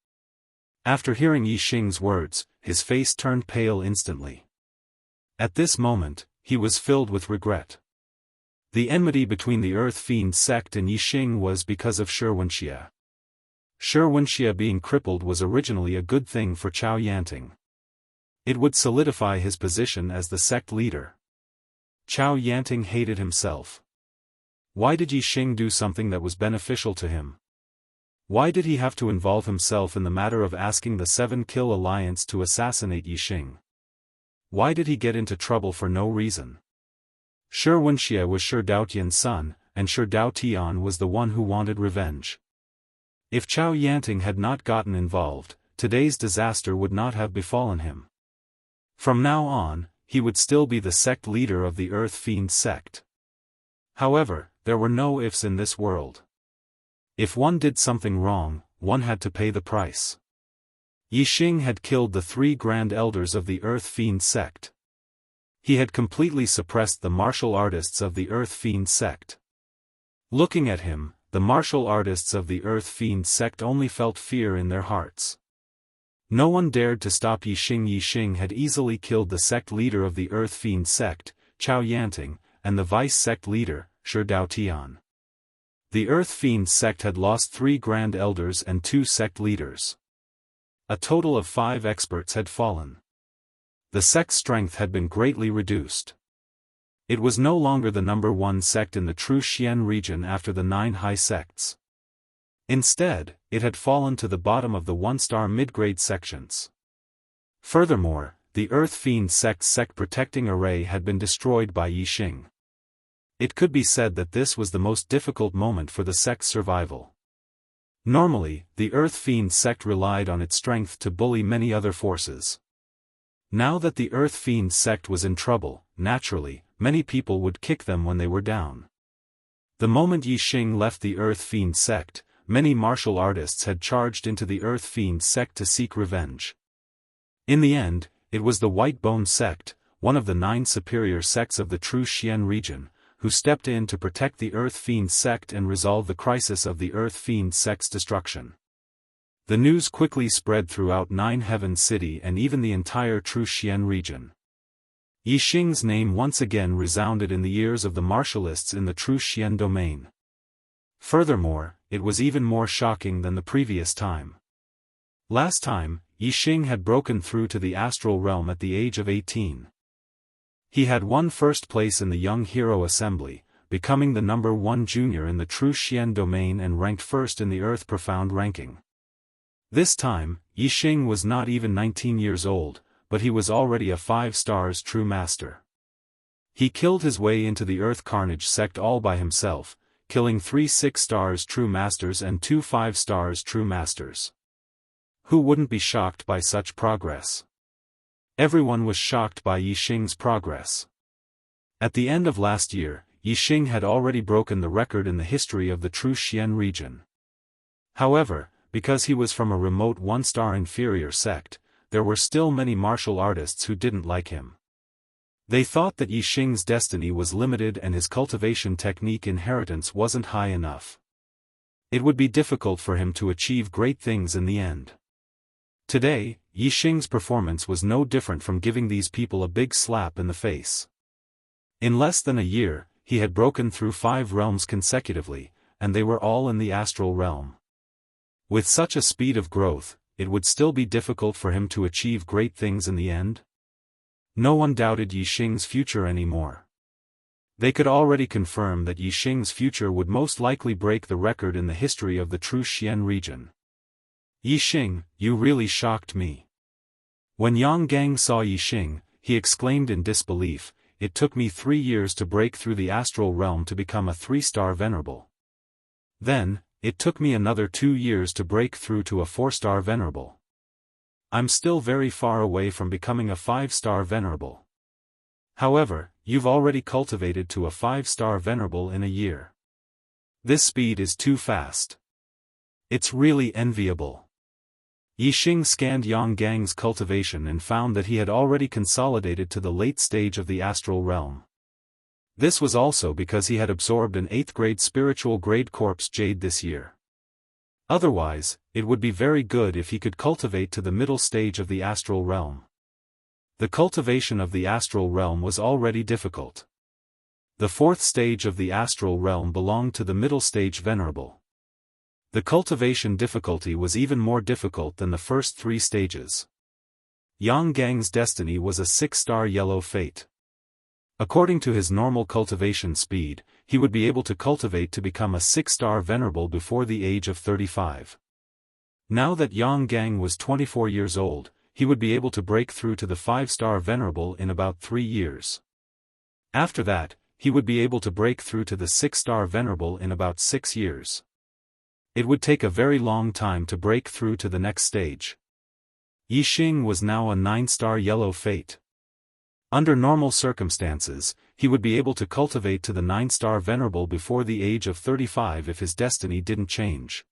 After hearing Yi Xing's words, his face turned pale instantly. At this moment, he was filled with regret. The enmity between the Earth Fiend sect and Yi Xing was because of Shi Wuxia. Shi Wuxia being crippled was originally a good thing for Chao Yanting. It would solidify his position as the sect leader. Chao Yanting hated himself. Why did Yi Xing do something that was beneficial to him? Why did he have to involve himself in the matter of asking the 7-Kill Alliance to assassinate Yi Xing? Why did he get into trouble for no reason? Shi Wuxia was Shi Daotian's son, and Shi Daotian was the one who wanted revenge. If Chao Yanting had not gotten involved, today's disaster would not have befallen him. From now on, he would still be the sect leader of the Earth Fiend sect. However, there were no ifs in this world. If one did something wrong, one had to pay the price. Yi Xing had killed the 3 grand elders of the Earth Fiend sect. He had completely suppressed the martial artists of the Earth Fiend sect. Looking at him, the martial artists of the Earth Fiend sect only felt fear in their hearts. No one dared to stop Yi Xing. Yi Xing had easily killed the sect leader of the Earth Fiend sect, Chao Yanting, and the vice sect leader, Shi Daotian. The Earth Fiend sect had lost 3 grand elders and 2 sect leaders. A total of 5 experts had fallen. The sect's strength had been greatly reduced. It was no longer the #1 sect in the true Xian region after the 9 high sects. Instead, it had fallen to the bottom of the 1-star mid-grade sections. Furthermore, the Earth Fiend sect's sect-protecting array had been destroyed by Yixing. It could be said that this was the most difficult moment for the sect's survival. Normally, the Earth Fiend sect relied on its strength to bully many other forces. Now that the Earth Fiend sect was in trouble, naturally, many people would kick them when they were down. The moment Yixing left the Earth Fiend sect, many martial artists had charged into the Earth Fiend sect to seek revenge. In the end, it was the White Bone sect, one of the 9 superior sects of the True Xian region, who stepped in to protect the Earth Fiend sect and resolve the crisis of the Earth Fiend sect's destruction. The news quickly spread throughout Nine Heaven City and even the entire True Xian region. Yixing's name once again resounded in the ears of the martialists in the True Xian domain. Furthermore, it was even more shocking than the previous time. Last time, Yixing had broken through to the astral realm at the age of 18. He had won first place in the Young Hero Assembly, becoming the number 1 junior in the True Xian domain and ranked first in the Earth Profound ranking. This time, Yixing was not even 19 years old, but he was already a 5 stars True Master. He killed his way into the Earth Carnage sect all by himself, killing 3 6 stars True Masters and 2 5 stars True Masters. Who wouldn't be shocked by such progress? Everyone was shocked by Yixing's progress. At the end of last year, Yixing had already broken the record in the history of the True Xian region. However, because he was from a remote 1-star inferior sect, there were still many martial artists who didn't like him. They thought that Yixing's destiny was limited and his cultivation technique inheritance wasn't high enough. It would be difficult for him to achieve great things in the end. Today, Yixing's performance was no different from giving these people a big slap in the face. In less than a year, he had broken through 5 realms consecutively, and they were all in the astral realm. With such a speed of growth, it would still be difficult for him to achieve great things in the end? No one doubted Yixing's future anymore. They could already confirm that Yixing's future would most likely break the record in the history of the True Xian region. Yixing, you really shocked me. When Yang Gang saw Yixing, he exclaimed in disbelief, "It took me 3 years to break through the astral realm to become a 3-star venerable. Then, it took me another 2 years to break through to a 4-star venerable. I'm still very far away from becoming a 5-star venerable. However, you've already cultivated to a 5-star venerable in a year. This speed is too fast. It's really enviable." Yixing scanned Yang Gang's cultivation and found that he had already consolidated to the late stage of the astral realm. This was also because he had absorbed an 8th grade spiritual grade corpse jade this year. Otherwise, it would be very good if he could cultivate to the middle stage of the astral realm. The cultivation of the astral realm was already difficult. The 4th stage of the astral realm belonged to the middle stage venerable. The cultivation difficulty was even more difficult than the first 3 stages. Yang Gang's destiny was a 6-star yellow fate. According to his normal cultivation speed, he would be able to cultivate to become a 6-star venerable before the age of 35. Now that Yang Gang was 24 years old, he would be able to break through to the 5-star venerable in about 3 years. After that, he would be able to break through to the 6-star venerable in about 6 years. It would take a very long time to break through to the next stage. Yixing was now a 9-star yellow fate. Under normal circumstances, he would be able to cultivate to the 9-star venerable before the age of 35 if his destiny didn't change.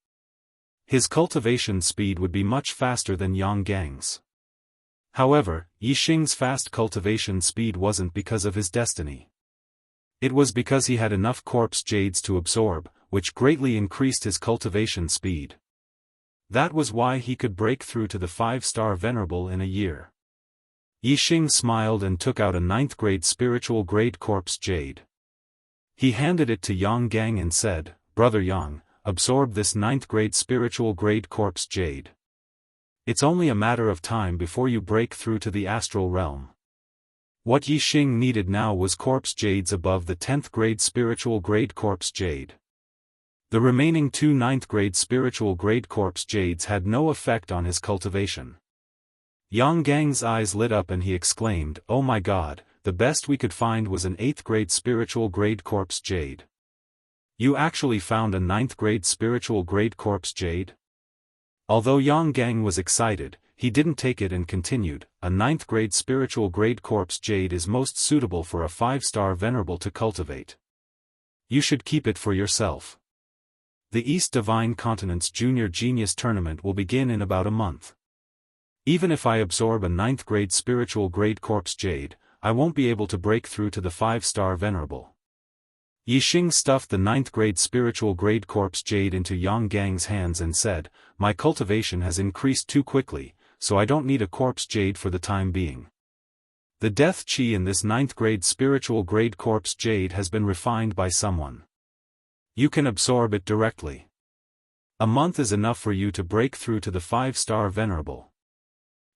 His cultivation speed would be much faster than Yang Gang's. However, Yixing's fast cultivation speed wasn't because of his destiny. It was because he had enough corpse jades to absorb, which greatly increased his cultivation speed. That was why he could break through to the 5-star venerable in a year. Yixing smiled and took out a 9th grade spiritual grade corpse jade. He handed it to Yang Gang and said, "Brother Yang, absorb this 9th grade spiritual grade corpse jade. It's only a matter of time before you break through to the astral realm." What Yixing needed now was corpse jades above the 10th grade spiritual grade corpse jade. The remaining 2 ninth-grade spiritual grade corpse jades had no effect on his cultivation. Yang Gang's eyes lit up and he exclaimed, "Oh my god, the best we could find was an 8th-grade spiritual grade corpse jade." "You actually found a 9th-grade spiritual grade corpse jade?" Although Yang Gang was excited, he didn't take it and continued, "A 9th-grade spiritual grade corpse jade is most suitable for a 5-star venerable to cultivate. You should keep it for yourself. The East Divine Continent's Junior Genius Tournament will begin in about a month. Even if I absorb a 9th-grade spiritual grade corpse jade, I won't be able to break through to the 5-star venerable." Yixing stuffed the 9th-grade spiritual grade corpse jade into Yang Gang's hands and said, "My cultivation has increased too quickly, so I don't need a corpse jade for the time being. The death chi in this 9th-grade spiritual grade corpse jade has been refined by someone. You can absorb it directly. A month is enough for you to break through to the 5-star venerable."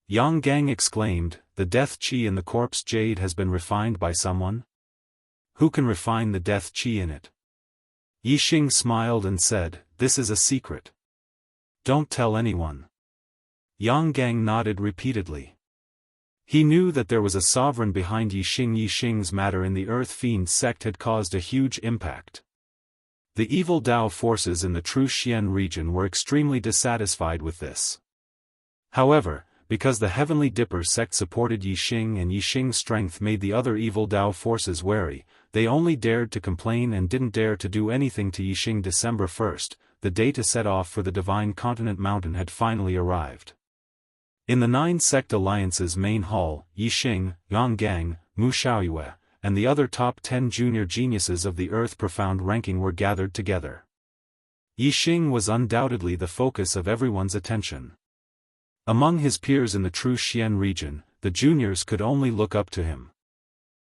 Yang Gang exclaimed, "The death chi in the corpse jade has been refined by someone? Who can refine the death chi in it?" Yixing smiled and said, "This is a secret. Don't tell anyone." Yang Gang nodded repeatedly. He knew that there was a sovereign behind Yixing. Yixing's matter in the Earth Fiend sect had caused a huge impact. The evil Dao forces in the True Xian region were extremely dissatisfied with this. However, because the Heavenly Dipper sect supported Yixing and Yixing's strength made the other evil Dao forces wary, they only dared to complain and didn't dare to do anything to Yixing. December 1st, the day to set off for the Divine Continent Mountain had finally arrived. In the 9-sect alliance's main hall, Yixing, Yang Gang, Mu Xiaoyue, and the other top 10 junior geniuses of the Earth Profound ranking were gathered together. Yixing was undoubtedly the focus of everyone's attention. Among his peers in the True Xian region, the juniors could only look up to him.